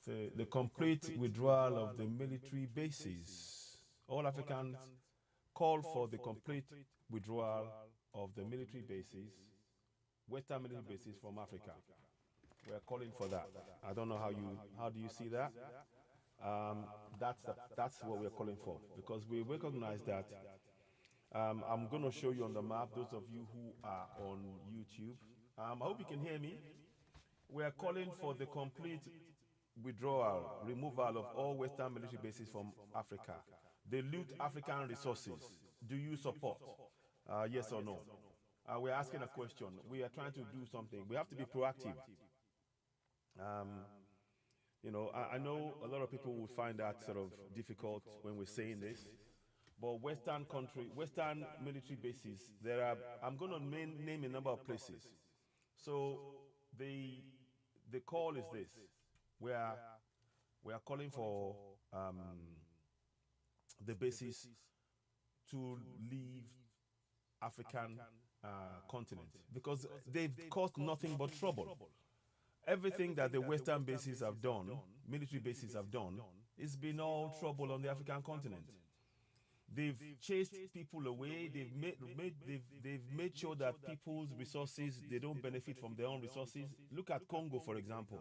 the complete withdrawal of the military bases. All Africans call for the complete withdrawal of the military bases, Western military bases from Africa. We are calling for that. I don't know how do you see that? Um, that's what we are calling for because we recognize that. I'm going to show you on the map. Those of you who are on YouTube, I hope you can hear me. We are calling for the complete withdrawal, removal of all Western military bases from Africa. They loot African resources. Do you support? Yes or no? We're asking a question. We are trying to do something. We have to be proactive. Um, I know a lot of people will find that sort of difficult when we're saying this, but Western military bases, there are. I'm going to name a number of places. So the the call is this: we are we are calling for um, the bases to leave African continent because they've caused nothing but trouble. Everything that the Western bases have done, military bases have done, it's been all trouble on the African continent. They've chased people away. They've made sure that people's resources they don't benefit from their own resources. Look at Congo, for example.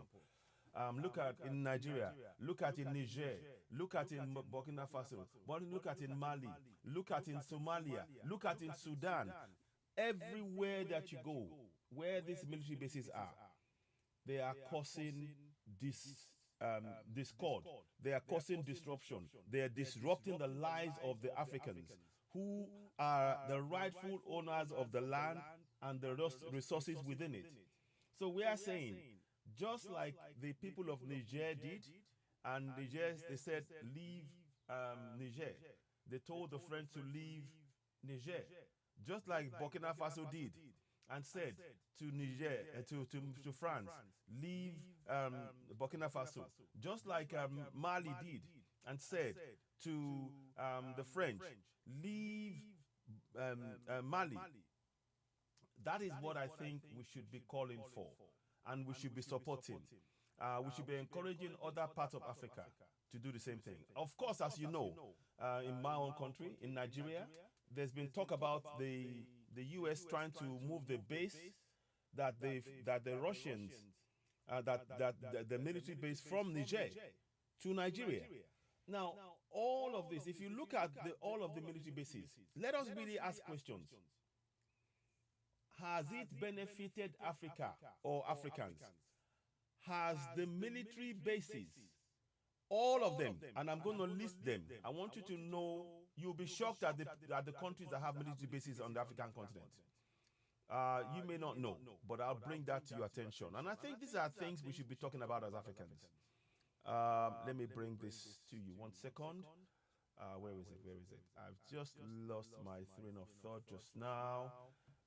Look at in Nigeria. Look at in Niger. Look at in Burkina Faso. But look at in Mali. Look at in Somalia. Look at in Sudan. Everywhere that you go, where these military bases are, they are causing discord. They are causing disruption. They are disrupting the lives of the Africans who are the rightful owners of the land and the resources within it. So we are saying, just like the people of Niger did, and Niger, they said, leave Niger. They told the French to leave Niger. Just like Burkina Faso did and said to Niger, to France, leave Burkina Faso. Just like Mali did and said to the French, leave Mali. That is what I think we should be calling for and we should be supporting. We should be encouraging other parts of Africa to do the same thing. Of course, as you know, in my own country, in Nigeria, there's been talk about the U.S. trying to move the base that the Russians the military base from Niger to Nigeria. Now, all of this, if you look at all of the military bases, let us really ask questions. Has it benefited Africa or Africans? Has the military bases, all of them, and I'm going to list them. I want you to know, you'll be shocked at the countries that have military bases on the African continent. You may not know, but I'll bring that to your attention. And I think these are things we should be talking about as Africans. Let me bring this to you. 1 second. Where is it? Where is it? I've just lost my train of thought just now,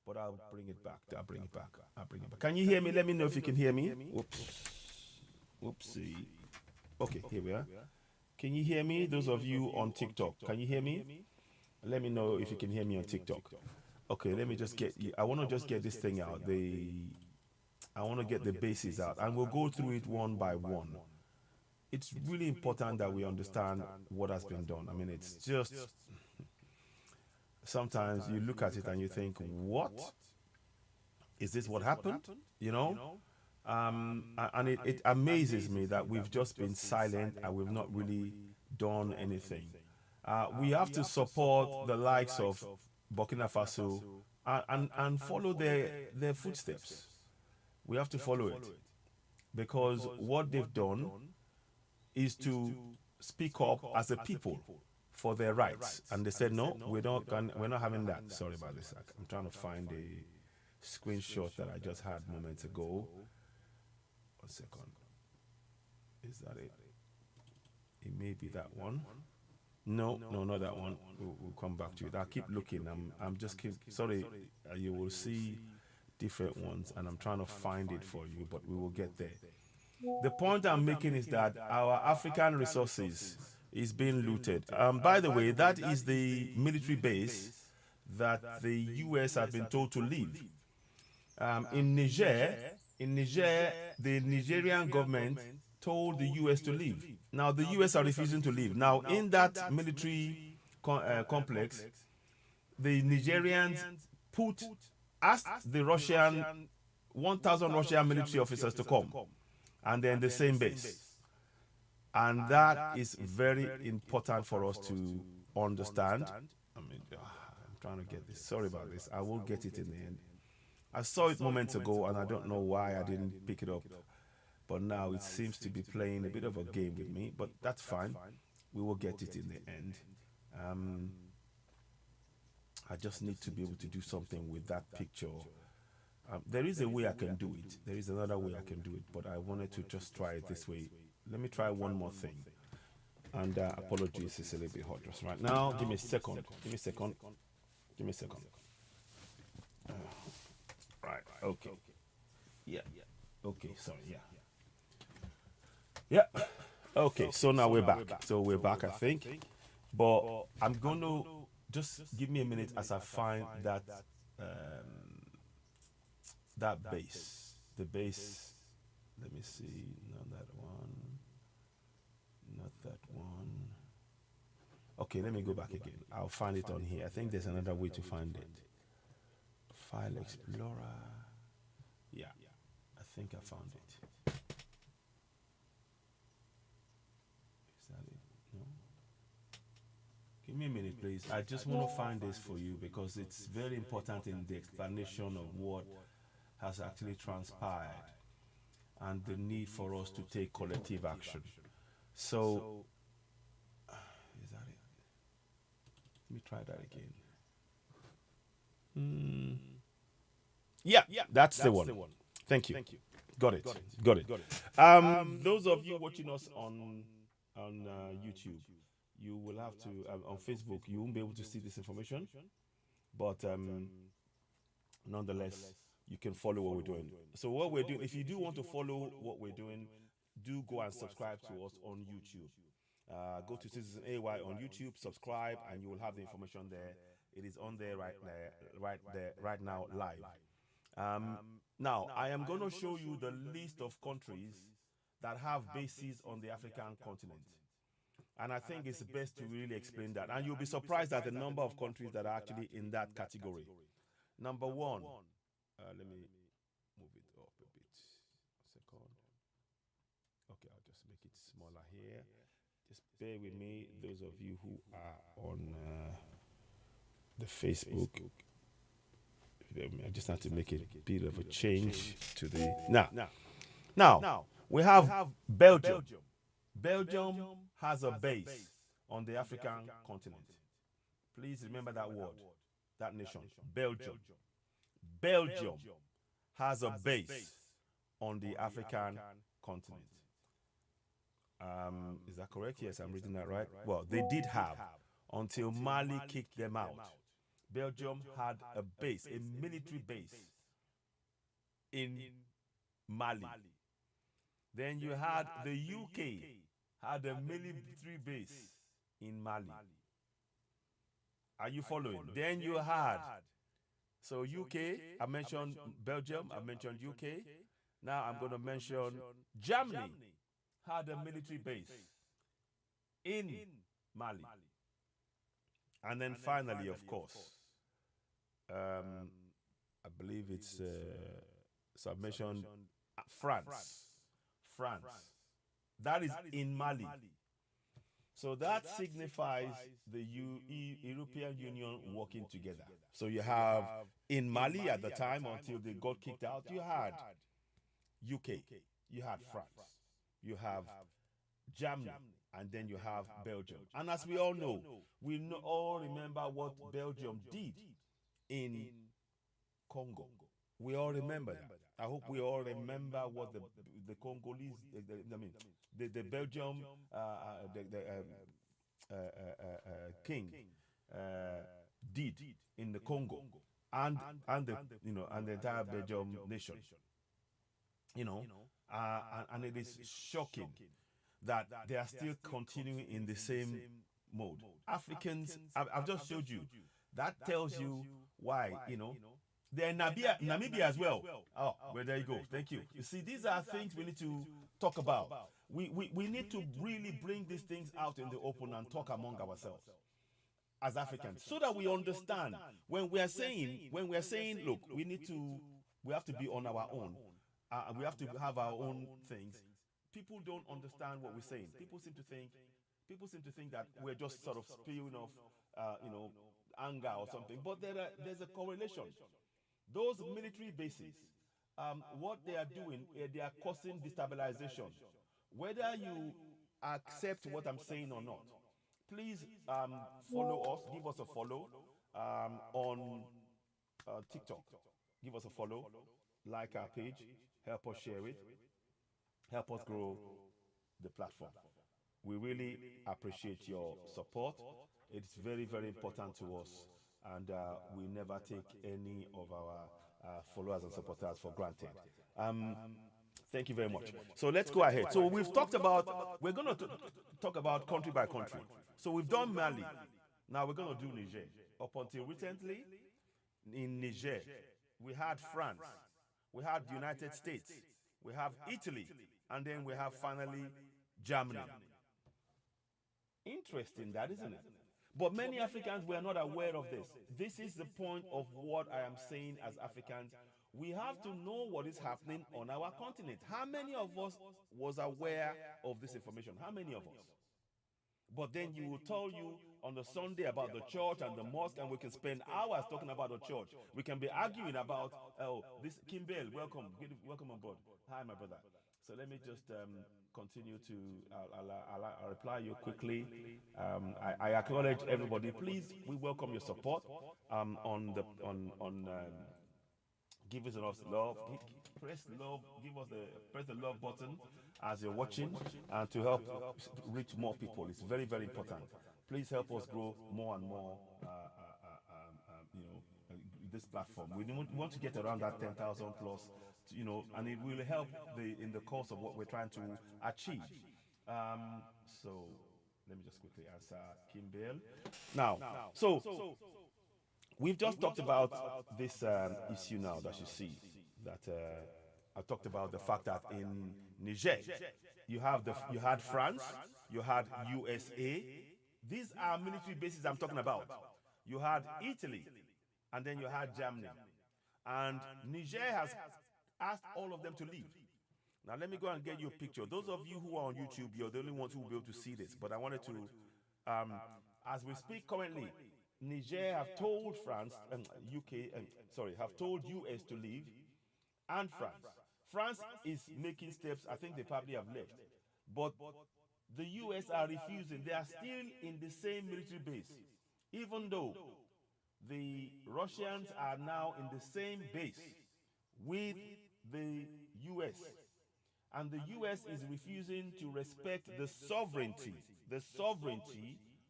but I'll bring it back. I'll bring it back. I'll bring it back. Can you hear me? Let me know if you can hear me. Whoops. Whoopsie. Okay, here we are. Can you hear me? Those of you on TikTok, can you hear me? Let me know if you can hear me on TikTok. Okay, let me just get you. I want to just get this thing out. I want to get the bases out, and we'll go through it one by one. It's really important that we understand what has been done. I mean, it's just sometimes you look at it and you think, what? Is this what happened? You know? And it amazes me that we've just been silent and we've not really done anything. We have to support the likes of Burkina Faso and follow their footsteps. We have to follow it because what they've done is to speak up as a people for their rights, and they said no, we're not having that. Sorry about this. I'm trying to find a screenshot that I just had moments ago. 1 second. Is that it? It may be that one. No, not that one. We'll come back to it. I'll keep looking. I'm just sorry. You will see different ones, and I'm trying to find it for you, but we will get there. The point I'm making is that our African resources is being looted. By the way, that is the military base that the U.S. has been told to leave. In Niger, the Nigerian government told the US to leave. Now the US are refusing to leave. Now in that military complex, the Nigerians asked the Russian 1,000 Russian military officers to come, and they're in the same base. And that is very important for us to understand. I mean, I'm trying to get this. Sorry about this. I will get it in the end. I saw it moments ago, and I don't know why I didn't pick it up. But now it seems to be playing a bit of a game with me. But that's fine. We will get it in the end. I just need to be able to do something with that picture. There is a way I can do it. There is another way I can do it. But I wanted to just try it this way. Let me try one more thing. And apologies, it's a little bit hot just right now. Give me a second. Give me a second. Give me a second. Right. Okay. Yeah. Okay. Sorry. Yeah. Yeah. Okay. So now we're back. So we're back, I think. But I'm going to just give me a minute as I find that that base. The base. Let me see. Not that one. Not that one. Okay, let me go back again. I'll find it on here. I think there's another way to find it. File Explorer. Yeah, I think I found it. Is that it? No? Give me a minute, please. I just want to find this for you because it's very important in the explanation of what has actually transpired and the need for us to take collective action. So, is that it? Let me try that again. Yeah, that's the one. Thank you. Got it. Those of you watching us on YouTube, you will have to, on Facebook, you won't be able to see this information. But nonetheless, you can follow what we're doing. So what we're doing, if you do want to follow what we're doing, do go and subscribe to us on YouTube. Go to Citizen AY on YouTube, subscribe, and you will have the information there. It is on there right now, live. Now, I am going to show you the list of countries that have bases on the African continent. And I think it's best to really explain that. And you'll be surprised at the number of countries that are actually in that category. Number one, let me move it up a bit. A second. Okay, I'll just make it smaller here. Just bear with me, those of you who are on the Facebook. I just have to make a bit of a change to the... Now, we have Belgium. Belgium has a base on the African continent. Please remember that word, that nation, Belgium. Belgium has a base on the African continent. Is that correct? Yes, I'm reading that right. Well, they did have until Mali kicked them out. Belgium had a base, a military base in Mali. Then you had the UK had a military base in Mali. Are you following? Then you had, so UK, I mentioned Belgium, I mentioned UK. Now I'm going to mention Germany had a military base in Mali. And then finally, of course, I believe it's, so I mentioned France. That is in Mali. So that signifies the European Union working together. So you have in Mali at the time until they got kicked out, you had UK, you had France, you have Germany, and then you have Belgium. And as we all know, all remember what Belgium did in Congo. We all remember that. I hope we all remember what the Congolese, the Belgium king did in the Congo, and the entire Belgium nation. And it is shocking that they are still continuing in the same mode. Africans, I've just showed you. That tells you why, They're in Namibia as well. Oh, well, there you go. Thank you. You see, these are things we need to talk about. we need to really bring these things out in the open and talk among ourselves as Africans, so that we understand when we are saying, look, we have to be on our own, we have to have our own things. People don't understand what we're saying. People seem to think that we're just sort of spewing off, anger or something. But there's a correlation. Those military bases, what they are doing, they are causing destabilization. Whether you accept what I'm saying or not, please follow us. Give us a follow on TikTok. Give us a follow. Like our page. Help us share it. Help us grow the platform. We really appreciate your support. It's very, very important to us, and we never take any of our followers and supporters for granted. Thank you very much. So let's go ahead. So we're going to talk about country by country. So we've done Mali. Now we're going to do Niger. Up until recently, in Niger, we had France, we had the United States, we have Italy, and then we have finally Germany. Interesting, that, isn't it? But many Africans were not aware of this. This is the point of what I am saying as Africans. We have to know what is happening on our continent. How many of us was aware of this information? How many of us? But then you will tell you on the Sunday about the church and the mosque, and we can spend hours talking about the church. We can be arguing about, this Kimbell, welcome on board. Hi, my brother. So let me just continue to, I'll reply you quickly. I acknowledge everybody. Please, we welcome your support give us enough love. Press the love button as you're watching, and to help reach more people. It's very, very important. Please help us grow more and more. This platform. We want to get around that 10,000 plus, and it will help in the course of what we're trying to achieve. So let me just quickly answer Kimbell. Now, so we've just talked about this issue now that you see, that I talked about the fact that in Niger, you had France, you had USA. These are military bases I'm talking about. You had Italy, and then you had Germany. And Niger has asked all of them to leave. Now let me go and get you a picture. Those of you who are on YouTube, you're the only ones who will be able to see this. But I wanted to, as we speak currently, Niger have told France, have told US to leave, and France. France is making steps. I think they probably have left. But the US are refusing. They are still in the same military base, even though the Russians are now in the same base with the US. And the US is refusing to respect the sovereignty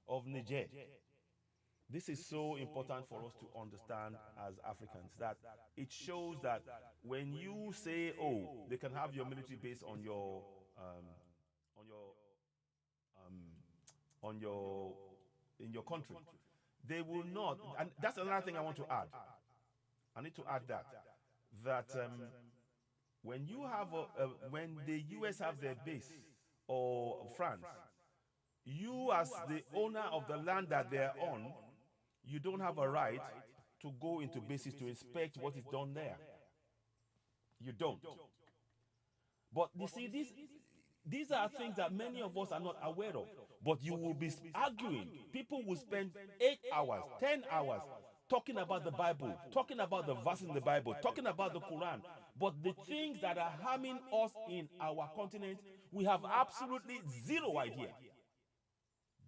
of Niger. This is so important for us to understand as Africans, that it shows that when you say, oh, they can have your military base in your country, they will not. And that's another thing I want to add. I need to add that when you have when the US have their base, or France, you as the owner of the land that they're on, you don't have a right to go into bases to inspect what is done there. You don't. But you see, these are things that many of us are not aware of. But you will be arguing. People will spend 8 hours, 10 hours talking about the Bible, talking about the verses in the Bible, talking about the Quran. But the things that are harming us in our continent, we have absolutely zero idea.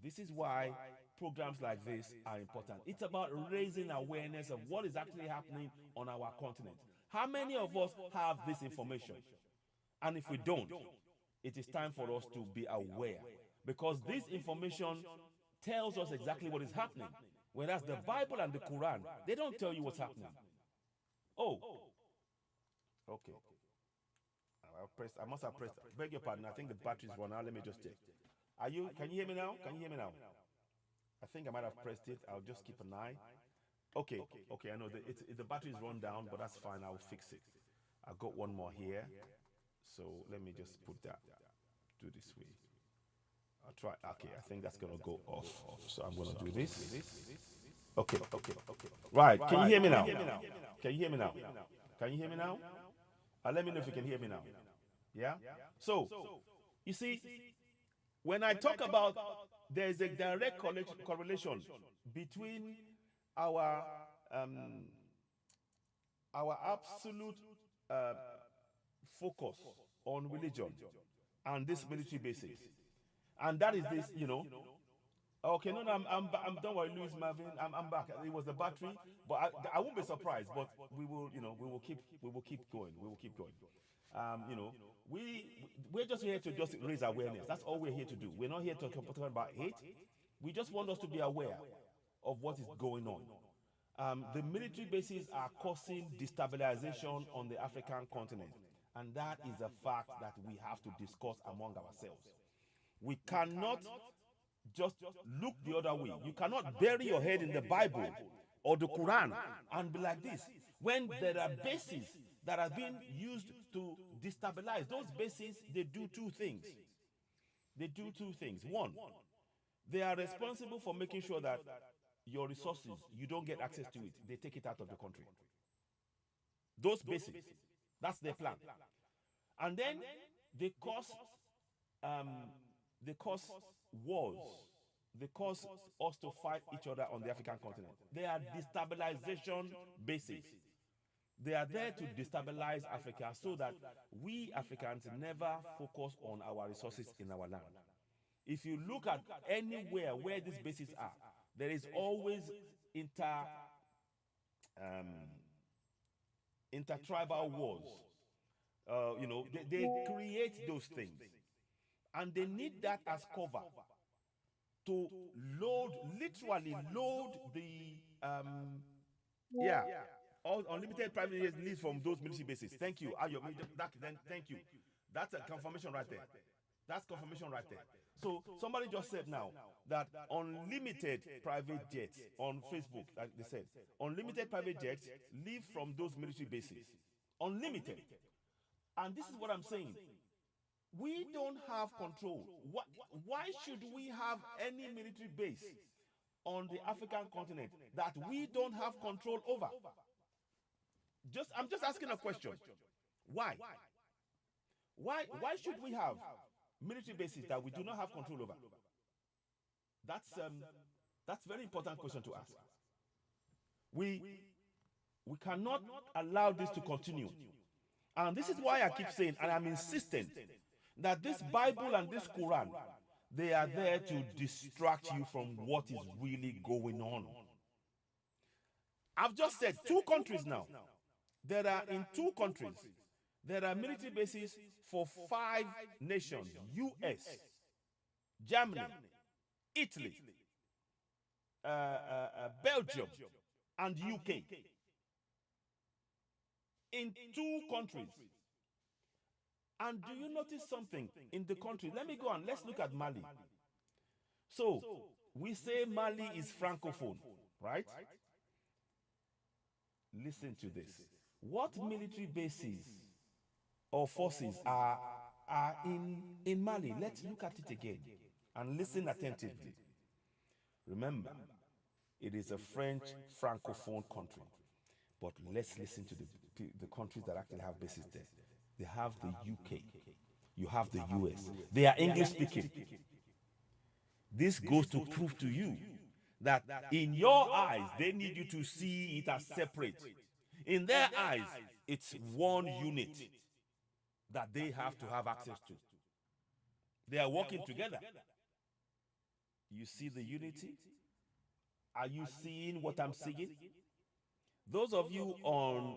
This is why programs like this are important. It's about raising awareness of what is actually happening on our continent. How many of us have this information? And if we don't, it is time for us to be aware, because this information tells us exactly what is happening. Whereas the Bible and the Quran, they don't tell you what's happening. Oh, okay. I must have pressed. Beg your pardon. I think the battery's run out. Let me just check. Can you hear me now? Can you hear me now? I think I might have pressed it. I'll just keep an eye. Okay. I know the battery's run down, but that's fine. I'll fix it. I've got one more here. So let me just put that do this way. I'll try. Okay, I think that's gonna go off. So I'm gonna do this. Okay. Right. Can you hear me now? Can you hear me now? Can you hear me now? Let me know if you can hear me now. Yeah? So, you see, when I talk about there's a direct correlation between our um, our absolute uh, focus on religion and this military basis, and that is this, you know. Okay, no, I'm don't worry, Louis Marvin. I'm back. It was the battery, but I won't be surprised. But we will, you know, we will keep going. We will keep going. You know, we're just here to just raise awareness. That's all we're here to do. We're not here to talk about hate. We just want us to be aware of what is going on. The military bases are causing destabilization on the African continent, and that is a fact that we have to discuss among ourselves. We cannot just look the other way. You cannot bury your head in the Bible or the Quran and be like this when there are bases that are being used to destabilize. Those bases, they do two things. They do two things. One, they are responsible for making sure that your resources, you don't get access to it. They take it out of the country. Those bases, that's their plan. And then they cause wars. They cause us to fight each other on the African continent. They are destabilization bases. They are there to destabilize Africa so that we Africans never focus on our resources in our land. If you look at anywhere where these bases are, there is always intertribal wars. You know, they create those things. And they need that as cover to literally load the, all unlimited private leads from those military bases. Thank you. Thank you. That's a confirmation right there. That's confirmation right there. So somebody just said now that unlimited private jets on Facebook, like they said, unlimited private jets leave from those military bases. Unlimited. And this is what I'm saying. We don't have control. Why should we have any military base on the African continent that we don't have control over? I'm just asking a question. Why? Why should we have military bases that we do not have control over? That's a very important question to ask. We cannot allow this to continue. And this is why I keep saying, and I'm insistent, that this Bible and this Quran, they are there to distract you from what is really going on. I've just said 2 countries now. There are in 2 countries, there are military bases for 5 nations: US, Germany, Italy, Belgium, and UK. In 2 countries. And do you notice something in the country? Let me go on. Let's look at Mali. So, we say Mali is Francophone, right? Listen to this. What military bases or forces are in Mali? Let's look at it again and listen attentively. Remember, it is a French Francophone country. But let's listen to the countries that actually have bases there. They have the UK. You have the US. They are English speaking. This goes to prove to you that in your eyes, they need you to see it as separate. In their eyes, it's one unit that they have to have access to. They are working together. You see the unity? Are you seeing what I'm seeing? Those of you on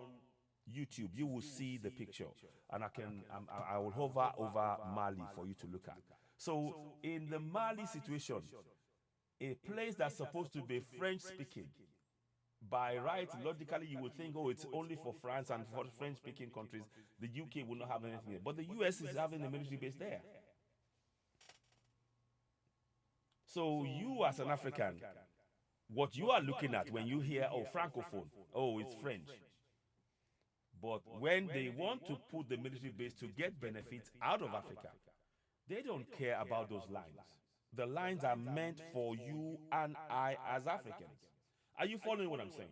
YouTube, you will see the picture, and I will hover over Mali for you to look at. So, in the Mali situation, a place that's supposed to be French-speaking, by right, logically, you would think, oh, it's only for France and for French-speaking countries. The UK will not have anything there, but the US is having a military base there. So, you as an African, what you are looking at when you hear, oh, Francophone, oh, it's French. But when they want to put the military base to get benefits out of Africa, They don't care about those lines. The lines are meant for you and I as Africans. Are you following what I'm saying?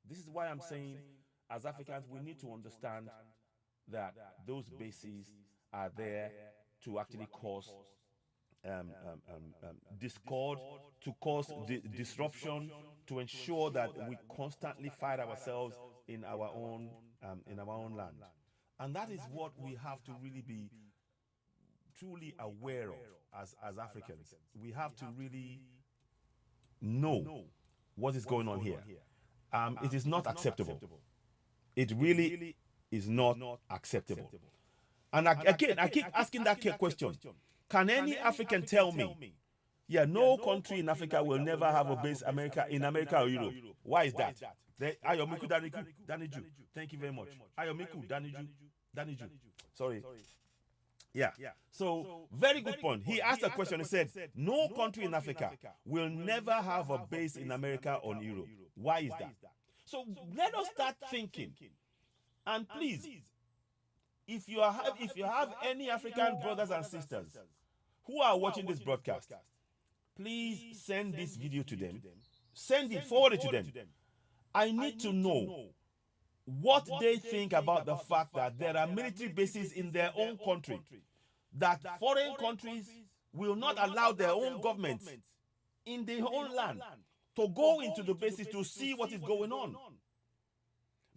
This is why I'm saying, as Africans, we need to understand that those bases are there to actually cause discord, to cause disruption, to ensure that we constantly fight ourselves in our own land. And that is what we have to really be truly aware of as Africans. We have to really know what is going on here. It is not acceptable. It really is not acceptable. And again, I keep asking that question. Can any African tell me, yeah, no country in Africa will never have a base in America or Europe? Why is that? Ayomiku Daniju. Thank you very much. Ayomiku Daniju. Sorry. Yeah. So, very good point. He asked a question. He said, no country in Africa will never have a base in America or Europe. Why is that? So, let us start thinking. And please, if you have any African brothers and sisters who are watching this broadcast, please send this video to them. Send it, forward it to them. I need to know what they think about the fact that there are military bases in their own country, that foreign countries will not allow their own governments in their own land to go into the bases to see what is going on.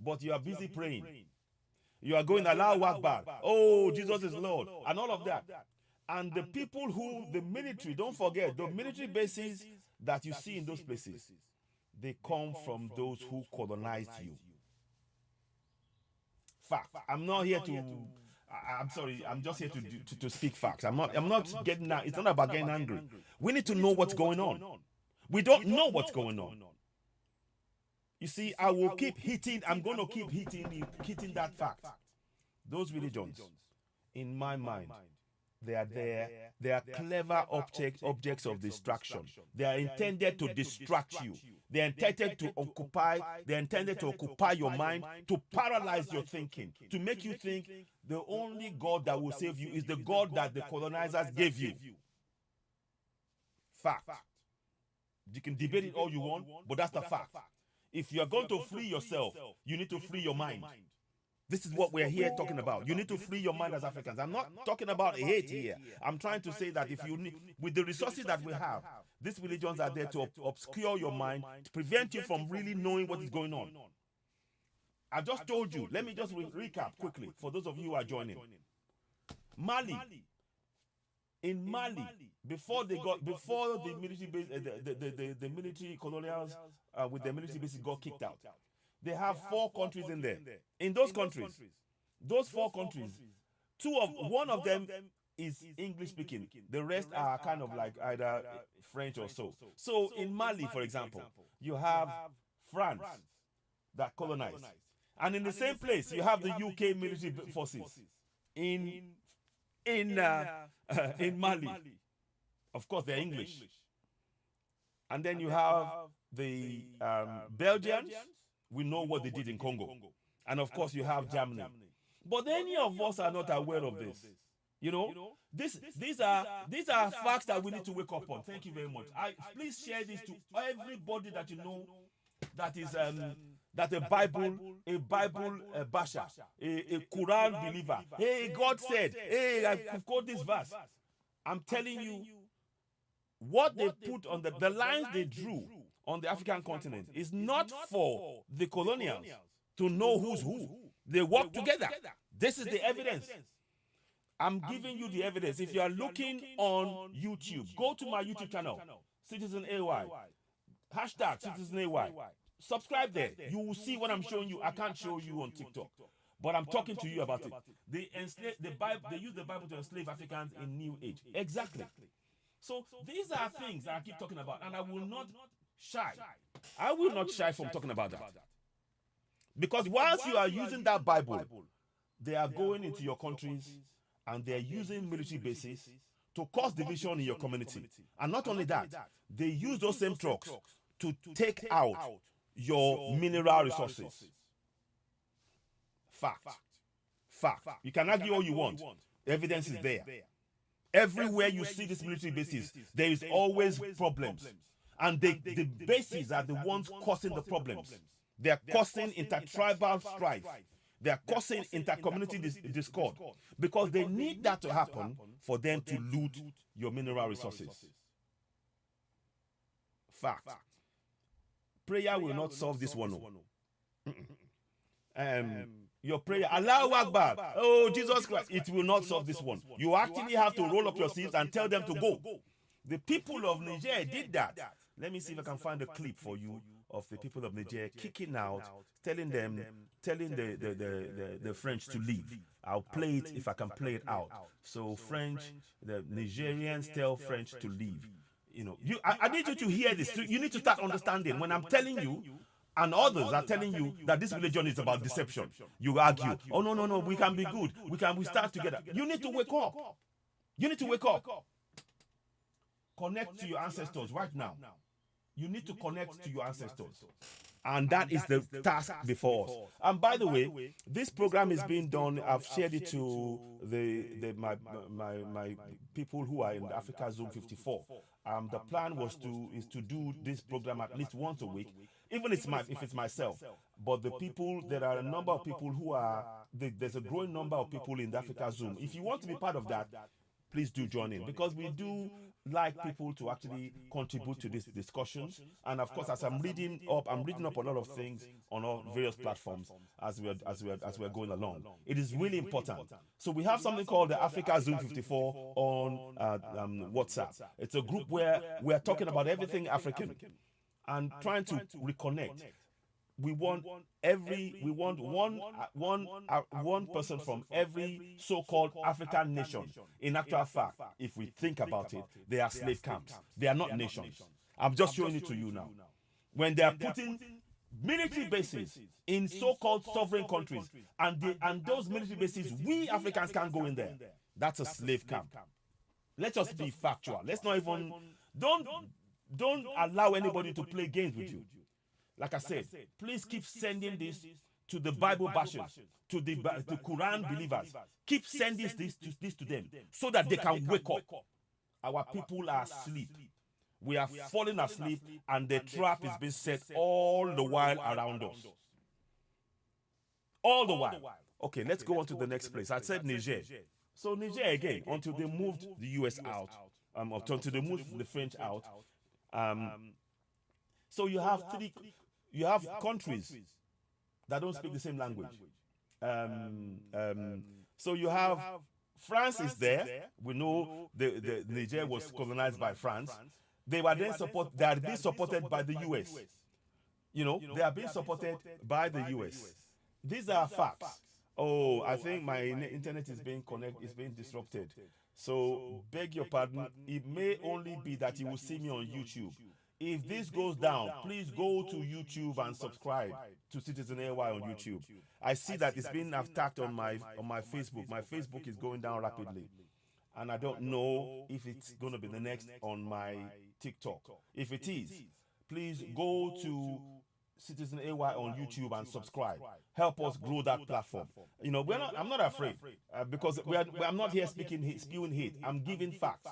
But you are busy praying. You are going, Allahu Akbar, oh, Jesus is Lord, and all of that. And the people the military, don't forget, the military bases that you see in those places, they come from those who colonized you. Fact. I'm not here to, I'm sorry, I'm just here to speak facts. I'm not getting, it's not about getting angry. We need to know what's going on. We don't know what's going on. You see, I will keep hitting, I'm going to keep hitting that fact. Those religions, in my mind, they are there. They are clever objects of distraction. They are intended to distract you. They are intended to occupy. They are intended to occupy your mind, to paralyze your thinking, to make you think the only God that will save you is the God that the colonizers gave you. Fact. You can debate it all you want, but that's the fact. If you are going to free yourself, you need to free your mind. This is what we're here talking about. You need to free your mind as Africans. I'm not talking about hate here. I'm trying to say that if you need, with the resources that we have, these religions are there to obscure your mind, to prevent you from really knowing what is going on. I just told you. Let me just recap quickly for those of you who are joining. Mali. In Mali, before the military base, the military colonials with the military bases got kicked out. They have 4 countries in there. In those countries, those 4 countries, one of them is English speaking. The rest are kind of like either French or so. So in Mali, for example, you have France that colonized. And in the same place, you have the UK military forces in Mali. Of course, they're English. And then you have the Belgians. We know what they did in Congo. And of course, you have Germany. But any of us are not aware of this. You know, these are facts that we need to wake up on. Thank you very much. Please share this to everybody that you know that is that a Bible basher, a Quran believer. Hey, God said, hey, I've quoted this verse. I'm telling you, what they put on the lines they drew on the African continent is not for the colonials to know who's who. They work together. This is the evidence. I'm giving you the evidence. If you are looking on YouTube, go to my YouTube channel, Citizen AY, hashtag Citizen AY. Subscribe there. You will see what I'm showing you. I can't show you on TikTok, but I'm talking to you about it. They use the Bible to enslave Africans in New Age. Exactly. So these are things that I keep talking about, and I will not shy. I will not shy from talking about that. Because whilst you are using that Bible, they are going into your countries and they are using military bases to cause division in your community. And not only that, they use those same trucks to take out your mineral resources. Fact. You can argue all you want. Evidence is there. Everywhere you see these military bases, there is always problems. And the bases are the ones causing the problems. They are causing intertribal strife. They are causing intercommunity discord. Because they need that to happen for them to loot your mineral resources. Fact. Prayer will not solve this one. Your prayer, Allahu Akbar, oh Jesus Christ, it will not solve this one. You actually have to roll up your sleeves and tell them to go. The people of Niger did that. Let me see if I can find a clip for you of the people of Niger kicking out, telling the French to leave. I'll play it if I can play it out. So the Nigerians tell French to leave. You know, I need you to hear this. You need to start understanding when I'm telling you. And others are telling you that this religion is about deception. You argue, oh, no, we can be good. We start together. You need to wake up. You need to wake up. Connect to your ancestors right now. You need to connect to your ancestors. And that is the task before us. And by the way, this program is being done. I've shared it to my people who are in Africa Zone 54. The plan is to do this program at least once a week, even if it's myself. But there are a number of people who are, there's a growing number of people in the Africa Zoom. If you want to be part of that, please do join in, because we do like people to actually contribute to these discussions. And of course, as I'm reading up a lot of things on all various platforms as we're going along. It is really important. So we have something called the Africa Zoom 54 on WhatsApp. It's a group where we are talking about everything African and trying to reconnect. We want one person from every so-called African nation. In actual fact, if we think about it, they are slave camps. They are not nations. I'm just showing it to you now. When they are putting military bases in so-called sovereign countries, and those military bases, we Africans can't go in there. That's a slave camp. Let us be factual. Let's not even don't allow anybody to play games with you. Like I said, please keep sending this to the Bible bashers, to the Quran believers. Keep sending this to them so that they can wake up. Our people are asleep. We are falling asleep, and the trap is being set all the while around us. All the while. Okay, let's go on to the next place. I said Niger. So Niger again, until they moved the US out, until they moved the French out. So you have countries that don't speak the same language. So you have France is there. We know the Niger was colonized by France. They were then they are being supported by the US. You know, they are being supported by the US. These are facts. Oh, I think my internet is being disrupted. So beg your pardon. It may only be that you will see me on YouTube. If this goes down, please go to YouTube and subscribe to Citizen AY on YouTube. I see that it's been attacked on my Facebook. My Facebook is going down rapidly. And I don't know if it's going to be the next on my TikTok. If it is, please go to Citizen AY on YouTube and subscribe. Help us grow that platform. You know, I'm not afraid because I'm not here spewing hate. I'm giving facts.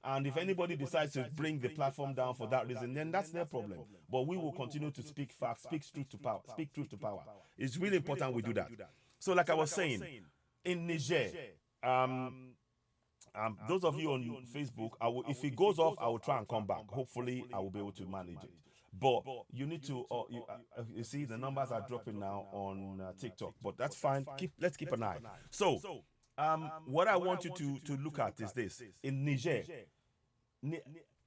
And if anybody decides to bring the platform down for that reason, then that's their problem. But we will continue to speak facts, speak truth to power, speak truth to power. It's really important we do that. So like I was saying, in Niger, those of you on Facebook, if it goes off, I will try and come back. Hopefully, I will be able to manage it. But you need to, you see, the numbers are dropping now on TikTok. But that's fine. Let's keep an eye. So, what I want you to look at is this. In Niger,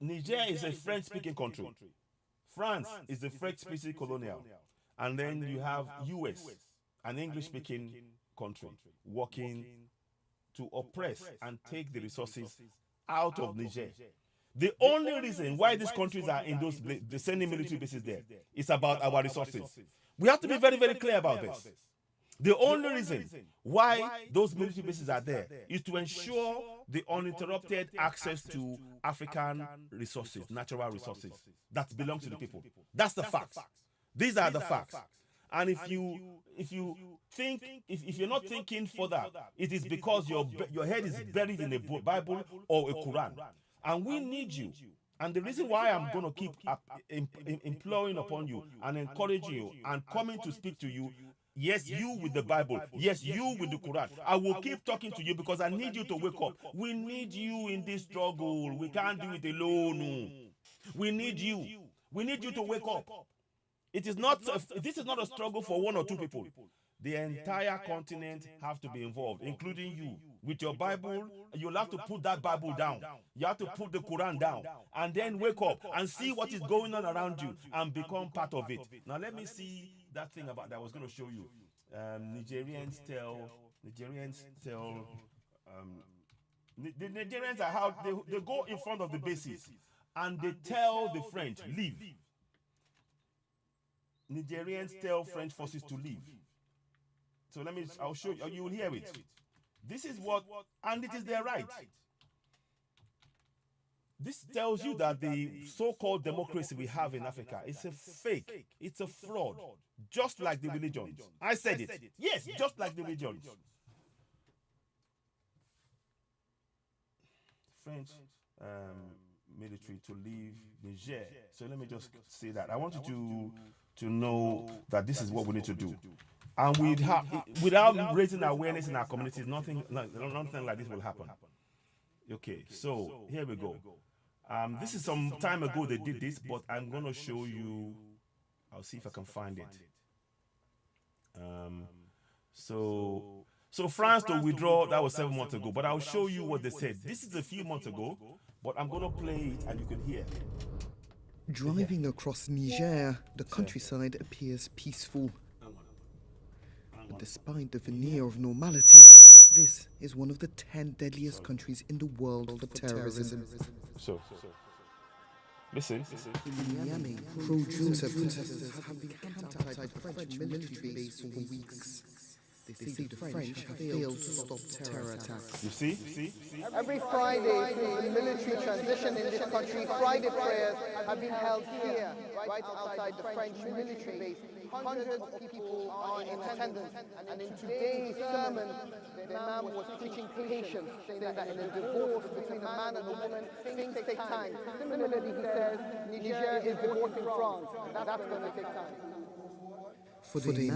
Niger is a French-speaking country. France is a French-speaking colonial. And then you have US, an English-speaking country, working to oppress and take the resources out of Niger. The only reason why these countries are in the sending military bases there is about our resources. We have to be very, very clear about this. The only reason why those military bases are there is to ensure the uninterrupted access to African resources, natural resources that belong to the people. That's the facts. These are the facts. And if you think, if you're not thinking further, it is because your head is buried in a Bible or a Quran. And we need you. And the reason why I'm going to keep imploring upon you and encouraging you and coming to speak to you, yes, you with the Bible, yes, you with the Quran, I will keep talking to you because I need you to wake up. We need you in this struggle. We can't do it alone. We need you. We need you to wake up. This is not a struggle for one or two people. The entire continent have to be involved, including you. With your Bible, you'll have to put that Bible down. You have to put the Quran down. And then wake up and see what is going on around you and become part of it. Now let me see that thing about that I was going to show you. Nigerians tell the Nigerians are how they go in front of the bases and they tell the French, leave. Nigerians tell French forces to leave. So I'll show you, you will hear it. This is what, and it is their right. This tells you that the so-called democracy we have in Africa is a fake, it's a fraud, just like the religions. I said it. Yes, just like the religions. French military to leave Niger. So let me just say that. I want you to know that this is what we need to do. And without raising awareness in our communities, nothing like this will happen. Okay, so here we go. This is some time ago they did this, but I'm going to show you. I'll see if I can find it. So France to withdraw, that was 7 months ago, but I'll show you what they said. This is a few months ago, but I'm going to play it and you can hear. Driving across Niger, the countryside appears peaceful. But despite the veneer of normality, this is one of the 10 deadliest countries in the world for terrorism. So listen. In Niamey, pro-junta protesters have been camped outside the French military base for weeks. They say the French have failed to stop terror attacks. You see? Every Friday, through the military transition in this country, Friday prayers have been held here, right outside the French military base. Hundreds of people are in attendance. And in today's sermon, the Imam was preaching patience, saying that in a divorce between a man and a woman, things take time. Similarly, he says, Niger is divorcing France, and that's going to take time. For the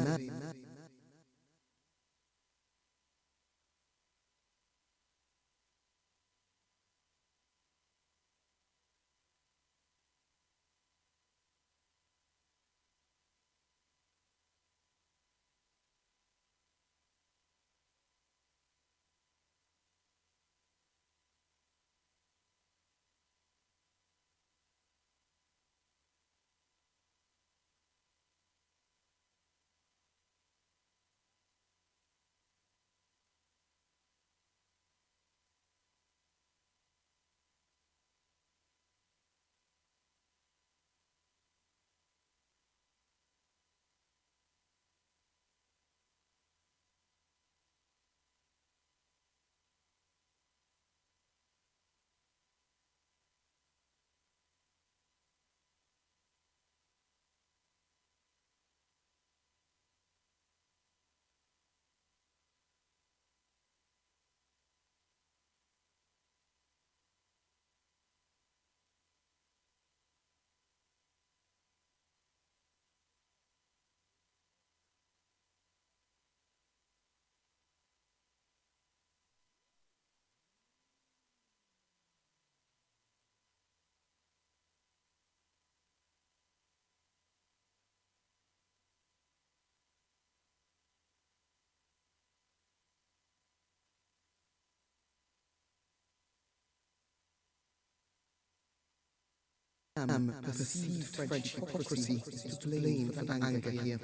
Imam, perceived French hypocrisy to blame for the anger here.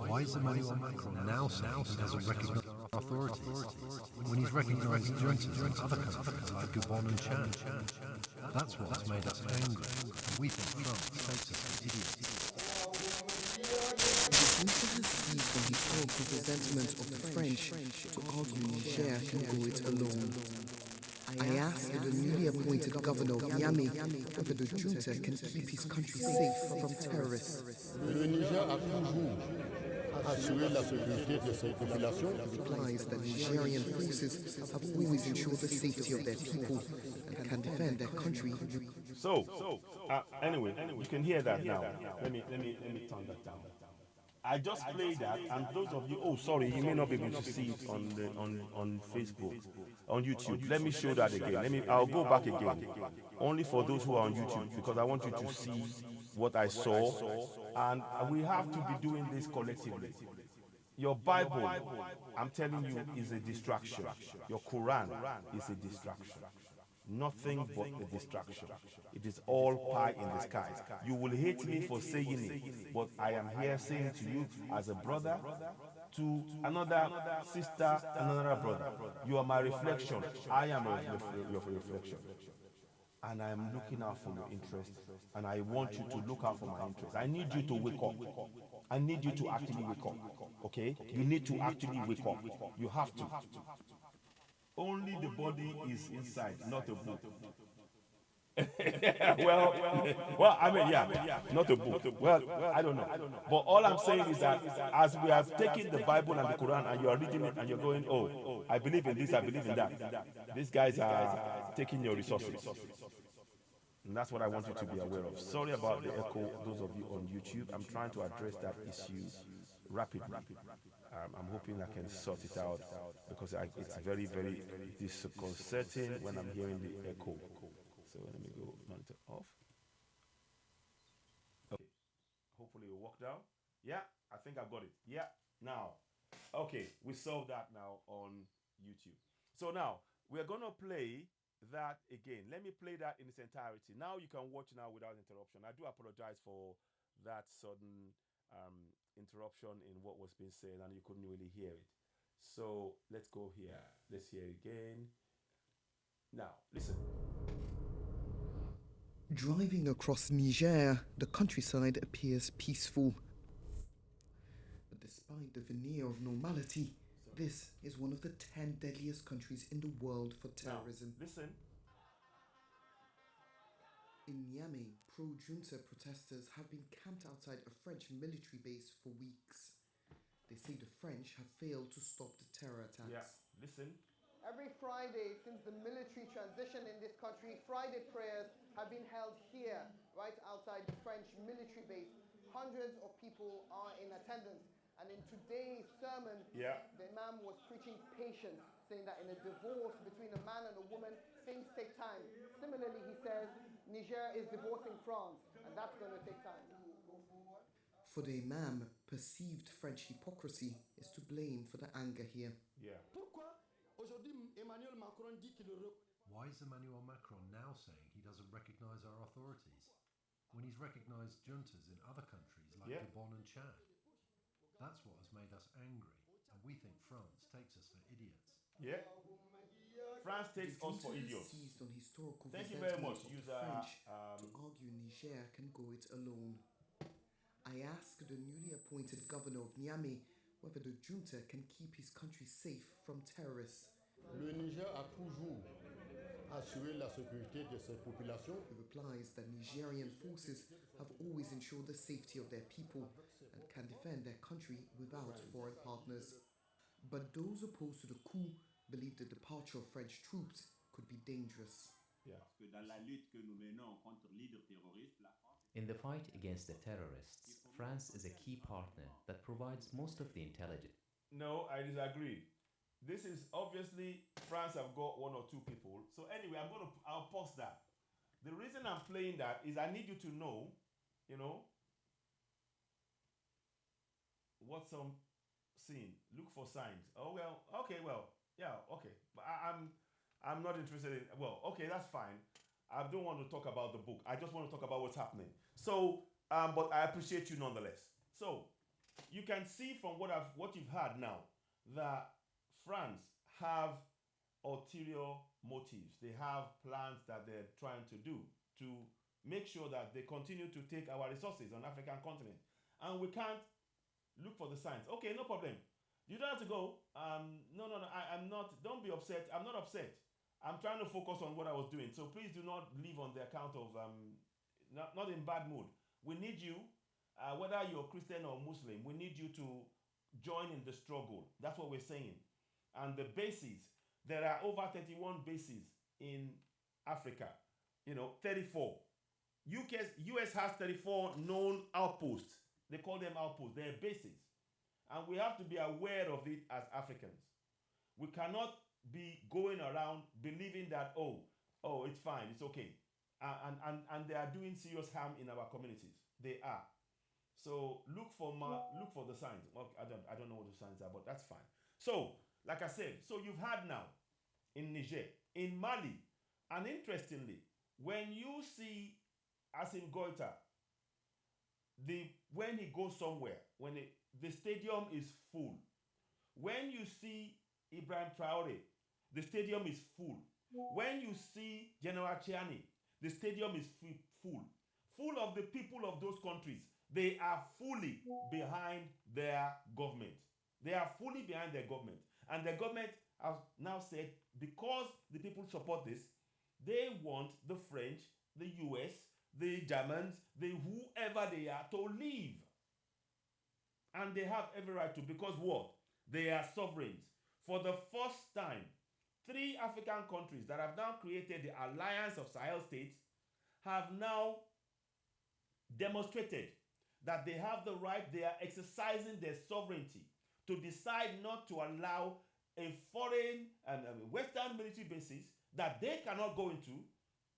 Why is Emmanuel Macron now saying he doesn't recognise authorities when he's recognised juntas in other countries like Gabon and Chad? That's what's made us angry. We think France takes us as idiots. The junta has seized on his own resentment of the French to argue Niger can go it alone. I asked the newly appointed governor of Niamey whether the junta can keep his country safe from terrorists. Le Niger a toujours assuré la sécurité de ses populations. He replies that Nigerian forces have always ensured the safety of their people and can defend their country. So, anyway, you can hear that now. Let me turn that down. I just played that, and those of you, oh sorry, you may not be able to see it on Facebook, on YouTube. Let me show that again. I'll go back again, only for those who are on YouTube, because I want you to see what I saw, and we have to be doing this collectively. Your Bible, I'm telling you, is a distraction. Your Quran is a distraction. Nothing but a distraction. It is all pie in the sky. You will hate me for saying it, but I am here saying to you as a brother, to another sister, another brother, you are my reflection. I am your reflection. And I am looking out for your interest, and I want you to look out for my interest. I need you to wake up. I need you to actually wake up. Okay? You need to actually wake up. You have to. Only the body is inside, not a book. well, I mean, yeah, not a book. Well, I don't know. But all I'm saying is that as we have taken the Bible and the Quran and you are reading it and you're going, oh, I believe in this, I believe in that. These guys are taking your resources. And that's what I want you to be aware of. Sorry about the echo, those of you on YouTube. I'm trying to address that issue rapidly. I'm hoping I can sort it out because it's very, very disconcerting when I'm hearing the echo. So let me go monitor off. Okay. Hopefully it worked out. Yeah, I think I got it. Yeah, now. Okay, we solved that now on YouTube. So now, we're going to play that again. Let me play that in its entirety. Now you can watch now without interruption. I do apologize for that sudden interruption in what was being said and you couldn't really hear it. So let's go here. Let's hear it again. Now, listen. Driving across Niger, the countryside appears peaceful. But despite the veneer of normality, this is one of the 10 deadliest countries in the world for terrorism. Now, listen. In Niamey, pro-junta protesters have been camped outside a French military base for weeks. They say the French have failed to stop the terror attacks. Yeah, listen. Every Friday since the military transition in this country, Friday prayers have been held here, right outside the French military base. Hundreds of people are in attendance. And in today's sermon, the Imam was preaching patience, saying that in a divorce between a man and a woman, things take time. Similarly, he says, Niger is divorcing France, and that's going to take time. For the Imam, perceived French hypocrisy is to blame for the anger here. Yeah. Why is Emmanuel Macron now saying he doesn't recognise our authorities when he's recognised juntas in other countries like Gabon and Chad? That's what has made us angry, and we think France takes us for idiots. Yeah. France takes us for idiots. Seized on historical Thank you very much, of user. French to argue Niger can go it alone. I asked the newly appointed governor of Niamey whether the junta can keep his country safe from terrorists. Le Niger a toujours assuré la sécurité de ses populations. He replies that Nigerian forces have always ensured the safety of their people and can defend their country without foreign partners. But those opposed to the coup believe the departure of French troops could be dangerous. In the fight against the terrorists, France is a key partner that provides most of the intelligence. No, I disagree. This is obviously France have got one or two people. So anyway, I'll pause that. The reason I'm playing that is I need you to know, what's some scene. Look for signs. Oh well, okay, well, yeah, okay. But I'm not interested in. Well, okay, that's fine. I don't want to talk about the book. I just want to talk about what's happening. So, but I appreciate you nonetheless. So, you can see from what you've heard now that France have ulterior motives. They have plans that they're trying to do to make sure that they continue to take our resources on African continent, and we can't look for the signs. Okay, no problem. You don't have to go. No. I'm not. Don't be upset. I'm not upset. I'm trying to focus on what I was doing. So please do not leave on the account of not in bad mood. We need you, whether you're Christian or Muslim. We need you to join in the struggle. That's what we're saying. And the bases, there are over 31 bases in Africa. 34. US has 34 known outposts. They call them outposts. They're bases. And we have to be aware of it as Africans. We cannot be going around believing that, oh, it's fine, it's okay. And they are doing serious harm in our communities. They are. So look for the signs. Well, I don't know what the signs are, but that's fine. So, like I said, so you've had now in Niger, in Mali, and interestingly, when you see Assimi Goïta, when he goes somewhere, the stadium is full. When you see Ibrahim Traore, the stadium is full. When you see General Chiani, the stadium is full. Full of the people of those countries. They are fully behind their government. They are fully behind their government. And the government has now said, because the people support this, they want the French, the US, the Germans, whoever they are to leave. And they have every right to, because what? They are sovereigns. For the first time, 3 African countries that have now created the Alliance of Sahel States have now demonstrated that they have the right, they are exercising their sovereignty to decide not to allow a foreign Western military bases that they cannot go into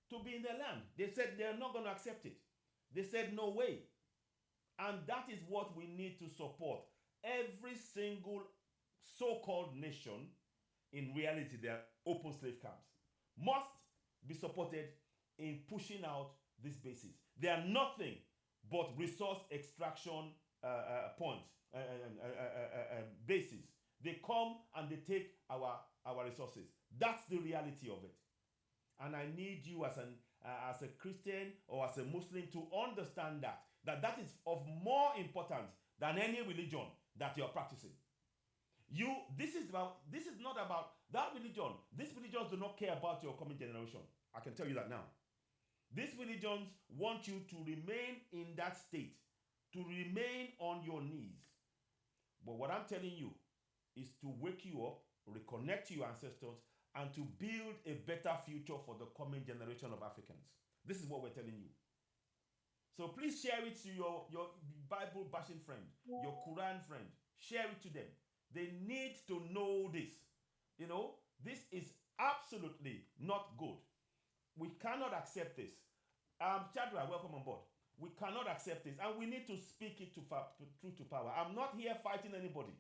to be in their land. They said they're not going to accept it. They said no way. And that is what we need to support. Every single so-called nation, in reality, they are open slave camps, must be supported in pushing out these bases. They are nothing but resource extraction points, bases. They come and they take our resources. That's the reality of it. And I need you as a Christian or as a Muslim to understand that is of more importance than any religion that you're practicing. This is not about that religion. These religions do not care about your coming generation. I can tell you that now. These religions want you to remain in that state, to remain on your knees. But what I'm telling you is to wake you up, reconnect to your ancestors, and to build a better future for the coming generation of Africans. This is what we're telling you. So please share it to your Bible bashing friend, your Quran friend. Share it to them. They need to know this. This is absolutely not good. We cannot accept this. Chadra, welcome on board. We cannot accept this, and we need to speak it truth to power. I'm not here fighting anybody,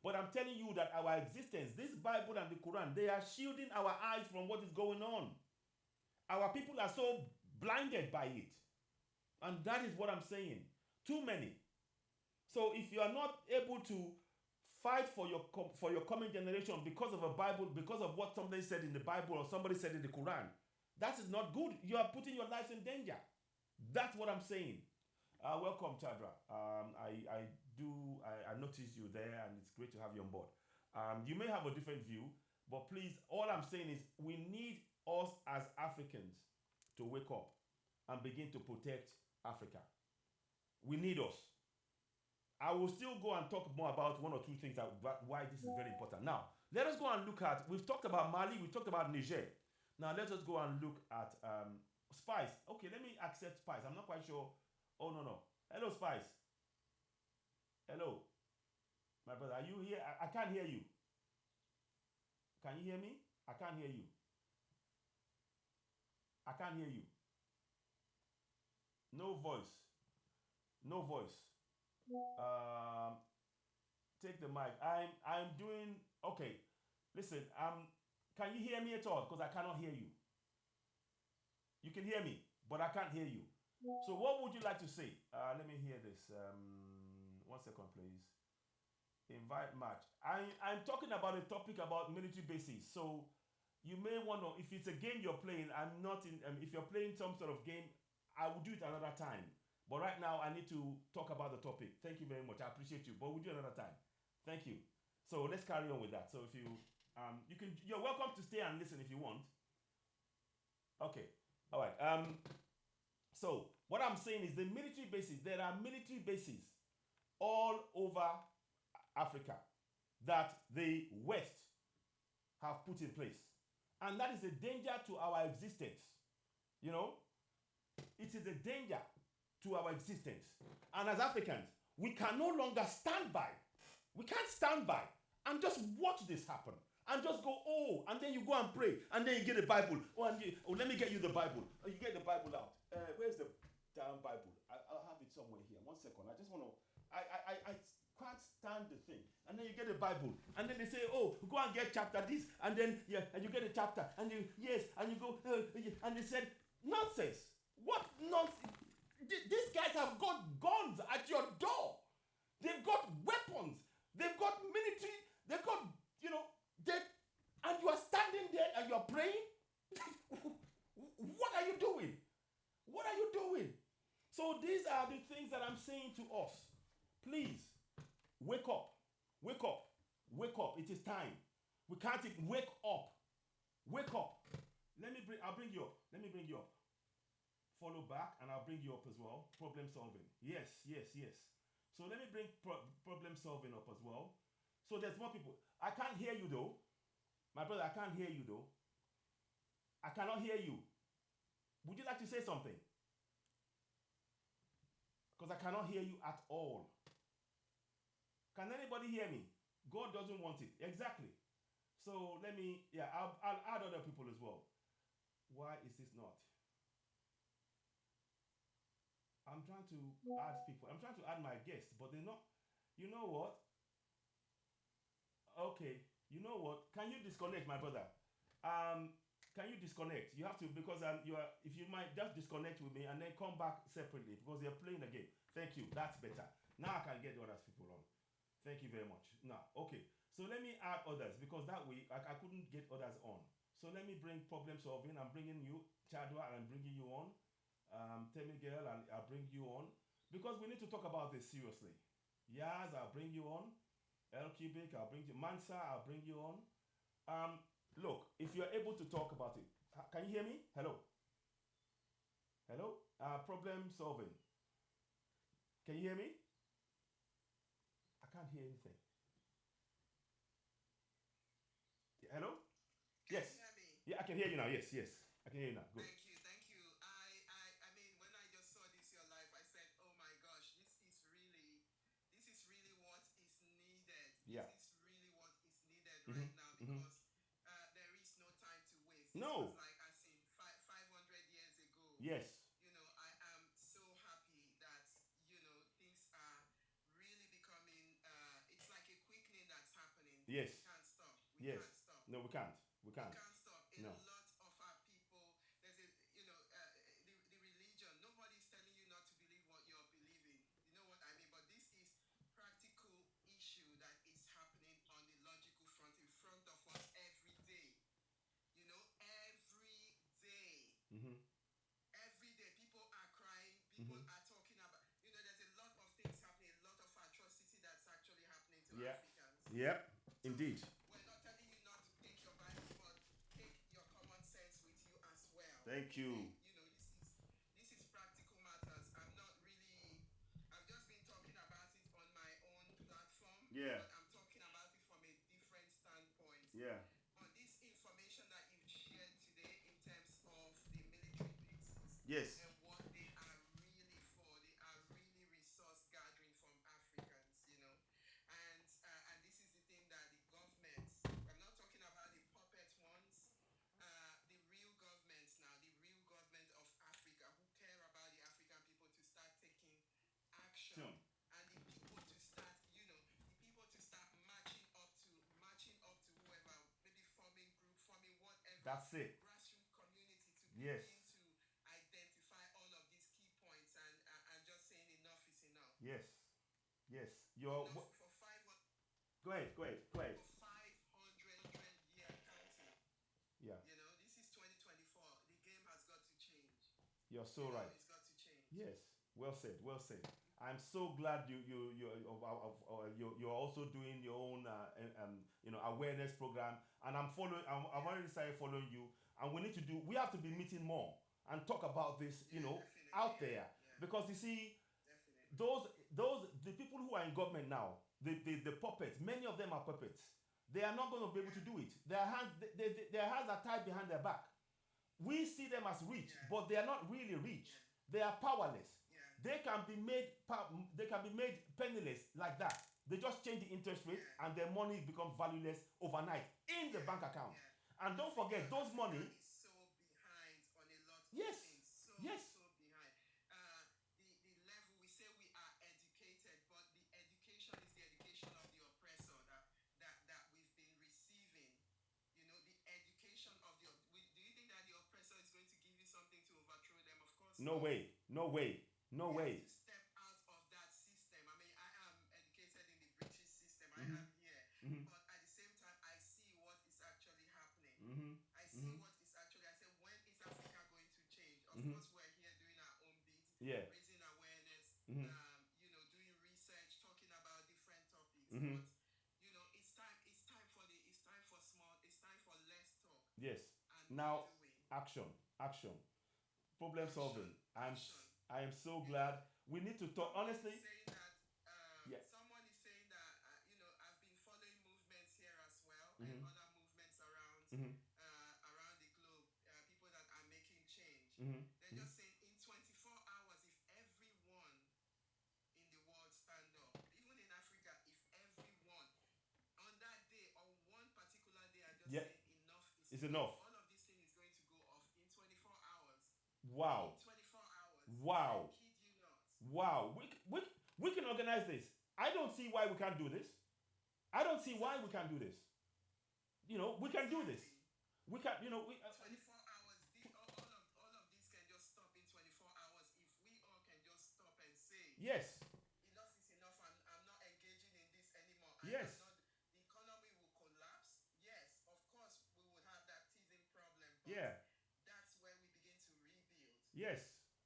but I'm telling you that our existence, this Bible and the Quran, they are shielding our eyes from what is going on. Our people are so blinded by it, and that is what I'm saying. Too many. So if you are not able to fight for your coming generation because of a Bible, because of what somebody said in the Bible or somebody said in the Quran, that is not good. You are putting your lives in danger. That's what I'm saying. Welcome, Chadra. I noticed you there, and it's great to have you on board. You may have a different view, but please, all I'm saying is we need us as Africans to wake up and begin to protect Africa. We need us. I will still go and talk more about one or two things why this is very important. Now, let us go and look at, we've talked about Mali, we've talked about Niger. Now, let us go and look at Spice. Okay, let me accept Spice. I'm not quite sure. Oh, no. Hello, Spice. Hello. My brother, are you here? I can't hear you. Can you hear me? I can't hear you. I can't hear you. No voice. No voice. Take the mic. I'm doing okay. Listen, can you hear me at all? Because I cannot hear you. You can hear me, but I can't hear you. So what would you like to say? Let me hear this. 1 second, please. Invite match. I'm talking about a topic about military bases. So you may want to, if it's a game you're playing, I'm not in. If you're playing some sort of game, I will do it another time. But right now, I need to talk about the topic. Thank you very much. I appreciate you. But we'll do it another time. Thank you. So let's carry on with that. So if you're welcome to stay and listen if you want. right. So what I'm saying is the military bases. There are military bases all over Africa that the West have put in place, and that is a danger to our existence. You know, it is a danger to our existence. And as Africans, we can no longer stand by. We can't stand by and just watch this happen and just go, oh, and then you go and pray, and then you get the Bible. Let me get you the Bible. You get the Bible out. Where's the damn Bible? I'll have it somewhere here. 1 second. I just want to. I can't stand the thing. And then you get the Bible, and then they say, oh, go and get chapter this, and then and you get a chapter, and you and you go, and they said nonsense. What nonsense? These guys have got guns at your door. They've got weapons. They've got military. They've got, and you are standing there and you are praying. What are you doing? What are you doing? So these are the things that I'm saying to us. Please, wake up. Wake up. Wake up. It is time. We can't even wake up. Wake up. I'll bring you up. Let me bring you up. Follow back and I'll bring you up as well. Problem solving. Yes. So let me bring problem solving up as well. So there's more people. I can't hear you though. My brother, I can't hear you though. I cannot hear you. Would you like to say something? Because I cannot hear you at all. Can anybody hear me? God doesn't want it. Exactly. So let me, I'll add other people as well. Why is this not? I'm trying to add people. I'm trying to add my guests, but they're not. You know what? Okay. You know what? Can you disconnect, my brother? Can you disconnect? You have to, because if you might just disconnect with me and then come back separately because they're playing the game. Thank you. That's better. Now I can get the other people on. Thank you very much. Now, okay. So let me add others because that way I couldn't get others on. So let me bring problem solving. I'm bringing you, Chadwa, and I'm bringing you on. Temi Girl, I'll bring you on because we need to talk about this seriously. Yaz, I'll bring you on. El Cubic, I'll bring you. Mansa, I'll bring you on. Look, if you're able to talk about it, can you hear me? Hello. Problem solving. Can you hear me? I can't hear anything. Hello? Yes. Can you hear me? Yeah, I can hear you now. Yes. I can hear you now. Good. Thank you. I mean, when I just saw this your life, I said, oh my gosh, this is really what is needed. Yeah. This is really what is needed right now because there is no time to waste. No. This was like as in 500 years ago. Yes. I am so happy that things are really becoming. It's like a quickening that's happening. Yes. We can't stop. Yes. Can't stop. No, we can't. We can't stop. No. A lot of our people, there's the religion. Nobody's telling you not to believe what you're believing. You know what I mean? But this is practical issue that is happening on the logical front in front of us every day. Every day. Every day people are crying. People are talking about. There's a lot of things happening. A lot of atrocity that's actually happening to Africans. Yep. Indeed. We're not telling you not to take your Bible, but take your common sense with you as well. Thank you. This is practical matters. I've just been talking about it on my own platform. Yeah. But I'm talking about it from a different standpoint. Yeah. But this information that you've shared today in terms of the military bases. Yes. And what they are really for. They are really resource gathering from Africans, and this is the thing that the governments, I'm not talking about the puppet ones, the real governments now, the real government of Africa who care about the African people to start taking action. Sure. And the people to start, marching up to whoever, maybe forming group, forming whatever. That's it. Grassroots community to Yes. begin to identify all of these key points and just saying enough is enough. Yes. For Go ahead. For 500-year counting. Yeah. This is 2024. The game has got to change. You're so right. It's got to change. Yes. Well said. I'm so glad you're also doing your own awareness program, and I'm following. I've already started following you, and we have to be meeting more. and talk about this, out there. Because you see, the people who are in government now, the puppets, many of them are puppets. They are not going to be able to do it. Their hands are tied behind their back. We see them as rich, but they are not really rich. They are powerless. They can be made penniless like that. They just change the interest rate and their money becomes valueless overnight in the bank account. And don't forget, those money. Is so behind on a lot of Yes. things. So Yes. behind. The level we say we are educated, but the education is the education of the oppressor that we've been receiving. The education of do you think that the oppressor is going to give you something to overthrow them? Of course. No way. No way. No You way. have to step out of that system. I mean, I am educated in the British system. I am here. But at the same time, I see what is actually happening. I see what is actually, I say, when is Africa going to change? Of course, we're here doing our own bit, Yeah. raising awareness, doing research, talking about different topics. But, it's time for less talk. Yes. And Now, doing. action. Problem solving. I am so glad. We need to talk honestly. Someone is saying that I've been following movements here as well, and other movements around around the globe. People that are making change. They're just saying in 24 hours, if everyone in the world stand up, even in Africa, if everyone on that day, on one particular day, are just saying enough is enough. All of this thing is going to go off in 24 hours. Wow. 24 hours. Wow. I kid you not. Wow. We can organize this. I don't see why we can't do this. I don't see why we can't do this. We can do this. We can, 24 hours. All of this can just stop in 24 hours if we all can just stop and say, yes. enough is enough. I'm not engaging in this anymore. Yes. The economy will collapse. Yes, of course we would have that teething problem. But that's where we begin to rebuild. Yes.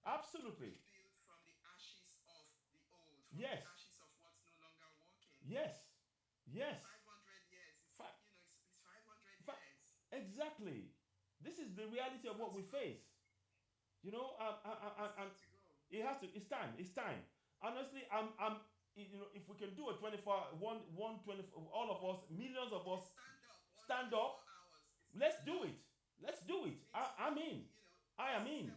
Absolutely. Rebuild from the ashes of the old. From Yes. the ashes of what's no longer working. Yes. Yes. 500 years. It's 500 years. Exactly. This is the reality of what we face. It has to. It's time. Honestly, if we can do a 24, one 24, all of us, millions of us, stand up. Let's do it. Let's do it. I mean. I am in.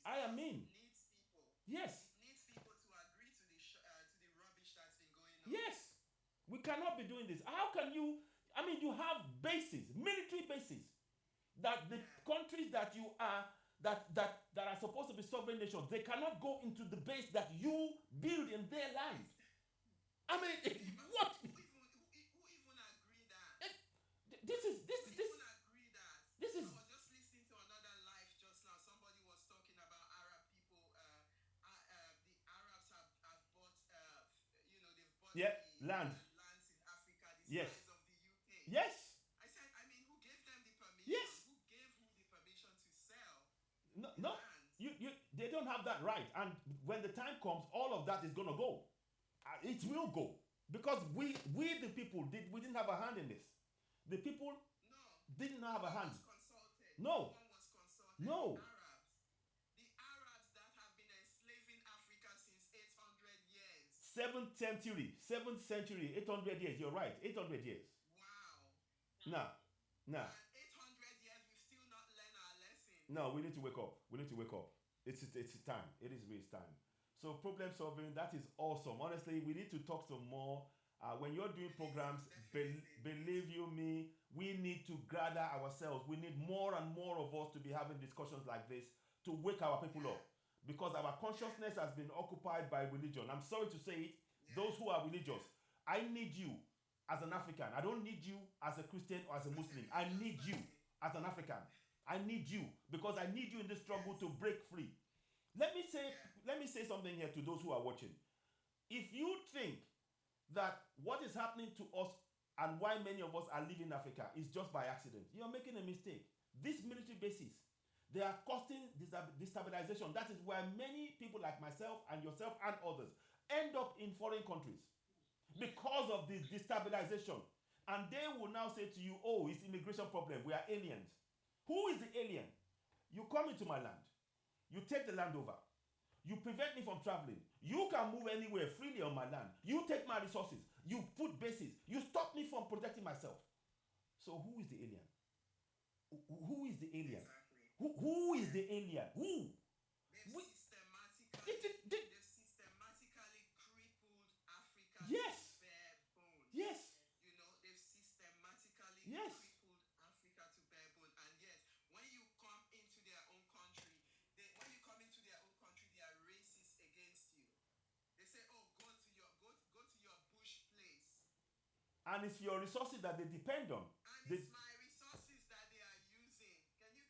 I am in. It needs people. Yes. It needs people to agree to the rubbish that's been going on. Yes. We cannot be doing this. How can you? I mean, you have bases, military bases, that the countries that you are that are supposed to be sovereign nations, they cannot go into the base that you build in their land. I mean, what? Who even agree that? This is. Who even agree that? This is. I was just listening to another live just now. Somebody was talking about Arab people. The Arabs have bought, they've bought Lands in Africa, the Yes. size of the UK. Yes. I said, who gave them the permission? Yes. Who gave who the permission to sell No. the land? They don't have that right. And when the time comes, all of that is going to go. It will go because we the people we didn't have a hand in this. The people didn't have a hand. Was consulted. No. One was consulted. No. The Arabs that have been enslaving Africa since 800 years. 7th century, 800 years. You're right, 800 years. Wow. Nah. 800 years, we've still not learned our lesson. No, we need to wake up. It's time. It is really time. So problem solving, that is awesome. Honestly, we need to talk some more. When you're doing programs, believe you me, we need to gather ourselves. We need more and more of us to be having discussions like this to wake our people up. Because our consciousness has been occupied by religion. I'm sorry to say it. Those who are religious, I need you as an African. I don't need you as a Christian or as a Muslim. I need you as an African. I need you because I need you in this struggle to break free. Let me say something here to those who are watching. If you think that what is happening to us and why many of us are leaving Africa is just by accident, you're making a mistake. These military bases, they are causing destabilization. That is why many people like myself and yourself and others end up in foreign countries because of this destabilization. And they will now say to you, oh, it's immigration problem. We are aliens. Who is the alien? You come into my land. You take the land over. You prevent me from traveling. You can move anywhere freely on my land. You take my resources. You put bases. You stop me from protecting myself. So who is the alien? Who is the alien? Exactly. Who is the alien? Who? They've systematically crippled Africa Yes. to bare bones. Yes. You know, they've systematically Yes. crippled Africa to bare bones. And yet, when you come into their own country, they are racist against you. They say, "Oh, go to your bush place." And it's your resources that they depend on. And it's my resources that they are using. Can you?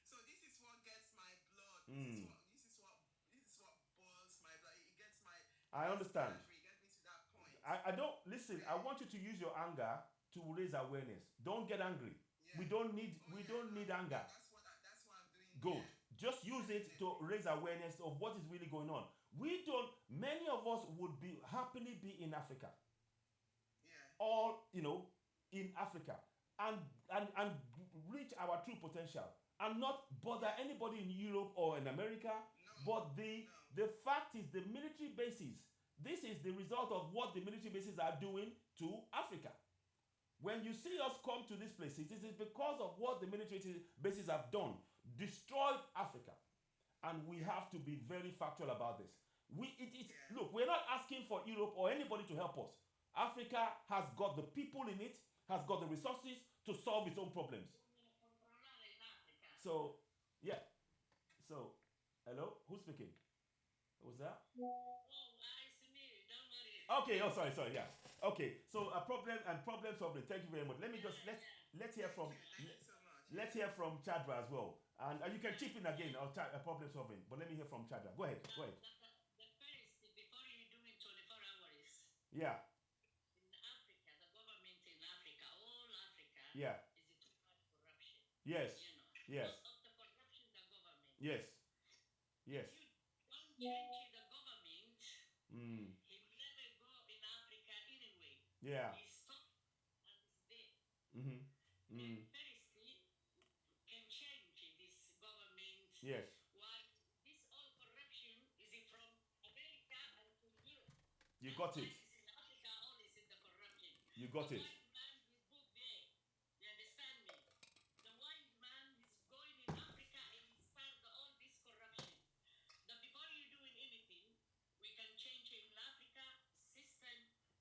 So this is what gets my blood. This is what boils my blood. It gets my. I understand. It gets me to that point. I don't listen. I want you to use your anger to raise awareness. Don't get angry. Yeah. We don't need anger. That's what I'm doing. Good. Yeah. Just use it to raise awareness of what is really going on. Many of us would happily be in Africa. Yeah. All, in Africa and reach our true potential and not bother anybody in Europe or in America. No. But the fact is the military bases, this is the result of what the military bases are doing to Africa. When you see us come to these places, it is because of what the military bases have done, destroyed Africa. And we have to be very factual about this. Look, we're not asking for Europe or anybody to help us. Africa has got the people in it, has got the resources to solve its own problems. So, yeah. So, hello? Who's speaking? Who's that? It's me. Don't worry. Okay, sorry, yeah. Okay, so problem solving. Thank you very much. Let me just let's hear from Thank you so much. let's hear from Chadra as well. And you can chip in again on problem solving. But let me hear from Chadra. Go ahead. The first, before you do it 24 hours. Yeah. In Africa, the government in Africa, all Africa, Yeah. is too much corruption. Yes. You know. Yes. Most of the corruption, the government. Yes. Yes. If you don't change the government, Mm. he will never go in Africa anyway. Yeah. He's stopped and he's dead. Mm-hmm. And firstly, can change this government. Yes. Why this all corruption is it from America and to Europe? You got it. It's in Africa, all is in the corruption. You got The it. white man is book there. You understand me? The white man is going in Africa and he start all this corruption. Now before you doing anything, we can change in Africa system,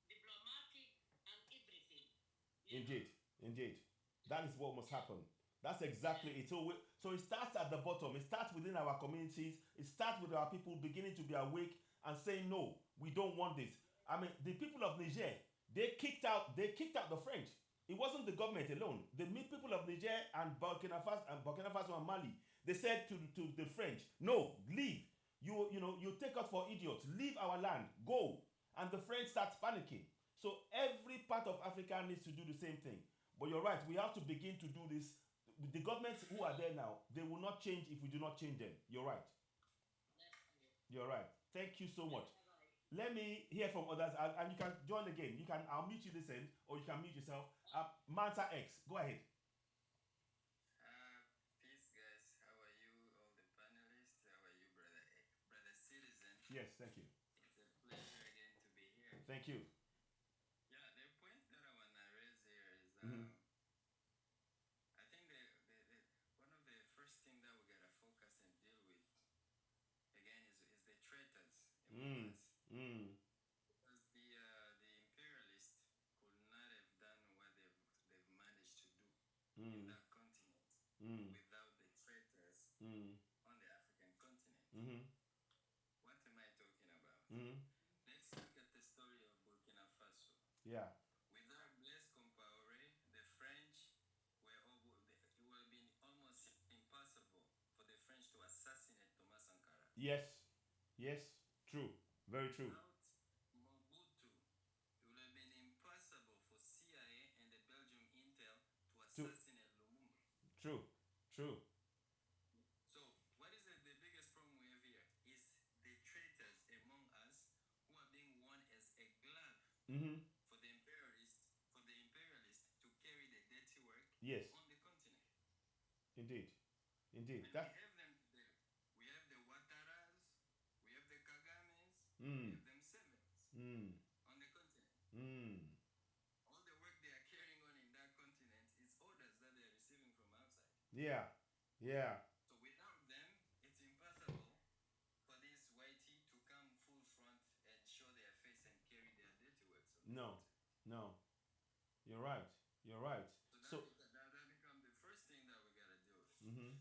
diplomatic and everything. You know? Indeed. That is what must happen. That's exactly it. So it starts at the bottom. It starts within our communities. It starts with our people beginning to be awake and saying, no, we don't want this. I mean, the people of Niger, they kicked out the French. It wasn't the government alone. The people of Niger and Burkina Faso and Mali, they said to the French, no, leave. You take us for idiots. Leave our land. Go. And the French start panicking. So every part of Africa needs to do the same thing. But you're right. We have to begin to do this. The governments who are there now, they will not change if we do not change them. You're right. You're right. Thank you so much. Let me hear from others, and you can join again. I'll mute you this end, or you can mute yourself. Manta X, go ahead. Peace, guys. How are you, all the panelists? How are you, brother citizen? Yes, thank you. It's a pleasure again to be here. Thank you. Yeah, the point that I want to raise here is I think one of the first things that we gotta focus and deal with again is the traitors among us. Because the imperialists could not have done what they've managed to do in that continent without the traitors on the African continent. What am I talking about? Let's look at the story of Burkina Faso. Yeah. Without Blaise Compaoré, the French it would have been almost impossible for the French to assassinate Thomas Sankara. Yes. True. Very true. Without Mobutu, it would have been impossible for CIA and the Belgium Intel to assassinate Lumumba. True. So, what is the biggest problem we have here? Is the traitors among us who are being worn as a glove for the imperialists to carry the dirty work Yes. on the continent. Indeed. Indeed. And That. we have them today. We have the Wataras, we have the Kagames, we Mm. have them sevens Mm. on the continent. Mm. All the work they are carrying on in that continent is orders that they are receiving from outside. Yeah. Yeah. So without them, it's impossible for these whitey to come full front and show their face and carry their dirty works on the No. continent. No. You're right. You're right. So So. that become the first thing that we gotta deal with. Mm-hmm.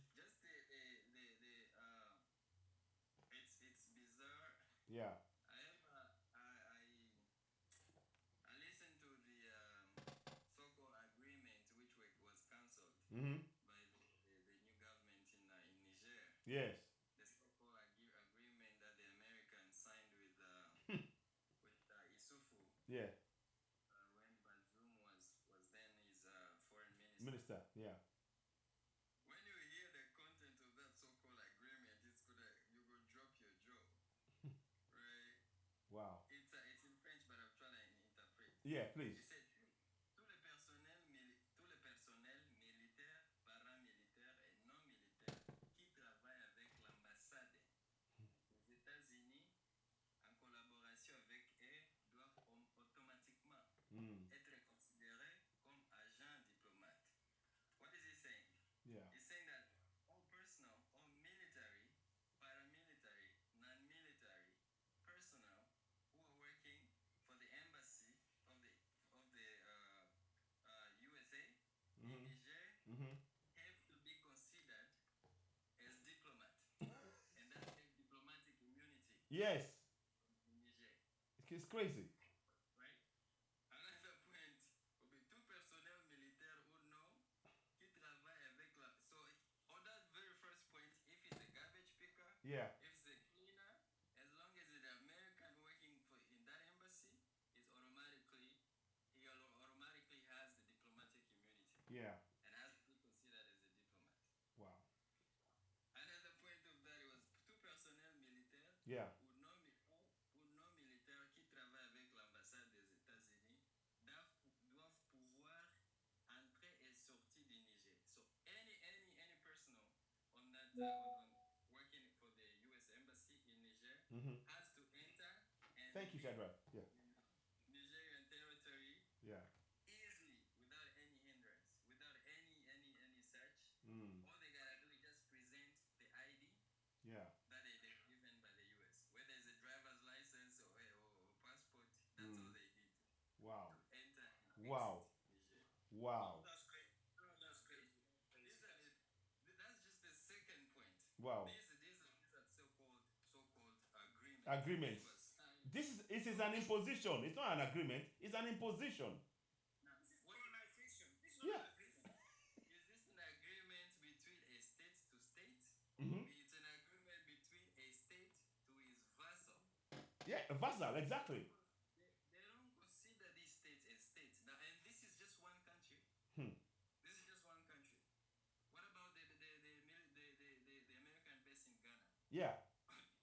Just it's bizarre. Yeah. I have I listened to the so-called agreement which was cancelled Mm-hmm. by the new government in Niger. Yes. The so-called agreement that the Americans signed with Isufu. Yeah. When Bazoum was then his foreign minister. Minister. Yeah. When you hear the content of that so-called agreement, it's gonna you go drop your jaw, right? Wow. It's in French, but I'm trying to interpret. Yeah, please. He said tous les personnels militaires, paramilitaires et non militaires qui travaillent avec l'ambassade des États-Unis en collaboration avec eux doivent automatiquement être considérés comme agents diplomates. What is he saying? Yeah. He's saying that all personnel, all military, paramilitary, non-military personnel who are working for the embassy of the USA in Niger have to be considered as diplomat, and that's their diplomatic immunity Yes. in Niger. It's crazy. Right? Another point will be tout personnel militaire ou non qui travaille avec la. So, on that very first point, if it's a garbage picker, Yeah. if it's a cleaner, as long as it's an American working in that embassy, he automatically has the diplomatic immunity Yeah. and has to be considered as a diplomat. Wow. Another point of that was tout personnel militaire Yeah. ou non militaire qui travaille avec l'ambassade des États-Unis doivent pouvoir entrer et sortir du Niger. So any personnel on that on working for the U.S. embassy in Niger has to enter and Thank you, Shadrach. Yeah. Nigerian territory Yeah. easily without any hindrance, without any search. Mm. All they gotta do is just present the ID Yeah. that they're given by the U.S. Whether it's a driver's license or passport, that's all they need Wow. to enter and Wow. exit Niger. Wow. That's crazy. That's crazy. That's just the second point. Wow. These are so-called agreements. Agreements. which was signed. This is an imposition. It's not an agreement. It's an imposition. Now, colonization. This is Yeah. not an agreement. Is this an agreement between a state to state? Mm-hmm. It's an agreement between a state to his vassal. Yeah, vassal, exactly. They don't consider these states as states. Now, and this is just one country. This is just one country. What about the American base in Ghana? Yeah,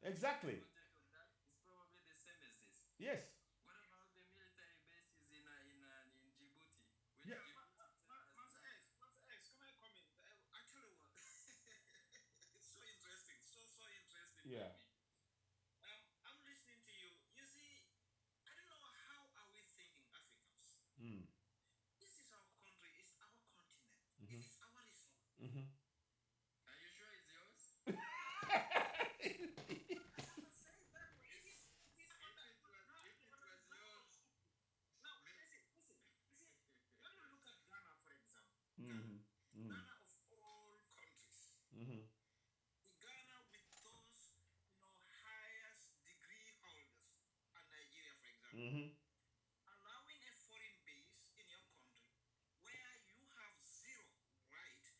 exactly. The context of that is probably the same as this. Yes. What about the military bases in Djibouti? Which Yeah. Master X, can I comment? I tell you what, it's so interesting, so interesting Yeah. for me. I'm listening to you. You see, I don't know how are we thinking Africans. Mm. This is our country. It's our continent. Mhm. It is our resource. Mm-hmm. Are you sure it's yours? Ghana of all countries, the Ghana with those, highest degree holders, and Nigeria, for example, allowing a foreign base in your country where you have zero right to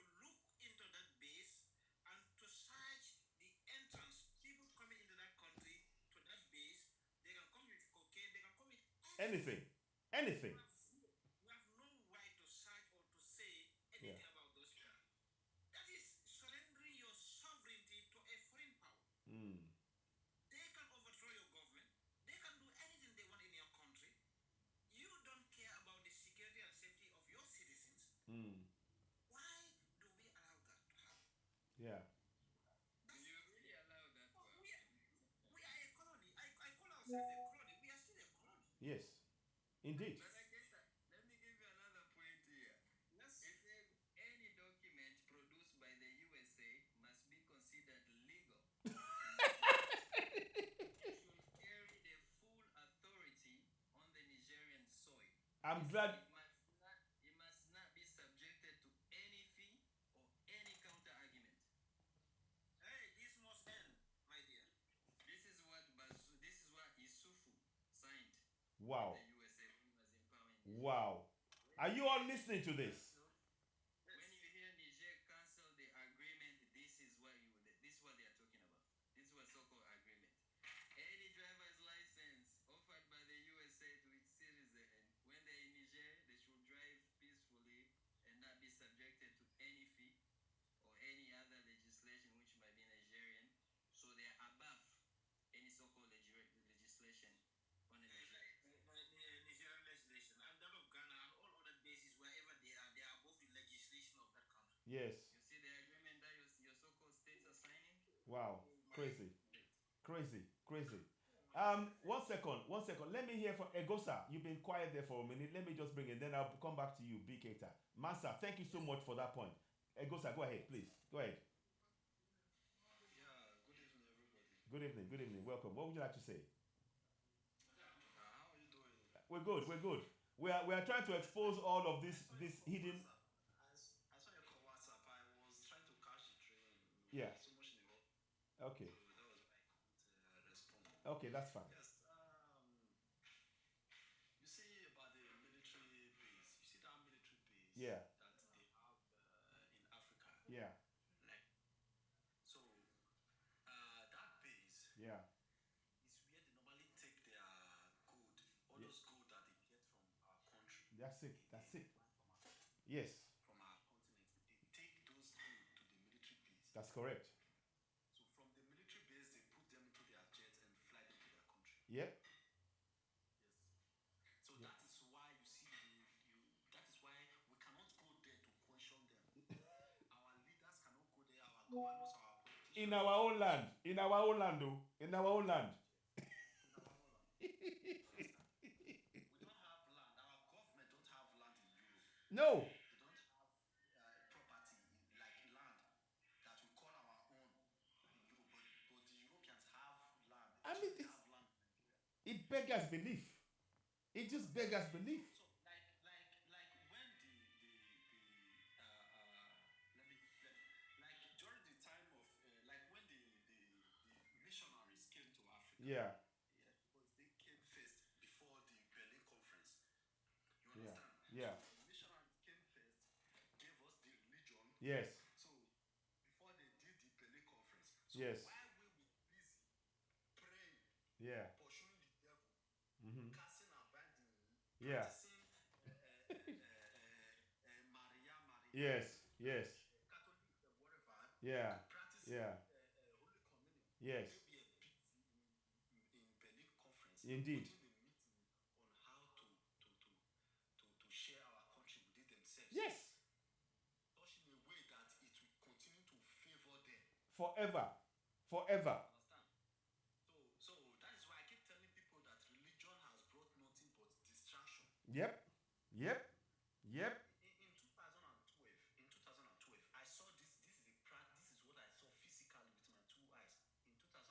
look into that base and to search the entrance. People coming into that country to that base, they can come with cocaine, they can come with Anything. Anything. we have no right to search or to say anything Yeah. about those people. That is surrendering your sovereignty to a foreign power. Mm. They can overthrow your government. They can do anything they want in your country. You don't care about the security and safety of your citizens. Mm. Why do we allow that to happen? Yeah. Do you really allow that to happen? We are a colony. I call ourselves a colony. We are still a colony. Yes. Indeed. But let me give you another point here. Yes. It says any document produced by the USA must be considered legal in Nigeria. Should carry the full authority on the Nigerian soil. I'm glad. It must not be subjected to any fee or any counter argument. Hey, this must end, my dear. This is what Isufu signed Wow. with the USA when he was empowering Niger. Wow. Are you all listening to this? When you hear Niger cancel the agreement, this is what they are talking about. This was so-called agreement. Any driver's license offered by the USA to its citizens, when they're in Niger, they should drive peacefully and not be subjected to any fee or any other legislation which might be Nigerian. So they are above any so-called legislation on the Nigerian. Nigerian legislation and that of Ghana and all other bases wherever they are above the legislation of that country. Yes. You see the agreement that your so-called states are signing? Wow. Crazy. Crazy. Crazy. One second. Let me hear from Egosa. You've been quiet there for a minute. Let me just bring it. Then I'll come back to you, B. Keita. Masa, thank you so much for that point. Egosa, go ahead, please. Go ahead. Yeah, good evening, everybody. Good evening. Good evening. Welcome. What would you like to say? How are you doing? We're good. We're good. We are trying to expose all of this hidden. I saw your call WhatsApp. I was trying to catch the train. Yeah. So much in the work. Okay. So that was why I couldn't respond. Okay, that's fine. Yes. You see about the military base. You see that military base Yeah. that they have in Africa. Yeah. Like so, that base Yeah. is where they normally take their gold, all those gold that they get from our country. That's it. That's it. Yes. From our continent, they take those gold to the military base. That's correct. So from the military base, they put them into their jets and fly them to their country. Yep. Yes. So that is why you see that is why we cannot go there to question them. Our leaders cannot go there. Our governors, our politicians. In our own land. In our own land, though. In our own land. In our own land. We don't have land. Our government don't have land in Europe. No. They don't have property like land that we call our own in Europe. But the Europeans have land. I mean, They have land in Nigeria. It beggars belief. It just beggars belief. So like when like during the time of like when the missionaries came to Africa. Yeah. Yeah, because they came first before the Berlin Conference. You Yeah. understand? Yeah. So the missionaries came first, gave us the religion. Yes. So before they did the Berlin Conference. So Yes. while we were busy praying, Yeah. pursuing the devil, Mm-hmm. casting our binding, Yeah. practicing Maria, Yes. Yes. Catholic, whatever. Yeah. Practicing Yeah. Holy Communion. Yes. We were busy in Berlin Conference. Indeed. Putting the meeting on how to share our country within themselves. Yes. Such in a way that it will continue to favor them. Forever. Forever. Understand? So that is why I keep telling people that religion has brought nothing but distraction. Yep. Yep. Yep. In 2012, I saw this. This is what I saw physically with my two eyes. In 2012, I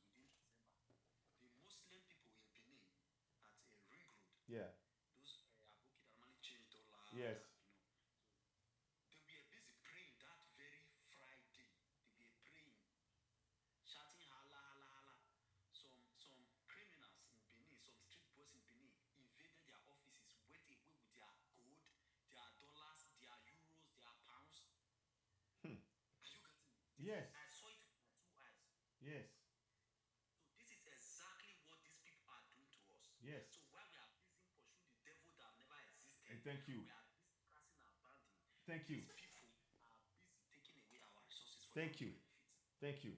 think it was within December. The Muslim people in Benin at a ring road. Yeah. Those aboki that normally change dollar. Yes. You know, they were busy praying that very Friday. They were praying, shouting hala hala hala. Some criminals in Benin, some street boys in Benin invaded their offices, went away with their gold, their dollars, their euros, their pounds. Are you getting me? Yes. I saw it with my two eyes. Yes. So this is exactly what these people are doing to us. Yes. So while we are busy pursuing the devil that never existed, And thank you. we are busy casting our banding. Thank you. These people are busy taking away our resources for Thank their you. own benefit. Thank you.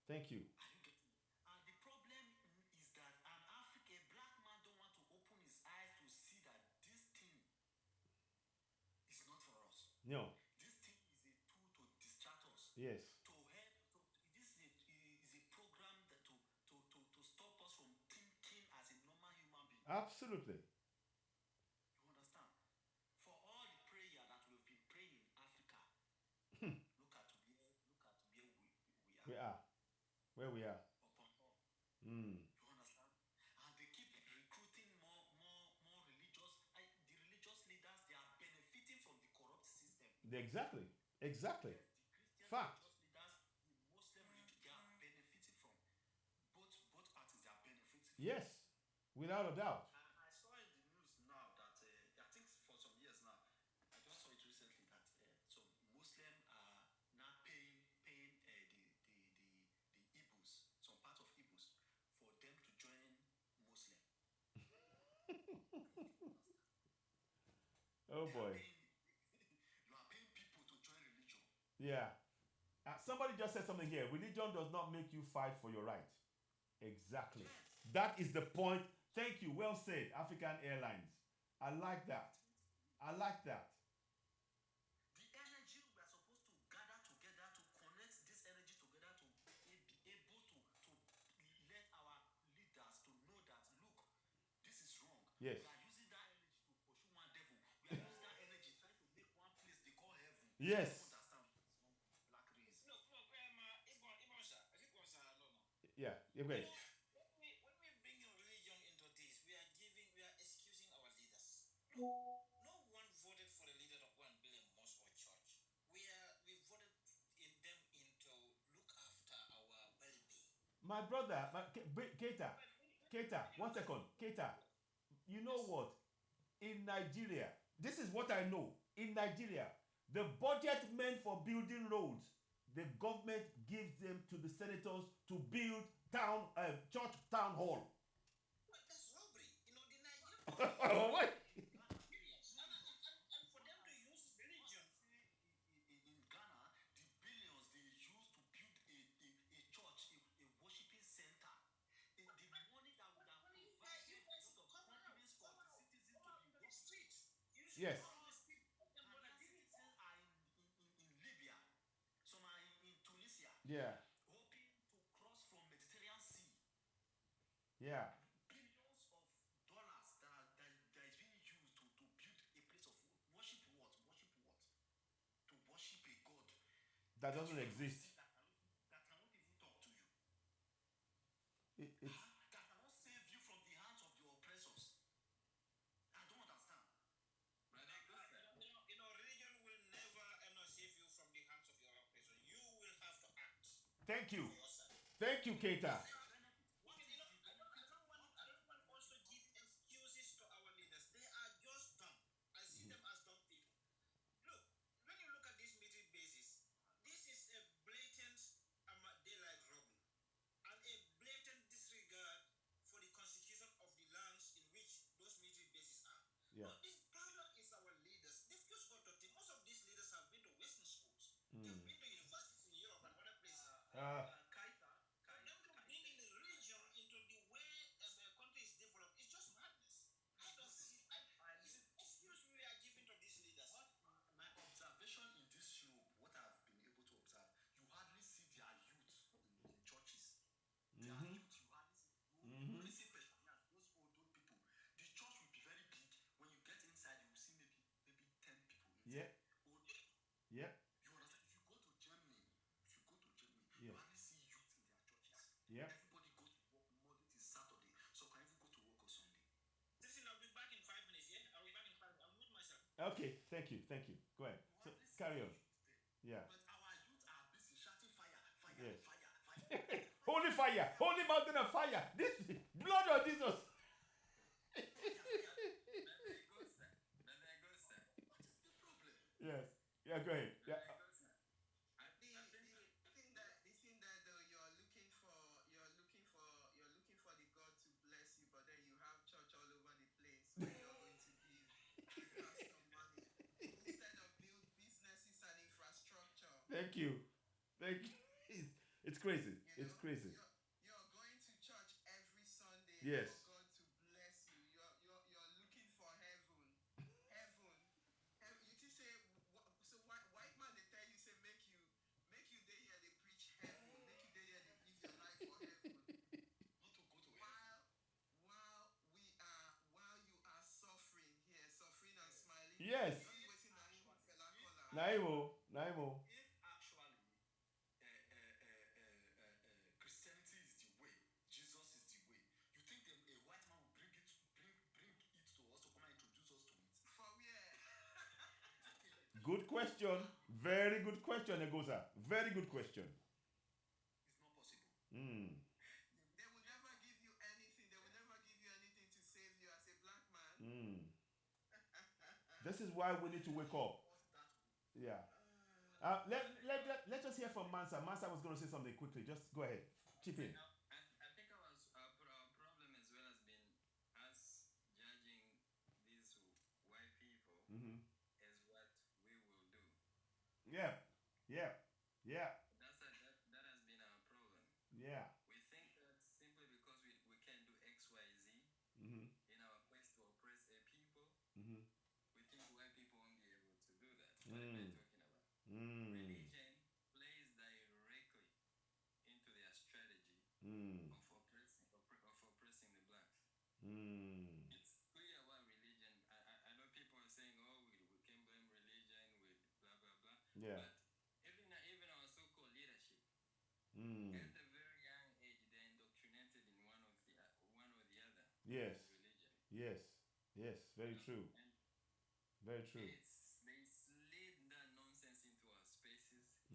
Thank you. Are you getting me? And the problem is that an African black man don't want to open his eyes to see that this thing is not for us. No. This thing is a tool to distract Yes. To help, this is a program that to stop us from thinking as a normal human being. Absolutely. You understand? For all the prayer that we've been praying in Africa, look at where we We are. are. Where we are. Upon all. Mm. You understand? And they keep recruiting more religious. The religious leaders, they are benefiting from the corrupt system. Exactly. Exactly. Yes, the Christian Fact. religious leaders, the Muslim religion, they are benefiting from both parties. They are benefiting from. Yes. Without a doubt. I saw in the news now that I think for some years now, I just saw it recently that some Muslim are now paying the Igbos, some part of Igbos, for them to join Muslim. Oh boy. You are paying people to join religion. Yeah. Somebody just said something here. Religion does not make you fight for your right. Exactly. Yes. That is the point. Thank you. Well said, African Airlines. I like that. I like that. The energy we are supposed to gather together to connect this energy together to be able to let our leaders to know that, look, this is wrong. Yes. We are using that energy to pursue one devil. We are using that energy trying to make one place they call heaven. Yes. You understand? Black race. No, Yeah. You're great. when we bring in religion into this, we are excusing our leaders. No one voted for the leader of one billion mosque or church. We voted in them into look after our well-being. My brother, Keita, 1 second. Keita, you know what? In Nigeria, this is what I know. In Nigeria, the budget meant for building roads, the government gives them to the senators to build church town hall. Well, that's robbery. You know, the Nigerian What? and for them to use religion. In Ghana, the billions they use to build a church, a worshiping center, the money that would have provided a lot of confidence for the citizens to be the streets. Yes. Citizens are in Libya, some are in Tunisia, Yeah. hoping to cross from Mediterranean Sea. Yeah. Billions of dollars that is being used to build a place of worship. What? To worship a God That doesn't exist. that cannot even talk to you. It's That cannot save you from the hands of your oppressors. I don't understand. You know, religion will never save you from the hands of your oppressor. You will have to act. Thank you. For yourself. Thank you, Keita. I don't want us to give excuses to our leaders. They are just dumb. I see them as dumb people. Look, when you look at these military bases, this is a blatant daylight robbery and a blatant disregard for the constitution of the lands in which those military bases are. Yeah. But this problem is our leaders. They've just got to think. Most of these leaders have been to Western schools. They've been to universities in Europe and other places. For them to bring in the religion into the way a country is developed, it's just madness. I don't see. It's an excuse we are giving to these leaders. My observation in this Europe, what I've been able to observe, you hardly see their youth in churches. Their youth, you hardly see. You only see pensioners, those old people. The church will be very big. When you get inside, you will see maybe 10 people inside. Yeah. Yeah. You understand? If you go to Germany, Yeah. you hardly see youth in their churches. Yeah. Everybody goes to work Monday to Saturday, so can even go to work on Sunday. Listen, I'll be back in 5 minutes, yeah? I'll be back in 5 minutes. I'll mute myself. Okay. Thank you. Go ahead. So, carry on. Yeah. But our youth are busy shouting fire, Yes. fire. Holy fire. Holy mountain of fire. This blood of Jesus. What is the problem? Yes. Yeah. Go ahead. Yeah. The thing that though you're looking for the God to bless you, but then you have church all over the place where you're going to give the pastor money instead of build businesses and infrastructure. Thank you. It's crazy. You It's know, crazy. You're going to church every Sunday Yes. for God to bless you. You're looking for heaven. You just say so white man they tell you say make you day Yes. Naimo. If actually Christianity is the way, Jesus is the way, you think a white man will bring it to us to come and introduce us to it? For where? Good question. Very good question, Egosa. Very good question. It's not possible. They will never give you anything. They will never give you anything to save you as a black man. This is why we need to wake up. Yeah. Let's just hear from Mansa. Mansa was going to say something quickly. Just go ahead. Chip in. I think our problem as well has been us judging these white people as what we will do. Yeah. That has been our problem. Yeah. We think that simply because we can do X, Y, Z in our quest to oppress a people, we think white people won't be able to do that. What am I talking about? Religion plays directly into their strategy of oppressing the blacks. It's clear what religion. I know people are saying, "Oh, we can blame religion with blah blah blah." Yeah. But even our so-called leadership, at a very young age, they're indoctrinated in one or the other. Yes. Religion. Yes. Very true. Very true. They slid that nonsense into our spaces. I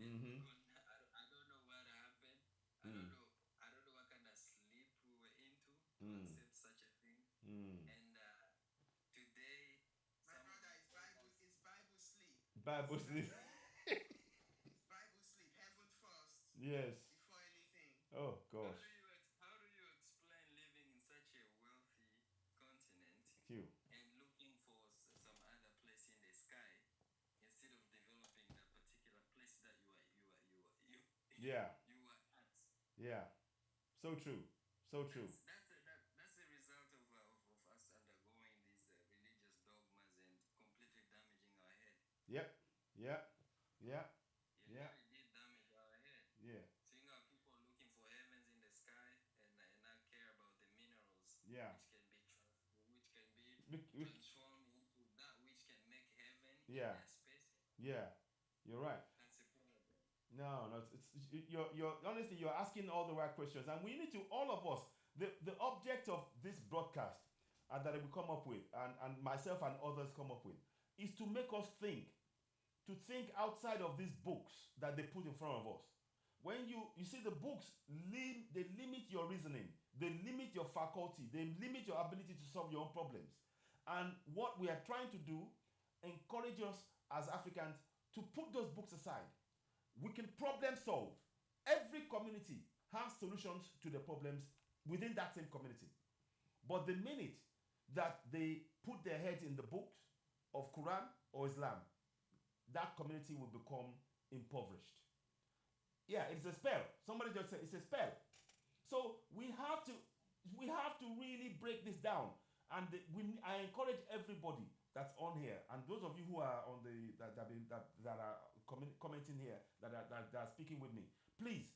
don't know what happened. I don't know what kind of sleep we were into to accept such a thing. And today, My brother, it's Bible sleep. Bible sleep. It's Bible sleep. Heaven first. Yes. Before anything. Oh gosh. How do you explain living in such a wealthy continent and looking for some other place in the sky instead of developing that particular place that you are at? Yeah. So true. That's the result of us undergoing these religious dogmas and completely damaging our head. Yep. It really did damage our head. Yeah. Seeing our people looking for heavens in the sky and not care about the minerals, Yeah. which can be transformed into that which can make heaven in Yeah. their space. Yeah. You're right. That's a problem. No, you're honestly, you're asking all the right questions, and we need to, all of us, the object of this broadcast that we come up with, and myself and others come up with, is to make us think outside of these books that they put in front of us. When you see the books, they limit your reasoning, they limit your faculty, they limit your ability to solve your own problems. And what we are trying to do, encourage us as Africans to put those books aside. We can problem solve. Every community has solutions to the problems within that same community. But the minute that they put their heads in the books of Quran or Islam, that community will become impoverished. Yeah, it's a spell. Somebody just said it's a spell. So we have to really break this down. And I encourage everybody that's on here, and those of you who are on that are commenting here, that are speaking with me, please,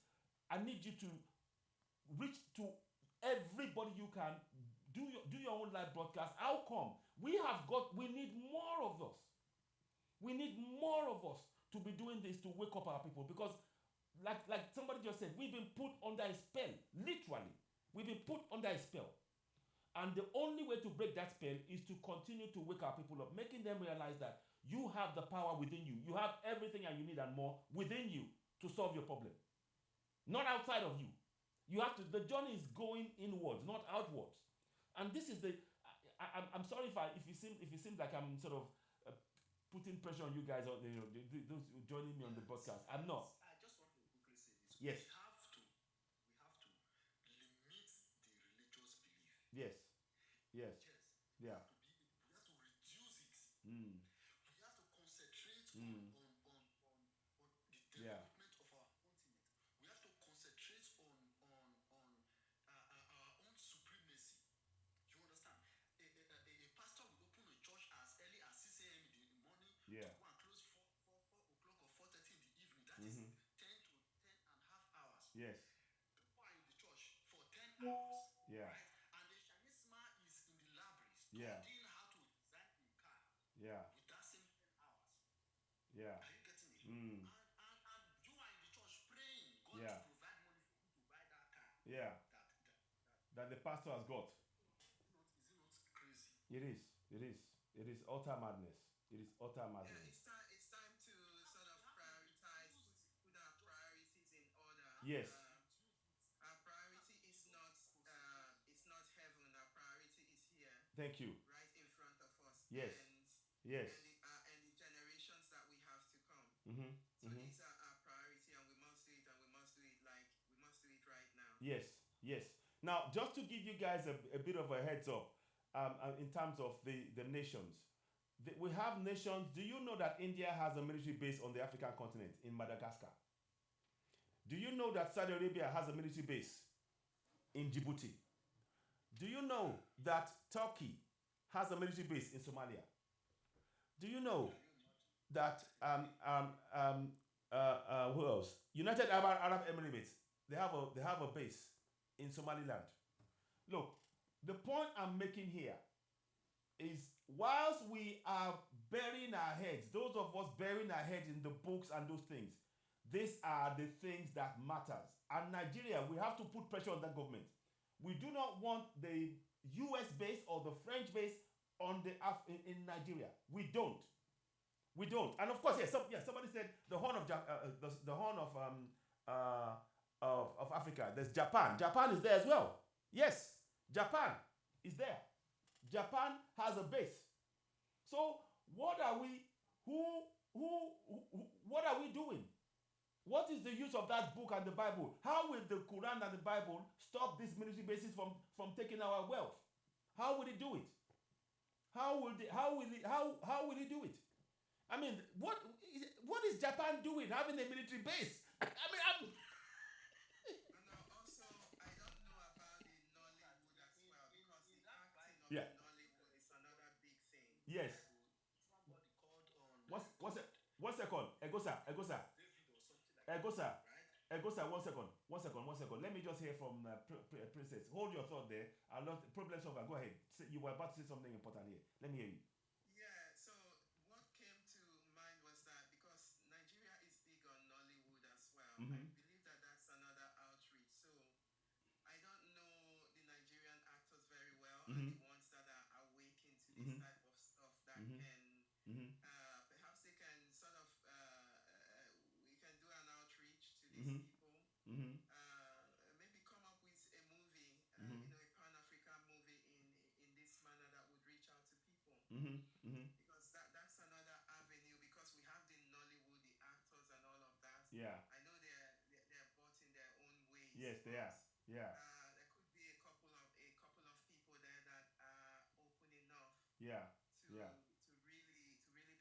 I need you to reach to everybody you can. Do your own live broadcast. How come? We need more of us. We need more of us to be doing this to wake up our people, because like somebody just said, we've been put under a spell. Literally, we've been put under a spell. And the only way to break that spell is to continue to wake our people up, making them realize that you have the power within you. You have everything and you need and more within you to solve your problem. Not outside of you. The journey is going inwards, not outwards. And this is I'm sorry if it seems like I'm sort of putting pressure on you guys, or those joining me on the podcast. I'm not. I just want to quickly say this. Yes. We have to limit the religious belief. Yes. Yeah. We have to reduce it. We have to concentrate on the development of our continent. We have to concentrate on our own supremacy. You understand? A pastor will open a church as early as 6 a.m. in the morning to go and close 4 o'clock or 4:30 in the evening. That is 10 to 10 and a half hours. Yes. People are in the church for 10 hours. Yeah. Right? And the Shanisma is in the library Yeah. studying how to design a car Yeah. with that Yeah. Are you getting it? Mm. And you are in the church praying God Yeah. to provide money for you to buy that car. Yeah. That the pastor has got. Is it not crazy? It is. It is. It is utter madness. It is utter madness. Yeah, it's time to sort of prioritize, put our priorities in order. Yes. Our priority is not heaven. Our priority is here. Thank you. Right in front of us. Yes. Yes. And the generations that we have to come. Mm-hmm. So these are our priority, and we must do it, and we must do it right now. Yes. Yes. Now, just to give you guys a bit of a heads up, in terms of the nations, we have nations. Do you know that India has a military base on the African continent in Madagascar? Do you know that Saudi Arabia has a military base in Djibouti? Do you know that Turkey has a military base in Somalia? Do you know that who else? United Arab Emirates. They have a base in Somaliland. Look, the point I'm making here is whilst we are burying our heads, those of us burying our heads in the books and those things, these are the things that matters. And Nigeria, we have to put pressure on that government. We do not want the US base or the French base on in Nigeria. We don't. We don't. And of course, somebody said the horn of the horn of Africa. There's Japan. Japan is there as well. Yes, Japan is there. Japan has a base. So what are we? What are we doing? What is the use of that book and the Bible? How will the Quran and the Bible stop these military bases from taking our wealth? How will it do it? How will it do it? I mean, what is Japan doing having a military base? I mean, And also, I don't know about the Nollywood as well, because the acting of the Nollywood is another big thing. Yes. Somebody called on. One second. Egosa. Egosa, 1 second. 1 second. Let me just hear from Princess. Hold your thought there. I'll not problem solver. Go ahead. You were about to say something important here. Let me hear you. Yeah, so what came to mind was that because Nigeria is big on Nollywood as well, Mm-hmm. I believe that that's another outreach. So I don't know the Nigerian actors very well, Mm-hmm. and the ones that are awakened to this type of stuff that Mm-hmm. can Mm-hmm. perhaps they can sort of we can do an outreach to these Mm-hmm. people. Mm-hmm. Maybe come up with a movie, Mm-hmm. a Pan-African movie in this manner that would reach out to people. Mm-hmm. Mm-hmm. Because that's another avenue, because we have the Nollywood, the actors and all of that. Yeah. I know they're bought in their own ways. Yes, they are. Yeah. There could be a couple of people there that are open enough. Yeah. To really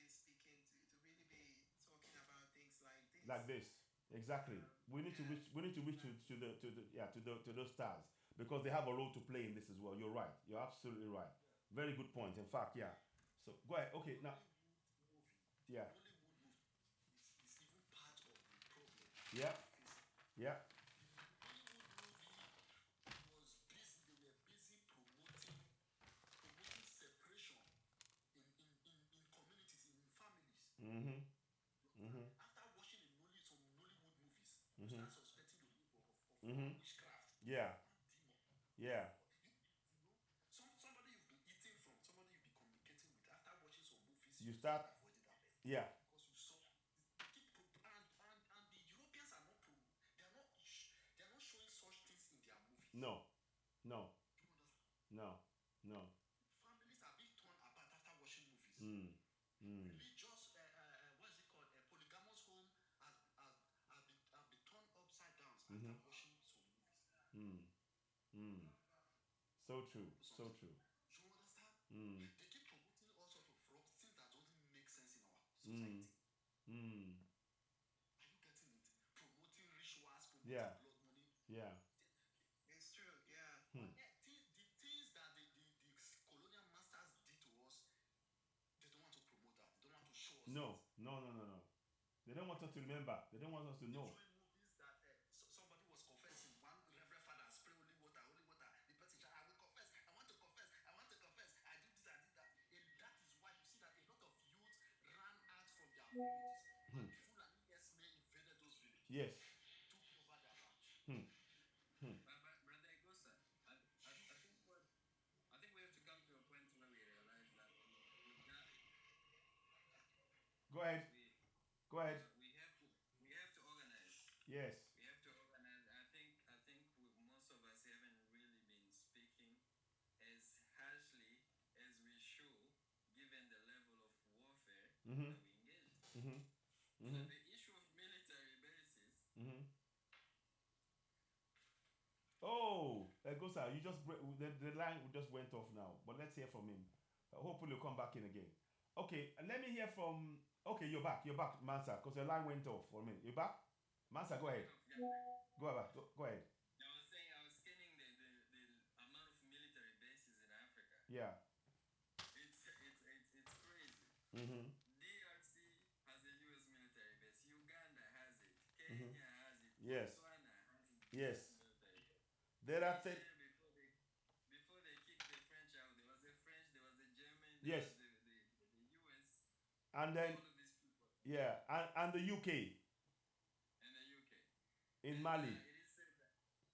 be speaking to really be talking about things like this. Like this. Exactly. We need to reach to those stars, because they have a role to play in this as well. You're right. You're absolutely right. Very good point. In fact, yeah. So go ahead. Okay, now. Yeah. Nollywood movie is even part of the problem. Yeah. Yeah. They were busy promoting separation in communities, in families. Mm-hmm. Mm-hmm. After watching some Nollywood movies, you Mm-hmm. start suspecting the people of Mm-hmm. witchcraft. Yeah. Yeah. Somebody you've been eating from, somebody you've been communicating with, after watching some movies, You start. avoiding that person. Yeah. Because you saw and the Europeans are not showing such things in their movies. No. No. Do you understand? No. No. Families are being torn apart after watching movies. Religious, what is it called? A polygamous home have been turned upside down after watching some movies. So true. So true. Do you understand? They keep promoting all sorts of wrong things that doesn't make sense in our society. Are you getting it? Promoting rituals, promoting Yeah. blood money. Yeah. It's true, yeah. The things that the colonial masters did to us, they don't want to promote that. They don't want to show us. No. They don't want us to remember. They don't want us to know. Showing movies that somebody was confessing. One reverend father spray holy water. The person said, I will confess. I want to confess. I did this, I did that. And that is why you see that a lot of youth ran out from their villages. Yes. took over their ranch. Brother Egosa, I think we have to come to a point where we realize that we got Go ahead. Go ahead. we have to organize. Yes. We have to organize. I think most of us haven't really been speaking as harshly as we should, given the level of warfare that we engaged. So the issue of military bases. Oh, Gosa, you just the line just went off now, but let's hear from him. Hopefully, you'll come back in again. Okay, let me hear from. Okay, you're back, Mansa, because the line went off for a minute. You're back, Mansa. Go ahead. Go ahead. I was scanning the amount of military bases in Africa. Yeah. It's crazy. DRC has a U.S. military base. Uganda has it. Kenya has it. Yes. Botswana has it. Yes. Military base. There are Before they kicked the French out, there was a French, there was a German, yes. There was the US, and then all of these people. Yeah, and the UK. And the UK. In Mali. It is said that,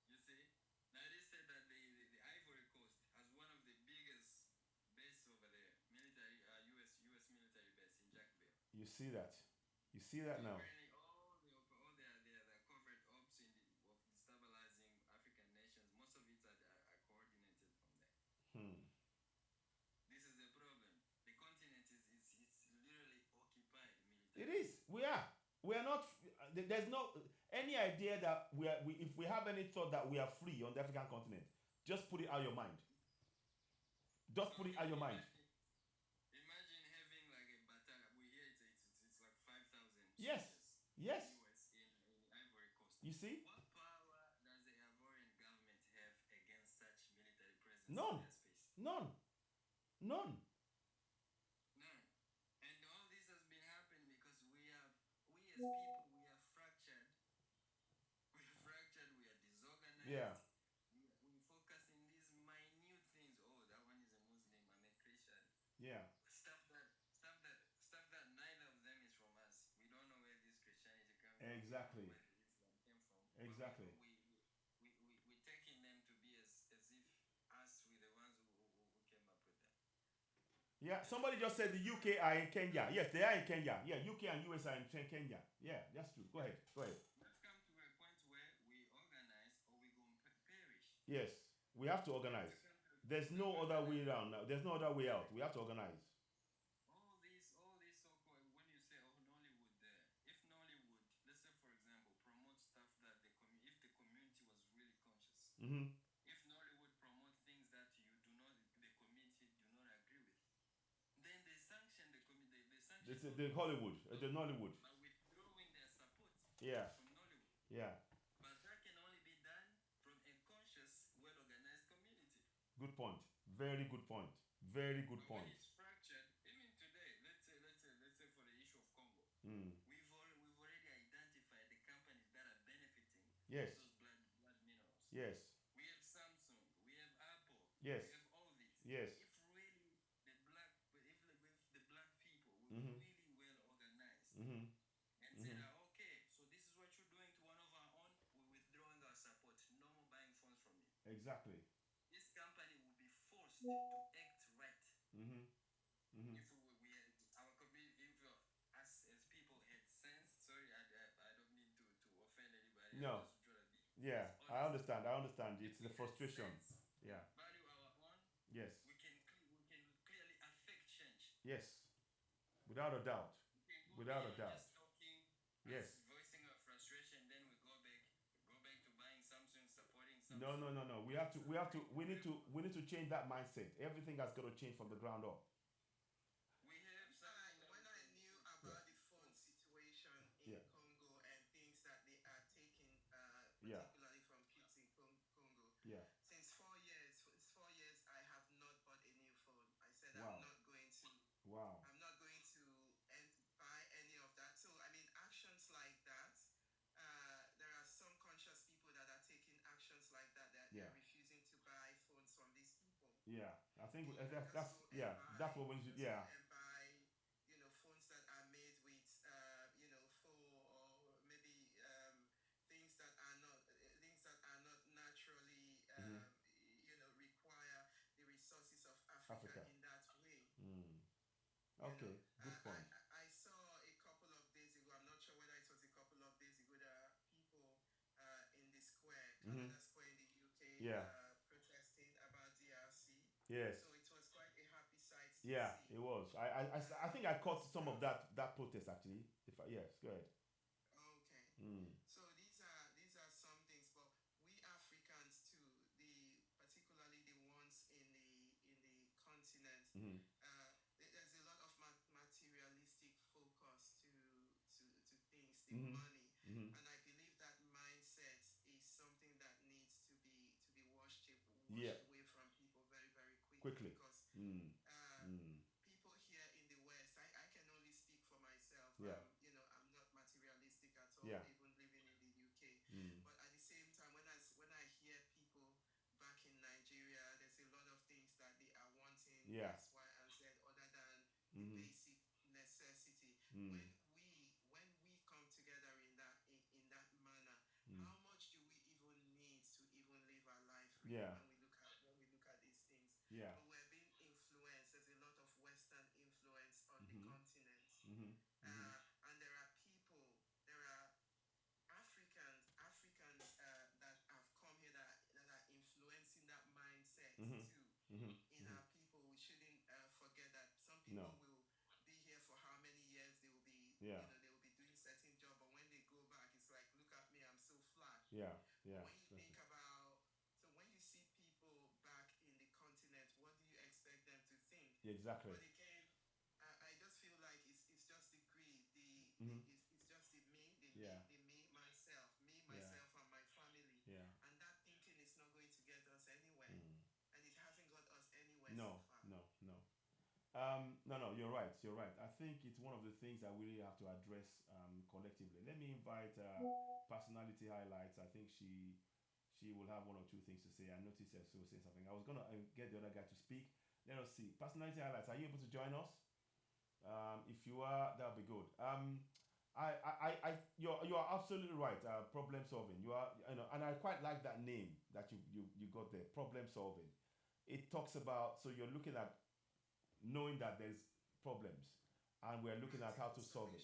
you see, now it is said that the Ivory Coast has one of the biggest bases over there, military US military base in Jackville. You see that? You see that now? Apparently all the covert ops of destabilizing African nations, most of it are coordinated from there. This is the problem. The continent is literally occupied militarily. It is. We are. We are not. There's no any idea that if we have any thought that we are free on the African continent, just put it out of your mind. Just put it out of your mind. Imagine having like a battalion. We hear it's like 5,000. Yes. Yes. US in Ivory Coast. You see? What power does the Ivorian government have against such military presence None. in their space? None. None. And all this has been happening because we as people, we are fractured. We are fractured. We are disorganized. Yeah. We focus in these minute things. Oh, that one is a Muslim. I'm a Christian. Yeah. Stuff that neither of them is from us. We don't know where this Christianity comes from. Exactly. Where the Islam came from. Exactly. We're taking them to be as if us were the ones who came up with them. Yeah, somebody just said the UK are in Kenya. Yes, they are in Kenya. Yeah, UK and US are in Kenya. Yeah, that's true. Go ahead. We've come to a point where we organize or we go perish. Yes, we have to organize. There's no other way around now. There's no other way out. We have to organize. All these so-called, when you say, oh, Nollywood there, if Nollywood, let's say for example, promote stuff that if the community was really conscious, if Nollywood promote things that the community do not agree with, then they sanction the community. They sanction The Hollywood, the Nollywood. by withdrawing their support Yeah. from Nollywood. Yeah. But that can only be done from a conscious, well-organized community. Good point. Very good point. Very good But point. when it's fractured, even today, let's say for the issue of Congo, we've already identified the companies that are benefiting Yes. from those blood minerals. Yes. We have Samsung, we have Apple, Yes. we have all these. Yes. If really the black people were really well organized and said, okay, so this is what you're doing to one of our own, we're withdrawing our support, no more buying phones from you. Exactly. This company will be forced to act right. If our community, if us as people had sense, sorry, I don't mean to offend anybody. No. I'm just trying to be Yeah, I honest. understand. It's If the we had frustration. sense, Yeah. value our own, Yes. we can clearly affect change. Yes. Without a doubt. We can go Without a beyond doubt. just talking, Yes. us voicing our frustration, then we go back to buying Samsung, supporting Samsung. No. We need to change that mindset. Everything has got to change from the ground up. We have something When I knew about the phone situation in Yeah. Congo and things that they are taking, Yeah. particularly from kids in Congo, Yeah. since 4 years, I have not bought a new phone. I said Wow. I'm not going to Wow. buy any of that. So I mean, actions like that. There are some conscious people that are taking actions like that. They're Yeah. refusing to buy phones from these people. Yeah. I think Just that's go and that's buy- what we should. just go Yeah. and buy, phones that are made with, 4 or maybe Okay, good point. I saw a couple of days ago, I'm not sure whether it was a couple of days ago, there are people in the square, Canada Square in the UK, Yeah. protesting about DRC. Yes. So it was quite a happy sight to Yeah, see. it was. I think I caught some of that protest actually. Yes, go ahead. Okay. So these are some things, but we Africans too, particularly the ones in the continent, there's a lot of materialistic focus to things, the money, and I believe that mindset is something that needs to be washed away from people very, very quickly. Because people here in the West, I can only speak for myself. Yeah. I'm not materialistic at all, Yeah. even living in the UK. But at the same time, when I hear people back in Nigeria, there's a lot of things that they are wanting X, Y, and Z other than the basic necessity. When we come together in that manner, how much do we even need to even live our life really when we look at these things? Yeah. But we're being influenced. There's a lot of Western influence on the continent. And there are Africans that have come here that are influencing that mindset too in our people. We shouldn't forget that some people will be here for how many years they will be, they will be doing certain job, but when they go back, it's like, look at me, I'm so flat. Yeah. When you think about, so when you see people back in the continent, what do you expect them to think? Exactly. But again, I just feel like it's just the greed, it's just the me, myself, and my family. Yeah. And that thinking is not going to get us anywhere. And it hasn't got us anywhere No, so far. no, you're right. I think it's one of the things that we really have to address collectively. Let me invite Personality Highlights. I think she will have one or two things to say. I noticed her so saying something. I was going to get the other guy to speak. Let us see. Personality Highlights, are you able to join us? If you are, that'll be good. You're absolutely right. Problem solving. You are, and I quite like that name that you got there. Problem solving. It talks about, so you're looking at knowing that there's problems, and we're looking at how to solve it.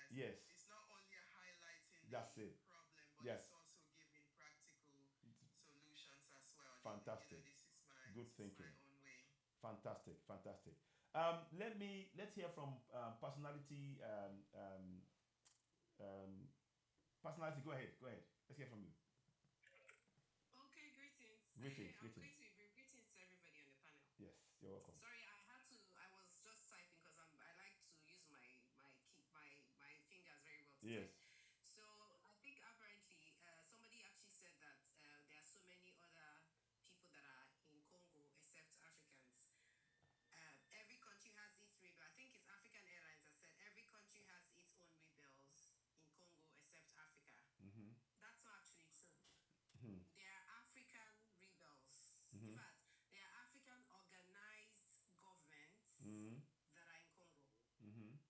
Yes. It's not only highlighting That's the it. problem, but Yes. it's also giving practical solutions as well. Fantastic. This is Good thinking. my own way. Fantastic. Let's hear from personality. Personality, go ahead. Let's hear from you. Okay, greetings. Greetings. I'm going to be greetings to everybody on the panel. Yes, you're welcome. Sorry, I was just typing because I like to use my fingers very well to Yes. type. So I think apparently somebody actually said that there are so many other people that are in Congo except Africans. Every country has its rebel. I think it's African Airlines that said every country has its own rebels in Congo except Africa. That's not actually true. There are African rebels. In fact, there are African organized governments that are in Congo.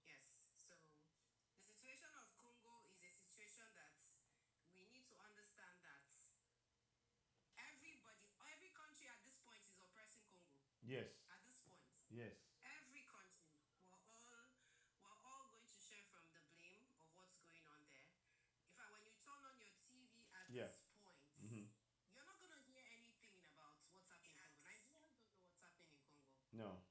Yes. So the situation of Congo is a situation that we need to understand that every country at this point is oppressing Congo. Yes. At this point. Yes. Every country. We're all going to share from the blame of what's going on there. In fact, when you turn on your TV at this point, you're not going to hear anything about what's happening in Congo. Nigerians don't know what's happening in Congo.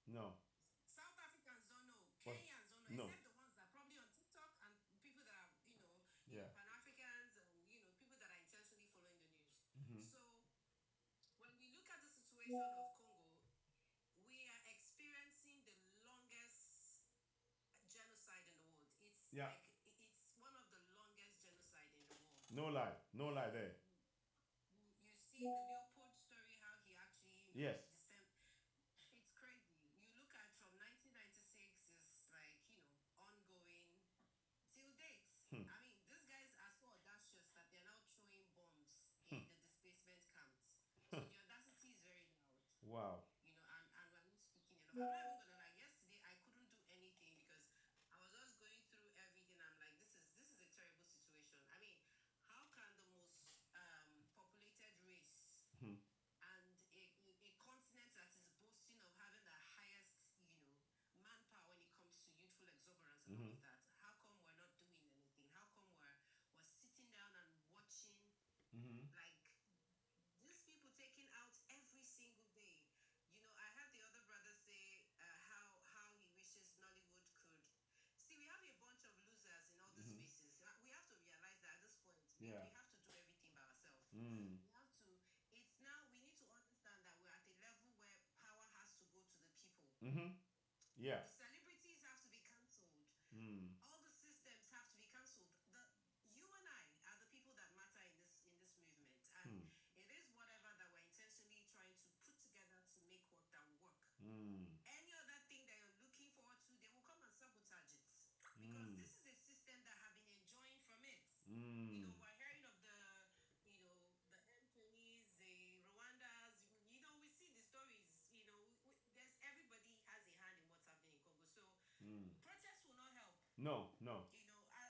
No. South Africans don't know. Kenyans don't know. Except the ones that are probably on TikTok and people that are, Pan-Africans and, people that are intentionally following the news. So when we look at the situation of Congo, we are experiencing the longest genocide in the world. It's it's one of the longest genocide in the world. No lie there. You see the Leopold story, how he actually Yes. It's crazy. You look at from 1996 is like, ongoing till date. I mean, these guys are so audacious that they're now throwing bombs in the displacement camps. So the audacity is very loud. Wow. And we're not speaking enough. I'm not even gonna lie. Yesterday I couldn't do anything because I was just going through everything. I'm like, this is a terrible situation. I mean, how can the most populated race and a continent Mm. We have to. It's now we need to understand that we're at a level where power has to go to the people. Mm-hmm. Yeah. The celebrities have to be cancelled. Mm. All the systems have to be cancelled. You and I are the people that matter in this movement, and it is whatever that we're intentionally trying to put together to make work that will work. Any other thing that you're looking forward to, they will come and sabotage it, because this is a system that have been enjoying from it. You know, we're hearing of the M20s, the Rwandas. You know, we see the stories. You know, there's everybody has a hand in what's happening in Congo. So protests will not help. No. You know, as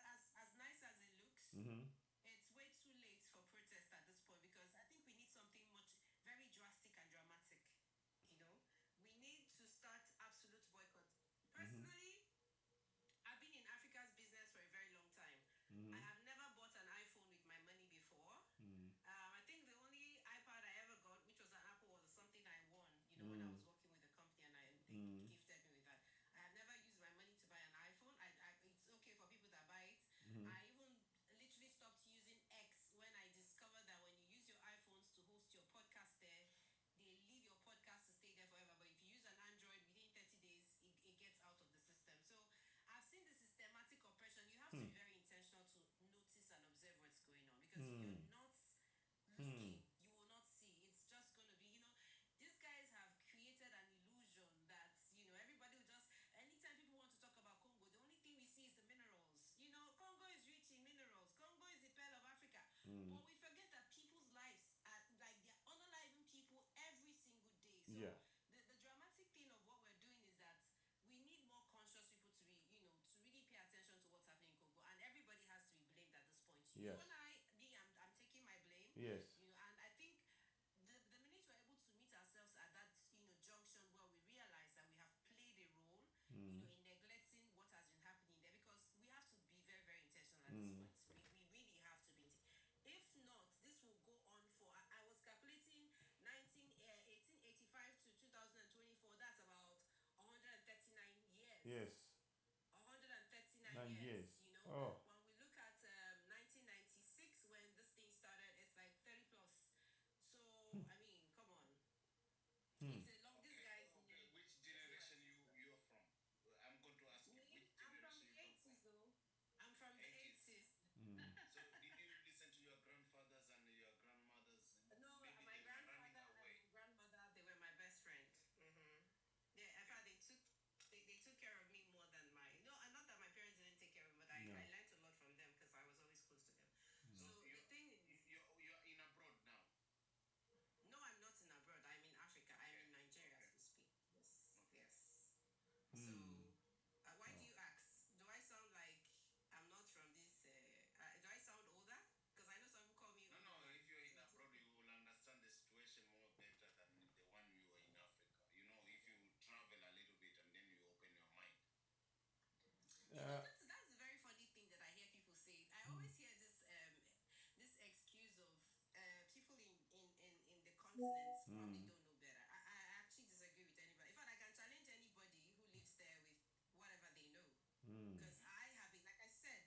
nice as it looks, it's way too late for protest at this point, because I think we need something very drastic and dramatic. You know, we need to start absolute boycott. Personally, I've been in Africa's business for a very long time. I have never bought an iPhone with my money before. I think the only iPad I ever got, which was an Apple, was something I won, you know, when I was working with the company, and they gifted me with that. I have never used my money to buy an iPhone. It's okay for people that buy it. I even literally stopped using X when I discovered that when you use your iPhones to host your podcast there, they leave your podcast to stay there forever. But if you use an Android, within 30 days, it gets out of the system. So I've seen the systematic oppression. You have to be very intentional to notice and observe what's going on, because if you're not looking, you will not see. It's just going to be, you know, these guys have created an illusion that, you know, everybody will just, anytime people want to talk about Congo, the only thing we see is the minerals. You know, Congo is rich in minerals. Congo is the pearl of Africa. But we forget that people's lives are like, they're unaliving people every single day. So the dramatic thing of what we're doing is that we need more conscious people to be, you know, to really pay attention to what's happening in Congo, and everybody has to be blamed at this point. You and I'm taking my blame. Yes. You know, and I think the minute we're able to meet ourselves at that, you know, junction where we realize that we have played a role, you know, in neglecting what has been happening there, because we have to be very, very intentional at this point. We really have to be. If not, this will go on for. I was calculating 1885 to 2024. That's about 139 years. Yes. 139 years. You know, when we look at 1996, when this thing started, it's like 30 plus. So I mean, come on. It's a long. These guys. Okay. Which generation you're from? I'm going to ask you. Which generation I'm from the 80s, though. I'm from the 80s. So did you listen to your grandfathers and your grandmothers? No, Maybe my they were grandfather running and away. my grandmother, they were my best friend. Yeah, in fact, they took care of me more than not that my parents didn't take care of me, but I learned a lot from them because I was always close to them. So the thing is, you're in abroad now. No, I'm not in abroad. I'm in Africa. I'm in Nigeria as we speak. Yes. So why do you ask? Do I sound like I'm not from this? Do I sound older? Because I know some people call me. No. If you're in abroad, you will understand the situation more better than the one you are in Africa. You know, if you travel a little bit and then you open your mind. That's a very funny thing that I hear people say. I always hear this excuse of people in the continents probably don't know better. I actually disagree with anybody. In fact, I can challenge anybody who lives there with whatever they know. Because I have it, like I said,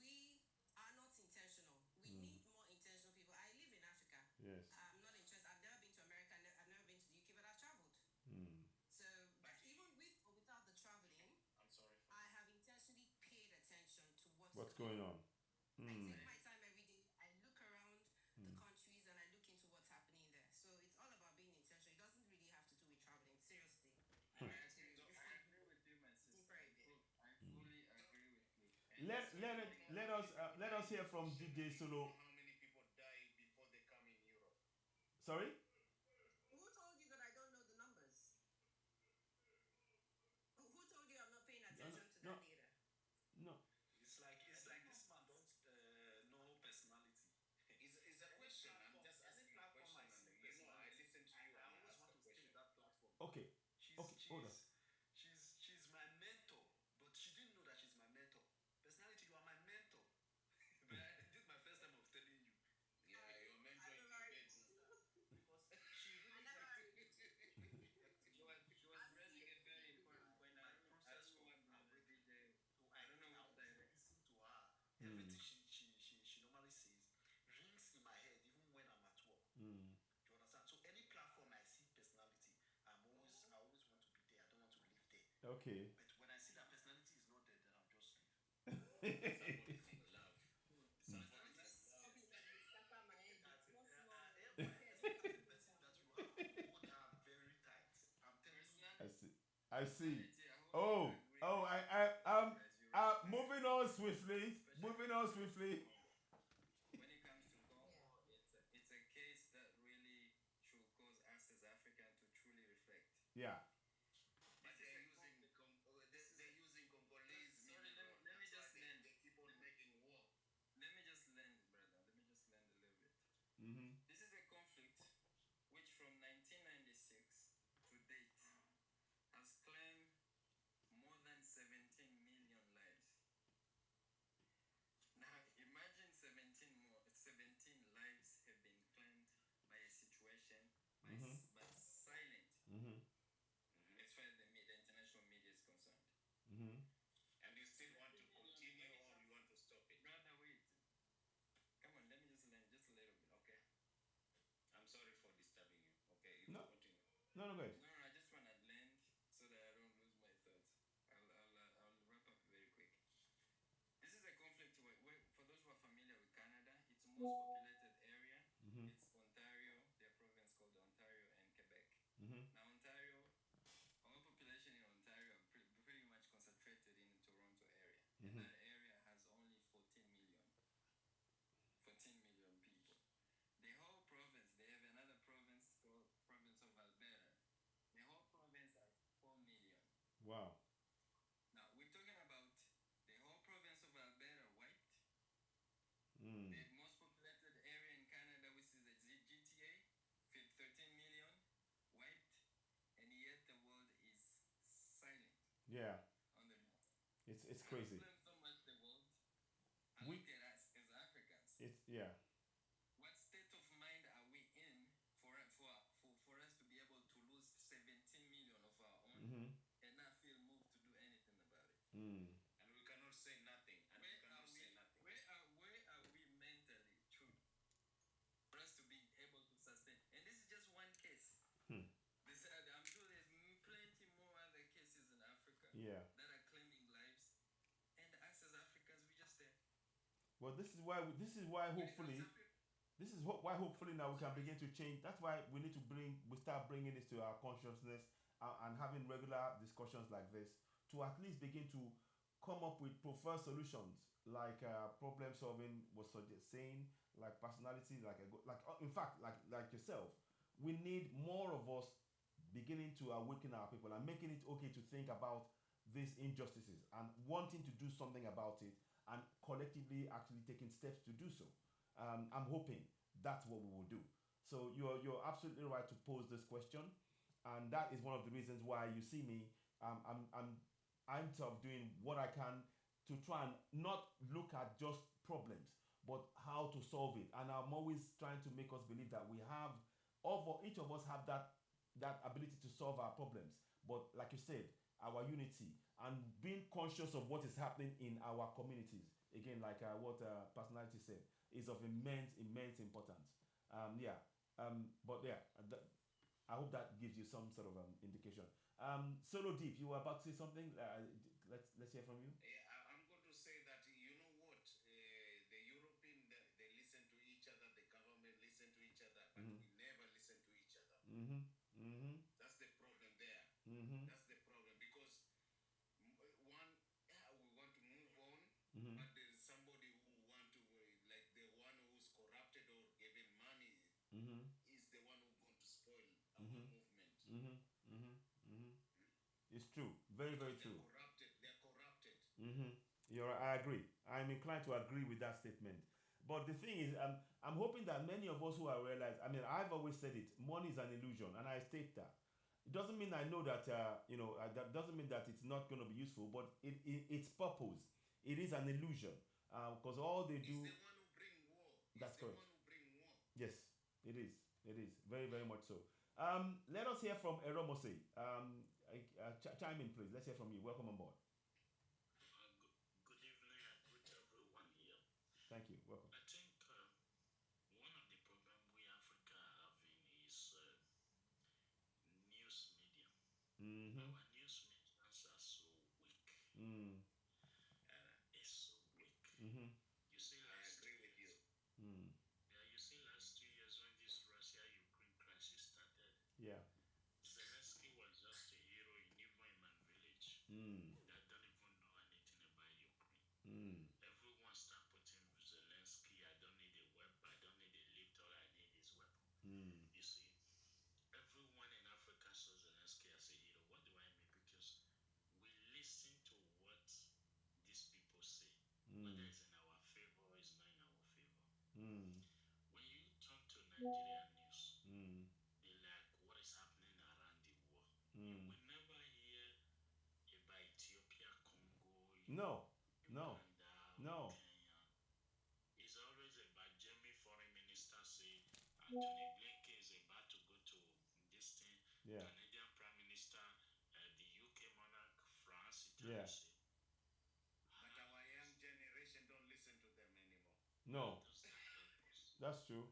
we are not intentional. We need more intentional people. I live in Africa. Yes. I'm not interested. I've never been to America. I've never been to the UK, but I've traveled. So even with or without the traveling, I'm sorry. I have intentionally paid attention to What's going on? I take my time every day. I look around the countries and I look into what's happening there. So it's all about being intentional. It doesn't really have to do with traveling. Seriously. I agree with you, my sister. I fully agree with you. Let us hear from DJ Solo. How many people die before they come in Europe? Sorry? Who told you that I don't know the numbers? Who told you I'm not paying attention to that data? No. It's like this man don't know personality. It's a question. I'm just asking a question. And, I listen to you. I always want to stay in that platform. Okay. Hold on. She's my mentor, but she didn't know that she's my mentor. Personality, you are my mentor. This is my first time of telling you. Yeah, your mentor in the bed. Because she really She was raising a very important point. my process of everything there. So I don't know how I listen to her. Everything she normally says rings in my head, even when Okay. But when I see that personality is not there, then I'll just leave. Somebody's in love. Somebody's in love. It's a certain person that you have to hold her very tight. I'm telling you. I see. I see. I Oh, agree oh, with moving on swiftly. Moving on swiftly. when it comes to Congo, it's a case that really should cause us as Africans to truly reflect. Yeah. But they're using Congolese. Sorry, let me That's just why land. they keep on making war. Let me just land, brother. Let me just land a little bit. Mm-hmm. This is a conflict which, from 1996 to date, has claimed more than 17 million lives. Now, imagine 17 lives have been claimed by a situation, but silent, Mm-hmm. as far as the international media is concerned. Mm-hmm. And you still want to continue or you want to stop it? Brother, wait. Come on, let me just land just a little bit, okay? I'm sorry for disturbing you. Okay, you No. continue. No, no, good. No, I just want to land so that I don't lose my thoughts. I'll wrap up very quick. This is a conflict where, for those who are familiar with Canada, it's the most populated area. Mm-hmm. It's Ontario, their province called Ontario, and Quebec. Mm-hmm. Now, Ontario, our population in Ontario are pretty much concentrated in the Toronto area. And that area has only 14 million people. The whole province, they have another province called province of Alberta. The whole province has 4 million. Wow. Now, we're talking about the whole province of Alberta wiped. Mm. The most populated area in Canada, which is the GTA, 13 million, wiped, and yet the world is silent Yeah. on the matter. It's I crazy. don't blame so much the world. I We- look at us as Africans. Yeah. What state of mind are we in for us to be able to lose 17 million of our own Mm-hmm. and not feel moved to do anything about it? Mm. And we cannot say nothing. And we cannot say nothing. Where are we mentally true for us to be able to sustain? And this is just one case. Hmm. I'm sure there's plenty more other cases in Africa Yeah. that are claiming lives, and us as Africans, we just there. Well, this is why hopefully now we can begin to change. That's why we start bringing this to our consciousness, and having regular discussions like this to at least begin to come up with preferred solutions, like problem solving was saying, like personality, in fact, like yourself. We need more of us beginning to awaken our people and making it okay to think about these injustices and wanting to do something about it, and collectively actually taking steps to do so. I'm hoping that's what we will do. So you're absolutely right to pose this question, and that is one of the reasons why you see me. I'm sort of doing what I can to try and not look at just problems, but how to solve it. And I'm always trying to make us believe that each of us have that ability to solve our problems. But like you said, our unity and being conscious of what is happening in our communities, again, like what personality said, is of immense importance. I hope that gives you some sort of indication. Solo Deep, you were about to say something. Let's hear from you. Yeah, I'm going to say that, you know what, the European, they listen to each other, the government listen to each other, but we never listen to each other. Mm-hmm. Mm-hmm. That's the problem there. Mm-hmm. That's the problem, because we want to move on, Mm-hmm. but there is somebody who want to, like the one who's corrupted or given money, Mm-hmm. is the one who's going to spoil our Mm-hmm. movement. Mm-hmm. Mm-hmm. Mm-hmm. It's true. Very, very true. They're corrupted. Mm-hmm. I agree. I'm inclined to agree with that statement. But the thing is, I'm hoping that many of us who are realized, I've always said it, money is an illusion, and I state that. It doesn't mean I know that, that doesn't mean that it's not going to be useful, but its purpose, it is an illusion. Because all they do... It's the one who bring war. That's correct. The one who bring war. Yes, it is. It is. Very, very much so. Let us hear from Eromose. Chime in, please. Let's hear from you. Welcome on board. Good evening and greet everyone here. Thank you. Welcome. I think one of the problems we Africa are having is news media. Mm-hmm. Our news medias are Nigerian news. Mm. They like what is happening around the world. Mm. You will never hear about Ethiopia, Congo, No. No. Uganda, No. Kenya. It's always about German foreign minister say Anthony Blinken is about to go to this thing. Yeah. Canadian Prime Minister, the UK monarch, France, Yeah. Italy say. But our young generation don't listen to them anymore. No. What does that purpose? That's true.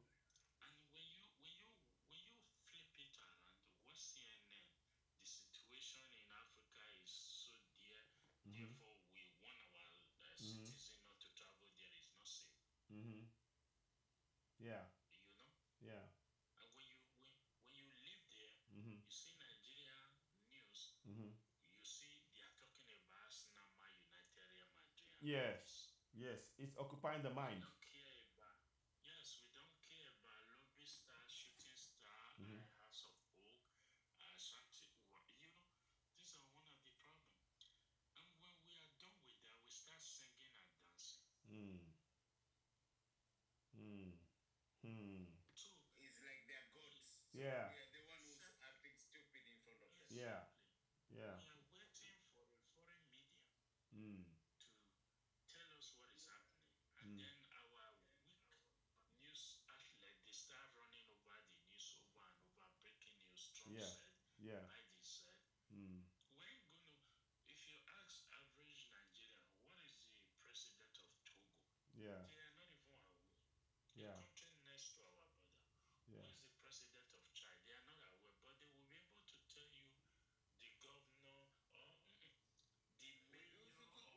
And when you flip it around, what CNN, the situation in Africa is so dear. Therefore, we want our citizen not to travel there. Is not safe. Mm-hmm. Yeah. You know. Yeah. And when you live there, Mm-hmm. you see Nigeria news. Mm-hmm. You see they are talking about Snama United Madrid. Yes. Yes. It's occupying the mind. We don't care about. Yes, we don't care about Lobby Star, Shooting Star, House of Oak, Shanti. You know, these are one of the problems. And when we are done with that, we start singing and dancing. Mm. Mm. Hmm. So It's like they're gods. So Yeah. we are the one who's acting stupid in front of them. Yeah. Yeah. we are waiting for a foreign media Mm. to tell us what is happening, and then our weak news outlet they start running over the news over and over, breaking news. Trump Yeah. said, Yeah. Biden said. Mm. We ain't gonna. If you ask average Nigerian, what is the president of Togo? Yeah. They are not even aware. Yeah. The country next to our border. Yeah. Who is the president of Chad? They are not aware, but they will be able to tell you the governor or the mayor.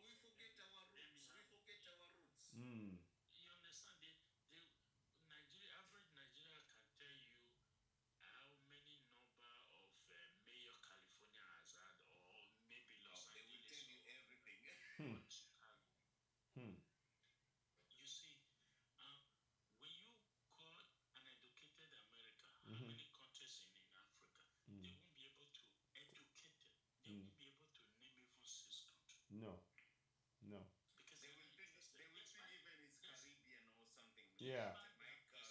We forget our roots. We forget our roots. Mm. You understand? Nigeria, average Nigeria can tell you how many number of mayor California has had, or maybe Los They will Angeles tell you everything. or Chicago. Hmm. You see, when you call an educated America, how many countries in Africa, they won't be able to educate them. They won't be able to name even 6 countries. No. No. Because They will think even it's Caribbean or something. Yeah. Jamaica, you know.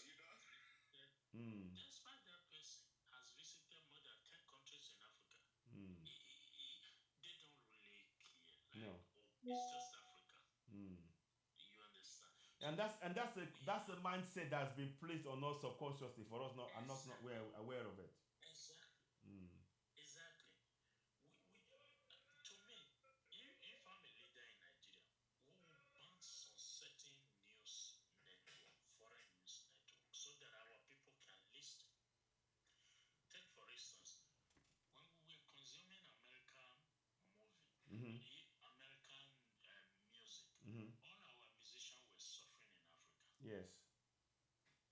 Mm. Despite that person has visited more than 10 countries in Africa, Mm. they don't really care. Like, No. it's just Africa. Mm. You understand? And that's the mindset that's been placed on us subconsciously for us not and not aware of it. Exactly. Mm. Exactly. To me, if I'm a leader in Nigeria, we will ban some certain news network, foreign news network, so that our people can listen. Take for instance, when we were consuming American movie, American music, all our musicians were suffering in Africa. Yes.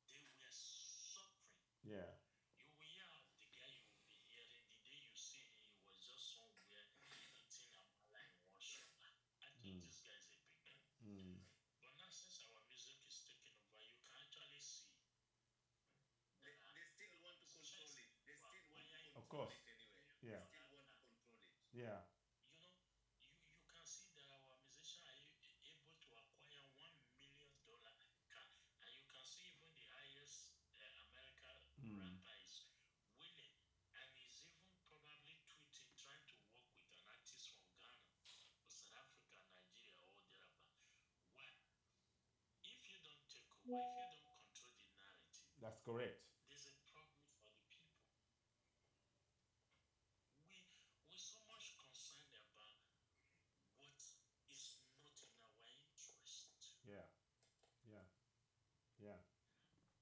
They were suffering. Yeah. You will hear the guy you will be hearing the day you see him, he was just somewhere eating amala in one shop. I think this guy is a big guy. But now since our music is taking over, you can actually see. They still want to control it. They still want to Of control course. it anyway. Yeah. They still want to control it. Yeah. You know, you can see that our musicians are able to acquire $1 million car, and you can see even the highest American rapper is willing, and he's even probably tweeting, trying to work with an artist from Ghana, or South Africa, Nigeria, or thereabout. Why? If you don't take over, if you don't control the narrative, That's correct. there's a problem for the people. We're so much concerned about what is not in our interest. Yeah. Yeah. Yeah.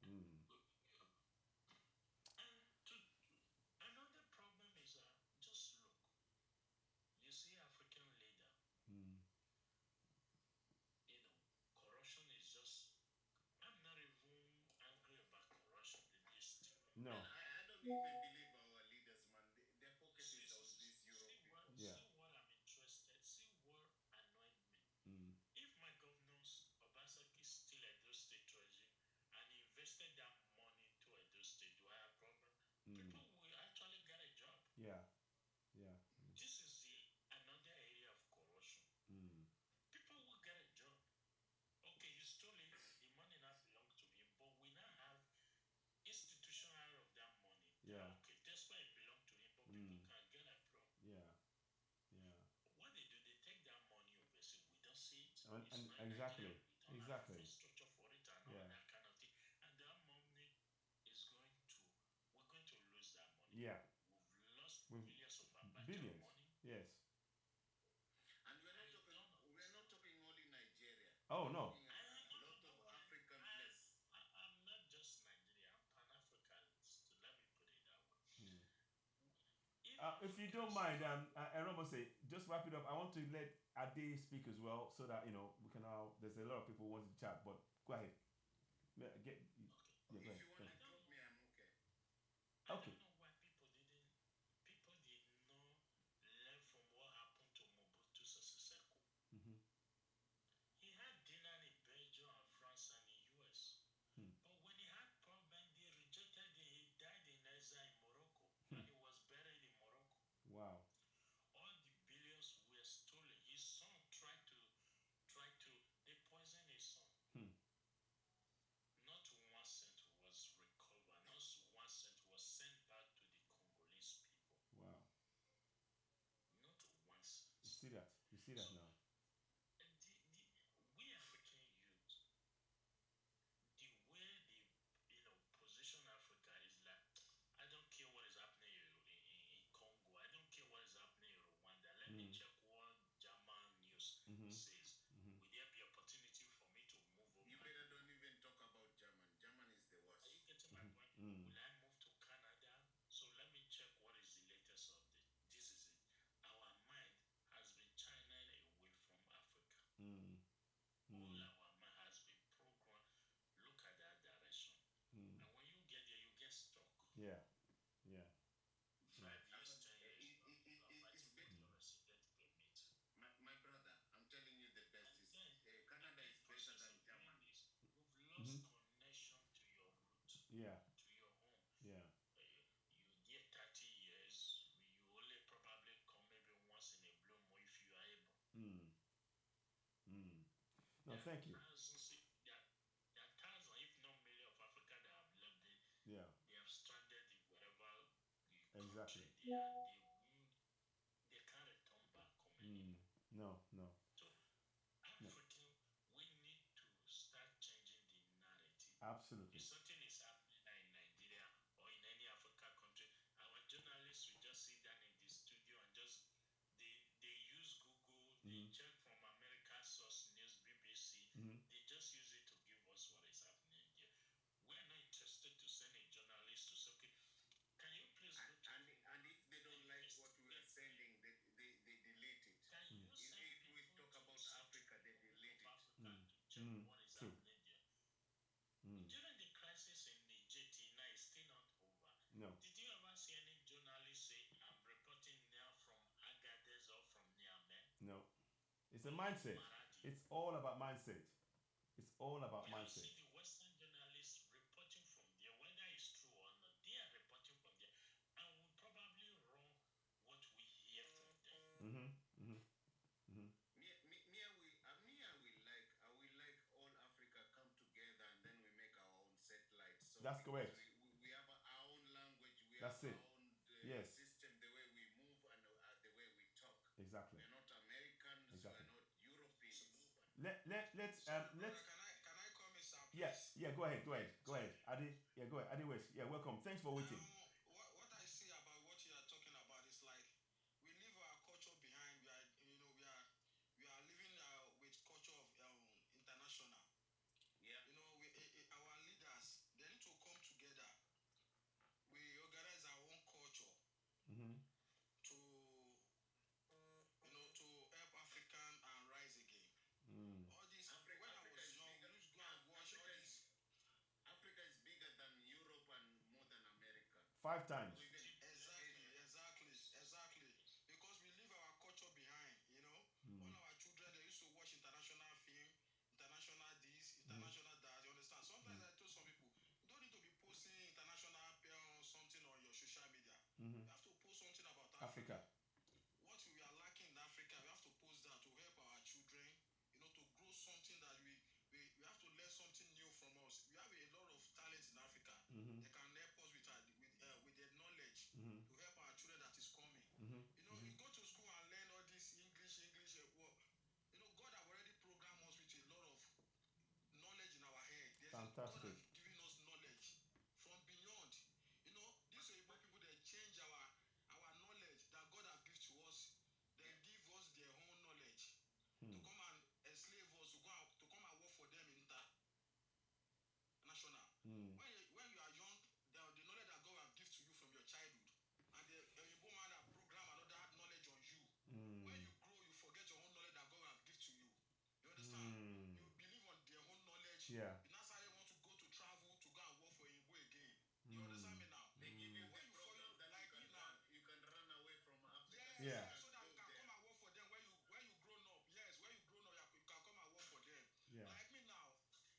Mm. And another problem is just look. You see, African leader, corruption is just. I'm not even angry about corruption. They're just stupid. No. I don't even believe our leaders, man. Their pocket is on this Europe people. Yeah. See what I'm interested. See what annoyed me. If my governors Obasaki still Edo State Treasury and invested that money to Edo State, do I have a problem? People will actually get a job. Yeah. Yeah. This is another area of corruption. People will get a job. Okay, you stole it. The money now belongs to him, but we now have. Instead Exactly. Nigeria, we don't Exactly. have infrastructure for it and Yeah. all that kind of thing. And that money is going to, we're going to lose that money. Yeah. We've lost With billions of Abacha billions. money. Yes. And we're not talking only Nigeria. Oh no. Talking about a lot of African places. I'm not just Nigeria, I'm Pan-Africanist. Let me put it that way. If you don't mind, I almost say just wrap it up. I want to let Ade speak as well, so that we can now. There's a lot of people who want to chat, but go ahead. Yeah, go ahead. If you want to drop me, I'm okay. I Okay. don't know why people did not learn from what happened to Mobutu Sese Seko. He had dinner in Belgium and France and the US. But when he had problem, they rejected him. He died in exile in Morocco. And he was buried in Morocco. Wow. All the billions were stolen. His son they poisoned his son. Not 1 cent was recovered. Not 1 cent was sent back to the Congolese people. Wow. Not 1 cent. You see that? You see that So, now? We African youth, the way they position Africa is like, I don't care what is happening in Congo. I don't care what is happening in Rwanda. Let me check what German news says. Will there be opportunity for me to move over? You better don't even talk about German. German is the worst. Are you getting my point? Will I move to Canada? So let me check what is the latest update. This is it. Our mind has been channeled away from Africa. All our mind has been programmed. Look at that direction. And when you get there, you get stuck. Yeah. Yeah. 5 years, 10 years. It's big. Resident permit. My brother, I'm telling you the best is Canada is better than Germany. You've lost connection to your root, Yeah. to your home. Yeah. You get 30 years, you only probably come maybe once in a blue moon if you are able. No, thank you. There are thousands, if not millions, of Africa that have left it. Yeah. They have stranded in wherever Exactly. country they are. They can't return back home anymore. No. So, African, we need to start changing the narrative. Absolutely. If something is happening in Nigeria or in any African country, our journalists will just sit down in the studio and they use Google, they check from America Source News, BBC, they just use it to give us what is happening here. We are not interested to send a journalist to say, okay, can you please go to and if they don't like what we are sending, they delete it. If we talk about Africa, they delete it. To check what is happening there. During the crisis in Nigeria, now it's still not over. No. Did you ever see any journalist say, I'm reporting now from Agadez or from Niamey? No. It's a mindset. It's all about mindset. It's all about You mindset. see the Western journalists reporting from there, whether it's true or not, they are reporting from there. And we probably wrong what we hear from them. I will like all Africa come together and then we make our own satellites. So That's correct. We have our own language. We That's have it. our own Yes. system, the way we move and the way we talk. Exactly. We're not Americans. Exactly. We're not Europeans. Let's Can I come in, sir, please? Yeah, go ahead. Adi, yeah, go ahead. Adi West. Yeah, welcome. Thanks for waiting. What I see about what you are talking about is like we leave our culture behind. We are living with culture of international. Yeah. Our leaders, they need to come together. We organize our own culture to to help African and rise again. All this when I was young, we used to go and watch all this. Africa is bigger than Europe and more than America. 5 times. Exactly. Because we leave our culture behind, All our children, they used to watch international film, international this, international that, you understand? Sometimes I told some people, you don't need to be posting international something on your social media. You have to post something about Africa. What we are lacking in Africa, we have to post that to help our children, to grow something that we have to learn something new from us. We have a lot of talent in Africa. They can help us with their knowledge to help our children that is coming. You go to school and learn all this English. God have already programmed us with a lot Fantastic. has given us knowledge from beyond. You know, these Igbo people, they change our knowledge that God has given to us. They give us their own knowledge to come and enslave us, to come and work for them international. When you are young, the knowledge that God has given to you from your childhood, and the Igbo man have program another knowledge on you. When you grow, you forget your own knowledge that God has given to you. You understand? You believe on their own knowledge. Yeah. You now suddenly want to go to travel to go and work for Igbo again. You understand me now? They give you When you follow that like me now, you can run away from Africa. Yeah. so that you can come and work for them when you grown up. Yes, when you grown up, you can come and work for them. Yeah. Like me now,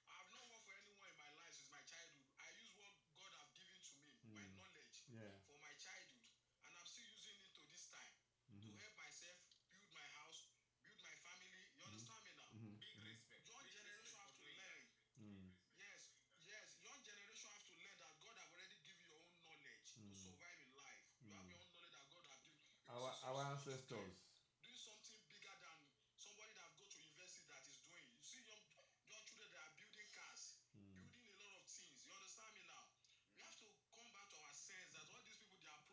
I have not worked for anyone in my life since my childhood. I use what God have given to me, my knowledge for my childhood, and I'm still using it to this time to help myself, build my house, build my family. You understand me now? Big respect. Young Big generation respect have for to doing learn. that. Yes. Young generation have to learn that God have already given you your own knowledge to survive in life. You have your own knowledge that God have given. Our ancestors Doing something bigger than somebody that go to university that is doing. You see young children that are building cars, building a lot of things. You understand me now? We have to come back to our sense that all these people they are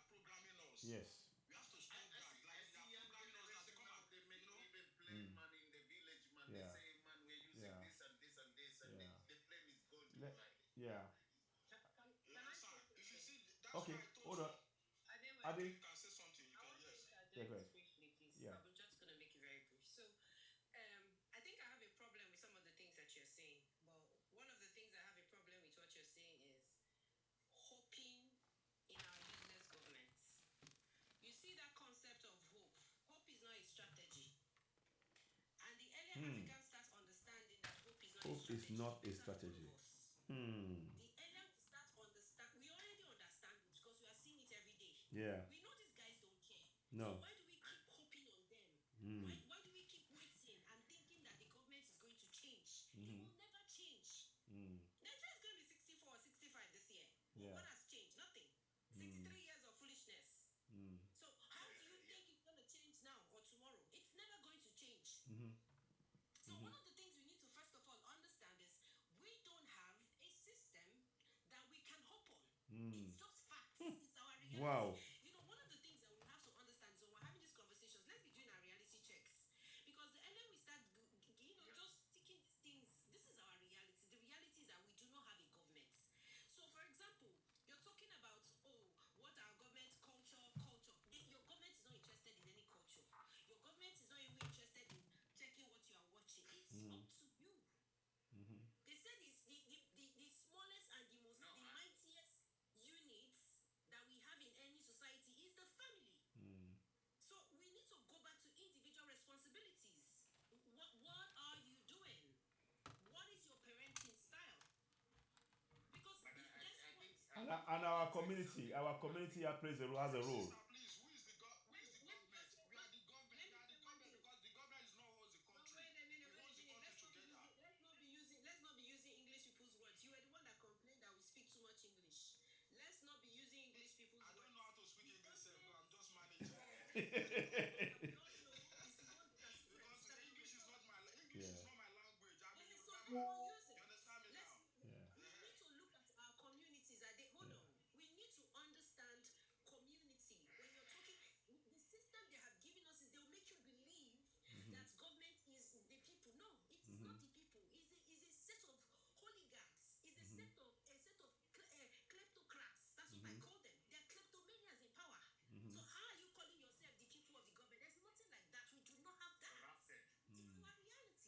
programming us. Yes. We have to stop that. I see young generation now, they make even plane man in the village, man. Yeah. They say, man, we're using Yeah. this and this and this, and Yeah. the plane is going to Yeah. fly. Yeah. You understand? If you see, that's Okay, why I told hold you. on. Adi? You can say something. You can, yes. Yeah, go ahead. Briefly, please. Yeah. I'm just going to make it very brief. So, I think I have a problem with some of the things that you're saying. But one of the things I have a problem with what you're saying is hoping in our useless governments. You see that concept of hope. Hope is not a strategy. And the earlier Africans start understanding that hope is not Hope a is strategy. not a the better strategy. for us. Hmm. The earlier we start understand, we already understand it because we are seeing it every day. Yeah. We know these guys don't care. No. So why do we keep hoping on them? Why do we keep waiting and thinking that the government is going to change? It will never change. Nigeria is going to be 64 or 65 this year. Yeah. What has changed? Nothing. 63 years of foolishness. So how do you think it's going to change now or tomorrow? It's never going to change. So one of the things we need to first of all understand is we don't have a system that we can hope on. It's just facts. It's our reality. Wow. You know, one of the things that we have to understand is when we're having these conversations, let's be doing our reality checks. Because the earlier we start, just sticking these things, this is our reality. The reality is that we do not have a government. So, for example, you're talking about, what our government culture. Your government is not interested in any culture. Your government is not even interested in checking what you are watching. It's up to you. They said it's the smallest and the mightiest units that we have in any society is the family. So we need to go back to individual responsibilities. What are you doing? What is your parenting style? Because And our community plays has a role. Please, who is the government? We are the government. We are the government because the government is not holds the country. Wait a minute. It holds the country together. Let's not be using English people's words. You were the one that complained that we speak too much English. Let's not be using English people's words. I don't know how to speak English, sir. I'm just managing. Because English is not my language. I mean, you understand me now? We need to look at our communities. Hold on. We need to understand community. When you're talking, the system they have given us is they will make you believe that government is the people. No, it is not the people. It's a set of hooligans. It's a set of kleptocrats. That's what I call them. They're kleptomaniacs in power. So how are you calling yourself the people of the government? There's nothing like that. We do not have that. Corrupted. It's our reality.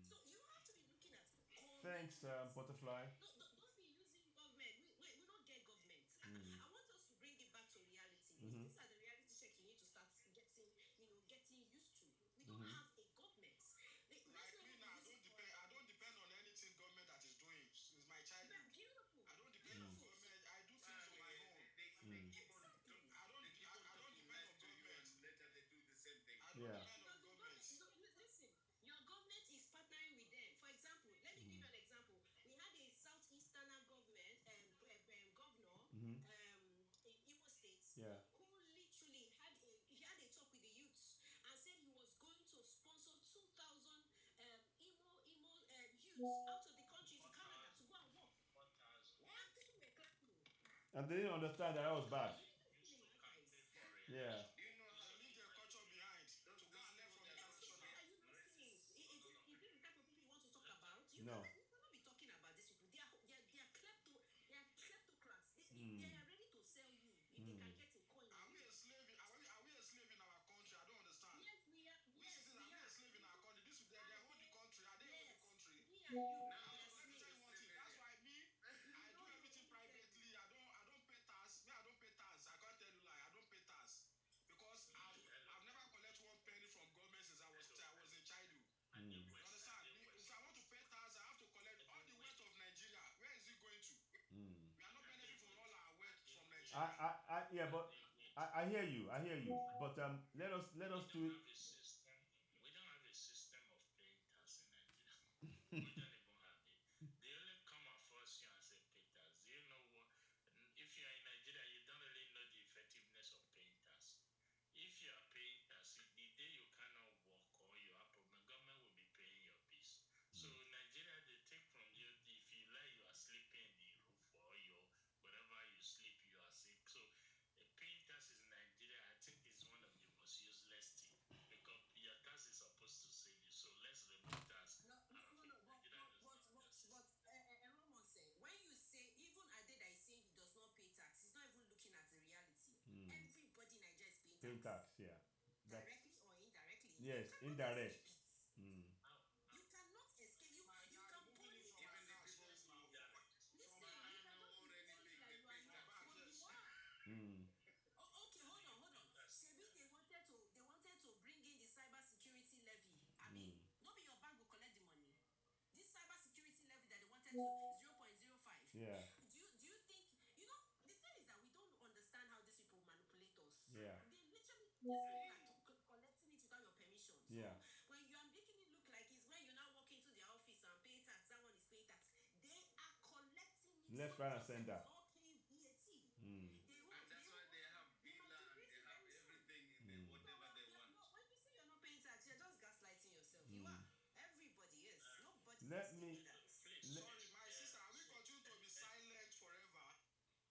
So you have to be looking at Thanks, Butterfly. No, don't be using government. We don't get government. I want us to bring it back to reality. These are the reality checks you need to start getting used to. We don't have a government. Like me now, I don't depend on anything government that is doing. It's my childhood. Beautiful. I don't depend on government. I do things on my own. I don't depend on government. Later they do the same thing. I don't depend on government. Listen, your government is partnering with them. For example, let me give you an example. We had a southeastern government governor in Imo State who literally had a talk with the youths and said he was going to sponsor 2,000 Imo youths out of the country to Canada to And they didn't understand that I was bad. Yeah. Do you know how They leave their culture behind to go and learn from the traditional. Are you not saying? Is this the type of people you want to talk about? No. You cannot be talking about these people. They are kleptocrats. They are ready to sell you if they can get a coin. Are we a slave? Are we a slave in our country? I don't understand. Yes, we are. Which is it? Are we a slave in our country? They hold the country. Are they hold the country? Me and you. Now, let me tell you one thing. That's why I do everything privately. I don't pay tax. I don't pay tax. I can't tell you lie. I don't pay tax because I've never collected 1 penny from government since I was in childhood. You understand? If I want to pay tax, I have to collect all the wealth of Nigeria. Where is it going to? We are not benefiting from all our wealth from Nigeria. Yeah, but I hear you. But let us do it. We don't have a system of paying tax in Nigeria. We don't even have it. They only come and force you and say pay tax. Do you know what? If you are in Nigeria, you don't really know the effectiveness of paying tax. If you are paying tax, the day you cannot work or you have problem, government will be paying your bills. So Nigeria, they take from you. If you lie, you are sleeping in the roof or wherever you sleep, you are sick. So paying taxes in Nigeria, I think, is one of the most useless things because your tax is supposed to save you. So let's remove tax. But when you say even Ade that is saying he does not pay tax, he's not even looking at the reality. Everybody in Nigeria is paying tax. Yeah. Directly or indirectly. Yes, indirect. You cannot escape. You can pull it. Even the people Listen, you cannot be saying that you are in Okay, hold on. Maybe they wanted to bring in the cyber security levy. I mean, not be your bank will collect the money. This cyber security levy that they wanted to 0.05. Yeah. Do you think the thing is that we don't understand how these people manipulate us. Yeah. They literally collecting it without your permission. So Yeah. when you are making it look like it's when you now walk into their office and pay tax, that one is paying tax. They are collecting it. Left, right, and center. Not paying VAT. And that's why they have villa and they have everything in there, whatever they want. No, when you say you're not paying tax, you're just gaslighting yourself. You are. Everybody is. Nobody Let is me. doing that. Sorry, my sister, are we continue to be silent forever?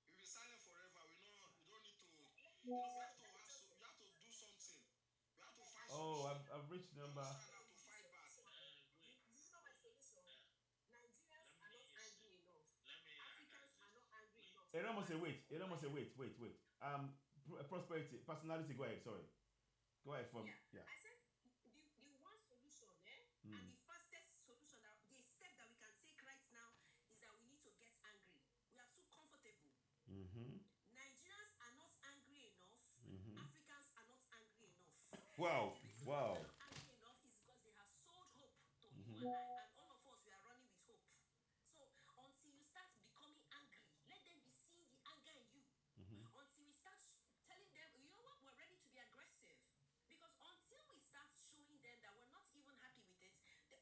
If we're silent forever, we don't need to. We have to do something. We have to find solution. I've reached number. Understand how to fight back. You know my solution? Nigerians are not angry enough. Africans are not angry enough. Eramo say wait. Prosperity, personality. Go ahead. Sorry. Go ahead. I said the one solution, and the fastest solution, the step that we can take right now is that we need to get angry. We are too comfortable. Nigerians are not angry enough. Africans are not angry enough. Wow. The reason why they're not angry enough is because they have sold hope to you and I, and all of us, we are running with hope. So until you start becoming angry, let them be seeing the anger in you. Until we start telling them, you know what, we're ready to be aggressive. Because until we start showing them that we're not even happy with it,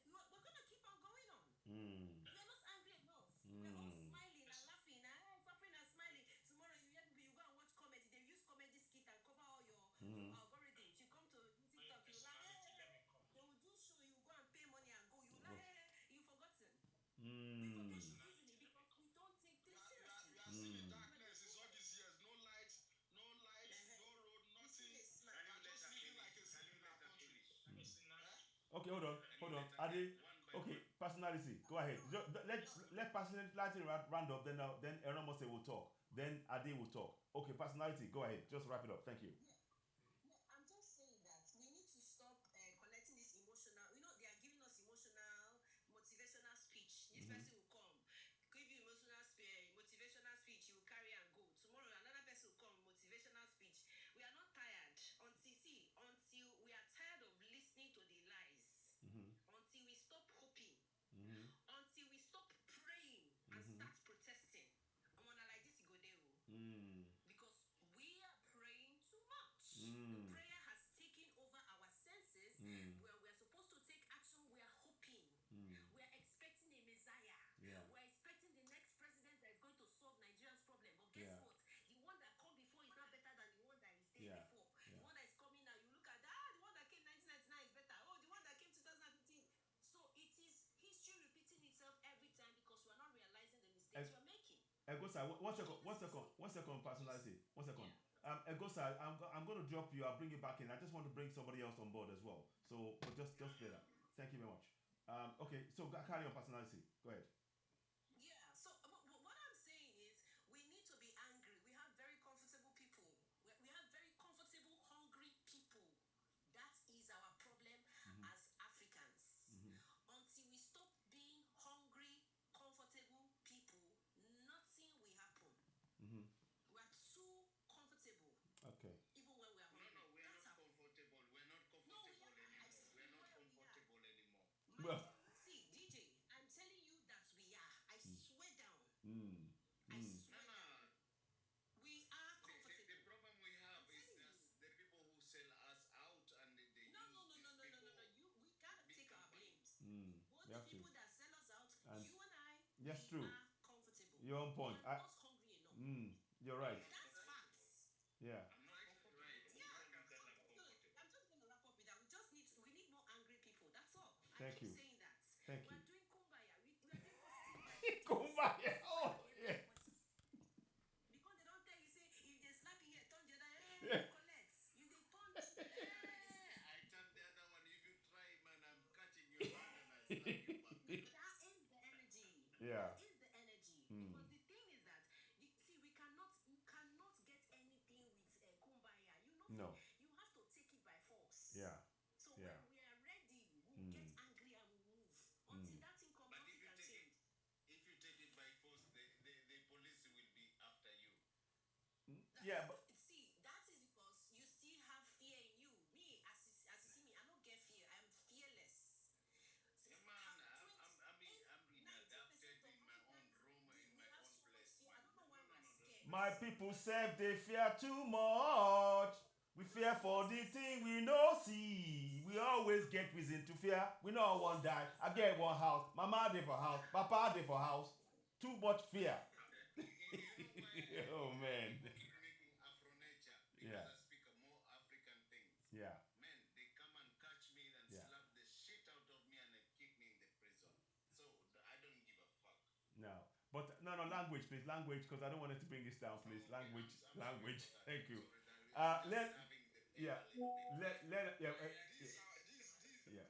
we're going to keep on going on. We're not angry enough. We're all smiling and laughing and suffering and smiling. Tomorrow you hear people, you go and watch comedy. They use comedy skit and cover all your algorithms. You come to TikTok, you laugh. They will do show, you go and pay money and go. You laugh. You've forgotten. We forget easily because we don't take things seriously. We are still in darkness. It's all these years. No light, no road, nothing. We are just living like a slave in our country. Okay, hold on. Adi. Okay, personality. Go ahead. Let personality round up. Then Eramo say will talk. Then Adi will talk. Okay, personality. Go ahead. Just wrap it up. Thank you. I'm just saying that we need to stop collecting this emotional. They are giving us emotional, motivational speech. This person will come, give you motivational speech. You will carry and go. Tomorrow, another person will come, motivational speech. We are not tired until we are tired of listening to the lies. Until we stop hoping. Until we stop praying and start protesting. I'm gonna like this go there. Because we are praying too much. Egosa, one second, personality. One second. Egosa, I'm going to drop you. I'll bring you back in. I just want to bring somebody else on board as well. So, but just later. Thank you very much. Okay, so carry on, personality. Go ahead. Yeah, so what I'm saying is we need to be angry. We have very comfortable people. We have very comfortable, hungry people. That is our problem as Africans. Until we stop being hungry, comfortable people, nothing will happen. We are too comfortable. Okay. Even when we are hungry. No, we are not comfortable. We're not comfortable anymore. We're not comfortable anymore. Well. See, DJ, I'm telling you that we are. I swear down. I swear down. We are comfortable. The problem we have is the people who sell us out and they No. We gotta take our blames. Both the people that sell us out, you and I, yes, we true. are comfortable. You're on point. We are not hungry enough. You're right. That's facts. Yeah. I'm not right. Yeah. I'm just gonna wrap up with that. We need more angry people. That's all. Thank you. Saying that. Thank you. We're doing kumbaya. We are doing positive. Kumbaya. Oh, yeah. Because they don't tell you, say, if they slap you here, turn the other, collect. You they punch. I turn the other one. If you try, man, I'm cutting your hand and I slap you back. That is the energy. Yeah. That is the energy. Because the thing is that, you cannot get anything with kumbaya. No. You have to take it by force. Yeah. So when we are ready, we'll get angry and we'll move. Until that thing comes out, it can change. If you take it by force, the police will be after you. Yeah, but see, that is because you still have fear in you. Me, as you see me, I don't get fear. I am fearless. Yeah, man, I'm being adapted in my own room, in my own place. I don't know why we're scared. my people say they fear too much. We fear for the thing we no see. We always get reason to fear. We know one die. I get one house. Mama dey for house. Papa dey for house. Too much fear. Oh man. Making Afro nature because Yeah. I speak more African things. Yeah. Man, they come and catch me and Yeah. slap the shit out of me and they keep me in the prison. So I don't give a fuck. No. But no, language, please. Language, because I don't want it to bring this down, please. Language. Language. Thank you. Let yeah. Let yeah.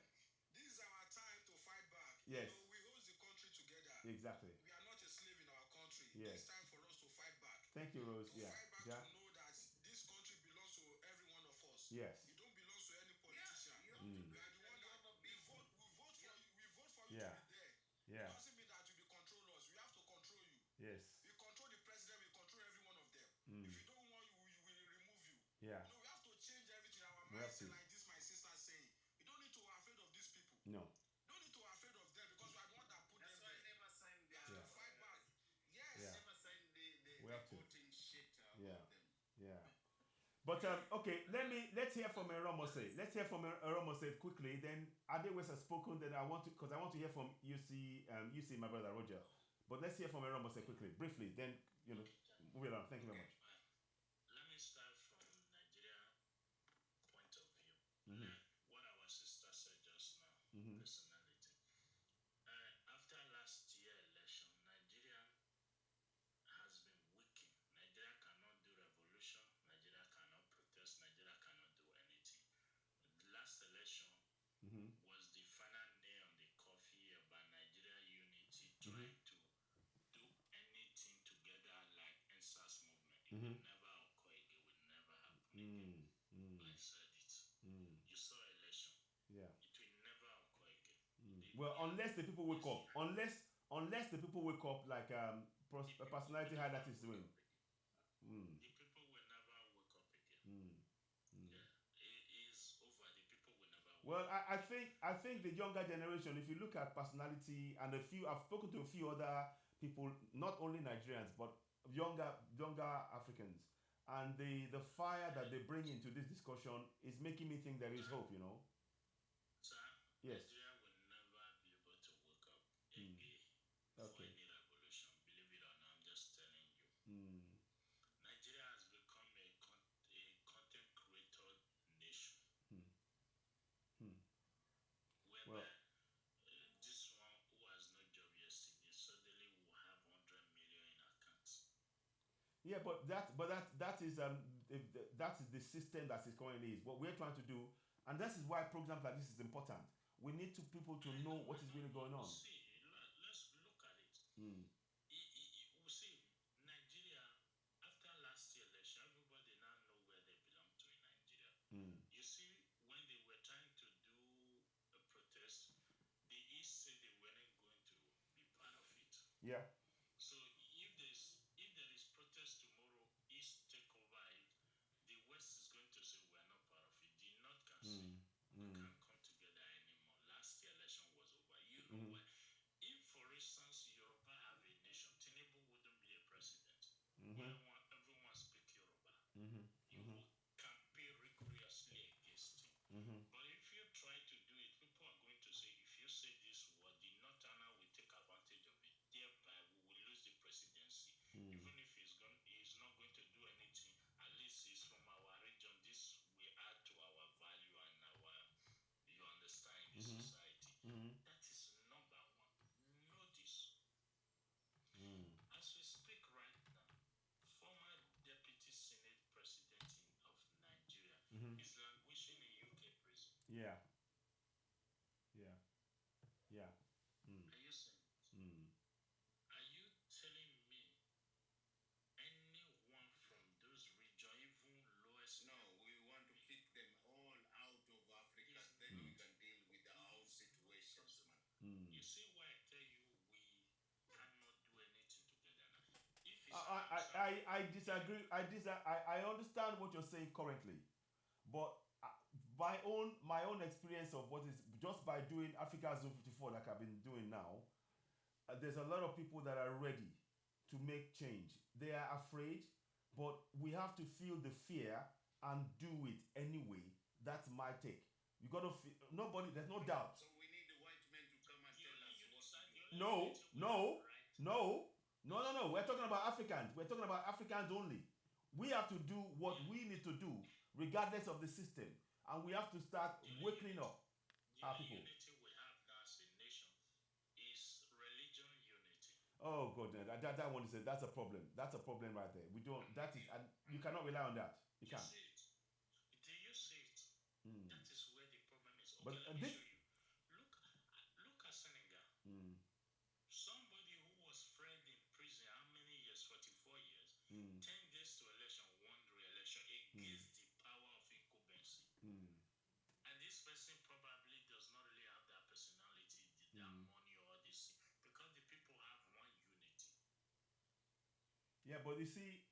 This is our time to fight back. Yes. You know, we hold the country together. Exactly. We are not a slave in our country. Yes. It's time for us to fight back. Thank you, Rose. To Yeah. fight back Yeah. to know that this country belongs to every one of us. Yes. It don't belong to any politician. We are the one that we vote for you. We vote for you Yeah. to be there. Yeah. It doesn't mean that you be control us. We have to control you. Yes. We control the president. We control every one of them. If you don't want you, we will remove you. Yeah. You know, we have to change everything in our We have mindset. to. Like this, my sister saying, you don't need to be afraid of these people. No. Don't need to be afraid of them because we are the one that put That's them why I there. never signed the To fight back. Yes. Yeah. never signed the We have to. voting shit Yeah. about them. Yeah. But okay, let's hear from Eromose. Let's hear from Eromose quickly. Then Adewes has spoken. Then I want to hear from UC, my brother Roger. But let's hear from Eromose quickly, briefly. Then move it on. Thank you very much. Let me start from Nigeria point of view. Mm-hmm. What our sister said just now, Mm-hmm. personality. After last year election, Nigeria has been weakened. Nigeria cannot do revolution. Nigeria cannot protest. Nigeria cannot do anything. The last election was the final nail on the coffee about Nigeria unity, trying to do anything together like NSAS movement. It will never occur again. It will never happen again. I said it. You saw election. Yeah. It will never occur again. Well, unless the people wake up, unless the people wake up like personality highlight is doing. The people will never wake up again. Yeah, it is over. The people will never wake Well, up. I think the younger generation, if you look at personality and I've spoken to a few other people, not only Nigerians but younger Africans, and the fire that they bring into this discussion is making me think there is hope. Sir, Yes. Nigeria will never be able to wake up again for Okay. any revolution. Believe it or not, I'm just telling you. Nigeria has become a content creator nation. Whereby this one who has no job yesterday suddenly will have 100 million in accounts. Yeah, but that is the system that is currently is. What we're trying to do, and this is why programs like this is important. We need to people to know what is really going on. See, let's look at it. Mm. We see Nigeria after last year election, everybody now know where they belong to in Nigeria. Mm. You see, when they were trying to do a protest, the East said they weren't going to be part of it. Yeah. So if there is protest tomorrow, East take over it, the West is going to say we are not part of it. The North can say we can't come together anymore. Last year election was over. You know why? If, for instance, Yoruba have a nation, Tinubu wouldn't be a president. Everyone speak Yoruba. You will campaign rigorously against him. But if you try to do it, people are going to say, if you say this word, the Northerner will take advantage of it. Thereby, we will lose the presidency. Even if he's not going to do anything, at least he's from our region. This will add to our value and our, you understand, in the society. That is number one. Notice, as we speak right now, former Deputy Senate President of Nigeria is languishing in UK prison. Yeah. Yeah. Yeah. Are you saying? Are you telling me anyone from those regions, even lowest? No, we want to kick them all out of Africa. Then we can deal with our own situations, man. You see why I tell you we cannot do anything together now. If it's I disagree. I understand what you're saying currently, but my own experience of what is just by doing Africa Zone 54 like I've been doing now, there's a lot of people that are ready to make change. They are afraid, but we have to feel the fear and do it anyway. That's my take. You got to feel, nobody. There's no doubt. So we need the white men to come and tell us what to do. No. We're talking about Africans. We're talking about Africans only. We have to do what we need to do, regardless of the system, and we have to start waking up our people. The unity we have now as a nation is religion unity. Oh God, that one is that's a problem. That's a problem right there. We don't. That is, and you cannot rely on that. You can't. See it? Do you see it? That is where the problem is. Okay, But let me show you. Look at Senegal. Somebody who was framed in prison how many years? 44 years. 10 days to election, won re-election against the power of incumbency. And this person probably does not really have that personality, that money or this, because the people have one unity. Yeah, but you see,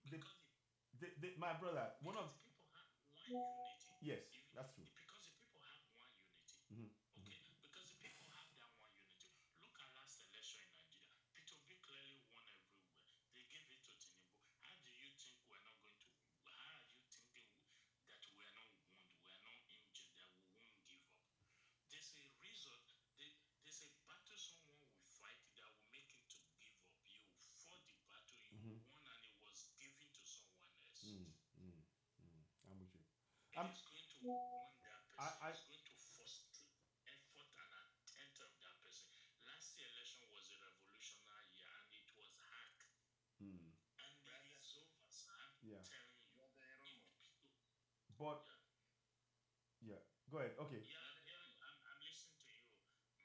my brother, one of the people have one unity. Yes, that's true. Because the people have one unity. Okay, because the people have that one unity. Look at last election in Nigeria. Peter Obi clearly won everywhere. They gave it to Tinubu. How do you think we're not going to? How are you thinking that we are not wounded, we are not injured, that we won't give up? There's a reason. There's a battle someone will fight that will make it to give up. You fought the battle, you won, and it was given to someone else. I'm with you. It is going to wound that person. It's going to frustrate effort and attempt of that person. Last year election was a revolutionary year, and it was hacked. And it is over, so I'm telling you. But yeah, go ahead. Okay. Yeah, I'm listening to you,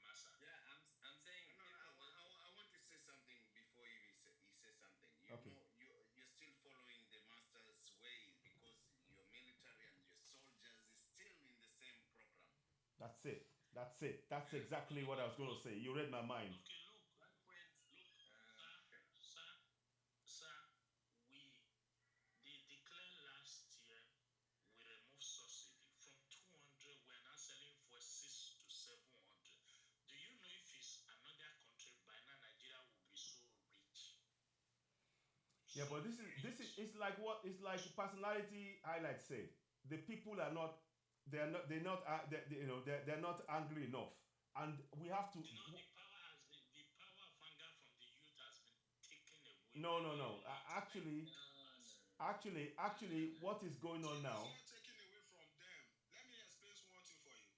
Massa. Yeah, I'm saying. No, I want to say something before he says something. You Okay. know, you're still following the master's way because your military and your soldiers is still in the same program. That's it. That's exactly what I was going to say. You read my mind. Okay, look, sir, they declared last year we removed subsidy from 200. We're now selling for 600 to 700. Do you know if it's another country by now Nigeria will be so rich? Yeah, but this is it's like what it's like personality highlight said. The people are not they're not angry enough, and we have to. The power of anger from the youth has been taken away. No. Actually, what is going on now? It's not taken away from them. Let me explain one thing for you.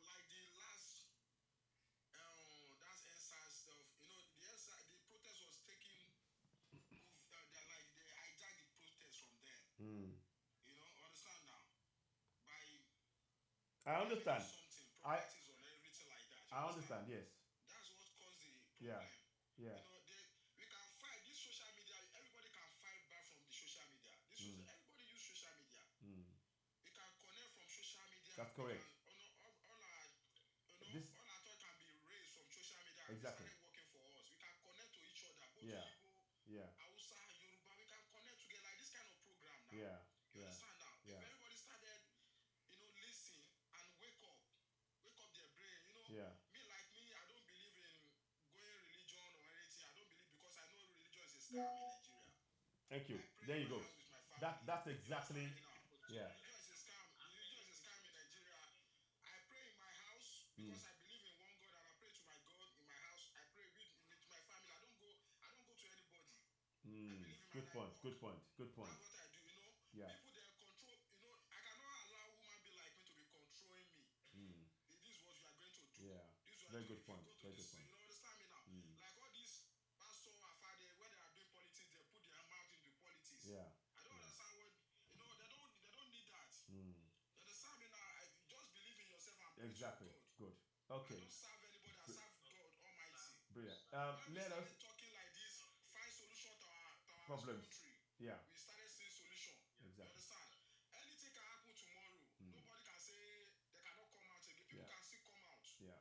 Like the last, that's SR stuff. You know, the protest was taking, like the understand. something, I properties or anything like that. You I understand. Yes. That's what caused the Yeah. problem. Yeah. You know, we can fight this social media. Everybody can fight back from the social media. Everybody use social media. We can connect from social media. That's correct. This All our thought can be raised from social media. Exactly. They started working for us. We can connect to each other. Both Yeah. Igbo, Yeah. Hausa, Yoruba. We can connect together like this kind of program now. Yeah. You Yeah. understand now? Yeah. If everybody started, listen and wake up their brain. Yeah. I don't believe in going religion or anything. I don't believe because I know religion is a scam in Nigeria. Thank you. I pray There in you my go. house with my family. That's exactly. Yeah. Religion is a scam. Religion is a scam in Nigeria. I pray in my house because I believe in one God and I pray to my God in my house. I pray with my family. I don't go to anybody. I believe in Good my point. God. Good point. Good point. That's what I do. Yeah. People they control. I cannot allow woman be like me to be controlling me. This is what you are going to do. Yeah. This is what Very you good point. Very good point. You understand me now? Like all these pastor Afri, when they are doing politics, they put their mouth into politics. Yeah. I don't understand what they don't need that. You understand me now? Just believe in yourself and pray Exactly. to God. Good. Okay. I don't serve anybody. I serve God Almighty. Brilliant. When we Let us started talking like this, find solution to our problems. country. Yeah. We started seeing solution. Exactly. You understand? Anything can happen tomorrow. Nobody can say they cannot come out again. People can still come out. Yeah.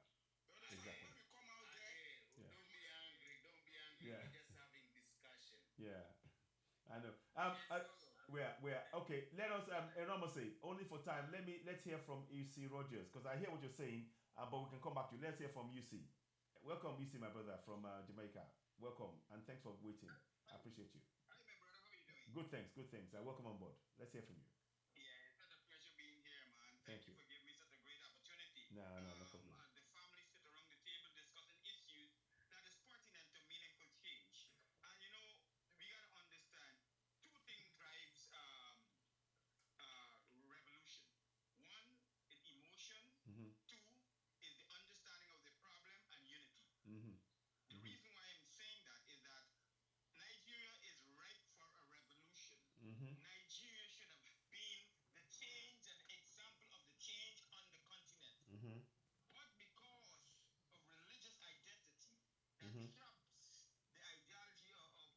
You understand? Exactly. When we come out there, Yeah. don't be angry. Don't be angry. Yeah. We're just having discussion. Yeah. I know. We're okay. Let us enormously only for time. Let's hear from UC Rogers because I hear what you're saying, but we can come back to you. Let's hear from UC. Welcome, UC, my brother from Jamaica. Welcome and thanks for waiting. I appreciate you. Hi, my brother. How are you doing? Good, thanks. Good, thanks. Welcome on board. Let's hear from you. Yeah, it's such a pleasure being here, man. Thank you you for giving me such a great opportunity. No problem. The family sit around the table discussing issues that is pertinent to meaningful change. And we gotta understand two things drives revolution. One is emotion. Two is the understanding of the problem and unity. The reason why I'm saying that is that Nigeria is ripe for a revolution. Nigeria should have been the change and example of the change on the continent. But because of religious identity that traps the ideology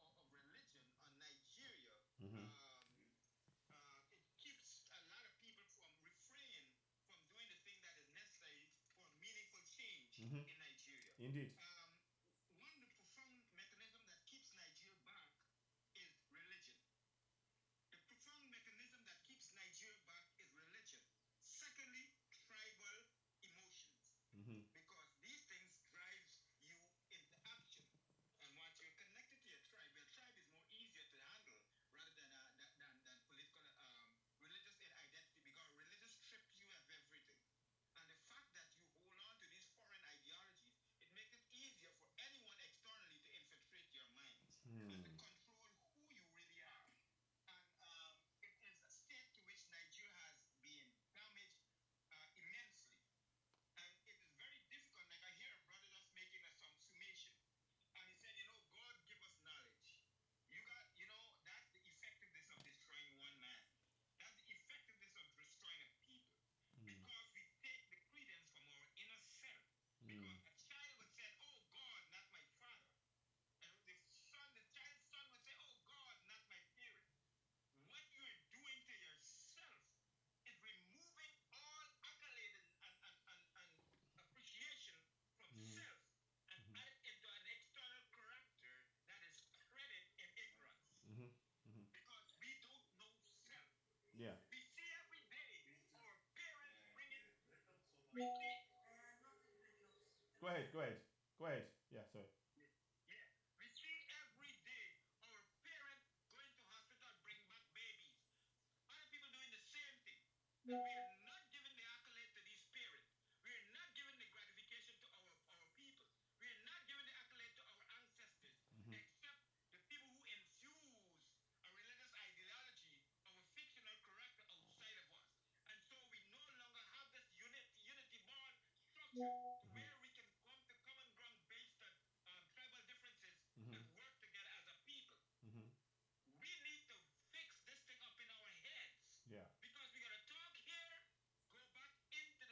of religion on Nigeria, it keeps a lot of people from refrain from doing the thing that is necessary for meaningful change in Nigeria. Indeed. One of the profound mechanism that keeps Nigeria back is religion. The profound mechanism that keeps Nigeria back is religion. Secondly, tribal emotions. Because these things drives you into action. And once you're connected to your tribe is more easier to handle rather than political religious identity because religious strips you of everything. And the fact that you hold on to these foreign ideologies, it makes it easier for anyone externally to infiltrate your minds and to control who you really are. And it is a state to which Nigeria has been damaged immensely. And it is very difficult. Like I hear a brother just making some summation. And he said, God give us knowledge. That's the effectiveness of destroying one man. That's the effectiveness of destroying a people. Because we take the credence from our inner self. Because a child would say, oh God, not my father. And the child's son would say, oh God, not my parent. What you're doing to yourself is removing all accolade and appreciation from self and add it into an external character that is credit in ignorance. Because we don't know self. Yeah. We see every day our parents bringing. We see. Go ahead. Yeah, sorry. Yeah, we see every day our parents going to hospital bring back babies. Other people doing the same thing. And we are not giving the accolade to these parents. We are not giving the gratification to our people. We are not giving the accolade to our ancestors, except the people who infuse a religious ideology of a fictional character outside of us. And so we no longer have this unity bond structure where we can come to common ground based on tribal differences and work together as a people. We need to fix this thing up in our heads. Yeah. Because we gotta talk here, go back into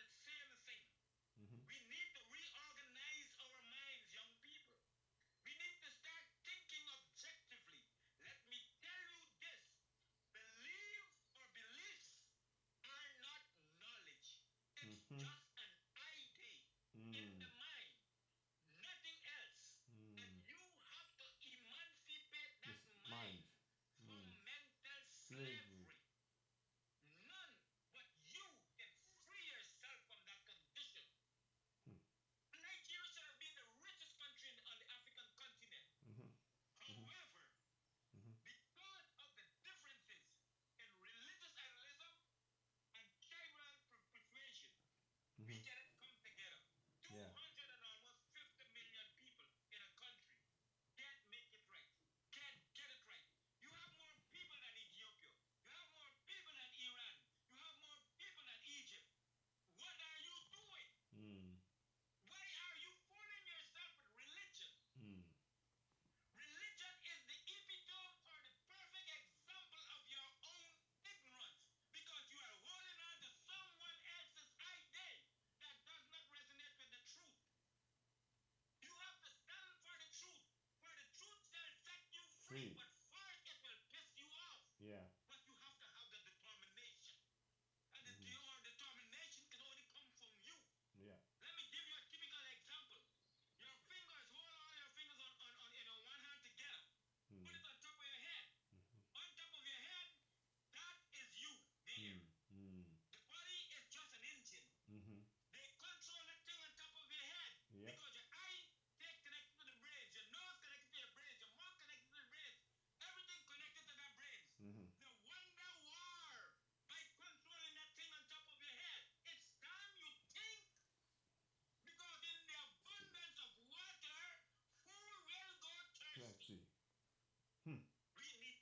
We need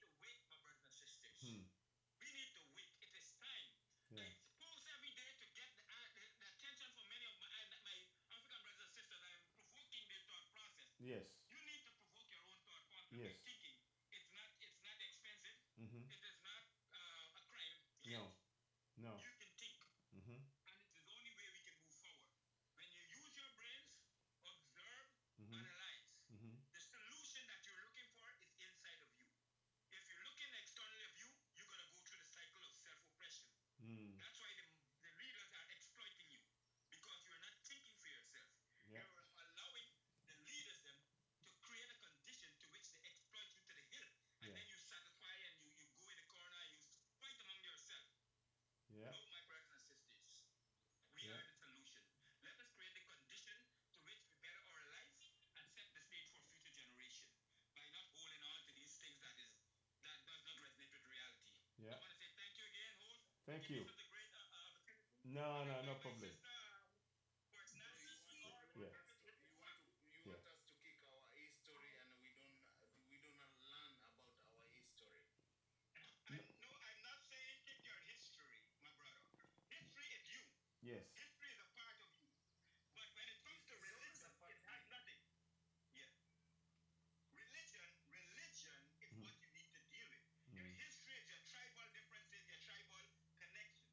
to wake, my brothers and sisters. We need to wake. It is time. Yeah. I suppose every day to get the attention from many of my African brothers and sisters. I am provoking their thought process. Yes. You need to provoke your own thought process by Yes. thinking. It's not expensive. Mm-hmm. It is not a crime. No. Yet No. you can think. Mm-hmm. And it is the only way we can move forward. When you use your brains, observe, Mm-hmm. analyze. Mm-hmm. The solution that you're looking for is inside of you. If you're looking externally of you, you're going to go through the cycle of self-oppression. That's why the leaders are exploiting you, because you're not thinking for yourself. Yeah. You're allowing the leaders them to create a condition to which they exploit you to the hill. And Yeah. then you satisfy and you go in the corner and you fight among yourself. Yeah. No, my brothers and sisters, we Yeah. are the solution. Let us create the condition to which we better our life and set the stage for future generation by not holding on to these things that does not resonate with reality. Yeah. I want to say thank you again, host. Thank Give you. me such a great opportunity. No, And no, I no invite my problem. sister, personality, Yeah. You want us to kick our history, and we don't learn about our history. No, I'm not saying kick your history, my brother. History is you. Yes. History is a part of you. But when it comes to It's always religion, a part it of has you. nothing. Yeah. Religion is what you need to deal with. Your history is your tribal differences, your tribal connection.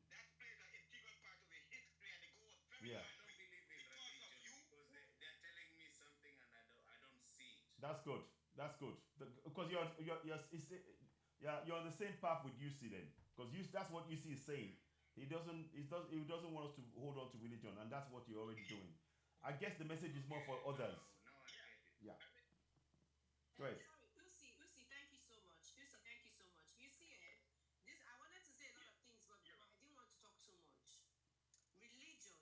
That plays an integral part of your history, and they go a very Yeah. I long don't way. believe in Because of religion you. because they're telling me something and I don't see it. That's good. That's good. Because you're on the same path with UC then. Because that's what UC is saying. He doesn't want us to hold on to religion, and that's what you're already doing. I guess the message is more for others. Now I get it. Yeah. Go ahead. Sorry, Usi, thank you so much. Usi, thank you so much. You see, this I wanted to say a lot of things, but I didn't want to talk too much. Religion,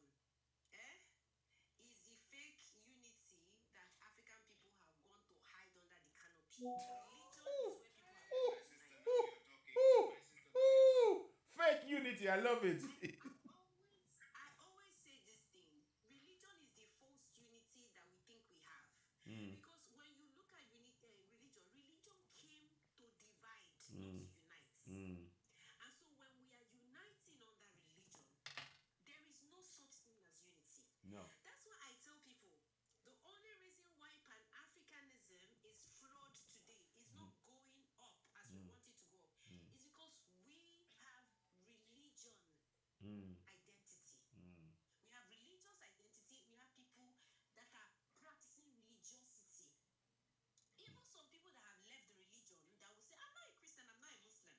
is the fake unity that African people have gone to hide under the canopy. Religion is where people have My gone to sister, hide. now you're talking. My sister, now you're talking. Fake unity. I love it. I always say this thing. Religion is the false unity that we think we have. Because when you look at religion came to divide, not to unite. And so when we are uniting under religion, there is no such thing as unity. No. That's why I tell people the only reason why Pan-Africanism is flawed today, is not going up as we want it to go up, is because we have religion identity. We have religious identity. We have people that are practicing religiosity. Even some people that have left the religion that will say, I'm not a Christian, I'm not a Muslim.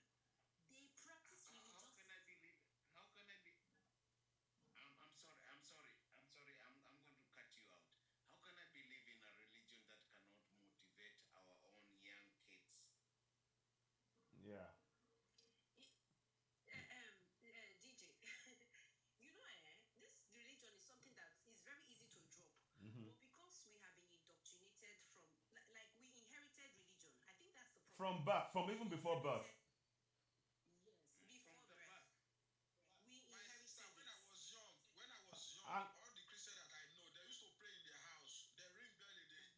They practice How religiosity. can I believe? How can I be? I'm sorry. I'm going to cut you out. How can I believe in a religion that cannot motivate our own young kids? Yeah. DJ, this religion is something that is very easy to drop. Mm-hmm. But because we have been indoctrinated from, like we inherited religion, I think that's the problem. From even before birth. Yes, before From the birth. back. We My inherited sister, when I it. was young, And- all the Christians that I know, they used to pray in their house. They ring bell in the early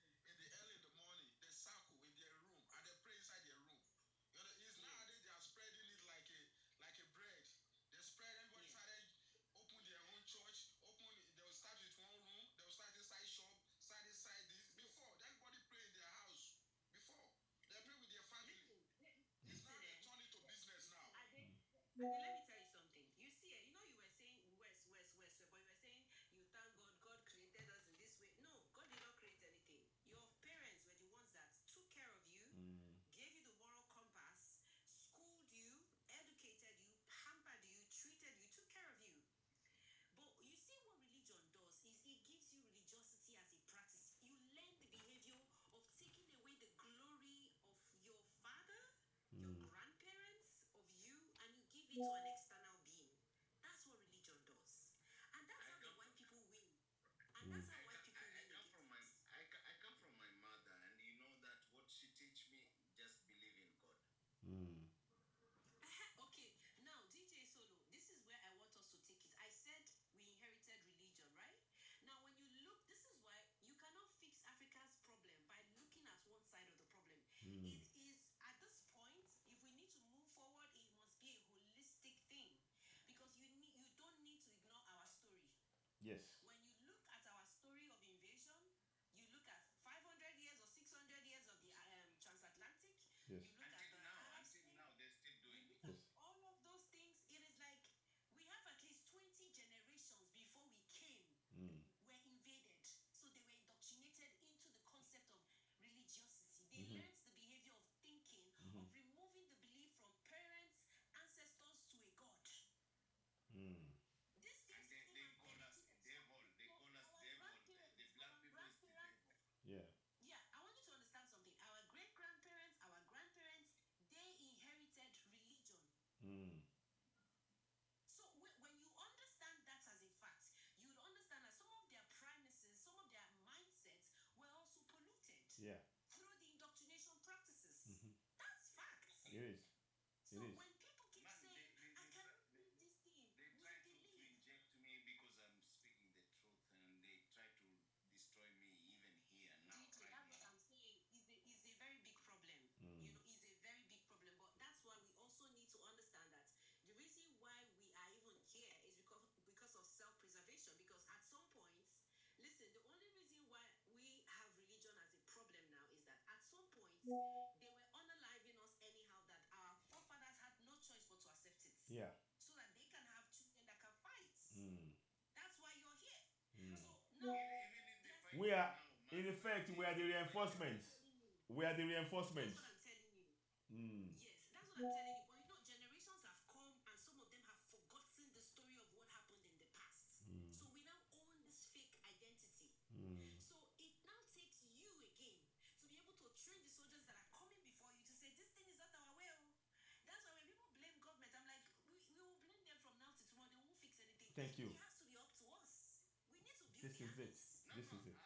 in the morning. They circle in their room and they pray inside their room. You know, it's nowadays they are spreading it like a bread. They spread, everybody started open their own church. They will start with one room. They will start inside shop, start inside this. Before, everybody pray in their house. Before, they pray with their family. It's now they turn it to business now. Let me tell you something. You see, you were saying west, but you were saying you thank God, God created us in this way. No, God did not create anything. Your parents were the ones that took care of you, gave you the moral compass, schooled you, educated you, pampered you, treated you, took care of you. But you see what religion does is it gives you religiosity as a practice. You learn the behavior of taking away the glory of your father, your grandparents, of you, and you give it to an external being. That's what religion does. And that's how the white people win. And that's how white people win. I come from my mother, and you know that what she teach me, just believe in God. Okay, now DJ Solo, this is where I want us to take it. I said we inherited religion, right? Now when you look, this is why you cannot fix Africa's problem by looking at one side of the problem. It Yes. You look at the Arab Spring, Until now, they're still doing you it. look at Yes. all of those things. It is like we have at least 20 generations before we came were invaded. So they were indoctrinated into the concept of religiosity. They learned the behavior of thinking, of removing the belief from parents, ancestors to a god. These things And they came call and us penetrated. devil. They call us Our devil. grandparents, The black our people is the grandparents, devil. Yeah. yeah, I want you to understand something. Our great grandparents, our grandparents, they inherited religion. So when you understand that as a fact, you would understand that some of their premises, some of their mindsets were also polluted Yeah. through the indoctrination practices. That's facts. It is. So It is. when people keep Man, saying, I cannot read this thing, They we try to believe. inject me because I'm speaking the truth, and they try to destroy me even here now. DJ, Right that's what now. I'm saying. Is a very big problem. You know, is a very big problem. But that's why we also need to understand that the reason why we are even here is because of self-preservation. Because at some point, listen, the only reason why we have religion as a problem now is that at some point they were unaliving us anyhow, that our forefathers had no choice but to accept it. Yeah. So that they can have children that can fight. Mm. That's why you're here. So now Even if they fight We are, now, man, in effect, we are the reinforcements. We are the reinforcements. that's what I'm telling you. Yes, that's what I'm telling you. But you know, generations have come and some of them have forgotten the story of what happened in the past. So we now own this fake identity. So it now takes you again to be able to train the soldiers that are coming before you to say, this thing is not our way. That's why when people blame government, I'm like, we will blame them from now to tomorrow. They won't fix anything. Thank you. It has to be up to us. We need to build This the is it. armies. This is it.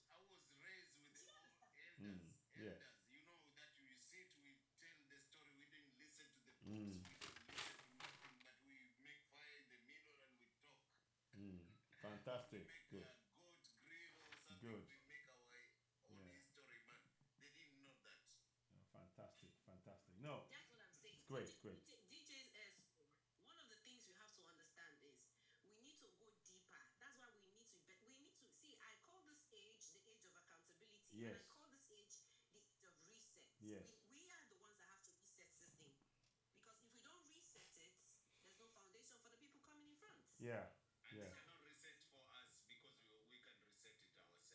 I was raised with Do you all understand? elders. Yeah. Elders, you know that we sit, we tell the story. We didn't listen to the books. We didn't listen to nothing, but we make fire in the middle and we talk. Fantastic. We make Good. a goat grill or something. Good. We make our own Yeah. history, man. They didn't know that. Fantastic. Fantastic. No. That's what I'm saying. It's great. Great. DJs, one of the things you have to understand is we need to go deeper. That's why we need to see. I call this age the age of accountability, and I Yes. call this age the age of reset. Yes. We are the ones that have to reset this thing, because if we don't reset it, there's no foundation for the people coming in front. Yeah. And Yeah. they cannot reset for us because we can reset it ourselves.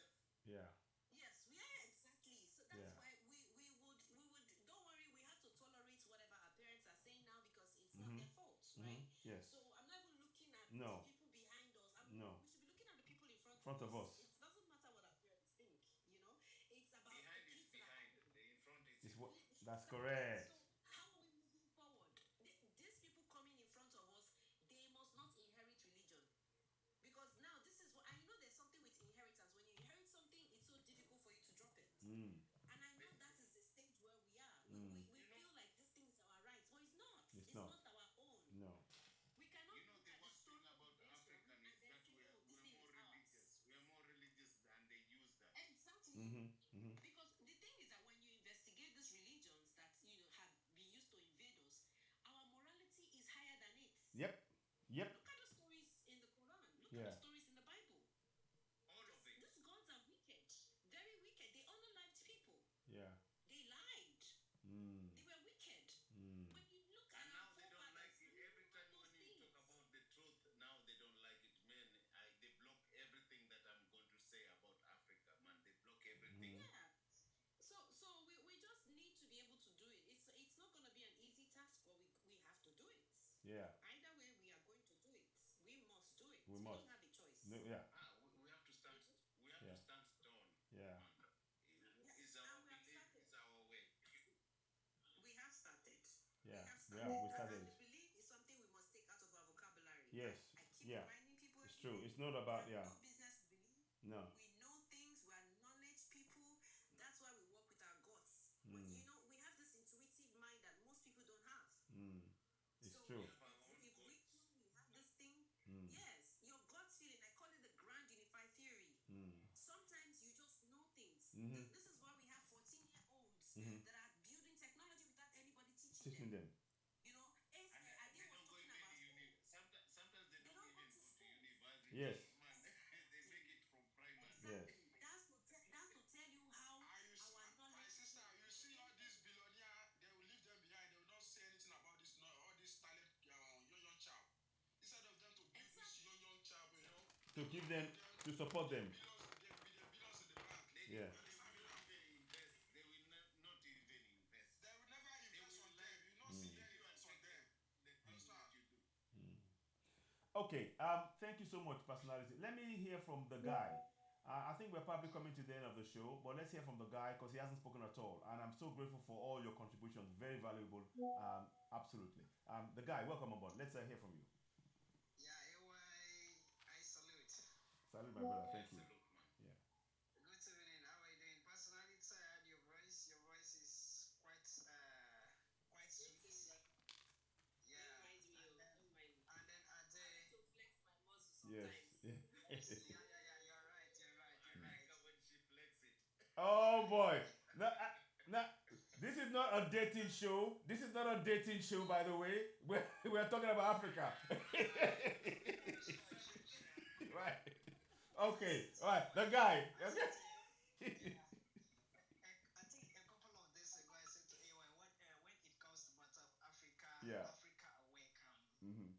Yeah. Yes, we are exactly. So that's Yeah. why we would don't worry, we have to tolerate whatever our parents are saying now because it's not their fault, right? Yes. So I'm not even looking at No. the people behind us. No. We should be looking at the people in front Front of us. It doesn't matter what our parents think, you know. It's about Behind the is kids that are behind. coming. The in front is It's in what. front. That's correct. So how are we moving forward? These people coming in front of us, they must not inherit religion. Because now this is what, and you know there's something with inheritance. When you inherit something, it's so difficult for you to drop it. And I know that is the stage where we are. We feel like this thing is our rights, but it's not. It's not not. our own. No. We cannot You know look the at the worst story thing about of the African nation is and then that say, we're oh, this thing more is ours. religious. We're more religious and they use that. Exactly. Because the thing is that when you investigate these religions that have been used to invade us, our morality is higher than it. Yep. Yep. Look at the stories in the Quran. Look Yeah. at the stories in the Bible. All of it. These gods are wicked, very wicked. They unalived people. Yeah. They lied. They were wicked. When you look at And our now they don't like forefathers, it. Every time those when you things. talk about the truth, now they don't like it. Man, they block everything that I'm going to say about Africa, man. They block everything. Yeah. So we just need to be able to do it. It's not going to be an easy task, but we have to do it. Yeah. Either way, we are going to do it. We must do it. We must. don't have a choice. No, yeah. We have to stand. We have Yeah. to stand stone. Yeah. Man. It's our And we have belief. started. It's our way. We have started. Yeah. We Yeah. We And started. the belief is something we must take out of our vocabulary. Yes. I keep Yeah. reminding people. It's true. It's not about we have yeah. no business to believe. No. We know things. We are knowledge people. That's why we work with our guts. But we have this intuitive mind that most people don't have. It's So true. if we have this thing, yes, your gut feeling. I call it the grand unified theory. Sometimes you just know things. This is why we have 14-year-olds that are building technology without anybody teaching them. And Ade they was don't go talking even about. to sometimes they don't even go to university. Yes. Man, they make it from primary. Yes. That's to tell you how Are you our my knowledge. sister, you see all these billionaire, they to give them, to support them. Yeah. They will not even invest. They will never invest on them. You not see influence on them. Understand? Okay. Thank you so much, personality. Let me hear from the guy. I think we're probably coming to the end of the show, but let's hear from the guy because he hasn't spoken at all. And I'm so grateful for all your contributions. Very valuable. Absolutely. The guy, welcome aboard. Let's hear from you. Yeah, I salute. Salute, my brother. Thank you. Salute, man. Yeah. Good evening. How are you doing? Personally, I heard your voice. Your voice is quite sweet. Yeah. And then Ade. To flex my muscles Yes. sometimes. Yeah. Yeah. You're right. Mm. I like her when she flex it. Oh boy. Now, this is not a dating show. This is not a dating show, by the way. We're talking about Africa. Right. Okay. All right. The guy. Okay. I think a couple of days ago I said to AY, when it comes to matter of Africa, Yeah. Africa awaken. Mm-hmm.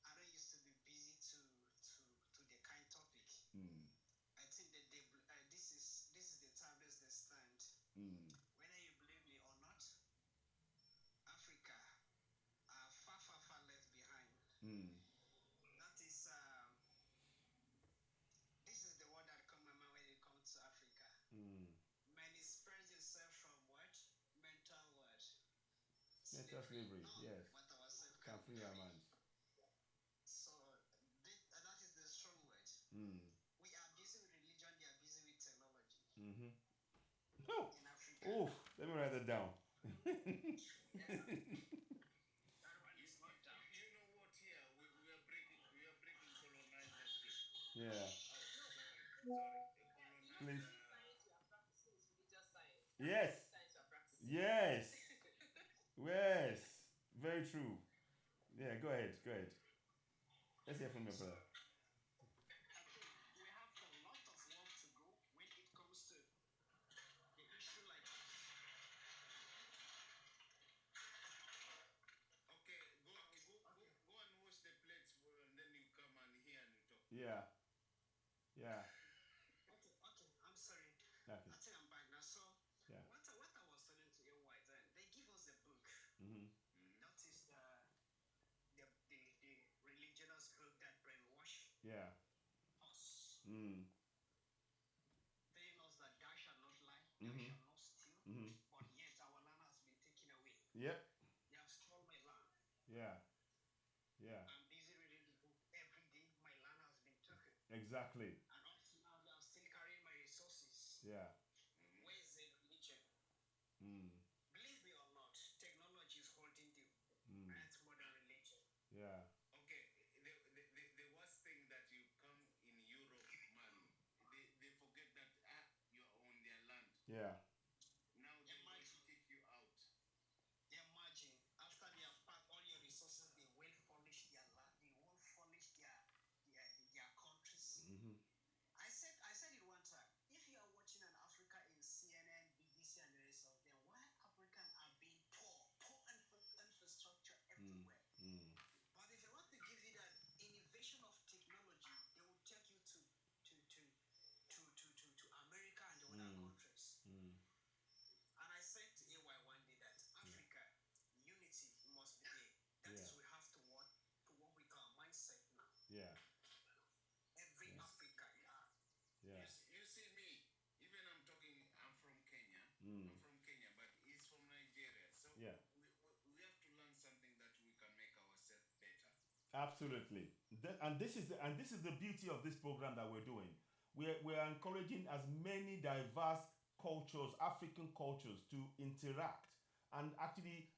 I don't used to be busy to the kind topic. Mm. I think that this is the time, this is the stand. Mm. Whether you believe me or not, Africa are far left behind. Mm. That is this is the word that come to my mind when it comes to Africa. Mm. Man express yourself from what? Mental what? Mental slavery, No, yes. but ourselves Can free our minds. So that is the strong word. Mm. We are busy with religion, they are busy with technology. Mm-hmm. Oh. In Africa. Oof. Let me write that down. That one is not down. You know what? Here we are breaking colonizership. Yeah. Sorry. Please. Science you are practicing is religious science. Yes. Science you are practicing. Yes. Yes. Very true. Yeah, go ahead. Let's hear from your brother. I think we have a lot of work to go when it comes to the issue like Okay, go and wash the plates and then you come and here and you talk. Yeah. Okay, I'm sorry. Okay. I think I'm back now. So Yeah. what I was telling to you why then they give us a book. Mm-hmm. That is the religious book that brainwash Yeah. us. Mm. Telling us that thou shalt not lie, Mm-hmm. thou shalt not steal, Mm-hmm. but yet our land has been taken away. Yep. They have stolen my land. Yeah. I'm busy reading the book every day. My land has been taken. Exactly. And up to now, I'm still carrying my resources. Yeah. Where is the religion? Mm. Believe me or not, technology is holding the earth more than religion. Yeah. Okay, the worst thing that you come in Europe, man, they forget that you're on their land. Yeah. Now they want to kick you out. Imagine, after they have packed all your resources, they will furnish their land, they will furnish their countries. Mm-hmm. I said it one time. If you are watching an Africa in CNN, BBC, and the rest of them, why Africans are being poor infrastructure everywhere. But if they want to give you that innovation of technology, they will take you to America and the other countries. And I said to AY one day that Africa unity must be there. That is, we have to work with our mindset now. Yeah. Every Africa, Yeah. You see me, even I'm from Kenya. I'm from Kenya, but he's from Nigeria. So Yeah. we have to learn something that we can make ourselves better. Absolutely. And this is the beauty of this program that we're doing. We're encouraging as many diverse cultures, African cultures, to interact. And actually,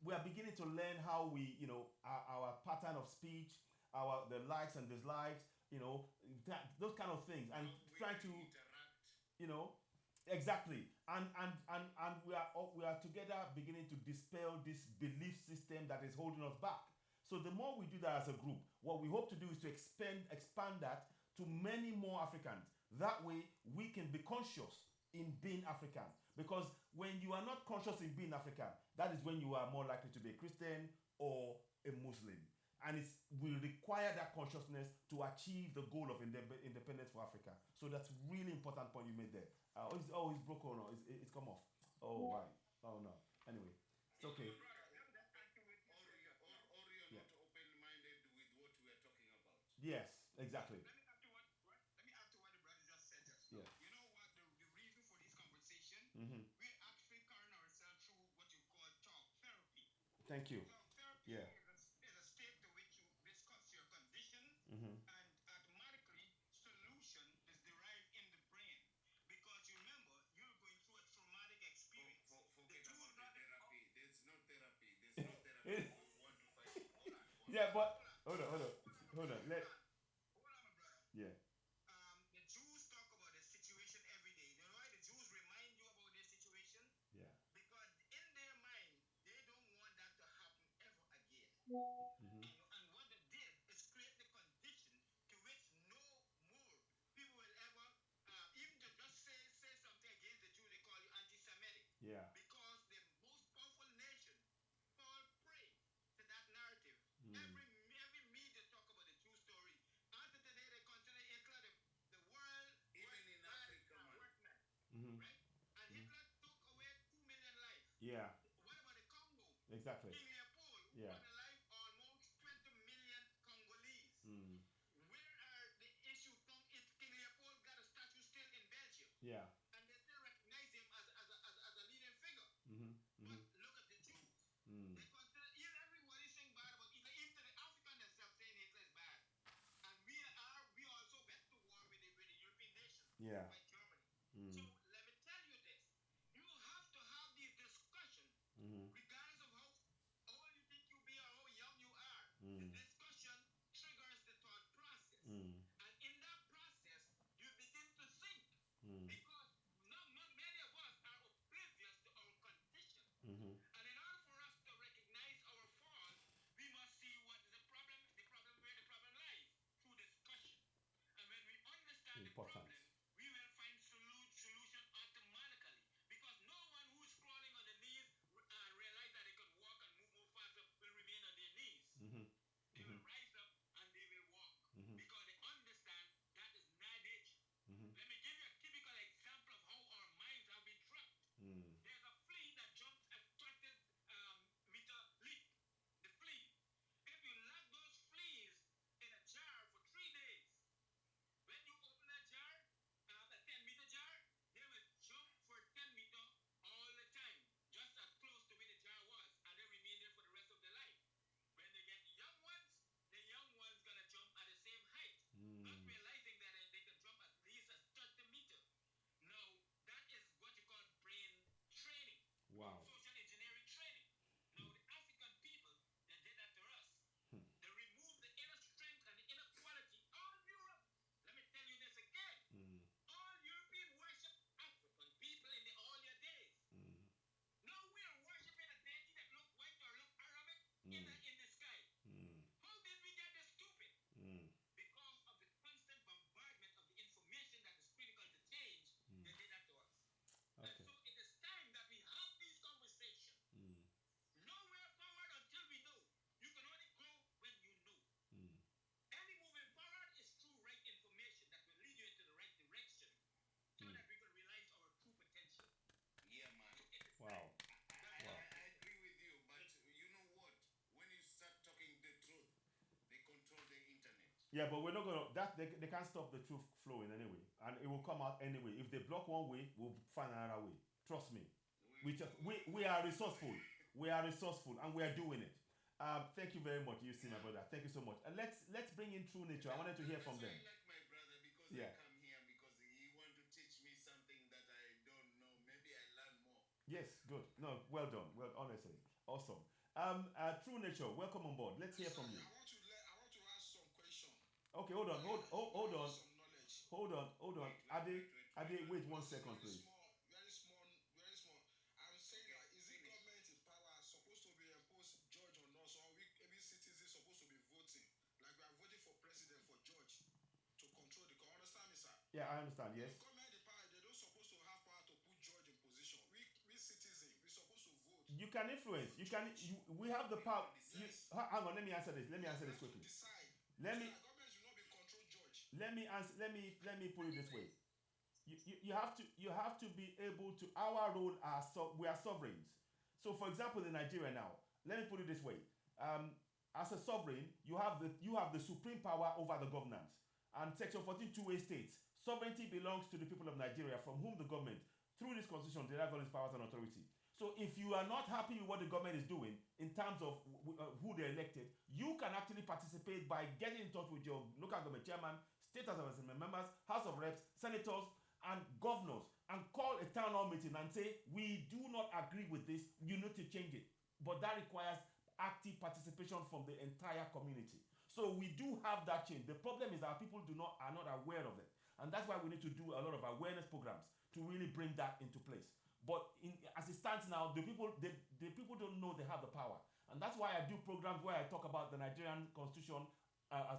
we are beginning to learn how we, our pattern of speech, the likes and dislikes, those kind of things, and trying to interact. Exactly. And we are together beginning to dispel this belief system that is holding us back. So the more we do that as a group, what we hope to do is to expand that to many more Africans. That way we can be conscious in being African. Because when you are not conscious in being African, that is when you are more likely to be a Christian or a Muslim. and it will require that consciousness to achieve the goal of independence for Africa. So that's really important point you made there. It's broken. No, it's come off. Oh, right. Oh no. Anyway, it's okay. Or you're Yeah. not open-minded with what we are talking about. Yes, exactly. Let me add to what the brother just said just Yeah. now. You know what the reason for this conversation? Mm-hmm. We're actually carrying ourselves through what you call talk therapy. Thank you. Talk therapy Yeah. is a state to which you discuss your condition, Mm-hmm. and automatically solution is derived in the brain. Because you remember, you're going through a traumatic experience. Forget The about Jews the not- therapy. There's no therapy. There's no therapy. We want to fight. Hold on. Yeah, but hold on. Let Hold on, my brother. yeah. The Jews talk about their situation every day. You know why the Jews remind you about their situation? Yeah. Because in their mind, they don't want that to happen ever again. Mm-hmm. And what they did is create the condition to which no more people will ever, even to just say something against the Jews, they call you anti-Semitic. Yeah. Because the most powerful nation fall prey to that narrative. Mm. Every media talk about the Jew story. After today, they consider Hitler the world, Even in Africa, man. workman, Mm-hmm. right? And Hitler took away 2 million lives. Yeah. What about the Congo? Exactly. King Leopold, who Yeah. brought alive almost 20 million Congolese. Mm. Where are the issue from? King Leopold got a statue still in Belgium, Yeah. and they still recognize him as a leading figure. Mm-hmm. But Mm-hmm. look at the Jews. Mm. They consider everybody saying bad about Hitler, even to the African themselves saying Hitler is bad. And we also went to war with the European nations, Yeah. like Germany. Mm. So let me tell you this: you have to have these discussions, Mm-hmm. regardless of how old you think you be or how young you are. Mm. The discussion triggers the thought process, Mm. and in that process, you begin to think. Mm. Because not many of us are oblivious to our condition. Mm-hmm. And in order for us to recognize our fall, we must see what is the problem where the problem lies, through discussion. And when we understand Important. the problem, we will find solution automatically. Because no one who is crawling on the knees realize that they can walk and move more faster will remain on their knees. Mm-hmm. They will rise up and they will walk. Mm-hmm. Because they understand that is not nature. Mm-hmm. Let me give you a typical example of how our minds have been trapped. Mm. There's a flea that jumps at 30-meter leap. The flea. If you lock those fleas in a jar for 3 days, when you open that jar, a 10-meter jar, they will jump for 10 meter all the time, just as close to where the jar was, and they remain there for the rest of their life. When they get young ones, the young ones gonna jump at the same height, not realizing that they can jump at least as 30 meters. Now, that is what you call brain training. Wow. Social engineering training. Now, the African people, they did that to us. They removed the inner strength and the inner quality. All Europe, let me tell you this again. Mm. All European worship African people in the earlier days. Mm. Now we are worshiping a deity that look white or look Arabic in the sky. Mm. How did we get this stupid? Mm. Because of the constant bombardment of the information that is critical to change, they did that to us. Okay. And so it is time that we have these conversations. Mm. Nowhere forward until we know. You can only go when you know. Mm. Any moving forward is through right information that will lead you into the right direction, so that we can realize our true potential. Yeah, man. It is Wow. I agree with you, but you know what? When you start talking the truth, they control the internet. Yeah, but we're not gonna. They can't stop the truth flowing anyway, and it will come out anyway. If they block one way, we'll find another way. Trust me. We are resourceful. We are resourceful, and we are doing it. Thank you very much, you see, my brother. Thank you so much. And let's bring in True Nature. I wanted to hear from them. I like my brother because Yeah. I come here because he want to teach me something that I don't know. Maybe I learn more. Yes, good. No, well done. Well, honestly, awesome. True Nature, welcome on board. Let's hear from you. I want to ask some question. Okay, hold on. Hold on. Some knowledge. Hold on. Ade, wait 1 second, please. Very small. I'm saying that is it government in power supposed to be imposed judge on us, or every citizen supposed to be voting? Like we are voting for president, for judge to control the country. Understand me, sir? Yeah, I understand. Yes. The government in power, they don't supposed to have power to put judge in position. We citizens, we supposed to vote. You can influence. You can. We have the power. Hang on. Let me answer this. Let me answer this quickly. Let me. Government should not be control judge. Let me answer. Let me put it this way. You have to be able to. Our role are we are sovereigns. So, for example, in Nigeria now, let me put it this way: as a sovereign, you have the supreme power over the governance. And Section 14(2)(a) states sovereignty belongs to the people of Nigeria, from whom the government, through this constitution, derives all its powers and authority. So, if you are not happy with what the government is doing in terms of who they elected, you can actually participate by getting in touch with your local government chairman, state assembly members, House of Reps, senators, and governors, and call a town hall meeting and say, we do not agree with this, you need to change it. But that requires active participation from the entire community. So we do have that change. The problem is our people are not aware of it. And that's why we need to do a lot of awareness programs to really bring that into place. But as it stands now, the people don't know they have the power. And that's why I do programs where I talk about the Nigerian constitution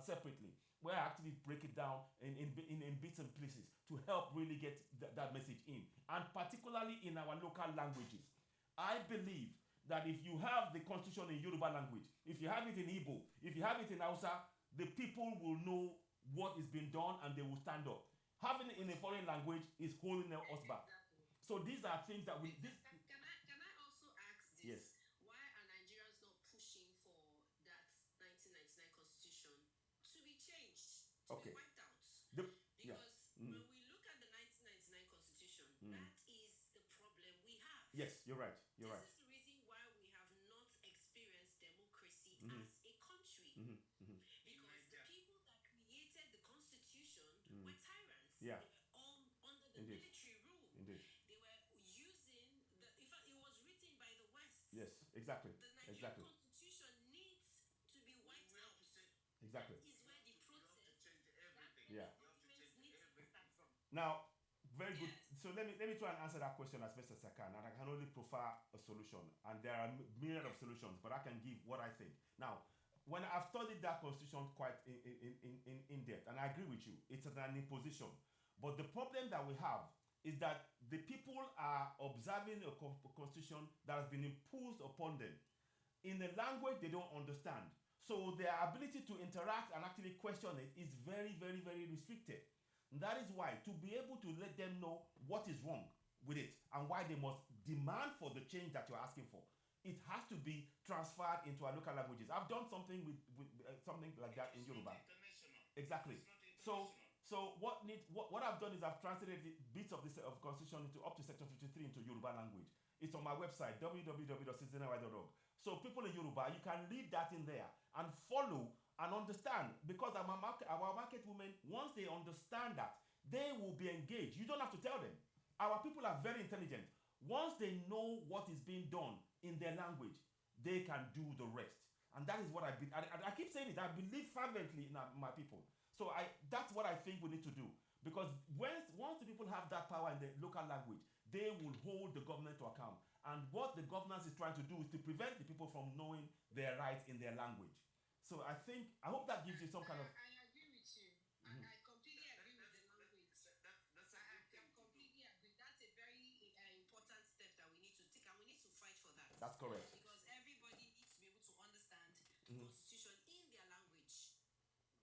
separately, where I actually break it down in bits and pieces to help really get that message in. And particularly in our local languages. I believe that if you have the constitution in Yoruba language, if you have it in Igbo, if you have it in Hausa, the people will know what is being done and they will stand up. Having it in a foreign language is holding us back. Exactly. So these are things that we... Can I also ask this? Yes. Why are Nigerians not pushing for that 1999 constitution to be changed, to be wiped out? Because when we look at the 1999 constitution, that is the problem we have. Yes, you're right. You're right. This is the reason why we have not experienced democracy as a country. Because the people that created the constitution were tyrants. Yeah. They were all under the military rule. Indeed. They were using in fact, it was written by the West. Yes, exactly. The Nigerian constitution needs to be wiped out. Exactly. That is where the process. Yeah. Needs to start from. Now, very good. Yes. So let me try and answer that question as best as I can, and I can only prefer a solution. And there are myriad of solutions, but I can give what I think. Now, when I've studied that constitution quite in depth, and I agree with you, it's an imposition. But the problem that we have is that the people are observing a constitution that has been imposed upon them in a language they don't understand. So their ability to interact and actually question it is very, very, very restricted. And that is why, to be able to let them know what is wrong with it and why they must demand for the change that you're asking for, it has to be transferred into our local languages. I've done something with something like that in Yoruba. Exactly. So what I've done is I've translated bits of this constitution into up to section 53 into Yoruba language. It's on my website www.citizenry.org. So people in Yoruba, you can read that in there and follow and understand, because our market women, once they understand that, they will be engaged. You don't have to tell them. Our people are very intelligent. Once they know what is being done in their language, they can do the rest. And that is what I keep saying it. I believe fervently in my people. So that's what I think we need to do. Because once the people have that power in the local language, they will hold the government to account. And what the governance is trying to do is to prevent the people from knowing their rights in their language. So I hope that gives you some kind of... I agree with you. I completely agree with the language. I completely agree. That's a very important step that we need to take, and we need to fight for that. That's correct. Because everybody needs to be able to understand the constitution in their language.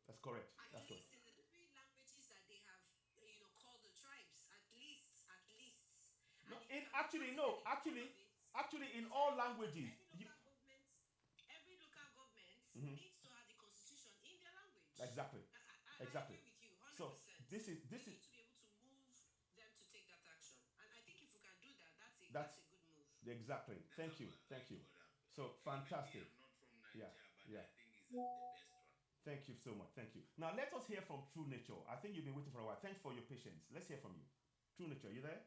That's correct. At least in the three languages that they have, called the tribes. At least. No, actually, in all languages. Every local government needs to have the constitution in their language. Exactly. I agree with you 100%. So this is we need to be able to move them to take that action, and I think if we can do that, that's a good move. Exactly. Thank you. So fantastic. I'm not from Nigeria, Yeah. but I think it's the best one. Thank you so much. Thank you. Now let us hear from True Nature. I think you've been waiting for a while. Thanks for your patience. Let's hear from you. True Nature, you there?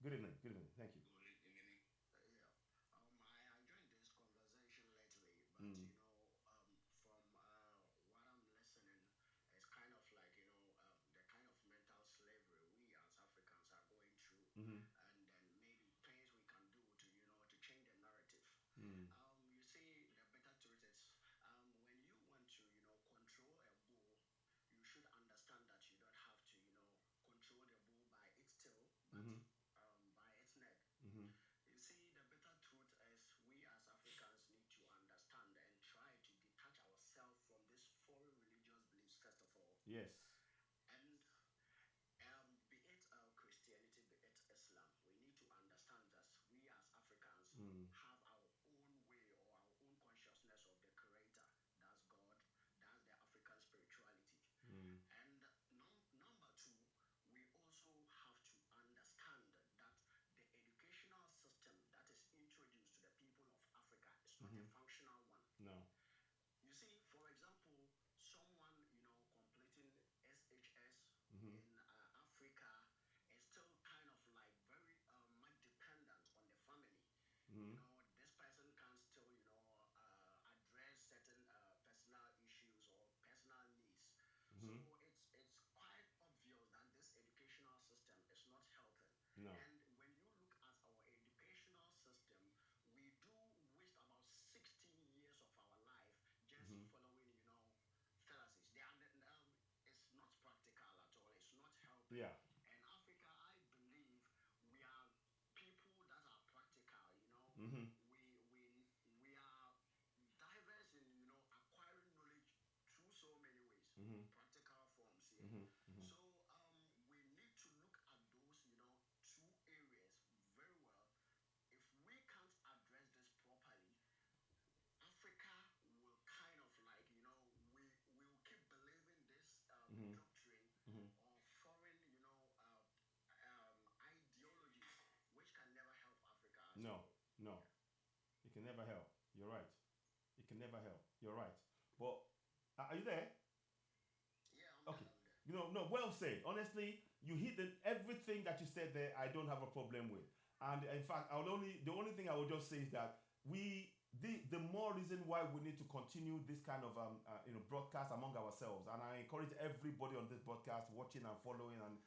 Good evening. Good evening. Thank you. Good evening. I joined this conversation lately, but from what I'm listening, it's kind of like the kind of mental slavery we as Africans are going through, and then maybe things we can do to change the narrative. You see, the better truth is, when you want to control a bull, you should understand that you don't have to control the bull by its tail, but by its neck. Yes. And be it Christianity, be it Islam, we need to understand that we as Africans have our own way or our own consciousness of the Creator. That's God. That's the African spirituality. And number two, we also have to understand that the educational system that is introduced to the people of Africa is not a functional one. No. You see, for example, someone, completing SHS in Africa is still kind of like very much dependent on the family. This person can still, address certain personal issues or personal needs. So it's quite obvious that this educational system is not helping. No. And when you look at our educational system, we do waste about 16 years of our life just following, fallacies. It's not practical at all. It's not helping. Yeah. And Africa, I believe, we are people that are practical. We are diverse in acquiring knowledge through so many ways, practical forms. Yeah. So we need to look at those two areas very well. If we can't address this properly, Africa will kind of like, we will keep believing this doctrine or foreign, ideologies, which can never help Africa as No. well. No. It can never help. You're right. It can never help. You're right. But are you there? Yeah, I'm Okay. there. No, well said. Honestly, you hit everything that you said there. I don't have a problem with. And in fact, the only thing I would just say is that the more reason why we need to continue this kind of broadcast among ourselves, and I encourage everybody on this broadcast watching and following and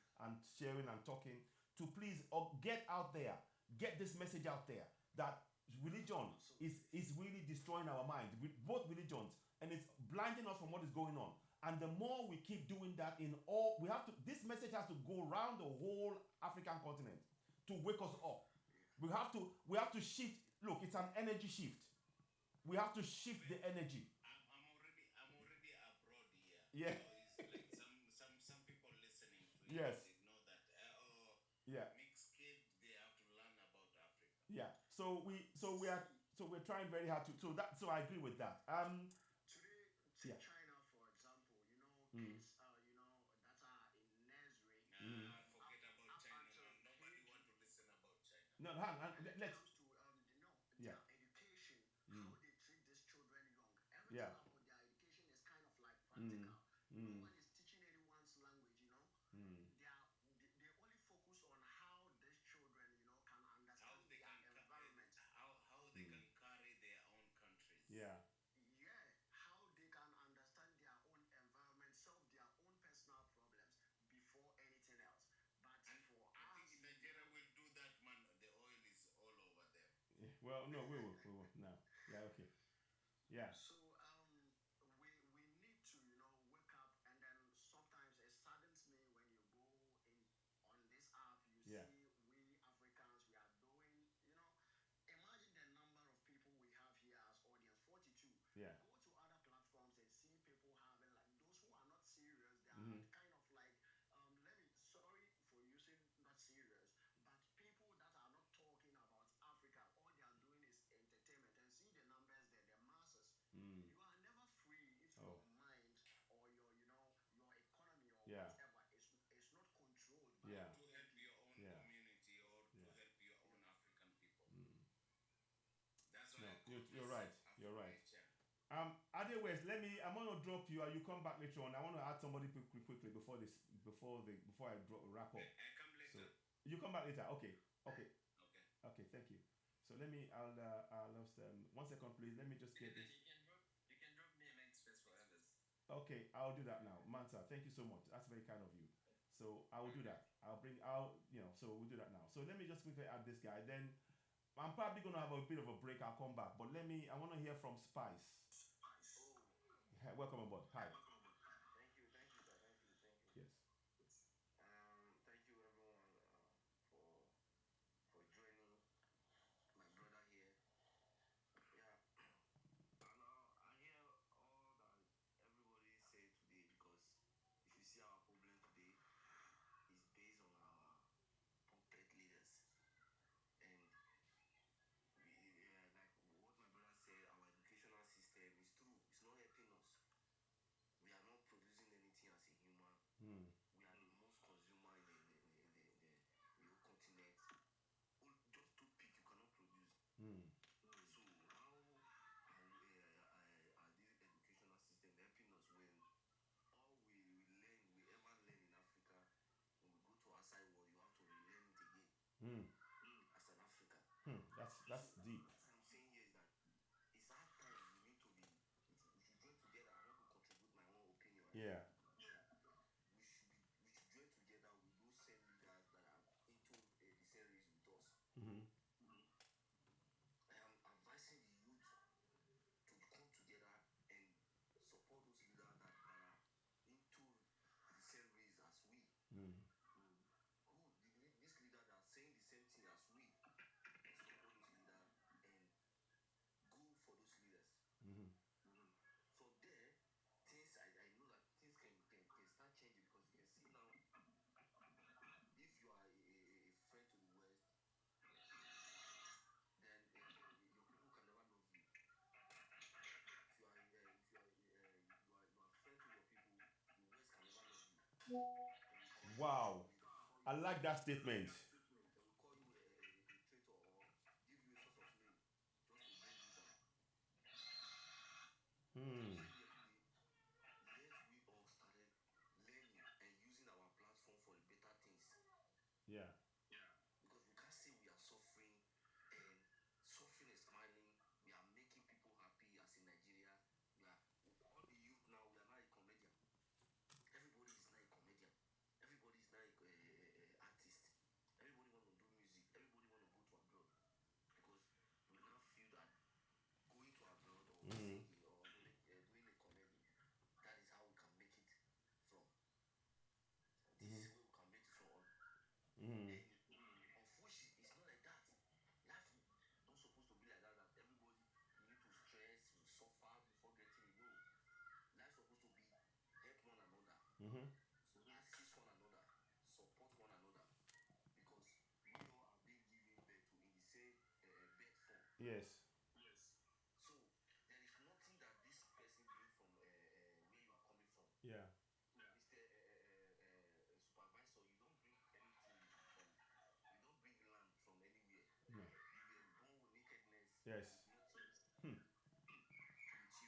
sharing and talking to please get out there, get this message out there that religion is really destroying our mind with both religions, and it's blinding us from what is going on. And the more we keep doing that this message has to go around the whole African continent to wake us up. We have to shift. Look, it's an energy shift. We have to shift the energy. I'm already abroad here. Yeah. So it's like some people listening to Yes. it, they know that Yeah. mixed kid, they have to learn about Africa. Yeah. So we're trying very hard to. So I agree with that. Today, Yeah. China, for example, kids, that are in nursery. Forget about China. Nobody want to listen about China. No, hang on. When it Let's. comes to Yeah. their education, how they treat these children young, everything Yeah. about their education is kind of like practical. No one is teaching anyone's language. They only focus on how these children, can understand their environment, how they can carry their own countries. Yeah. Yeah, how they can understand their own environment, solve their own personal problems before anything else. But for us, I think in Nigeria we'll do that, man. The oil is all over there. Yeah. Well, no, we will now. Yeah. Okay. Yeah. So we need to wake up, and then sometimes it saddens me when you go on this app, you Yeah. see we Africans, we are doing, imagine the number of people we have here as audience, 42. Yeah. Go to other platforms and see people having like those who are not serious, they are kind of like sorry for using not serious, but people that are not talking about Africa, all they are doing is entertainment, and see the numbers there, the masses. You are never free if your mind or your economy or Yeah. whatever is not controlled by Yeah. to help your own community or to help your own African people. That's why You're right. You're right. Nature. Otherwise, I'm gonna drop you and you come back later on. I want to add somebody quickly before I wrap up. I come later. So you come back later. Okay. Okay. Thank you. So I'll just 1 second, please. Let me just get this. You can drop me a link space for others. Okay, I'll do that now. Mansa, thank you so much. That's very kind of you. So I will do that. So we'll do that now. So let me just quickly add this guy. Then I'm probably gonna have a bit of a break. I'll come back. But I want to hear from Spice. Welcome aboard. Hi. Thank you, sir. Thank you. Yes. Thank you everyone for joining my brother here. Yeah, and I hear all that everybody say today, because if That's So deep. what I'm saying here is that it's our time. We need to be. We should join together. I want to contribute my own opinion. Yeah. We should join together with those same leaders that are into the same race with us. Mm-hmm. I am advising the youth to come together and support those leaders that are into the same race as we. Mm. These leaders that are saying the same thing as we, support those leaders and go for those leaders. Mm-hmm. So there, things I know that things can start changing, because you can see now, if you are a friend to the West, then your people can never love you. If you are a friend to your people, the West can never love you. Wow. I like that statement. They will call you a traitor or give you a sort of name just to bring you down. Hmm. Yet we all started learning and using our platform for the better things. Yeah. Because we can't say we are suffering and suffering is smiling. We are making people happy as in Nigeria. We are all the youth now. We are not a comedian. Everybody is not a comedian. Everybody is not a artist. Everybody want to do music. Everybody want to go to abroad, because we now feel that going to abroad or singing or doing a comedy, that is how we can make it from. This is where we can make it from. Mm. And of which it's not like that. Life not supposed to be like that. That everybody you need to stress, you suffer before getting it. No, life supposed to be help one another. Mm-hmm. So assist one another, support one another, because we all are being given birth to in the same birth form. Yes. So there is nothing that this person bring from where you are coming from. Yeah. Mr. Supervisor, you don't bring anything from. You don't bring land from anywhere. No. You were born with nakedness. Yes. Nothing Hmm.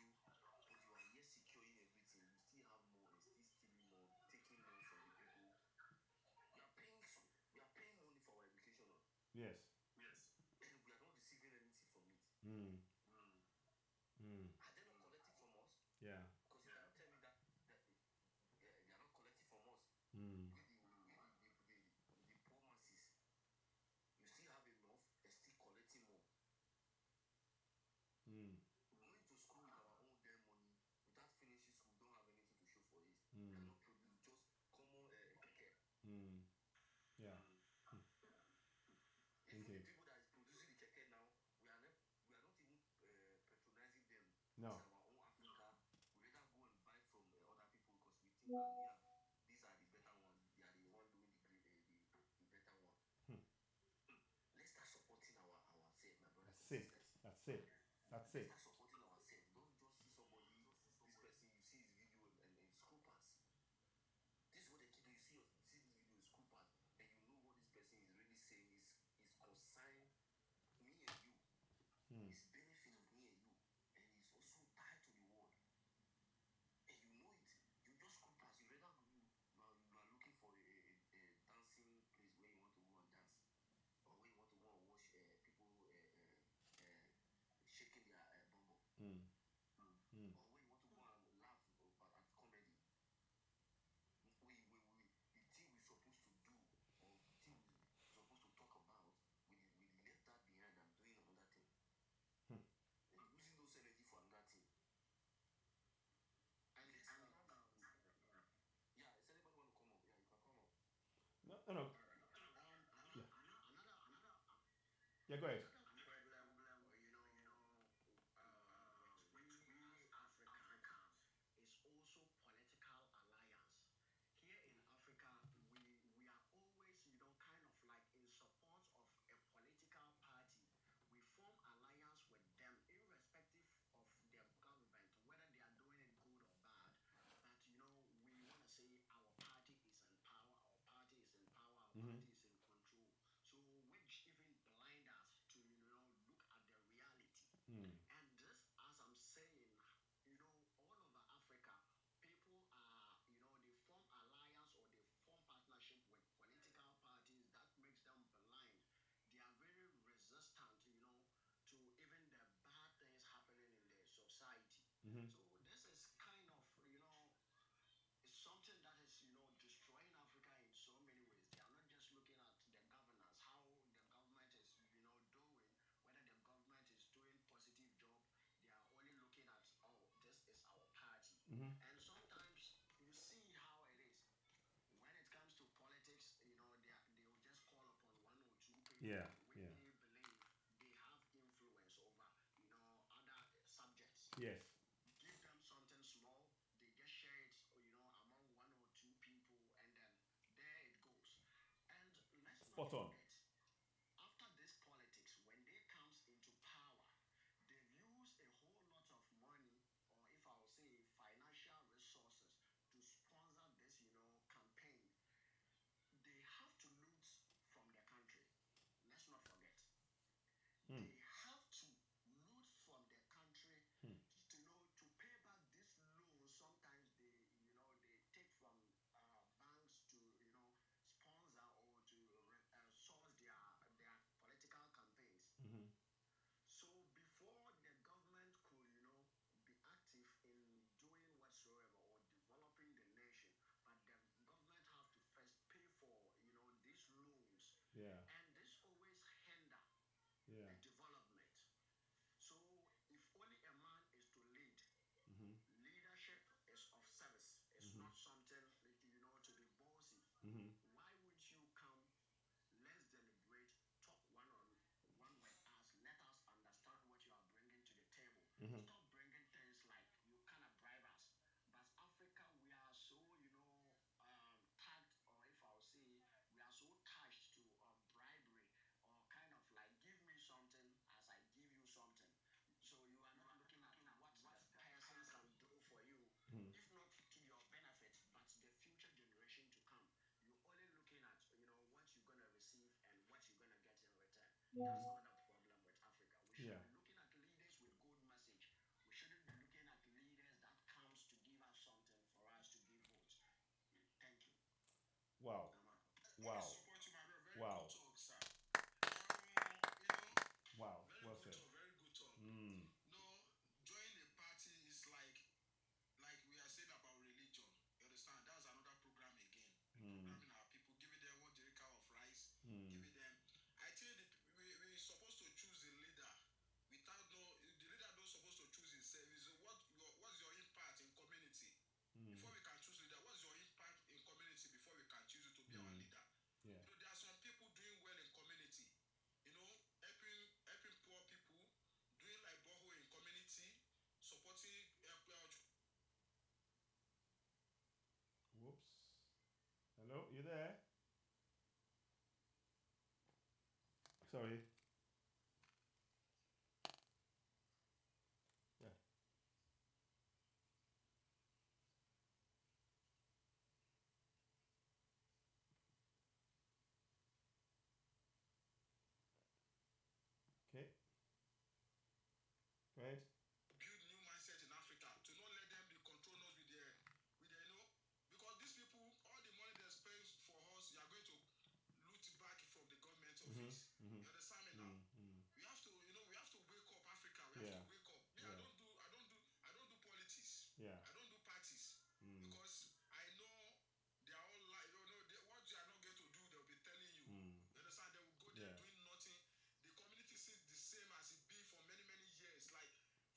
with you, but you are here securing everything. You still have more and still stealing more, taking more from the people. We are paying money for our education, Yes. and we are not receiving anything from it. Mm. Mm. Are they not collecting from us? Yeah. Because you cannot tell me that they are not collecting from us. Mm. The poor masses, you still have enough and still collecting more. Mm. Going to school with our own damn money, without finishing school, don't have anything to show for it. Mm. Cannot produce just common keke. Mm. Yeah. Even Okay. the people that is producing the keke now, we are not even patronizing them. No. It's our own Africa. We rather go and buy from other people, because we think that these are the better ones. They are the one doing the better one. Let's start supporting ourselves, my brothers and That's it. sisters. That's it. That's it. Let's start supporting ourselves. Don't just see somebody, this person, you see his video and screw past. This is what they keep doing. You see this video, screw past, and you know what this person is really saying is concern me and you. It's benefit of me and you, and it's also tied to the world. And you know it. You just screw past. You rather you are looking for a dancing place where you want to go and dance, or where you want to go and watch people shaking their bumble. Mm. Or where you want to go and laugh at comedy. The thing we're supposed to do, or the thing we're supposed to talk about, we left that behind and doing another thing. And using those energy for another thing. And yeah, is anybody want to come up? Yeah, you can come up. No. Yeah, go ahead. Yeah, when yeah. they believe they have influence over, other subjects. Yes. Give them something small, they just share it, among one or two people, and then there it goes. And let's not Spot on. forget, after this politics, when they comes into power, they've used a whole lot of money, or if I'll say financial resources, to sponsor this, campaign. They have to loot from the country. Let's not forget. They have to loot from the country to pay back this loan. Sometimes they take from banks to sponsor or to source their political campaigns. Mm-hmm. So before the government could be active in doing whatsoever or developing the nation, but the government have to first pay for these loans, Yeah. and this always hinder Yeah. the development. So if only a man is to lead, Mm-hmm. leadership is of service. It's not something to be bossy. Mm-hmm. Why would you come? Let's deliberate, talk one on one with us. Let us understand what you are bringing to the table. Mm-hmm. Stop bringing things like you cannot bribe us. But Africa, we are so tagged, or if I'll say, we are so attached to bribery, or kind of like give me something as I give you something. So you are not looking at what the person can do for you, Mm-hmm. if not to your benefit, but the future generation to come. You're only looking at what you're gonna receive and what you're gonna get in return. That's another problem with Africa. We should Yeah. be looking at leaders with good message. We shouldn't be looking at leaders that comes to give us something for us to give votes. Thank you. Wow. Aman. Wow. Support you, my brother. Very Wow. good talk, sir. Wow. Very Well good said. talk. Very good talk. Mm. No, joining a party is like we are saying about religion. You understand? That's another program again. Programming our people, giving them 1 jericho of rice, giving them. I think we supposed to choose a leader without the leader not supposed to choose himself. Is what's your impact in community? Before we can choose leader, what's your impact in community before we can choose you to be our leader? Yeah. There are some people doing well in community, helping poor people, doing like borehole in community, supporting Whoops. Hello, you there? Sorry. Yeah. Okay. Go ahead. build new mindset in Africa, to not let them be control us with their because these people, all the money they spend for us, you are going to loot back from the government office. Mm-hmm. You understand me now? We have to, we have to wake up Africa. We have Yeah. to wake up. Me, Yeah. I don't do politics. Yeah. I don't do parties because I know they are all like, what you are not going to do, they'll be telling you. You understand? They will go there Yeah. doing nothing. The community sees the same as it be for many, many years. Like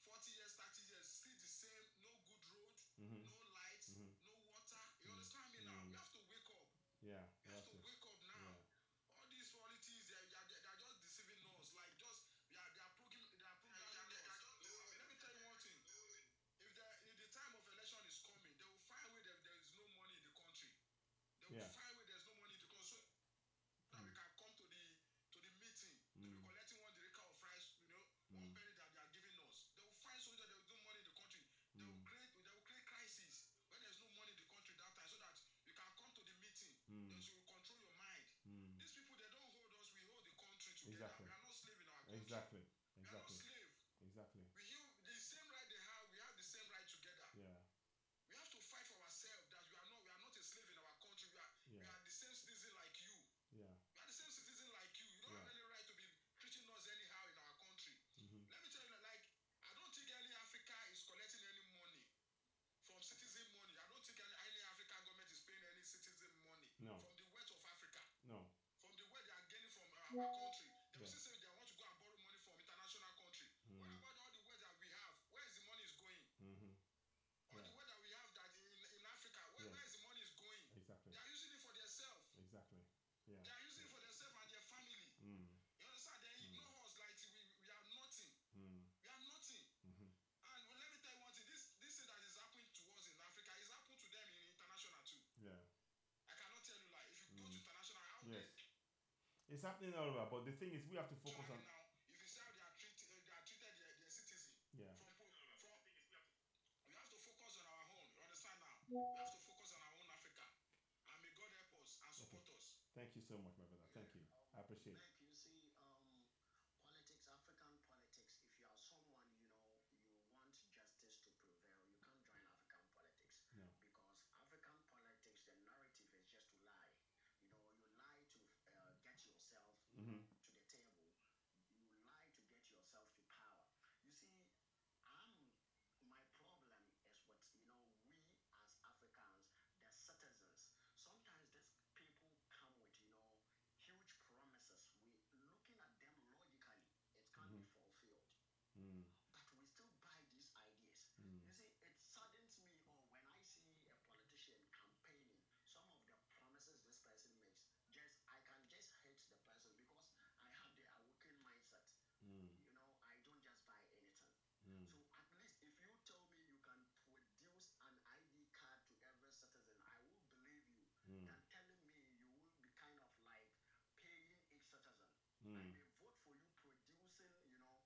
40 years, 30 years, still the same. No good road, no lights, no water. You understand me now? We have to wake up. Yeah. We have to wake up now. Yeah. All these politics, they are just deceiving us. Like they are programming us. Let me tell you one thing. If the time of election is coming, they will find way that there is no money in the country. They will find way there's no money in the country. So that we can come to the meeting to be collecting 1 jericho of rice, 1 penny that they are giving us. They will find so that there is no money in the country. They will create crisis when there's no money in the country that time, so that you can come to the meeting. Then you will control your mind. These people, they don't hold us. We hold the country together. Exactly. We are not slave in our country. Exactly. We are not slave. Exactly. We have the same right they have. We have the same right together. Yeah. We have to fight for ourselves. That we are not a slave in our country. We are the same citizen like you. Yeah. We are the same citizen like you. You don't have any right to be treating us anyhow in our country. Let me tell you, like, I don't think any Africa is collecting any money from citizen money. I don't think any African government is paying any citizen money from the wealth of Africa. No. From the wealth they are gaining from our country. They will still say they want to go and borrow money from international country. What about all the wealth that we have? Where is the money is going? All the wealth that we have that in Africa, where is the money is going? Exactly. They are using it for themselves. Exactly. Yeah. They are using it for themselves and their family. It's happening all over, but the thing is, we have to focus on. China now, if you see how they are treated their citizen. Yeah. We have to focus on our own. You understand now? We have to focus on our own Africa, and may God help us and support us. Thank you so much, my brother. Thank you. I appreciate it. Like you see, politics, African politics, if you are someone, you know, you want justice to prevail, you can't join African politics. No. Because African politics, the narrative is just to lie. You know, you lie to get yourself to the table. You lie to get yourself to power. You see, my problem is what, you know, we as Africans, the citizens, sometimes these people come with, you know, huge promises. We looking at them logically, it can't be fulfilled. But we still buy these ideas. You see, it saddens me when I see a politician campaigning, some of the promises this person makes, I can just hate the person because I have the awakened mindset. You know, I don't just buy anything. So at least if you tell me you can produce an ID card to every citizen, I will believe you. Than telling me you will be kind of like paying each citizen. I may vote for you producing, you know,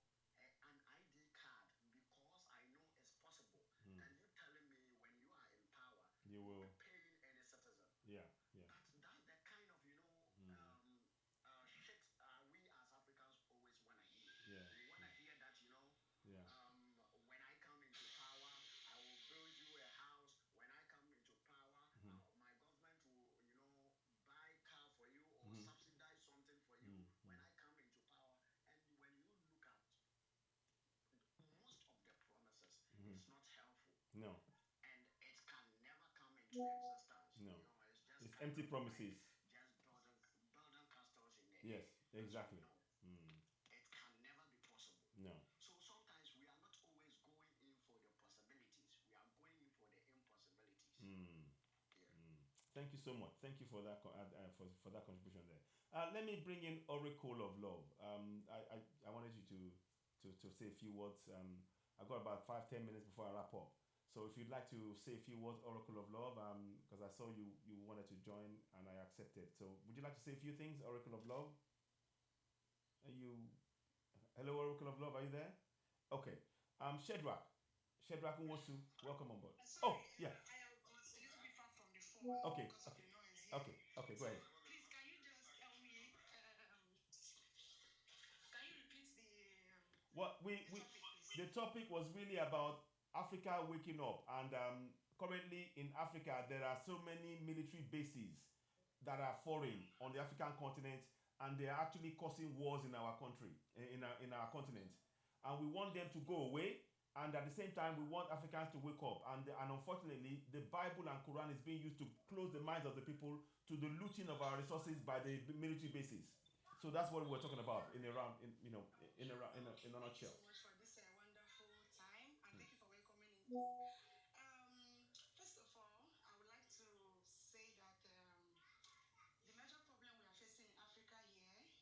an ID card because I know it's possible. Than you telling me when you are in power, You will be paying any citizen. Yeah, yeah. That's the kind of, you know, shit we as Africans always want to hear. Yeah. We want to hear that, you know, Yeah. when I come into power, I will build you a house. When I come into power, my government will, you know, buy car for you or subsidize something for you. When I come into power, and when you look at most of the promises, it's not helpful. No. And it can never come into existence. No. You know, it's just It's empty promises. Just building castles in the Yes, air. exactly. No, it can never be possible. No. So sometimes we are not always going in for the possibilities. We are going in for the impossibilities. Thank you so much. Thank you for that for that contribution there. Let me bring in Oracle of Love. I wanted you to say a few words. I've got about 5-10 minutes before I wrap up. So if you'd like to say a few words, Oracle of Love, because I saw you wanted to join and I accepted. So would you like to say a few things, Oracle of Love? Are you? Hello, Oracle of Love. Are you there? Okay. Shedrack. Shedrack, who wants to welcome on board? Sorry, yeah. I was a little bit far from the phone Okay. because of the noise here. Okay. Go ahead. Please, can you just tell me? Can you repeat the? What the topic was really about Africa waking up, and currently in Africa there are so many military bases that are foreign on the African continent, and they are actually causing wars in our country, in our continent, and we want them to go away. And at the same time, we want Africans to wake up. And unfortunately, the Bible and Quran is being used to close the minds of the people to the looting of our resources by the military bases. So that's what we're talking about in a nutshell. Thank you so much for this wonderful time, and thank you for welcoming me. First of all, I would like to say that the major problem we are facing in Africa here, the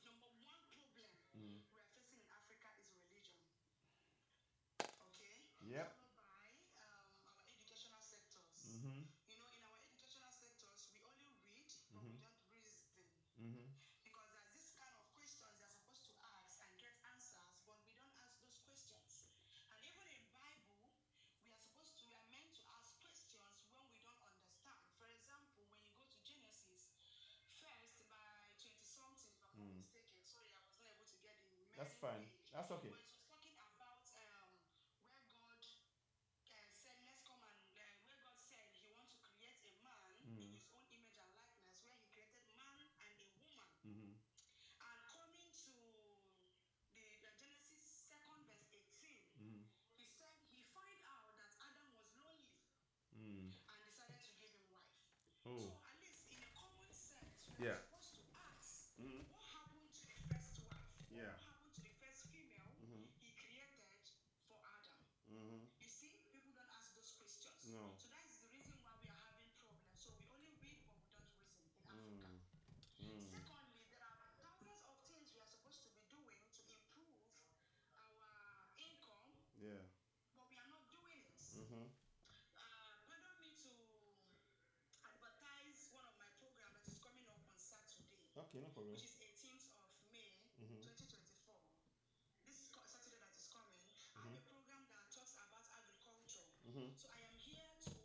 number one problem we are facing in Africa is religion. Okay? Yep. Followed by our educational sectors. You know, in our educational sectors, we only read, but we don't reason. Because there's this kind of questions they're supposed to ask and get answers, but we don't ask those questions. And even in Bible, we are meant to ask questions when we don't understand. For example, when you go to Genesis, first by 20 something, if I'm not mistaken. Sorry, I was not able to get the main That's fine. page. That's okay. When it was talking about where God said, let's come and where God said He wants to create a man in His own image and likeness, where He created man and a woman. And coming to the Genesis 2nd verse 18, He said He find out that Adam was lonely and decided to give him wife. So at least in a common sense, we are supposed to ask, what happened to the first wife? Yeah. What happened to the first female He created for Adam? You see, people don't ask those questions. No. So that is the reason why we are having problems. So we only read, but we don't reason in Africa. Secondly, there are thousands of things we are supposed to be doing to improve our income, but we are not doing it. Pardon me to advertise one of my programs that is coming up on Saturday. Okay, no problem. which is 18th of May, 2024. This Saturday that is coming, I have a program that talks about agriculture. So I am here to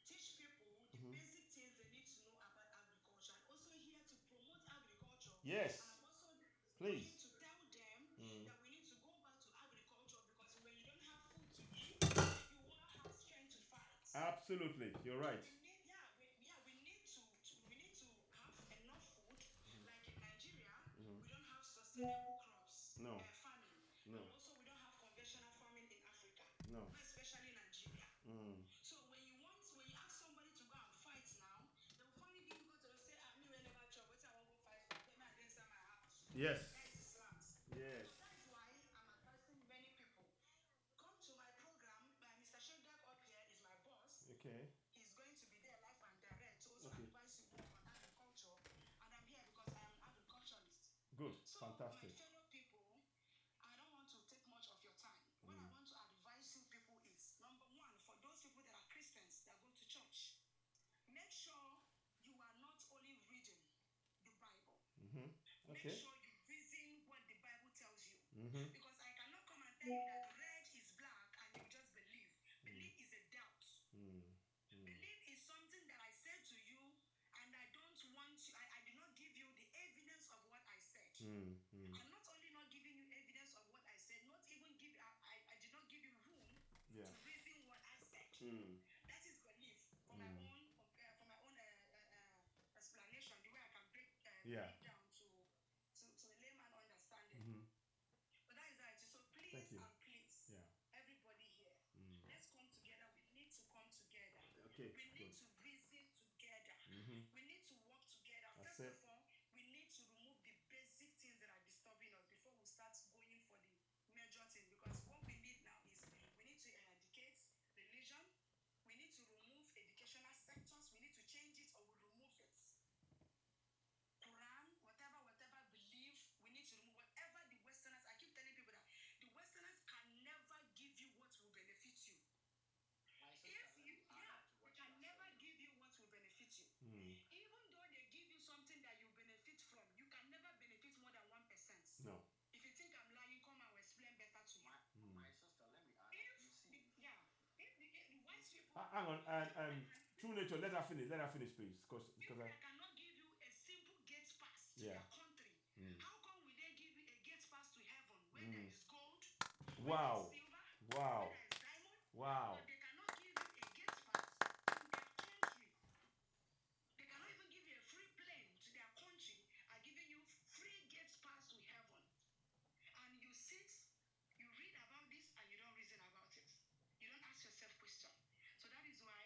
teach people the basic things they need to know about agriculture, and also here to promote agriculture. Yes. And I'm also Please. going to tell them that we need to go back to agriculture, because when you don't have food to eat, you won't have strength to fight. Absolutely, you're right. We need to have enough food. Like in Nigeria, we don't have sustainable crops, No. farming. No. And also we don't have conventional farming in Africa. No. Not especially Nigeria. So when you ask somebody to go and fight now, they will find it difficult to say, me will never chop, but I won't go fight for them and inside my house. Yes. That is Islam. Yes. So that is why I'm advising many people. Come to my program. Mr. Shedak up here is my boss. Okay. He's going to be there live and direct to also Okay. advise you more on agriculture. And I'm here because I am an agriculturalist. Good. So Fantastic. my fellow people, I don't want to take much of your time. What I want to advise you people is, number one, for those people that are Christians that go to church, make sure you are not only reading the Bible. Make Okay. sure you reason what the Bible tells you. Because I cannot come and tell you that red is black and you just believe. Belief is a doubt. Belief is something that I said to you, and I don't want you, I did not give you the evidence of what I said. I'm not only not giving you evidence of what I said, not even give I did not give you room to reason what I said. That is belief for my own explanation, the way I can break it down to a layman understanding. But that is right. So please and please, everybody here, let's come together. We need to come together. Okay. We need to reason together. We need to work together. That's First it. of all, we need to remove the basic things that are disturbing us before we start going for the major thing. Because what we need now is we need to eradicate religion. We need to remove educational sectors. We need to change it or we remove it. Quran, whatever belief, we need to remove whatever the Westerners. I keep telling people that the Westerners can never give you what will benefit you. They can never give you what will benefit you. Even though they give you something that you benefit from, you can never benefit more than 1%. No. If you think I'm lying, come and explain better to me. My sister, let me add. If You see, if the white people, Hang on, and True Nature, let her finish, please, because people that cannot give you a simple gate pass to their country, how come will they give you a gate pass to heaven where there is gold, Wow. where there is silver, Wow. where there is diamond? Wow. But they cannot give you a gate pass to their country. They cannot even give you a free plane to their country, are giving you free gate pass to heaven. And you sit, you read about this, and you don't reason about it. You don't ask yourself questions. So that is why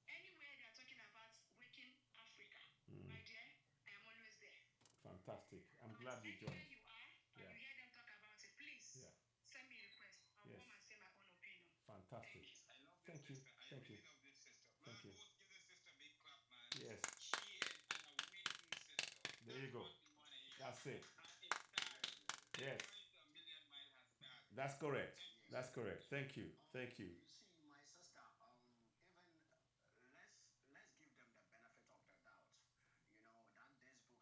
anywhere they are talking about waking Africa, my dear, I am always there. Fantastic. I'm glad you Anywhere joined. you are, and you hear them talk about it, please send me a request. I'll come and say my own opinion. Fantastic. I love this Thank you. sister. I Thank really you. love this sister. Thank Man, you. both give this sister a big clap, man. Yes. She is an amazing sister. There you go. What we want to hear. That's it. And it started. Yes. Journey to a million mile has started. That's correct. That's correct. Thank you. Thank you. You see, my sister, even let's give them the benefit of the doubt. You know that these books are really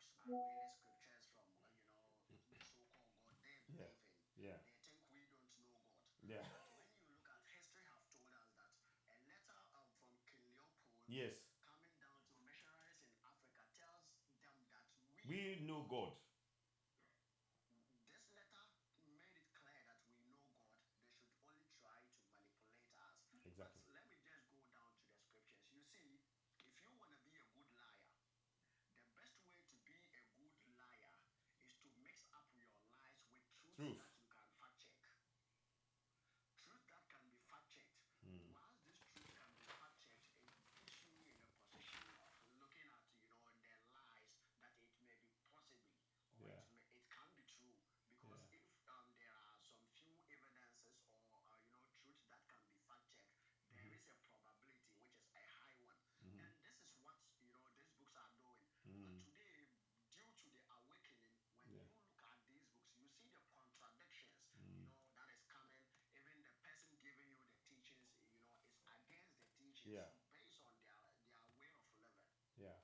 scriptures from the so-called God they believe in. Yeah. They think we don't know God. Yeah. But when you look at history, have told us that a letter from King Leopold Yes. coming down to missionaries in Africa tells them that We know God. this letter made it clear that we know God. They should only try to manipulate us. Exactly. But let me just go down to the scriptures. You see, if you want to be a good liar, the best way to be a good liar is to mix up your lies with truth that you can fact check. Truth that can be fact checked. Once this truth can be fact checked, it puts you in a position of looking at the lies that it may be possibly or it can be true. Because if there are some few evidences or truth that can be fact checked, there is a probability which is a high one. And this is what these books are doing. Today, due to the awakening, when you look at these books, you see the contradictions. That is coming. Even the person giving you the teachings, is against the teachings based on their way of living. Yeah.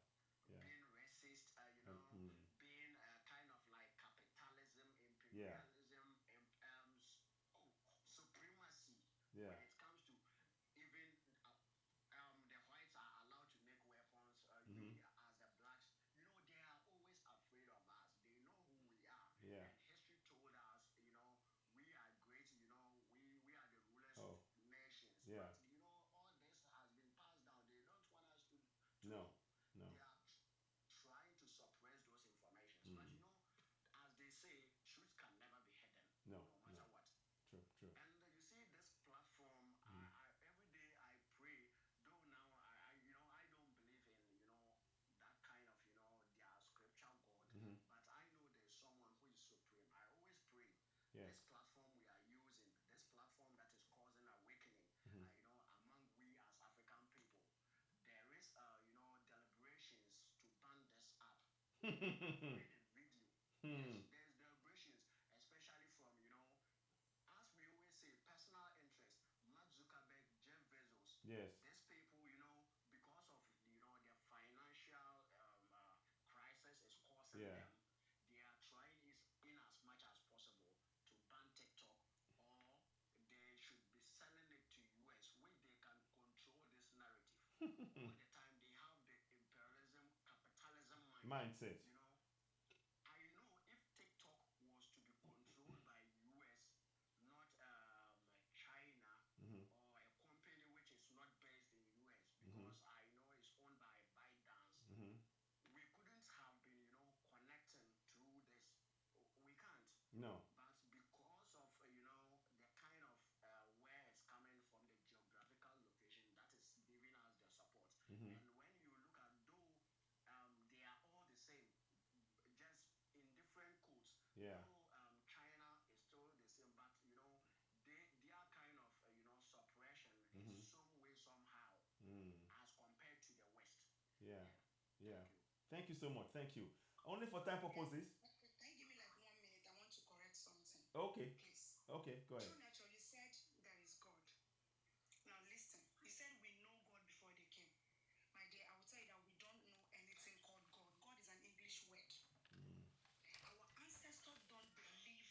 Being racist, Yeah. supremacy Yeah. when it comes to even the whites are allowed to make weapons. We as the blacks, they are always afraid of us. They know who we are. Yeah. And history told us, we are great. We are the rulers Oh. of nations. Yeah. But all this has been passed down. They don't want us to No. know. No. They are trying to suppress those informations. But as they say, truth can never be hidden. No. No matter what. True. True. And you see this platform, every day I pray, though now I don't believe in, that kind of, their scripture God, but I know there's someone who is supreme. I always pray. Yes. This platform we are using, this platform that is causing awakening, among we as African people, there is, deliberations to ban this app. Read the video. Yes, there's deliberations, especially from, as we always say, personal interest. Mark Zuckerberg, Jeff Bezos. Yes. These people, because of their financial crisis is causing them, they are trying in as much as possible to ban TikTok, or they should be selling it to US, where they can control this narrative. All the time they have the imperialism, capitalism Mindset. I know if TikTok was to be controlled by US, not China, or a company which is not based in US, because I know it's owned by ByteDance, we couldn't have been, connecting through this. We can't. No. But because of, the kind of where it's coming from, the geographical location, that is giving us the support. And when you look at, though they are all the same, just in different codes. Yeah. Though China is still the same, but their kind of suppression is some way somehow as compared to the West. Yeah. Yeah. Thank you so much. Thank you. Only for time purposes. Can you give me like 1 minute? I want to correct something. Okay. Please. Okay. Go ahead. True nature, you said there is God. Now listen. You said we know God before they came. My dear, I will tell you that we don't know anything called God. God is an English word. Our ancestors don't believe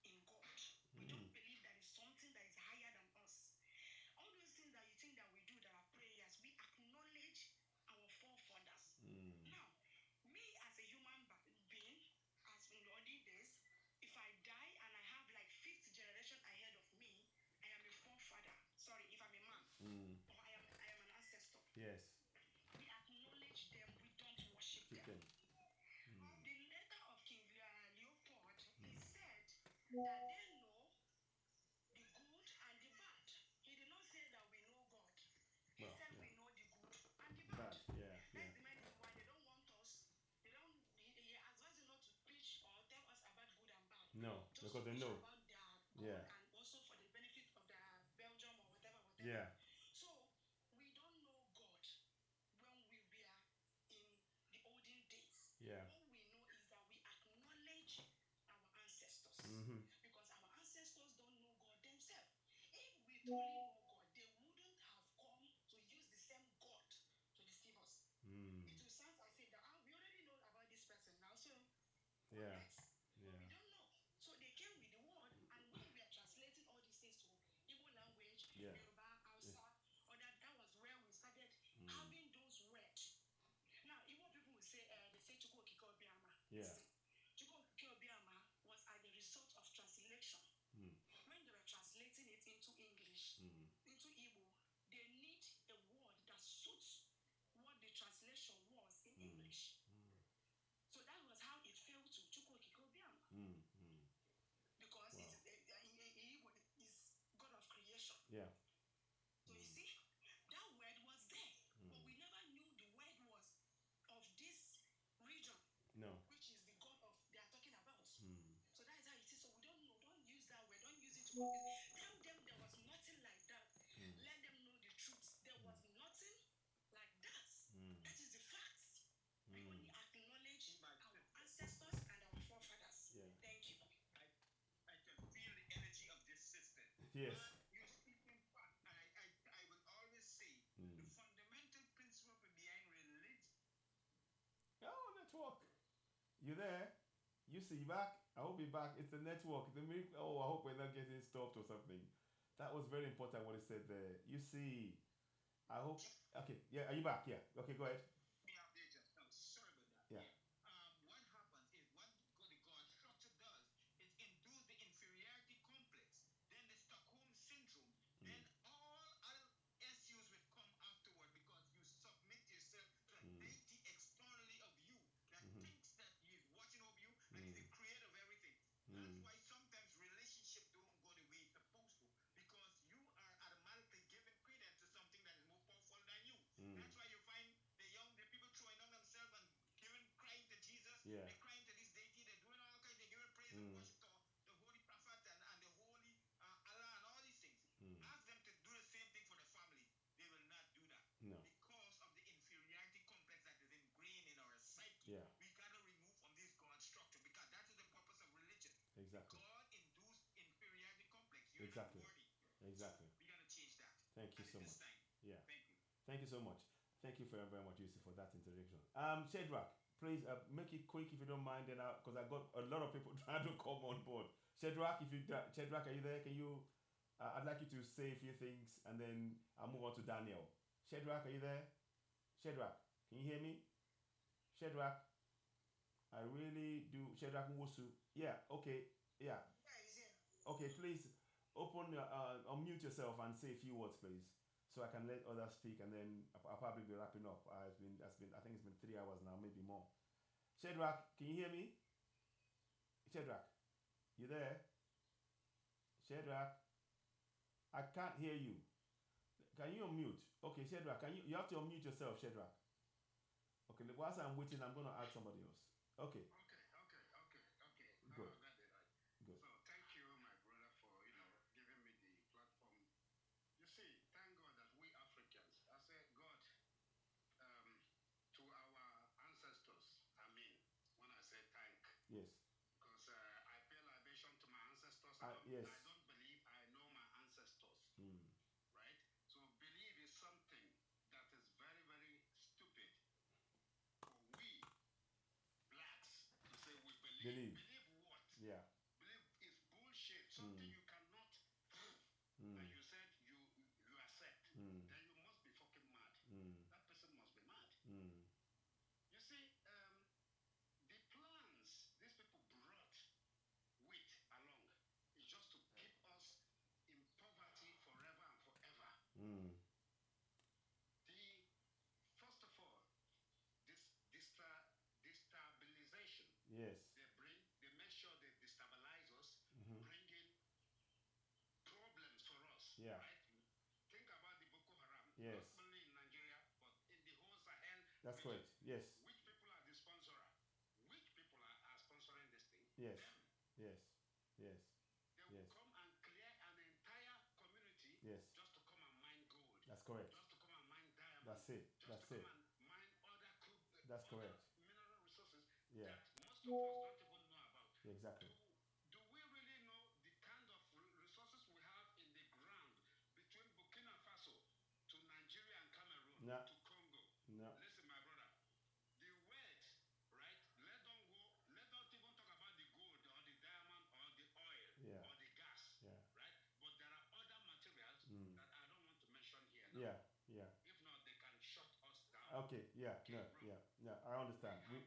in God. We don't believe there is something that is higher than us. All those things that you think that we do that are prayers, we acknowledge our forefathers. Now, me as a human being, as in the olden days, if I die and I have like fifth generation ahead of me, I am a forefather. Sorry, if I'm a man, or I am an ancestor. Yes. We acknowledge them. We don't worship them. The letter of King Leopold, he said that they know the good and the bad. He did not say that we know God. He said we know the good and the bad. Yeah. That's the main reason why they don't want us. He advised not to preach or tell us about good and bad. No, Just because they preach know. about their God and also for the benefit of the Belgium or whatever. Yeah. So we don't know God when we were in the olden days. Yeah. All we know is that we acknowledge our ancestors. Because our ancestors don't know God themselves. If we truly know God, they wouldn't have come to use the same God to deceive us. It will sound as if that we already know about this person now, so Yeah. next. But we don't know. So they came with the word, and when we are translating all these things to Igbo language, Yoruba, Hausa, or that was where we started having those words. Now, Igbo people will say, they say Chukwu Okike Obiama. Yeah. Chukwu Okike Obiama was as a result of translation. When they were translating it into English, into Igbo, they need a word that suits what the translation was in English. So that was how it fell to Chukwu Okike Obiama. Because Igbo is God of creation. Yeah. So you see, that word was there, but we never knew the word was of this region. No. Which is the God of they are talking about. So that is how it is. So we don't know. Don't use that word. Don't use it to confuse. Tell them there was nothing like that. Let them know the truth. There was nothing like that. That is the facts. We only acknowledge our ancestors and our forefathers. Yeah. Thank you. I can feel the energy of this system. Yes. In fact, I will always say the fundamental principle behind religion. Oh, network. You there? You see back? I hope you're back. It's the network. Oh, I hope we're not getting stopped or something. That was very important what he said there. You see, I hope. Okay, yeah, are you back? Yeah. Okay, go ahead. Me out there just now. Sorry about that. Yeah. What happens is what the God structure does is induce the inferiority complex, then the Stockholm syndrome, then all other issues will come afterward because you submit yourself to a deity externally of you that thinks that he is watching over you and is the creator of everything. That's why sometimes relationship don't go the way it's supposed to because you are automatically giving credence to something that is more powerful than you. That's why you find the people throwing on themselves and crying to Jesus. Yeah. They're crying to this deity. They're doing all kinds. They're giving praise and worship to the holy prophet and the holy Allah and all these things. Ask them to do the same thing for the family. They will not do that. No. Because of the inferiority complex that is ingrained in our psyche. Yeah. We gotta remove from this God structure because that is the purpose of religion. Exactly. God-induced inferiority complex. You're Exactly. not worthy. Exactly. So we gotta change that. Thank you And so it is much. time. Yeah. Thank you. Thank you so much. Thank you very, very much, Yusuf, for that introduction. Shedrack, please make it quick if you don't mind, then because I got a lot of people trying to come on board. Shedrack, Shedrack, are you there? Can you? I'd like you to say a few things, and then I'll move on to Daniel. Shedrack, are you there? Shedrack, can you hear me? Shedrack, I really do. Shedrack Nwosu. Yeah. Okay. Yeah. Okay. Please unmute yourself and say a few words, please, so I can let others speak, and then I'll probably be wrapping up. I think it's been 3 hours now, maybe more. Shedrack, can you hear me? Shedrack, you there? Shedrack, I can't hear you. Can you unmute? Okay, Shedrack, you have to unmute yourself, Shedrack. Okay, whilst I'm waiting, I'm gonna add somebody else. Okay. Now Good. I got it right. Good. So thank you, my brother, for giving me the platform. You see, thank God that we Africans, I say God to our ancestors. I mean, when I say thank, Yes. because I pay libation to my ancestors. Yes. I don't believe I know my ancestors, right? So believe is something that is very, very stupid for we blacks to say we believe. Believe what? Yeah. Believe is bullshit. Something you cannot prove. And you said you accept. Then you must be fucking mad. That person must be mad. You see, the plans these people brought with along is just to keep us in poverty forever and forever. First of all, this destabilization. Yes. They make sure they destabilize us, bringing problems for us. Yeah. Right? Think about the Boko Haram. Yes. Not only in Nigeria, but in the whole Sahel. That's region. correct. Yes. Which people are the sponsor? Which people are sponsoring this thing? Yes. Them. Yes. Yes. They will come and clear an entire community Yes. just to come and mine gold. That's correct. Just to come and mine diamonds. That's it. Just That's to it. come and mine other That's correct. mineral resources Yeah. that most of us don't even know about. Exactly. Do we really know the kind of resources we have in the ground between Burkina Faso to Nigeria and Cameroon No. to Congo? No. Listen, my brother, the wealth, right? Let don't even talk about the gold or the diamond or the oil Yeah. or the gas, Yeah. right? But there are other materials that I don't want to mention here now. Yeah. Yeah. If not, they can shut us down. Okay. Yeah. No. bro. Yeah. No. I understand. We have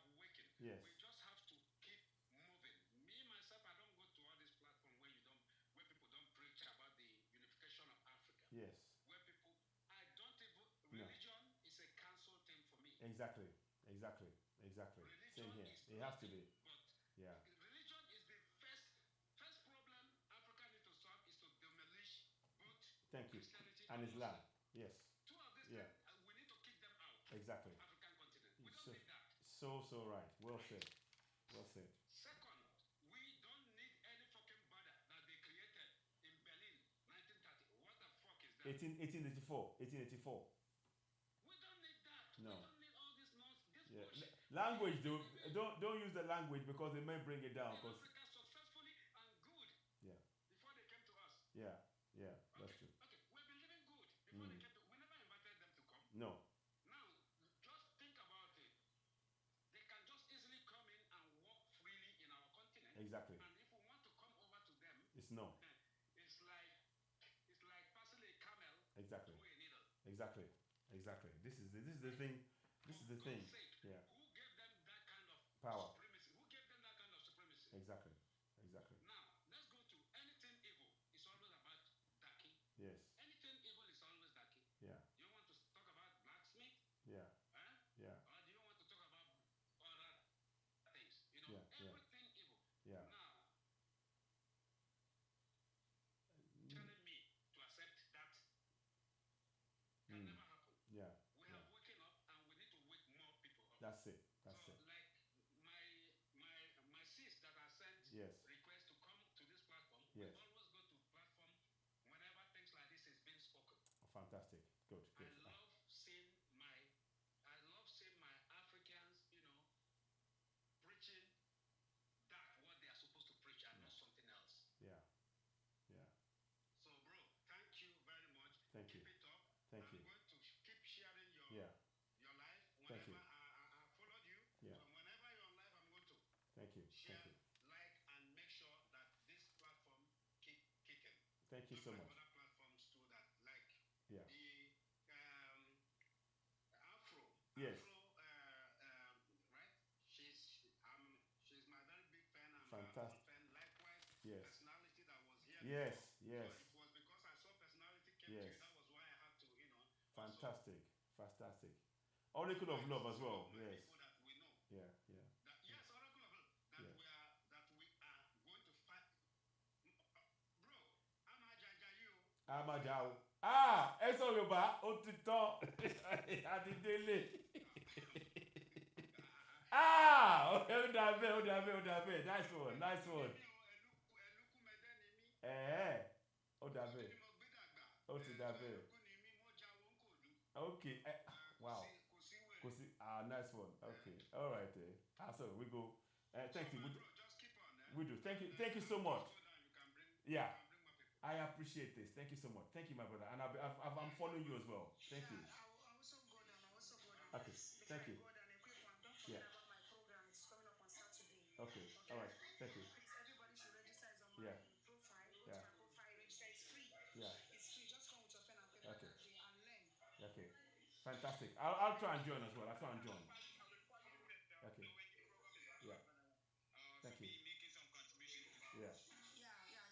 wakened. Yes. We just have to keep moving. Me myself, I don't go to all this platform where people don't preach about the unification of Africa. Yes. Where people, I don't even. No. Religion is a cancel thing for me. Exactly. Exactly. Exactly. Religion Same here. is It has to nothing be. But Yeah. religion is the first problem Africa needs to solve is to demolish both Thank you. Christianity And Islam. Muslim. Yes. Two of these Yeah. things, we need to kick them out. Exactly. African continent. We So, don't need that. so right. Well said. Well said. Second, we don't need any fucking border that they created in Berlin, 1930. What the fuck is that? 1884. 1884. We don't need that. No. We don't need all this nonsense. This Yeah. bullshit. Language, don't use the language because they may bring it down. In Cause Africa successfully and good. Yeah. Before they came to us. Yeah. Yeah. That's true. Okay. We've been living good before they came to. We never invited them to come. No. Now, just think about it. They can just easily come in and walk freely in our Exactly. And if we want to come over to them, It's no. it's like passing a camel Exactly. through a needle. Exactly. Exactly. This is the thing. This is the For thing. God's sake, Yeah. who gave them that kind of Power. supremacy? Who gave them that kind of supremacy? Exactly. Exactly. Now, let's go to anything evil. It's always about Daki. Yes. Anything evil is always Daki. Yeah. You want to talk about blacksmith? Yeah. Huh? Yeah. Or do you want to talk about other things? You know, Yeah, yeah. everything evil. Yeah. Now, telling me to accept that can never happen. Yeah. We have woken up and we need to wake more people up. That's it. That's So, it. like my sis that I sent Yes. request to come to this platform, Yes. we always go to platform whenever things like this is being spoken. Fantastic. Good. Good. I love seeing my Africans, you know, preaching that what they are supposed to preach and not something else. Yeah. Yeah. So, bro, thank you very much. Thank Keep you. it up. Thank I'm you. going to keep sharing your Yeah. life. Thank Whenever you. I followed you, Yeah. so whenever you're on live, I'm going to Thank you. share, Thank you. like, and make sure that this platform keep kicking. Thank you Just so like much. other platforms too that, like, Yeah. the Afro. Yes. Right? She's my very big fan. I'm Fantastic. her fan. Likewise, Yes. personality that was here. Yes. before. Yes. So it was because I saw personality came Yes. to you. That was why I had to, you know. Fantastic. Fantastic. Oracle of love as well. Yes. People that we know. Yeah. Yeah. Yes, Oracle of love. That Yeah. we are going to fight. Bro, I'm Ajajayu. Amajao. Ah, eso Yoruba. Otito. Adidele. Ah, okay, Odabe. Nice one. Nice one. Odabe. Otidabe. Okay. Wow. Nice one. Okay. All right. So we go. Thank you. Just keep on. We do. Thank you. Thank you so much. Yeah. I appreciate this. Thank you so much. Thank you, my brother. And I'm following you as well. Thank you. I also go down. Okay. Thank you. Don't forget about my program. It's coming up on Saturday. Okay. All right. Thank you. Please, everybody should register on my profile. Go to my profile, register. It's free. Yeah. It's free. Just come with your pen and paper that day and learn. Okay. Fantastic. I'll try and join as well. I'll try and join. Okay. Yeah. Thank you. Yeah.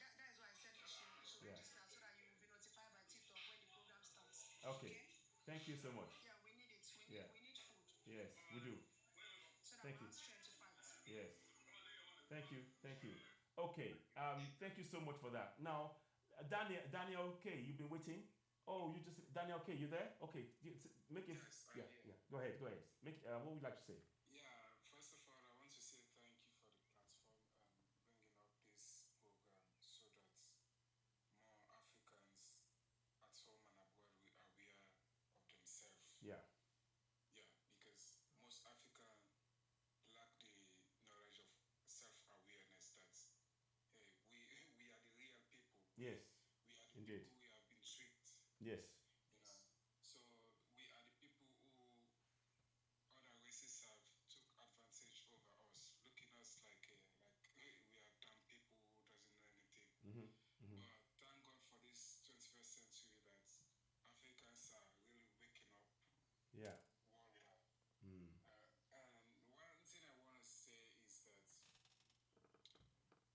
That is why I said you should register so that you will be notified by TikTok when the program starts. Okay. Thank you so much. Yeah, we need it. We need food. Yes, we do. So that Thank we you. have strength to fight. Yes. Thank you. Thank you. Okay. Thank you so much for that. Now, Daniel K, you've been waiting. Oh, Daniel K, you there? Okay. Make it. Yes, Yeah. Go ahead. Make. What would you like to say? Yeah, first of all, I want to say thank you for the platform bringing up this program so that more Africans at home and abroad we are aware of themselves. Yeah. Yeah, because most Africans lack the knowledge of self-awareness that hey, we are the real people. Yes. We are the Indeed. people we have been tricked. Yes. You know, so we are the people who other races have took advantage over us, looking us like we are dumb people who doesn't know anything. But thank God for this 21st century that Africans are really waking up. Yeah. Worldwide. And one thing I want to say is that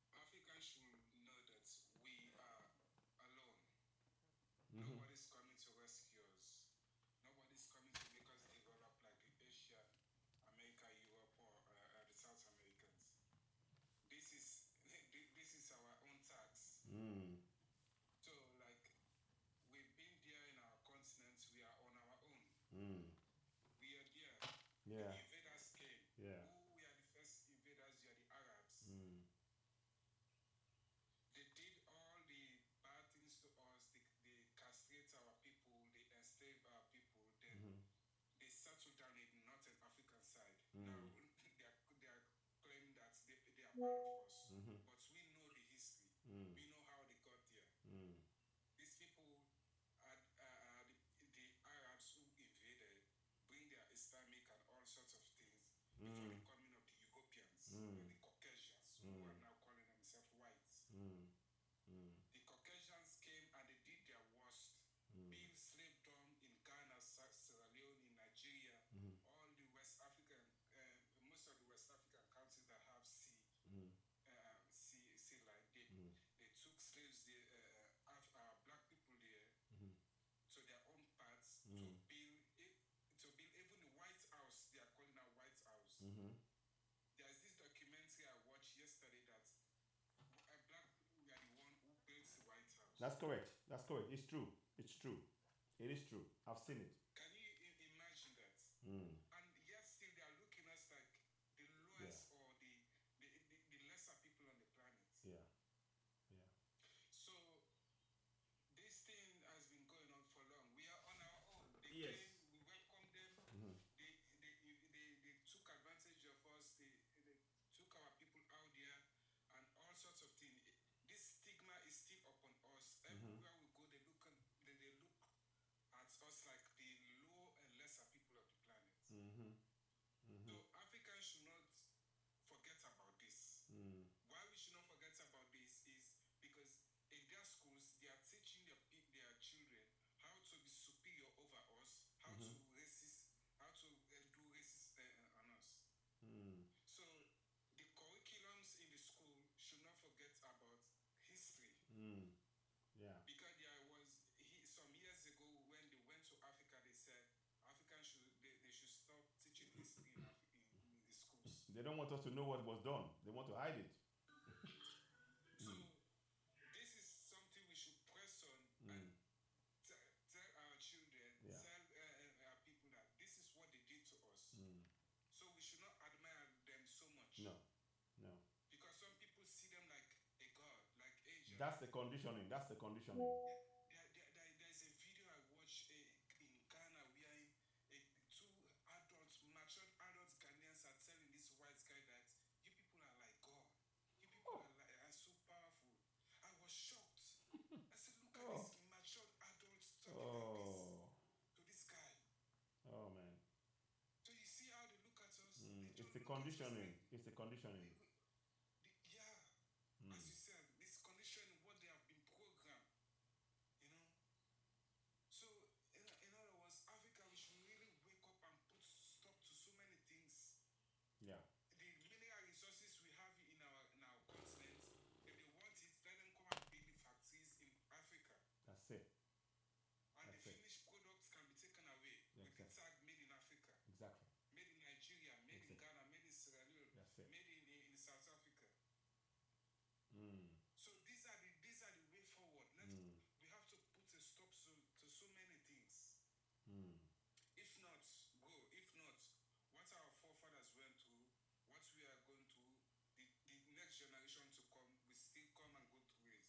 Africans should know that we are alone. Nobody's coming to rescue us. Nobody's coming to make us develop like Asia, America, Europe, or the South Americans. This is our own tax. So like we've been there in our continent, we are on our own. We are there. Yeah. The invaders came. Yeah. Who were the first invaders? We are the Arabs. They did all the bad things to us. They castrate our people. They enslave our people. Then they settle down in northern African side. Now they are claiming that they are part of us. But we know the history. We know how they got there. These people are the Arabs who invaded, bring their Islamic and all sorts of things before the coming of the Europeans and the Caucasians who are now called most of the West African countries that have Mm. sea line, they took slaves, black people there Mhm. to their own parts Mm. to build even the White House. They are calling it White House. Mhm. There's this documentary I watched yesterday that black people were the one who built the White House. That's correct. That's correct. It's true. It's true. It is true. I've seen it. Can you imagine that? Mm. And yet still they are looking at us like the lowest or the lesser people on the planet. Yeah. Yeah. So this thing has been going on for long. We are on our own. They Yes. came, we welcomed them. Mhm. They took advantage of us. They took our people out there and all sorts of things. This stigma is still upon us. Everywhere we go, they look at us like the low and lesser people of the planet. Mhm. Mhm. So Africans should not forget about this. Mm. Why we should not forget about this is because in their schools they are teaching their children how to be superior over us, how to do racist on us. Mm. So the curriculums in the school should not forget about history. Mm. Yeah. Because there was some years ago when they went to Africa, they said Africans should stop teaching history in the schools. They don't want us to know what was done. They want to hide it. So this is something we should press on and tell our children, Yeah. tell our people that this is what they did to us. Mm. So we should not admire them so much. No. No. Because some people see them like a god, like Asia. That's the conditioning. That's the conditioning. There's a video I watched in Ghana where two matured adult Ghanaians are telling this white guy that you people are like God. You people are so powerful. I was shocked. I said, look at this matured adults talking like this to this guy. Oh man. So you see how they look at us? It's the conditioning. It's the conditioning. As you said, this conditioning, what they have been programmed, you know. So in other words, Africa, we should really wake up and put stop to so many things. Yeah. The mineral resources we have in our continent, if they want it, let them come and build the factories in Africa. That's it. And the finished products can be taken away with the tag made in Africa. Exactly. Made in Nigeria, made in Ghana, made in Sierra Leone, made in South Africa. So these are the way forward. We have to put a stop to so many things. If not, what our forefathers went through, what we are going through, the next generation to come will still come and go through it.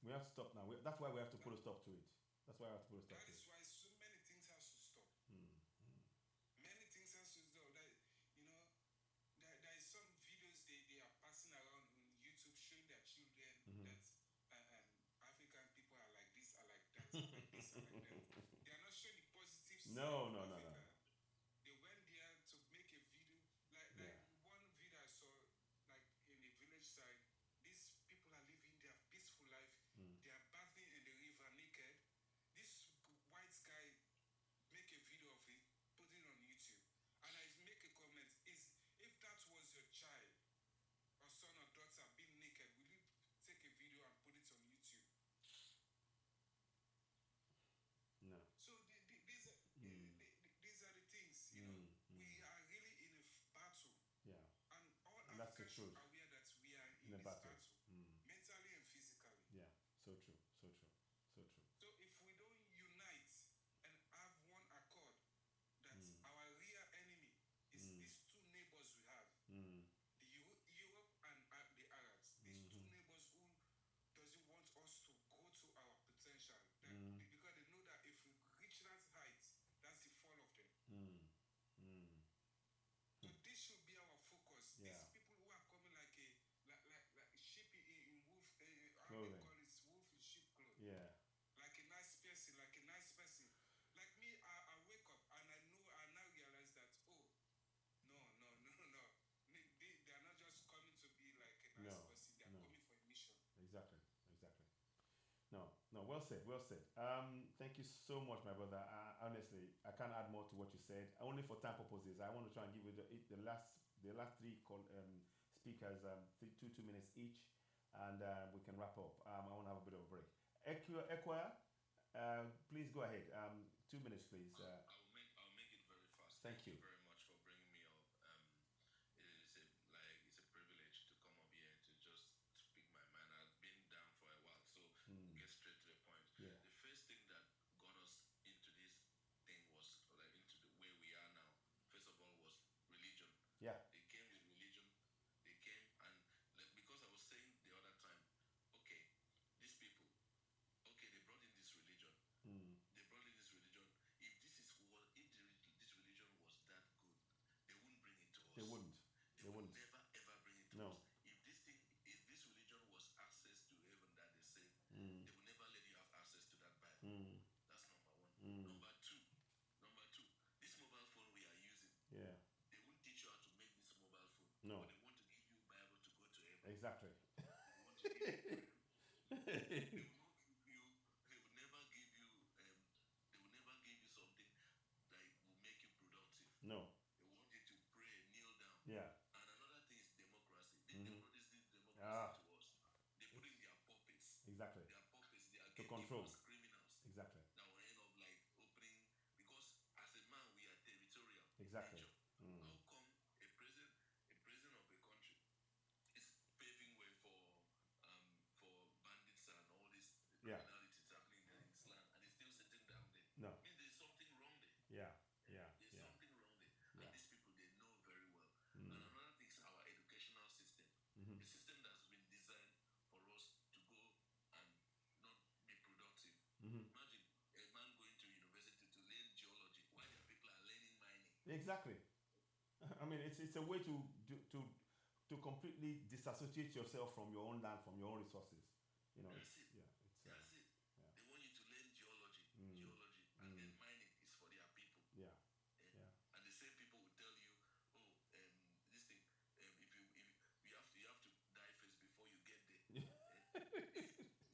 We have to stop now. That's why we have to put a stop to it. That's why we have to put a stop to it. That is why so many things has to stop. Many things has to stop. There is some videos they are passing around on YouTube showing their children that African people are like this, are like that, are like this, are like that. They are not showing the positive side No. They went there to make a video, like one video I saw, like in the village side. These people are living their peaceful life. They are bathing in the river naked. This white guy make a video of it, put it on YouTube, and I make a comment: if that was your child or son or daughter being naked, will you take a video and put it on YouTube? No. So these are the things, you know. We are really in a battle. Yeah. And all That's the Africans should truth. be aware that we are in In a this battle. mentally and physically. Yeah. So true. So true. So true. So if we don't unite and have one accord, that our real enemy is these two neighbors we have, the Europe and the Arabs. These two neighbors who doesn't want us to go to our potential, because they know that if we reach that height, that's the fall of them. So this should be our focus. Yeah. These people who are coming like sheep in wolf, how Clothing. they call it, wolf in sheep clothing. Yeah. Like a nice person. Like me, I wake up and I now realize that, oh, no. They are not just coming to be like a nice person. They are coming for a mission. Exactly. No, well said. Thank you so much, my brother. Honestly, I can't add more to what you said. Only for time purposes, I want to try and give you the the last three speakers, 2 minutes each, and we can wrap up. I want to have a bit of a break. Equa, please go ahead. 2 minutes, please. I'll make it very fast. Thank you very much for bringing me up. It's a privilege to come up here to just speak my mind. I've been down for a while, so we'll get straight to the point. Yeah. The first thing that got us into this thing was like into the where we are now. First of all, was religion. Yeah. They came with religion. They came and like, because I was saying the other time, okay, these people, okay, they brought in this religion. They brought in this religion. If this religion was that good, they wouldn't bring it to us. They wouldn't. They would never ever bring it to No. us. If this religion was access to heaven that they say, they would never let you have access to that Bible. That's number one. Number two, this mobile phone we are using. Yeah. They won't teach you how to make this mobile phone. No. But they want to give you Bible to go to heaven. Exactly. They want to give you they will never give you something that will make you productive. No. They want you to pray and kneel down. Yeah. And another thing is democracy. They brought this democracy to us. They put in their puppets. Exactly. Their puppets, they are To control. criminals. Exactly. That will end up like opening, because as a man we are territorial. Exactly. Nature. How come a president of a country is paving way for bandits and all this criminality happening in his land, and he's still sitting down there? No. I mean, there's something wrong there. Yeah. There's something wrong there. And these people, they know very well. And another thing is our educational system. The system that's been designed for us to go and not be productive. Imagine a man going to university to learn geology while their people are learning mining. Exactly. I mean, it's a way to completely disassociate yourself from your own land, from your own resources. You know. That's it. Yeah. That's it. Yeah. They want you to learn geology, and then mining is for their people. Yeah. And the same people will tell you, oh, this thing, if you have to die first before you get there. You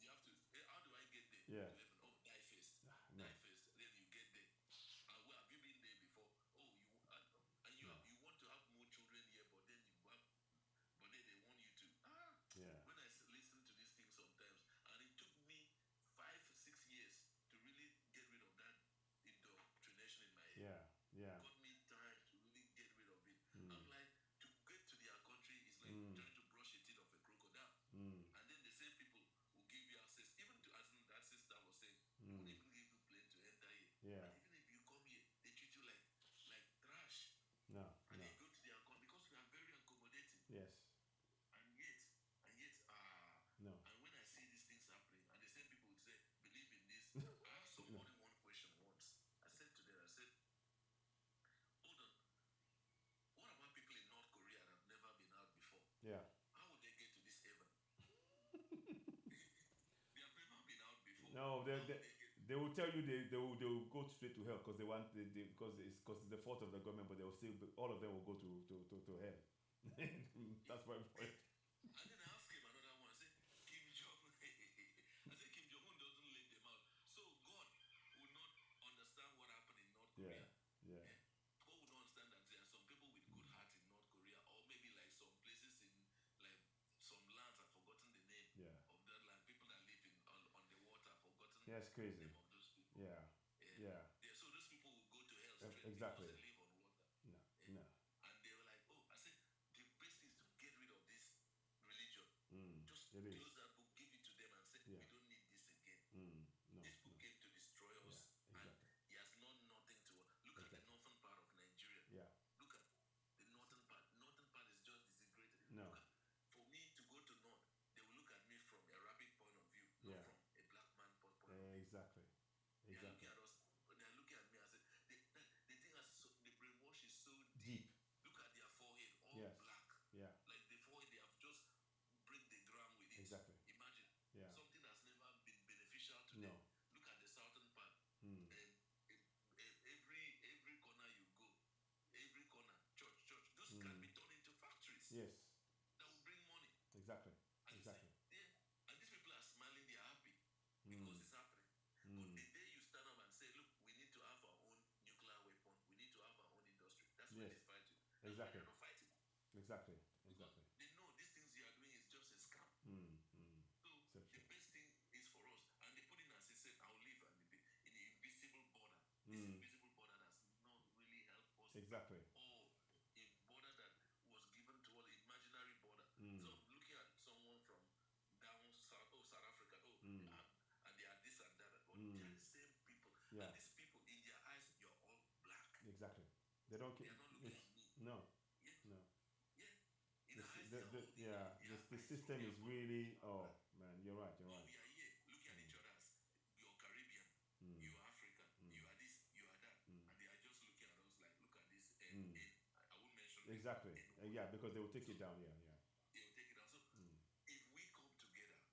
have to. How do I get there? Yeah. To heaven? Oh, die first. No. Die first, then you get there. Well, have you been there before? Oh, you want to have more children here, but then they want you to. Yeah. When I listen to these things sometimes, and it took me 5-6 years to really get rid of that indoctrination in my head. Yeah. Got me time to really get rid of it. I'm like, to get to their country is like trying to brush the teeth of a crocodile. And then the same people will give you access, even to, as that sister was saying, they won't even give you plane to enter here. Yeah. And even if you come here, they treat you like trash. No. And they go to their country because we are very accommodating. Yes. And yet, No. and when I see these things happening, and the same people would say, believe in this. I asked somebody one question once. I said to them, hold on, what about people in North Korea that have never been out before? Yeah. How would they get to this heaven? They have never been out before. No, they will tell you they will go straight to hell because because it's the fault of the government, but they will still all of them will go to hell. That's my point. And then I asked him another one. I said, Kim Jong. I said, Kim Jong Un doesn't let them out. So God will not understand what happened in North Korea. Yeah. God will not understand that there are some people with good heart in North Korea, or maybe like some places in like some lands. I've forgotten the name of that land. People that live on the water. I've forgotten Yeah, it's crazy. the name of those people. Yeah. So those people will go to hell straight Exactly. because they live on water. No. And they were like, oh, I said, the best is to get rid of this religion. Just It is. close that book, give it to them, and say, we don't need this again. No. This book came to destroy us, exactly. and he has known nothing to. Look at the northern part of Nigeria. Yeah. Look at the northern part. Northern part is just disintegrated. No. Look at, for me to go to north, they will look at me from a Arabic point of view, not from a black man point of view. Exactly. They are looking at us. When they are looking at me, I said, the thing is the brainwash is so deep. Look at their forehead, all black. Yeah. Like the forehead, they have just break the ground with it. Exactly. Imagine something that's never been beneficial to them. Look at the southern part. And every corner you go, every corner, church, those can be turned into factories. Yes. That will bring money. Exactly. And and these people are smiling, they are happy because it's happening. But the day you stand up and say, look, we need to have our own nuclear weapon, we need to have our own industry, that's when they fight you. That's Exactly. why they're not fighting. Exactly. Because Exactly. they know these things you are doing is just a scam. So So the true. best thing is for us, and they put in as they said, I'll live in the invisible border. This Mm. invisible border that's not really helped us. Exactly. Or a border that was given to us, imaginary border. Mm. So I'm looking at someone from down south, South Africa, Mm. and they are this and that, but Mm. they are the same people. Yeah. And these people, in their eyes, you're all black. Exactly. They don't They care. are not looking at me. No. Yeah, No. yeah. In The, their eyes, the, they are the, all yeah. they The are eyes system from is their really. Oh man, you're right. You're Oh, right. we are here looking at each other as you're Caribbean, Mm. you are African, Mm. you are this, you are that, Mm. and they are just looking at us like, look at this, Mm. I won't mention Exactly. anyone. Yeah, because they will take So it down. Yeah. Yeah. they will take it down. So Mm. if we come together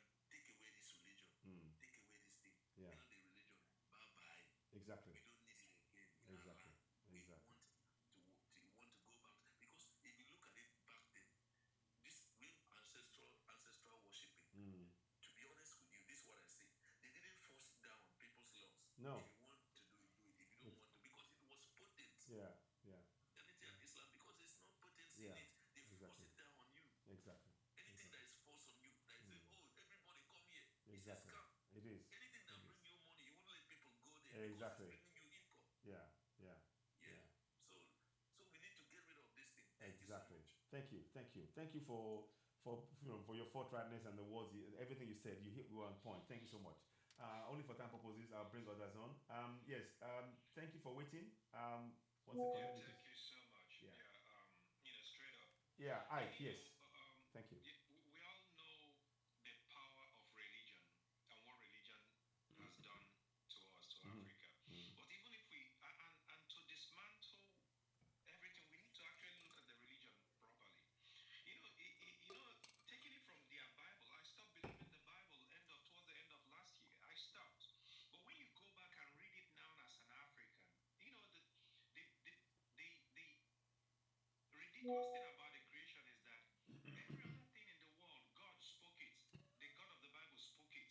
and take away this religion, Mm. take away this thing, Yeah. tell the religion, bye bye. Exactly. We don't need it again in our Exactly. land. We Exactly. want to go back because if you look at it back then, this real ancestral worshiping. Mm. To be honest with you, this is what I say. They didn't force it down on people's lungs. No. If you want to do it, do it. If you don't want to, because it was potent. Yeah. Yeah. Christianity and Islam, because there's no potency Yeah. in it, they force Exactly. it down on you. Exactly. Anything that is forced on you, that is say, oh, everybody come here. It's a Exactly. scam. It is. Anything that It bring is. you money, you won't let people go there Exactly. because it's bringing you income. Yeah. Yeah. Yeah. So we need to get rid of this thing. Exactly. Thank you so much. Thank you. Thank you. Thank you for for your forthrightness and the words, everything you said. You hit one point. Thank you so much. Only for time purposes, I'll bring others on. Yes. Thank you for waiting. Once again, Thank you so much. Yeah. Straight up. Yeah. Ike. You Yes. Thank you. We all know the power of religion and what religion has done to us, to Africa. But even if we and to dismantle everything, we need to actually look at the religion properly. Taking it from their Bible, I stopped believing the Bible towards the end of last year. I stopped. But when you go back and read it now as an African, the ridiculous thing about the creation is that every other thing in the world, God spoke it. The God of the Bible spoke it.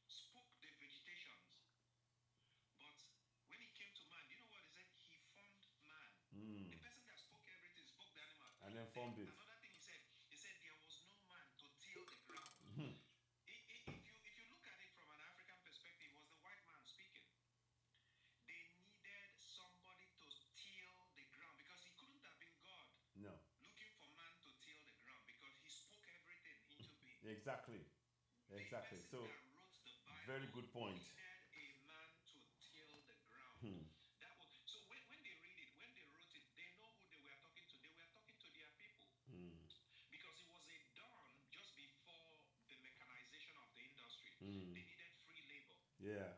Spoke the vegetations. But when it came to man, you know what he said? He formed man. The person that spoke everything spoke the animal. And then formed it. Another thing he said there was no man to till the ground. If you look at it from an African perspective, it was the white man speaking. They needed somebody to till the ground because he couldn't have been God. No. Looking for man to till the ground because he spoke everything into being. Exactly. Exactly. The So, person that wrote the Bible very good point. needed a man to till the ground. That was so when they read it, when they wrote it, they know who they were talking to. They were talking to their people. Because it was a dawn just before the mechanization of the industry. They needed free labor. Yeah.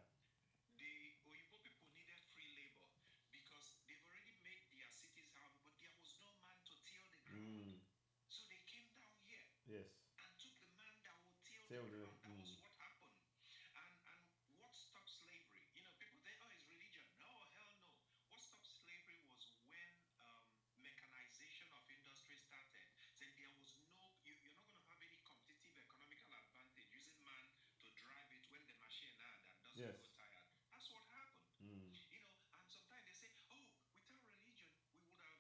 The Oyibo people needed free labor because they've already made their cities house, but there was no man to till the ground. So they came down here Yes. and took the man that would till Till the the- ground. That was what happened. And what stopped slavery? People say, oh, it's religion. No, hell no. What stopped slavery was when mechanization of industry started. Then there was you're not going to have any competitive economical advantage using man to drive it when the machine that doesn't Yes. go tired. That's what happened. And sometimes they say, oh, without religion, we would have,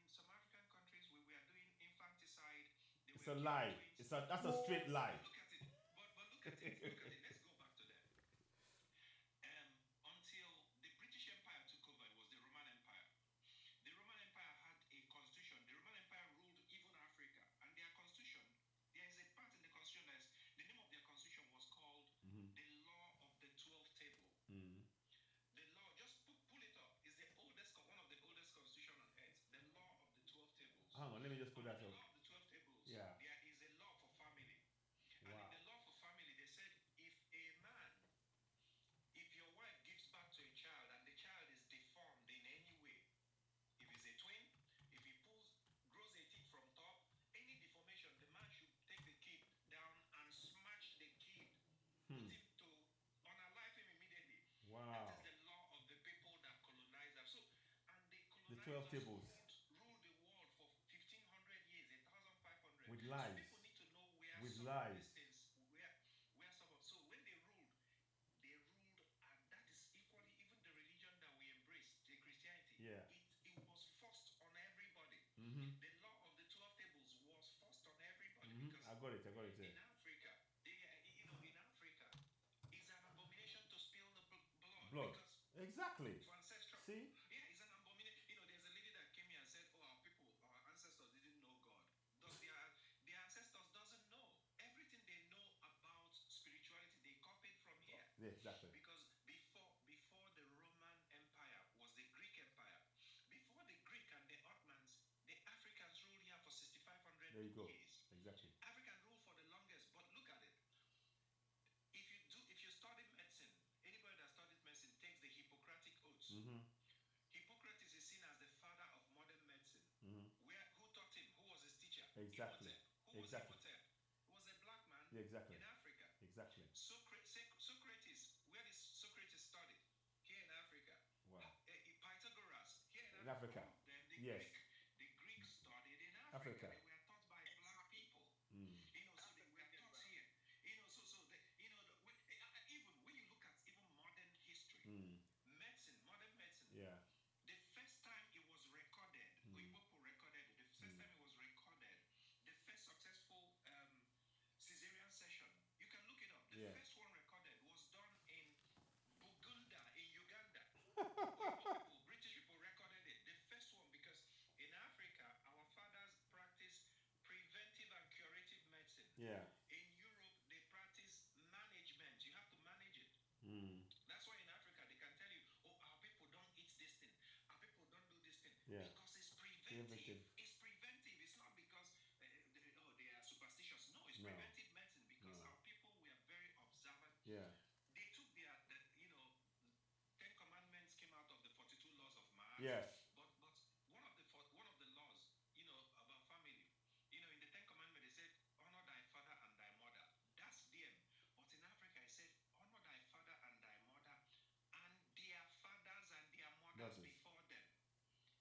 in some African countries, we were doing infanticide. It's a lie. That's a straight lie. Look at it. But look at it. Look at it. Let's go back to that. Until the British Empire took over, it was the Roman Empire. The Roman Empire had a constitution. The Roman Empire ruled even Africa. And their constitution, there is a part in the constitution the name of their constitution was called the Law of the 12th Table. The law, just pull it up, is one of the oldest constitution on earth. The Law of the 12 Tables. Hang on, let me just put that The up. Law of the 12 Tables. Yeah. There is a law for family. And Wow. in the law for family, they said if your wife gives birth to a child and the child is deformed in any way, if it's a twin, if he grows a teeth from top, any deformation, the man should take the kid down and smash the kid, put him to unalive him immediately. Wow. That is the law of the people that colonized us. So, and the The colonizers 12 tables. ruled the world for 1,500 years, 1,500. With So lies. people need to know where With some lies. of these things, where some of. So when they ruled, and that is equally even the religion that we embrace, the Christianity. Yeah. It was forced on everybody. Mm-hmm. The law I've got it. I've got it. In Africa, in Africa, it's an abomination to spill the blood. Blood. Exactly. For ancestral. See? Yeah, it's an abomination. There's a lady that came here and said, "Oh, our ancestors didn't know God." Does their ancestors doesn't know everything they know about spirituality? They copied from here. Yeah, exactly. Because before the Roman Empire was the Greek Empire. Before the Greek and the Ottomans, the Africans ruled here for 6,500 There you go. years. Exactly. African rule for the longest, but look at it. If you study medicine, anybody that studies medicine takes the Hippocratic oaths. Mm-hmm. Hippocrates is seen as the father of modern medicine. Mm-hmm. Who taught him? Who was his teacher? Exactly. Imhotep. Who was Imhotep? He was a black man exactly. in Africa. Exactly. Socrates, where did Socrates study? Here in Africa. Wow. Pythagoras, here in Africa. Yes. The Greeks studied in Africa. They were taught by black people. Mm. So they were taught here. Even when you look at even modern history, medicine, modern medicine. Yeah. The first time it was recorded, Oyibopo recorded it. The first time it was recorded, the first successful cesarean session. You can look it up. The first one recorded was done in Buganda, in Uganda. British people recorded it. The first one, because in Africa, our fathers practiced preventive and curative medicine. Yeah. In Europe, they practice management. You have to manage it. Mm. That's why in Africa, they can tell you, oh, our people don't eat this thing. Our people don't do this thing. Yeah. Because it's preventive. It's preventive. It's not because, they are superstitious. No, it's preventive medicine because our people were very observant. Yeah. They took Ten Commandments came out of the 42 laws of Ma'at. Yes. But one of the laws, about family, in the Ten Commandments they said, honor thy father and thy mother. That's them. But in Africa it said, honor thy father and thy mother and their fathers and their mothers before them.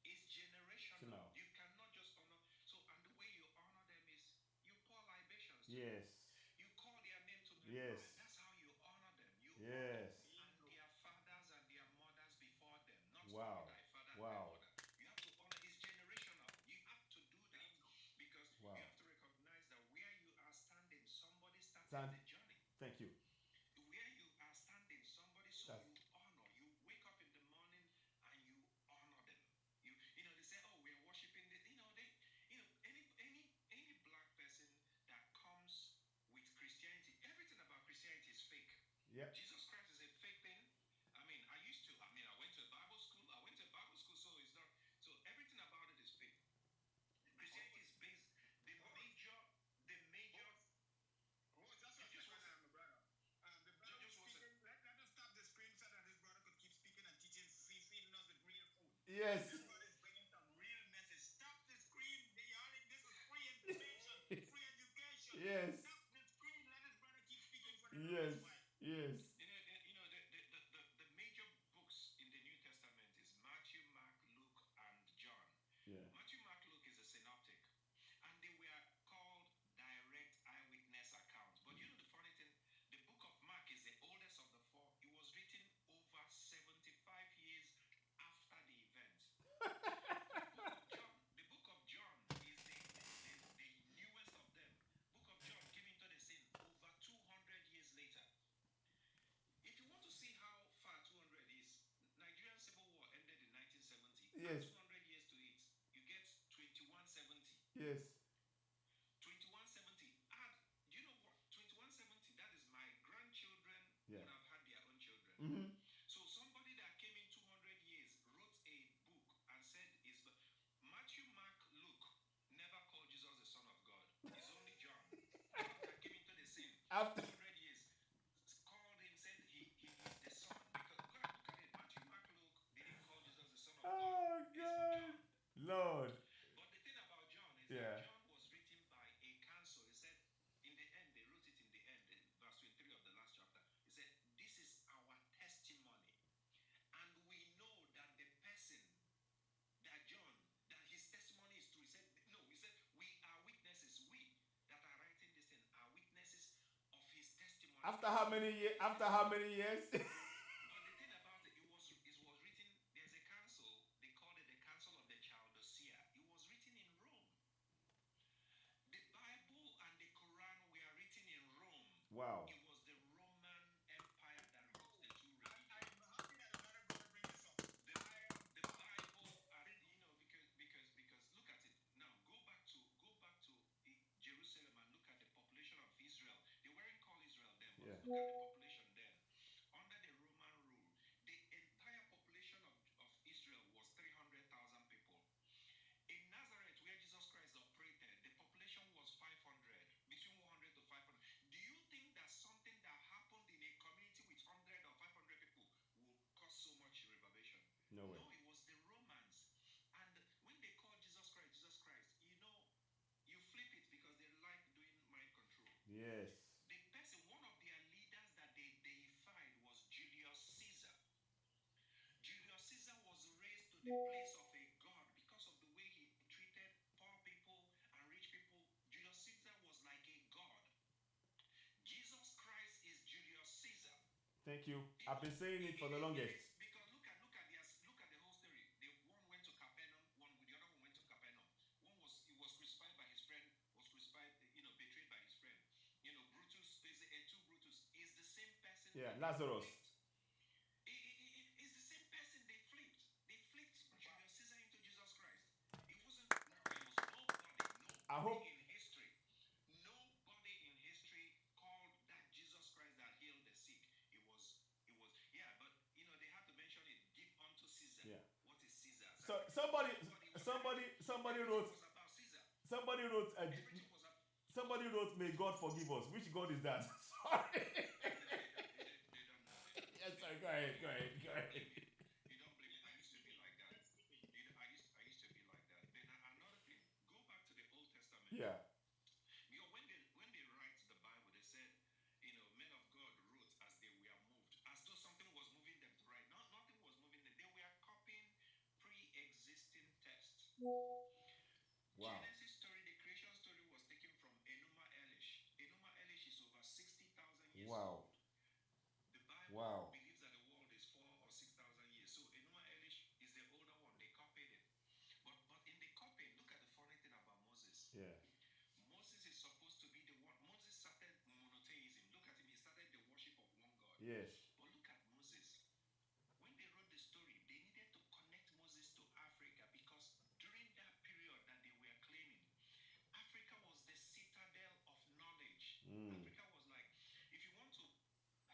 It's generational. You cannot just honor. So, and the way you honor them is you pour libations. Yes. You call their name to them. Yes. That's how you honor them. You yes. honor and their fathers and their mothers before them. Not wow. thy father and wow. thy mother. You have to honor. It's generational. You have to do that because you have to recognize that where you are standing, somebody started the journey. Thank you. Where you are standing, somebody you honor. You wake up in the morning and you honor them. They say, oh, we are worshiping this. Any black person that comes with Christianity, everything about Christianity is fake. Yep. Jesus Christ is a fake thing. I went to a Bible school. So it's not. So everything about it is fake. Christianity is based. The major. Let us stop the screen so that his brother could keep speaking and teaching, feeding us with real food. Yes. This brother is bringing some real message. Stop the screen. This is free information, free education. Yes. Stop the screen. Let his brother keep speaking for the Yes. Yes. The major books in the New Testament is Matthew, Mark, Luke, and John. Yeah. Matthew, Mark, Luke is a synoptic, and they were called direct eyewitness accounts. But the funny thing, the book of Mark is the oldest of the four. It was written over 75 years after the event. The book of John is the newest of them. Book of John came into the scene over 200 years later. If you want to see how far 200 is, Nigerian Civil War ended in 1970. Yes. 200 years to it, you get 2170. Yes. 2170. Do you know what? 2170, that is my grandchildren would have had their own children. Mm-hmm. So somebody that came in 200 years wrote a book and said, Matthew, Mark, Luke never called Jesus the Son of God. It's only John. John that came into the scene After 200 years called him, said he is the Son. Because go and look at it. Matthew, Mark, Luke, they didn't call Jesus the Son of God. oh It's God. John. Lord. But the thing about John is Yeah. that John was written by a council. He said, in the end, they wrote it in the end, in verse 23 of the last chapter. He said, this is our testimony. And we know that the person, that John, that his testimony is true. He said, we are witnesses. We that are writing this thing are witnesses of his testimony. After how many years? After how many years? But the thing about it, it was written, there's a council, they called it the Council of the Chaldean. It was written in Rome. The Bible and the Quran Wow. It was the Roman Empire that ruled the two religions. I'm happy that another brother bring this up. The Bible, because look at it now. Go back to Jerusalem and look at the population of Israel. They weren't called Israel then, but Yeah. look at the population then. Under the Roman rule, the entire population of Israel was 300,000 people. In Nazareth, where Jesus Christ operated, the population was 500, between 100 to 500. Do you think that something that happened in a community with 100 or 500 people will cause so much reverberation? No way. No, it was the Romans. And when they call Jesus Christ, you flip it because they like doing mind control. Yes. The person, one of their leaders that they deified was Julius Caesar. Julius Caesar was raised to the place of a god because of the way he treated poor people and rich people. Julius Caesar was like a god. Jesus Christ is Julius Caesar. Thank you. I've been saying it for the longest. Because look at the whole story. The one went to Capernaum, the other one went to Capernaum. One was crucified by his friend, betrayed by his friend. Brutus, two Brutus is the same person. Yeah, Lazarus. It's the same person they flipped. They flipped Julius Caesar into Jesus Christ. It was nobody in history. Nobody in history called that Jesus Christ that healed the sick. It was but they had to mention it. Give unto Caesar. Yeah. What is Caesar? So somebody wrote. Was about Caesar. Somebody wrote. Everything was about. Somebody wrote, "May God forgive us." Which God is that? Sorry. They don't know. Yes, sir. Go ahead. You don't blame me. I used to be like that. I used to be like that. Then another thing. Go back to the Old Testament. Yeah. Because when they write the Bible, they said, men of God wrote as they were moved, as though something was moving them to write. Nothing was moving them. They were copying pre-existing texts. Wow. Genesis story, the creation story was taken from Enuma Elish. Enuma Elish is over 60,000 years Wow. old. The Bible believes that the world is 4,000 or 6,000 years. So Enuma Elish is the older one. They copied it. But in the copying, look at the funny thing about Moses. Yeah. Moses is supposed to be the one. Moses started monotheism. Look at him. He started the worship of one God. Yes. But look at Moses. When they wrote the story, they needed to connect Moses to Africa because during that period that they were claiming, Africa was the citadel of knowledge. Africa was like, if you want to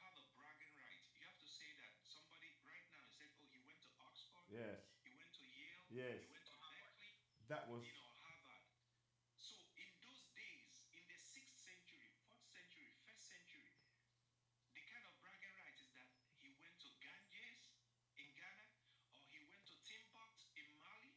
have a bragging right, you have to say that somebody right now said, oh, he went to Oxford. Yes. He went to Yale. Yes. He went to Berkeley. That was. Harvard. So in those days, in the 6th century, 4th century, 1st century, the kind of bragging right is that he went to Ganges in Ghana, or he went to Timbuktu in Mali,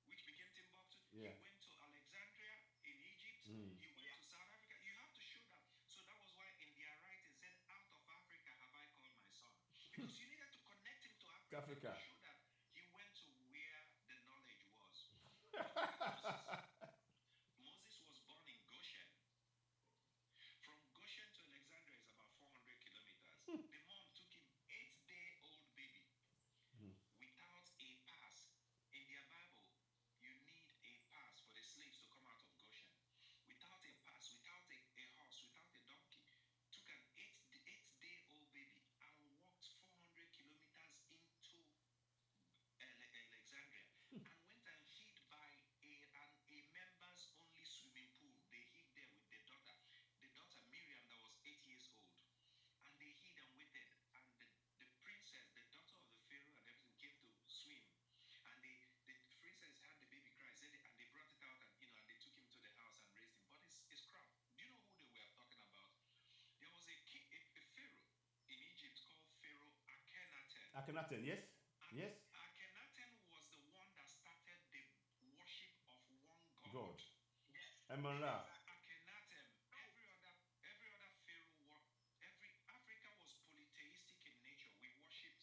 which became Timbuktu. Yeah. He went to Alexandria in Egypt. He went to South Africa. You have to show that. So that was why in their writing said, out of Africa have I called my son. Because you needed to connect him to Africa. To show that he went to where the knowledge was. Moses was born in Goshen. From Goshen to Alexandria is about 400 kilometers. The mom took him 8-day-old baby without a pass. In their Bible, you need a pass for the slaves to come out of Goshen. Without a pass, without a horse, without a donkey, took an 8-day-old baby and walked 400 kilometers into Alexandria and went and hid by a members only swimming pool. They hid there with the daughter Miriam, that was 8 years old, and they hid and waited. And the princess, the daughter of the Pharaoh and everything, came to swim, and the princess had the baby cry, and they brought it out, and and they took him to the house and raised him. But it's crap. Do you know who they were talking about? There was a pharaoh in Egypt called Pharaoh Akhenaten. Akhenaten, yes. Yes. Akhenaten was the one that started the worship of one God. God. Yes. Amon-Ra. Akhenaten. Every other pharaoh, Africa was polytheistic in nature.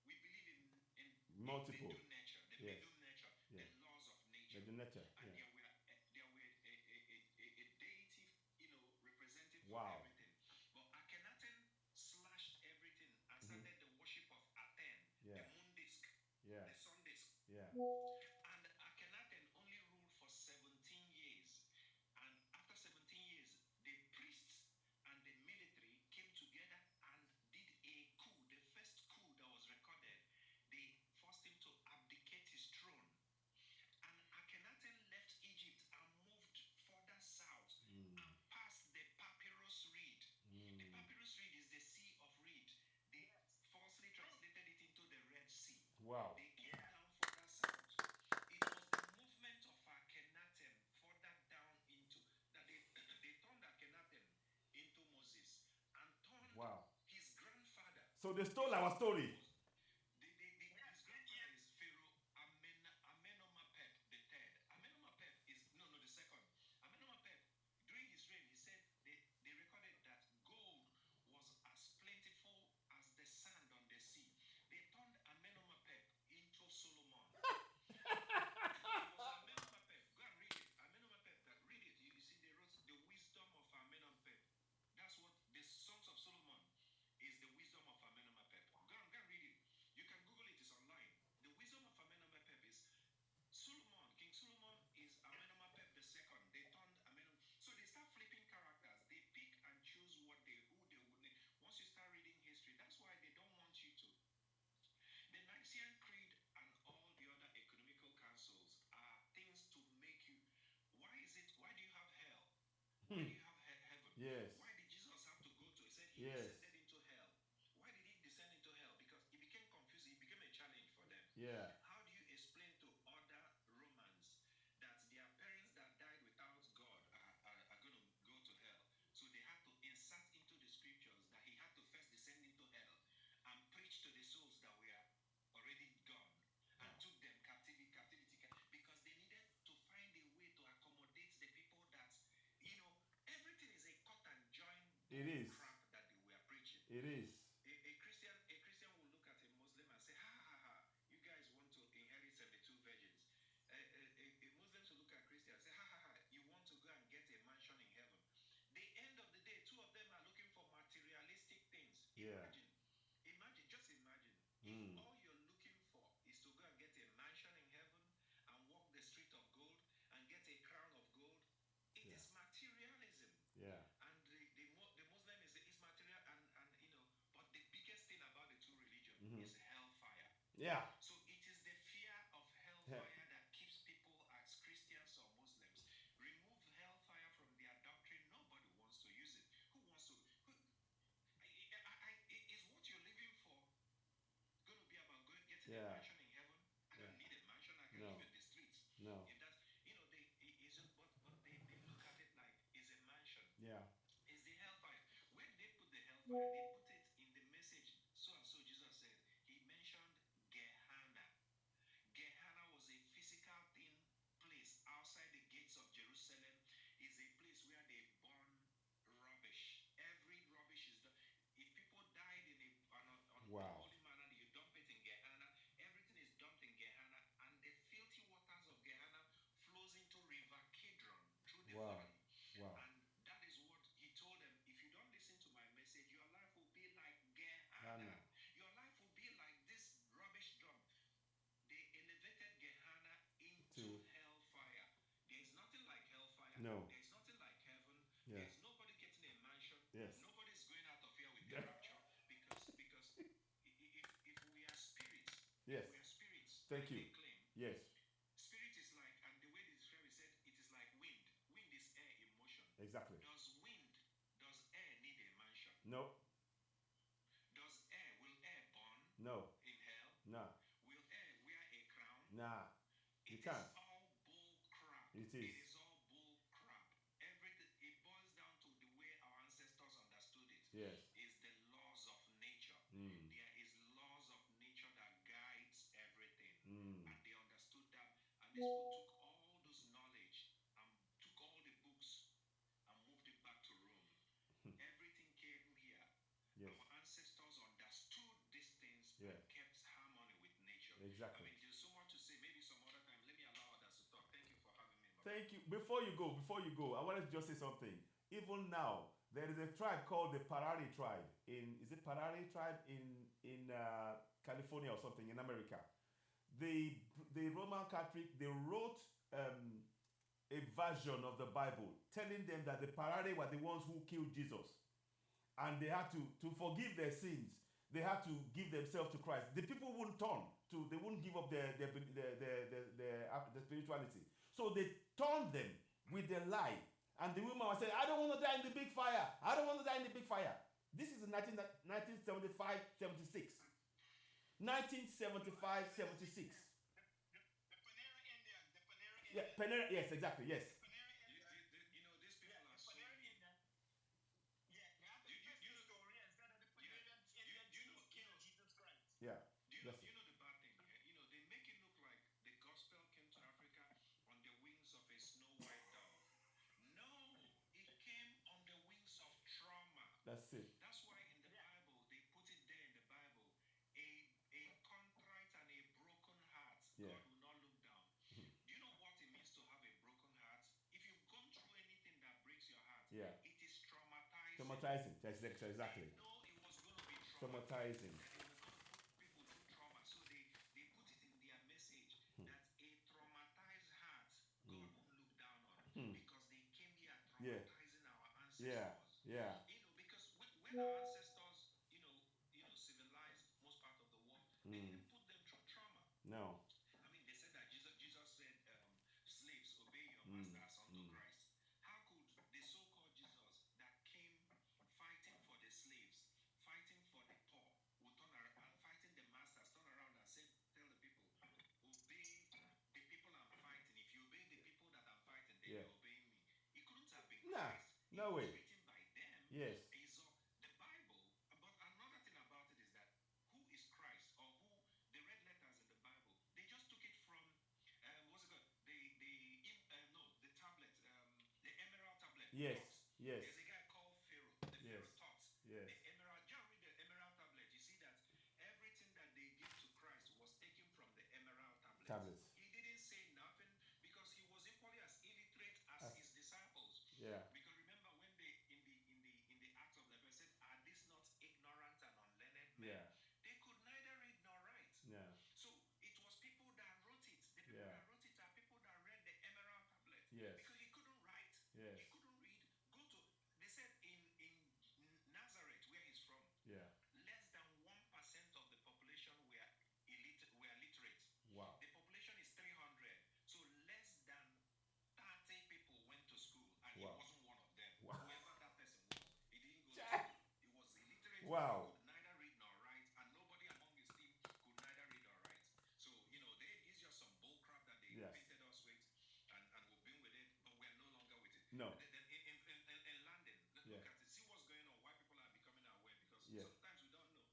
We believe in Multiple. the nature, the Bedouin nature, the laws of nature. The nature. And Yeah. there were a deity, representative Wow. for everything. But Akhenaten slashed everything and started the worship of Aten, Yeah. the moon disk, Yeah. the sun disk. Yeah. And Akhenaten only ruled for 17 years. And after 17 years, the priests and the military Wow. His grandfather. So they stole our story. His grandfather is Pharaoh Amenemhotep the third. Amenemhotep is the second. Amenemhotep, during his reign, he said they recorded that gold was as plentiful as the sand on the sea. They turned Amenemhotep into Solomon. It was Amenemhotep. Go and read it. Amenemhotep, read it. You see, they wrote the wisdom of Amenemhotep. That's what the Songs of Solomon is, the wisdom of Amenemhotep. Go and read it. You can Google it, it's online. The wisdom of Amenemhotep is Solomon. King Solomon is Amenemhotep the second. They turned Amenemhotep. So they start flipping characters. They pick and choose who they would name. Once you start reading history, that's why they don't want you to. The Nicene Creed and all the other economical councils are things to make you. Why do you have hell? Why do you have heaven? Yes. Why did Jesus have to go to? He said he descended into hell. Why did he descend into hell? Because it became confusing. It became a challenge for them. Yeah. How do you explain to other Romans that their parents that died without God are going to go to hell? So they had to insert into the scriptures that he had to first descend into hell and preach to the souls that were already gone and took them captivity, because they needed to find a way to accommodate the people that, everything is a cut and join crap that they were preaching. It is. A Christian will look at a Muslim and say, ha ha ha, you guys want to inherit 72 virgins. A Muslim will look at Christian and say, ha ha ha, you want to go and get a mansion in heaven. The end of the day, two of them are looking for materialistic things. Yeah. Just imagine, if all you're looking for is to go and get a mansion in heaven and walk the street of gold and get a crown of gold, it is materialism. Yeah. And the Muslim is material, and but the biggest thing about the two religions is hellfire. Yeah. So it is the fear of hellfire that keeps people as Christians or Muslims. Remove hellfire from their doctrine, nobody wants to use it. Who wants to? Is what you're living for going to be about getting a mansion in heaven? I don't need a mansion. I can live in the streets. No. If that's, but they look at it like it's a mansion. Yeah. It's the hellfire. Where did they put the hellfire? They put it in the message. So and so Jesus said. He mentioned Gehenna. Gehenna was a physical place outside the gates of Jerusalem. Is a place where they burn rubbish. Every rubbish is done. If people died on holy manner, you dump it in Gehenna. Everything is dumped in Gehenna, and the filthy waters of Gehenna flows into River Kidron through the valley. Wow. And that is what he told them. If you don't listen to my message, your life will be like Gehenna. Your life will be like this rubbish dump. They elevated Gehenna into hellfire. There is nothing like hellfire. No. There is nothing like heaven. Yeah. There is nobody getting a mansion. Yes. Nobody's going out of here with the rapture, because if we are spirits, yes. We are spirits. Thank you. They claim. Yes. Spirit is like, and the way they describe it said, it is like wind. Wind is air in motion. Exactly. Does air need a mansion? No. Will air burn? No. In hell? No. Will air wear a crown? Nah. You It can't. is all bull crap. It is. It is all bull crap. Everything, it boils down to the way our ancestors understood it. Yes. Is the laws of nature. There is laws of nature that guides everything. And they understood that. And these people took all those knowledge and took all the books and moved it back to Rome. Everything came here. Yes. Our ancestors understood these things Yeah. and kept harmony with nature. Exactly. I mean, there's so much to say. Maybe some other time. Let me allow others to talk. Thank you for having me. Thank you. Before you go, I wanted to just say something. Even now, there is a tribe called the Parari tribe is it Parari tribe in California or something in America. The Roman Catholic, they wrote a version of the Bible telling them that the Parari were the ones who killed Jesus, and they had to forgive their sins. They had to give themselves to Christ. The people wouldn't turn they wouldn't give up their spirituality. So they turned them with their lie. And the woman was saying, I don't want to die in the big fire. I don't want to die in the big fire. This is in 1975, 76. 1975, 76. Yeah, Panera, yes, exactly, yes. You know, these people are so... That's it. That's why in the Bible, they put it there in the Bible, a contrite and a broken heart, Yeah. God will not look down. Do you know what it means to have a broken heart? If you've gone through anything that breaks your heart, Yeah. it is traumatizing. Traumatizing. That's exactly. They know it was going to be Traumatizing. and it was going to put people through trauma. So they put it in their message that a traumatized heart, God won't look down on because they came here Yeah. traumatizing our ancestors. Yeah. Yeah. You know, because when our ancestors, civilized most part of the world, they didn't put them through trauma. No. I mean, they said that Jesus said, slaves, obey your master as unto Christ. How could the so-called Jesus that came fighting for the slaves, fighting for the poor, will turn around, fighting the masters, turn around and tell the people, obey the people I'm fighting. If you obey the people that I'm fighting, then you're obeying me. It couldn't have been Nah. Christ. No way. Written by them. Yes. Is the Bible. But another thing about it is that who is Christ, or who the red letters in the Bible? They just took it from what's it called? The tablet, the emerald tablet. Yes. Thought. Yes. There's a guy called Pharaoh. The Yes. Pharaoh thought. Yes. The emerald. Just read the emerald tablet. You see that everything that they did to Christ was taken from the emerald tablet. Tablets. He didn't say nothing because he was equally as illiterate as his disciples. Yeah. Because remember when they in the Acts of the Apostles said, "Are these not ignorant and unlearned men?" Yeah. They could neither read nor write. Yeah. So it was people that wrote it. The people Yeah. that wrote it are people that read the emerald tablet. Yes. Because he couldn't write. Yes. He couldn't read. They said in Nazareth, where he's from, Yeah. less than 1% of the population were literate. Wow. The population is 300. So less than 30 people went to school, and he Wow. wasn't one of them. Wow. Whoever that person was, he didn't go to school. He was illiterate. Wow. Could neither read nor write, and nobody among his team could neither read nor write. So it's just some bull crap that they Yes. painted us with, and we've been with it, but we're no longer with it. No. Then in London, Yeah. look at it, see what's going on, why people are becoming aware, because Yeah. sometimes we don't know.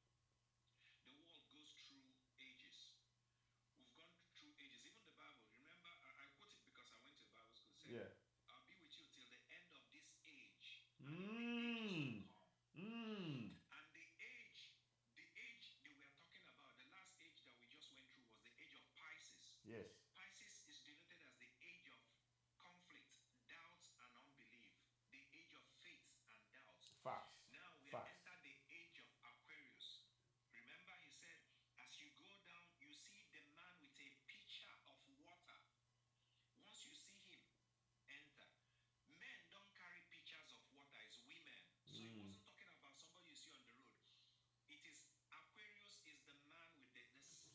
The world goes through ages. We've gone through ages. Even the Bible, remember, I quote it because I went to Bible school, said, Yeah. I'll be with you till the end of this age. Mmm. And the age they were talking about, the last age that we just went through was the age of Pisces. Yes. Pisces is denoted as the age of conflict, doubt, and unbelief. The age of faith and doubt. Facts. Now we Facts. have entered the age of Aquarius. Remember, he said, as you go down, you see the man with a pitcher of water. Once you see him enter, men don't carry pitchers of water, it's women. So he wasn't talking about somebody you see on the road. It is Aquarius is the man with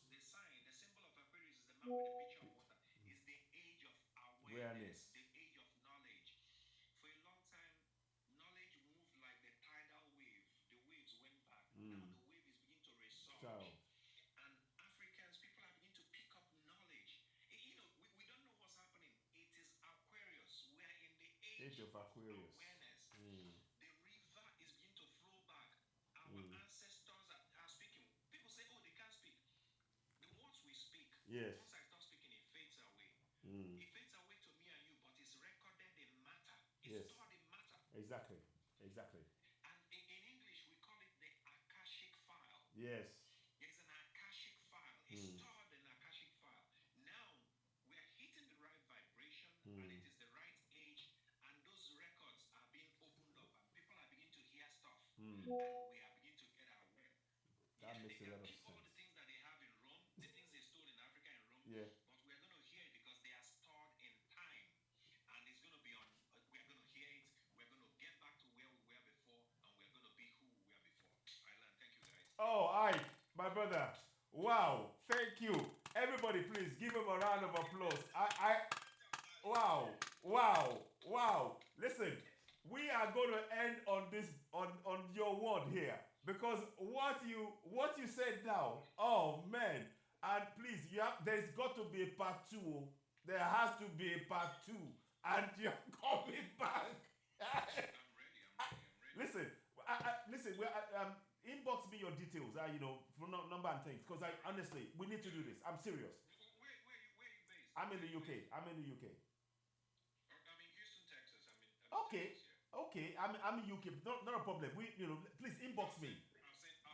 the sign, the symbol of Aquarius is the man with the pitcher of water. Is the age of awareness, the age of knowledge. For a long time, knowledge moved like the tidal wave. The waves went back. Now the wave is beginning to resurge. And Africans, people are beginning to pick up knowledge. We don't know what's happening. It is Aquarius. We are in the age of Aquarius. Awareness. The river is beginning to flow back. Our ancestors are speaking. People say, oh, they can't speak. The words we speak, Yes. once I start speaking, it fades away. It fades away to me and you, but it's recorded in matter. It's stored in matter. Exactly. Exactly. And in English, we call it the Akashic file. Yes. There's an Akashic file. It's stored in an Akashic file. Now, we're hitting the right vibration, and it is the right age, and those records are being opened up, and people are beginning to hear stuff, and we are beginning to get aware. That makes a lot of Keep all sense. the things that they have in Rome, the things they stole in Africa and Rome, Yeah. but we're going to hear it because they are stored in time, and it's going to be on. We're going to hear it. We're going to get back to where we were before, and we're going to be who we were before. Ireland, thank you guys. Oh, my brother. Wow. Thank you. Everybody, please give him a round of applause. Wow. Listen, we are going to end on this on your word here, because what you said now. Oh man. And please, there's got to be a part 2. There has to be a part 2, and you're coming back. I'm ready. Listen, listen. Inbox me your details. For number and things, because honestly, we need to do this. I'm serious. Where are you based? I'm in the UK. I'm in Houston, Texas. Okay. I'm in UK. Not a problem. We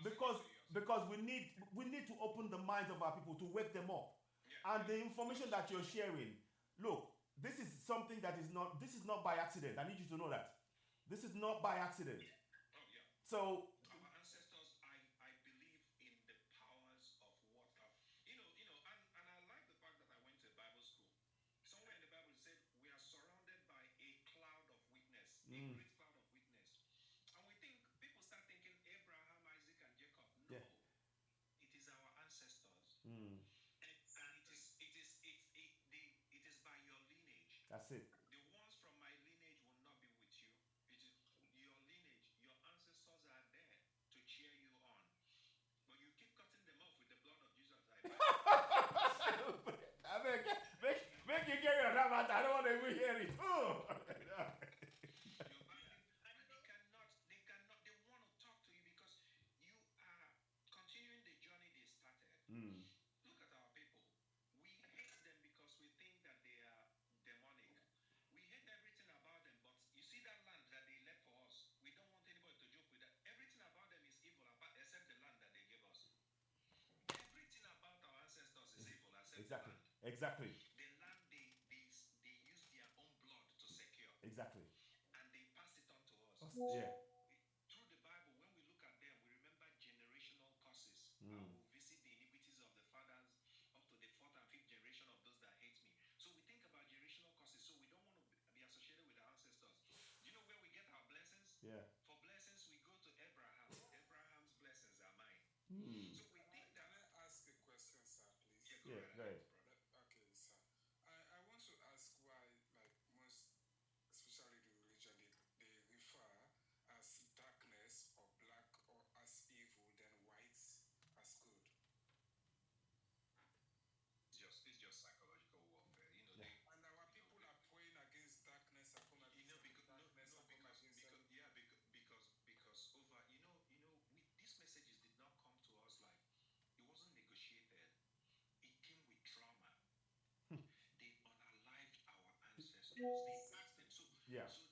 because we need to open the minds of our people, to wake them up. And the information that you're sharing, look, this is something that is not by accident. I need you to know that. This is not by accident. So our ancestors, I believe in the powers of what and I like the fact that I went to Bible school. Somewhere in the Bible it said we are surrounded by a cloud of witness, a great cloud of witness. And people start thinking Abraham, Isaac, and Jacob. No, it is our ancestors. And it is by your lineage. That's it. The ones from my lineage will not be with you. It is your lineage, your ancestors are there to cheer you on. But you keep cutting them off with the blood of Jesus. I make you carry on that matter. I don't want to even hear it. They want to talk to you because you are continuing the journey they started. Look at our people. We hate them because we think that they are demonic. We hate everything about them, but you see that land that they left for us, we don't want anybody to joke with that. Everything about them is evil except the land that they gave us. Everything about our ancestors is evil except the land. Exactly. The land they use their own blood to secure. Exactly. And they pass it on to us. Yeah. Through the Bible, when we look at them, we remember generational curses. I will visit the iniquities of the fathers up to the fourth and fifth generation of those that hate me. So we think about generational curses. So we don't want to be associated with our ancestors. Do you know where we get our blessings? Yeah. For blessings, we go to Abraham. Abraham's blessings are mine. So we think that. Can I ask a question, sir, please? Yeah, go ahead. Okay, sir. I want to ask why, like most, especially the religion, they refer as darkness or black or as evil, then white as good. It's just psychological warfare, And our people are praying against darkness and come against darkness and come against because over these messages did not come to us like it wasn't negotiated. It came with trauma. They unalived our ancestors. They asked them so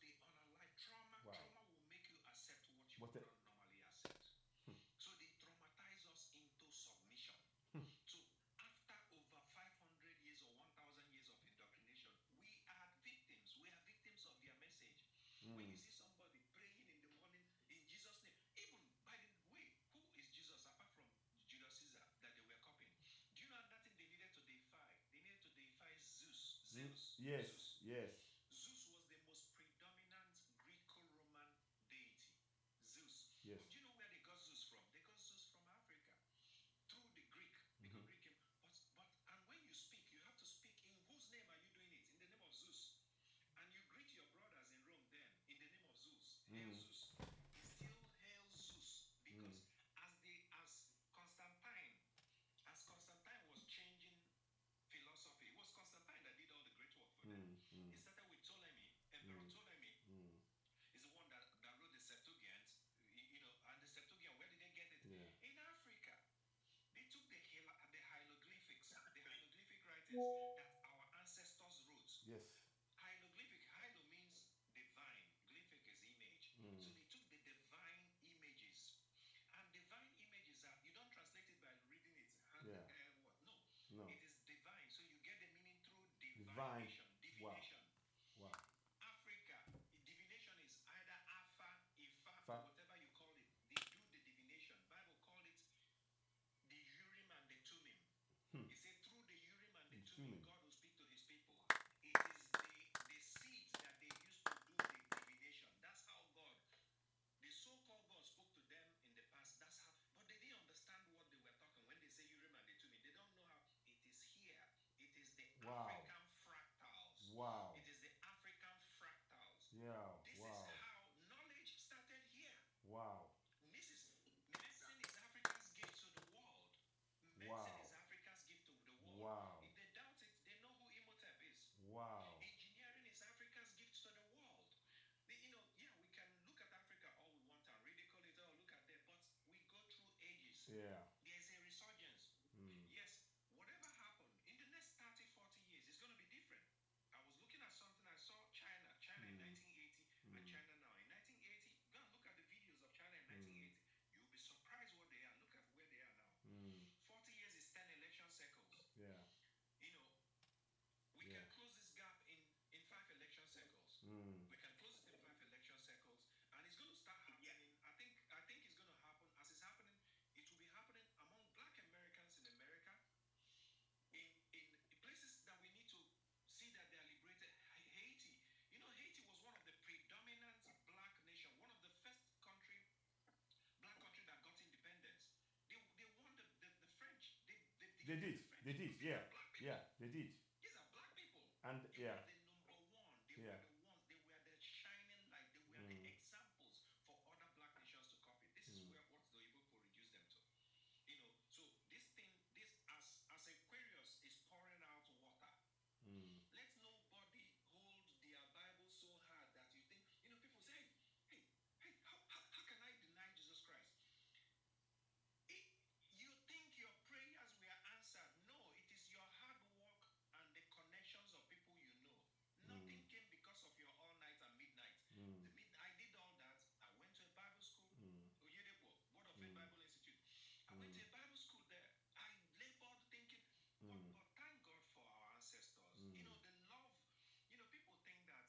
they unalived trauma. Wow. Trauma will make you accept what you don't normally accept. So they traumatize us into submission. So after over 500 years or 1,000 years of indoctrination, we are victims. We are victims of their message. When you see somebody praying in the morning in Jesus' name, even by the way, who is Jesus apart from Julius Caesar that they were copying? Do you know another thing they needed to deify? They needed to deify Zeus. Yes. Zeus was the most predominant Greco-Roman deity. Zeus. Yes. Do you know where they got Zeus from? They got Zeus from Africa. Through the Greek. Because Greek came. And when you speak, you have to speak in whose name are you doing it? In the name of Zeus. And you greet your brothers in Rome then in the name of Zeus. Hail Zeus. He still hails Zeus because as Constantine was changing philosophy, it was Constantine that did all the great work for them. He started with Ptolemy. Emperor Ptolemy is the one that wrote the Septuagint. And the Septuagint, where did they get it? Yeah. In Africa. They took the hieroglyphics, the hieroglyphic writings that our ancestors wrote. Yes. Hieroglyphic, hylo means divine, glyphic is image. So they took the divine images. And divine images are, you don't translate it by reading it. No. It is divine. So you get the meaning through divination. Divination. Wow. Africa, divination is either Afa, Ifa, whatever you call it. They do the divination. Bible called it the Urim and the Thummim. He said through the Urim and the Thummim, God will speak to his people. It is the seeds that they used to do the divination. That's how God, the so-called God, spoke to them in the past. That's how, but they didn't understand what they were talking when they say Urim and the Thummim. They don't know how it is here. It is the African fractals. Wow. It is the African fractals. Yeah. This is how knowledge started here. Wow. Medicine is Africa's gift to the world. Medicine is Africa's gift to the world. Wow. If they doubt it, they know who Imhotep is. Wow. Engineering is Africa's gift to the world. We can look at Africa all we want and ridicule it or look at them, but we go through ages. Yeah. There's a resurgence. Yes, whatever happened in the next 30, 40 years, it's going to be different. I was looking at something, I saw China in 1980 and China now. In 1980, go and look at the videos of China in 1980. You'll be surprised what they They did. They did. Yeah. Yeah. They did. These are black people. And They yeah. were the number one. They Yeah. were the ones. They were the shining light. They were the examples for other black nations to copy. This is where what the Igbo people reduced them to. You know, so this thing, this as Aquarius is pouring out water. Let nobody hold their Bible so hard that you think, you know, people say, hey, how can I deny Jesus Christ? You think your prayers were answered. No, it is your hard work and the connections of people you know. Nothing came because of your all night and midnight. I did all that. I went to a Bible school, Oyedepo, Word of Faith Bible Institute. I went to a Bible school there. I labored thinking, but thank God for our ancestors. You know, the love, you know, people think that,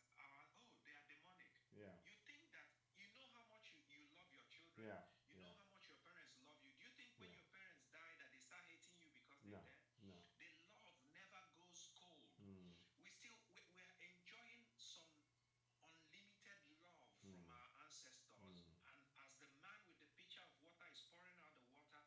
they are demonic. Yeah. You think that, you know how much you love your children. Yeah. You know how much your parents love you. Do you think when your parents die that they start hating you because they're dead? No. The love never goes cold. We're enjoying some unlimited love from our ancestors. And as the man with the pitcher of water is pouring out the water,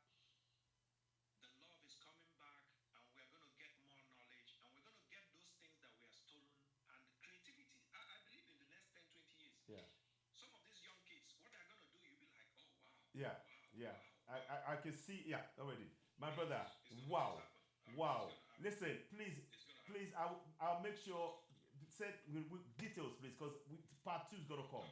the love is coming back, and we're going to get more knowledge, and we're going to get those things that we are stolen, and creativity. I believe in the next 10, 20 years. Yeah. Some of these young kids, what they're going to do, you'll be like, oh, wow. Yeah. Wow, Yeah. wow. I can see. Yeah. Already. My brother. Wow. Wow. Listen, please. Please. I'll make sure. Say with details, please, because part 2 is going to come.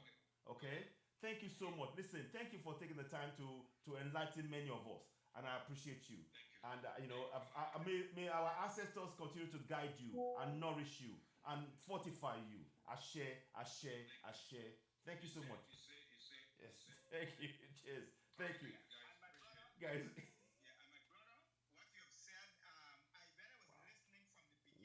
Okay. Thank you so much. Listen. Thank you for taking the time to enlighten many of us, and I appreciate you. And you know, may our ancestors continue to guide you and nourish you and fortify you. Ashe, ashe, ashe. Thank you so much. Yes. Thank you. Cheers. Thank you, guys. Yeah, and my brother, what you have said, when I was listening from the beginning,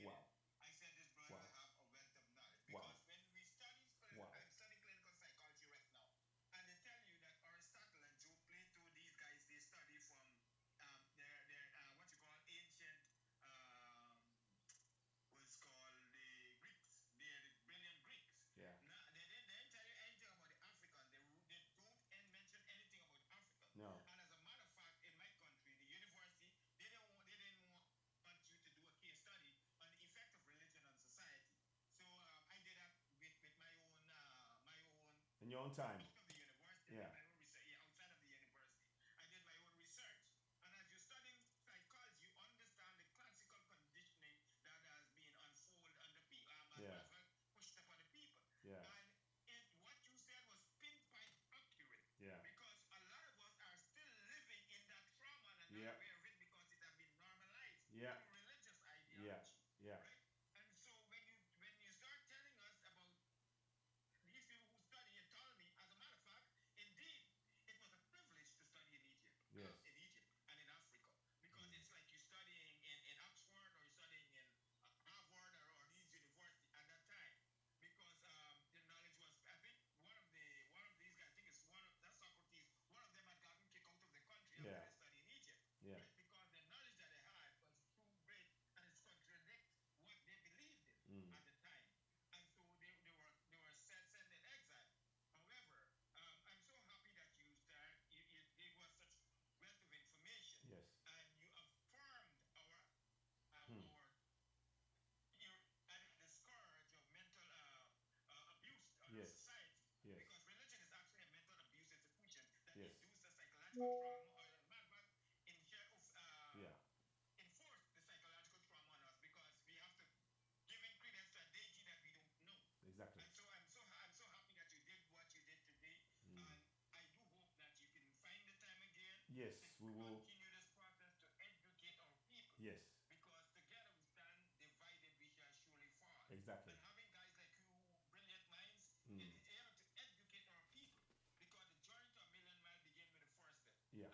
Wow. I said this brother have a wealth of knowledge. Wow. Because when we study, I'm studying clinical psychology right now, and they tell you that Aristotle and Joe Plato, these guys, they study from their what you call ancient, what's called the Greeks. They're the brilliant Greeks. Yeah. Now, they didn't tell you anything about the African. They don't mention anything about African. No. And as a matter of fact, in my country, the university, they didn't want you to do a case study on the effect of religion on society. So I did that with my own in your own time. out of the university. Yeah. My own research, outside of the university, I did my own research. And as you're studying psychology, you understand the classical conditioning that has been unfolded on the people, Yeah. as well pushed upon the people. Yeah. And what you said was pinpoint accurate. Yeah. Because a lot of us are still living in that trauma and Yeah. not aware of it because it has been normalized Yeah. through religious ideology. Yeah. Yeah. Right? And so when you start telling us about these people who study and told me, as a matter of fact, indeed, it was a privilege to study in Egypt. Yes. In Egypt and in Africa. Because it's like you're studying in Oxford or you're studying in Harvard or these universities at that time. Because the knowledge was, I think one of these guys, I think it's that's Socrates, one of them had gotten kicked out of the country Yeah. after they studied in Egypt. Yeah. Right? Because the knowledge that they had was too great and it contradicts what they believed in at the time. And so they were sent in exile. However, I'm so happy that you gave us such wealth of information. Yes. And you affirmed our the scourge of mental abuse on Yes. society. Yes. Because religion is actually a mental abuse institution that Yes. induces psychological trauma or Yeah. enforce the psychological trauma on us because we have to give in credence to a deity that we don't know. Exactly. And so I'm so happy that you did what you did today, and I do hope that you can find the time again. Yes, to we will. continue this process to educate our people. Yes. Because together we stand, divided we shall surely fall. Exactly. And having guys like you, brilliant minds, is able to educate our people. Because the journey to a million miles begin with the first step. Yeah.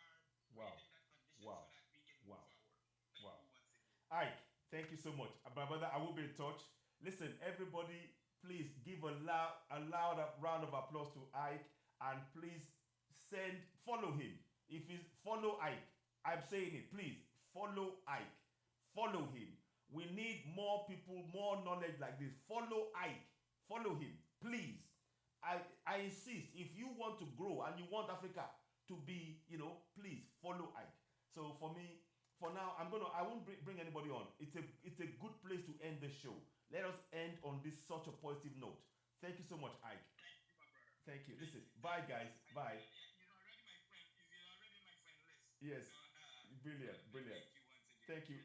And you are Wow. creating that condition Wow. so that we can Wow. move forward. Thank Wow. you once again. Ike, thank you so much. My brother, I will be in touch. Listen, everybody, please give a loud round of applause to Ike, and please follow him. If he's follow Ike, I'm saying it, please follow Ike. Follow him. We need more people, more knowledge like this. Follow Ike. Follow him, please. I insist. If you want to grow and you want Africa to be, please follow Ike. So for me, for now, I won't bring anybody on. It's a good place to end the show. Let us end on this such a positive note. Thank you so much, Ike. Thank you, my brother. Thank you. Listen, bye guys. Bye. You're already my friend. You're already my friend list. Yes. So, Brilliant. Brilliant. thank you once again. Thank you.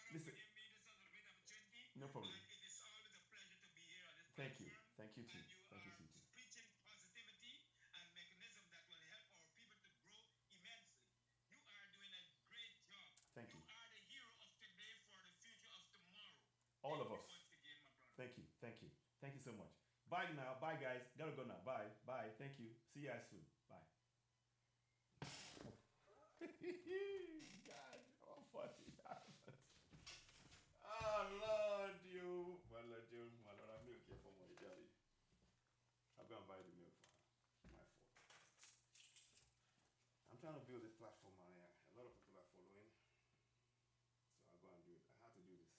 Thank you, my brother, Listen. for giving me this great opportunity. No problem. And it is always a pleasure to be here on this Thank you. platform. Thank you too. And you Thank you are too. preaching positivity and mechanism that will help our people to grow immensely. You are doing a great job. Thank you. You are the hero of today for the future of tomorrow. All Thank of you us. once again, my brother. Thank you. Thank you. Thank you so much. Bye now. Bye guys. Gotta go now. Bye. Bye. Thank you. See you guys soon. Bye. God, how funny that was. Oh Lord, you. Well, Lord, I'm milk here for my jelly. I'll go and buy the milk for her. My fault. I'm trying to build this platform on here. A lot of people are following. So I'll go and do it. I had to do this.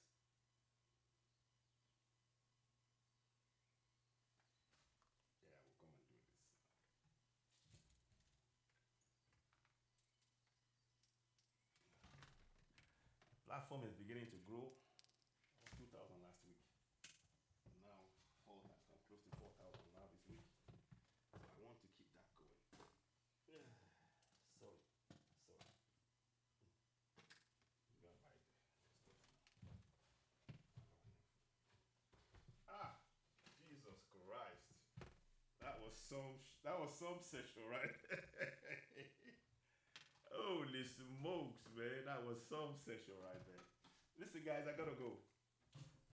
Yeah, we'll come and do this. Platform is beginning to grow. I was 2,000 last week. Now 4,000. I'm close to 4,000 now this week. So I want to keep that going. Sorry. Go and buy the stuff now. Ah, Jesus Christ. That was some session, right? Holy smokes, man. That was some session right there. Listen, guys, I gotta go.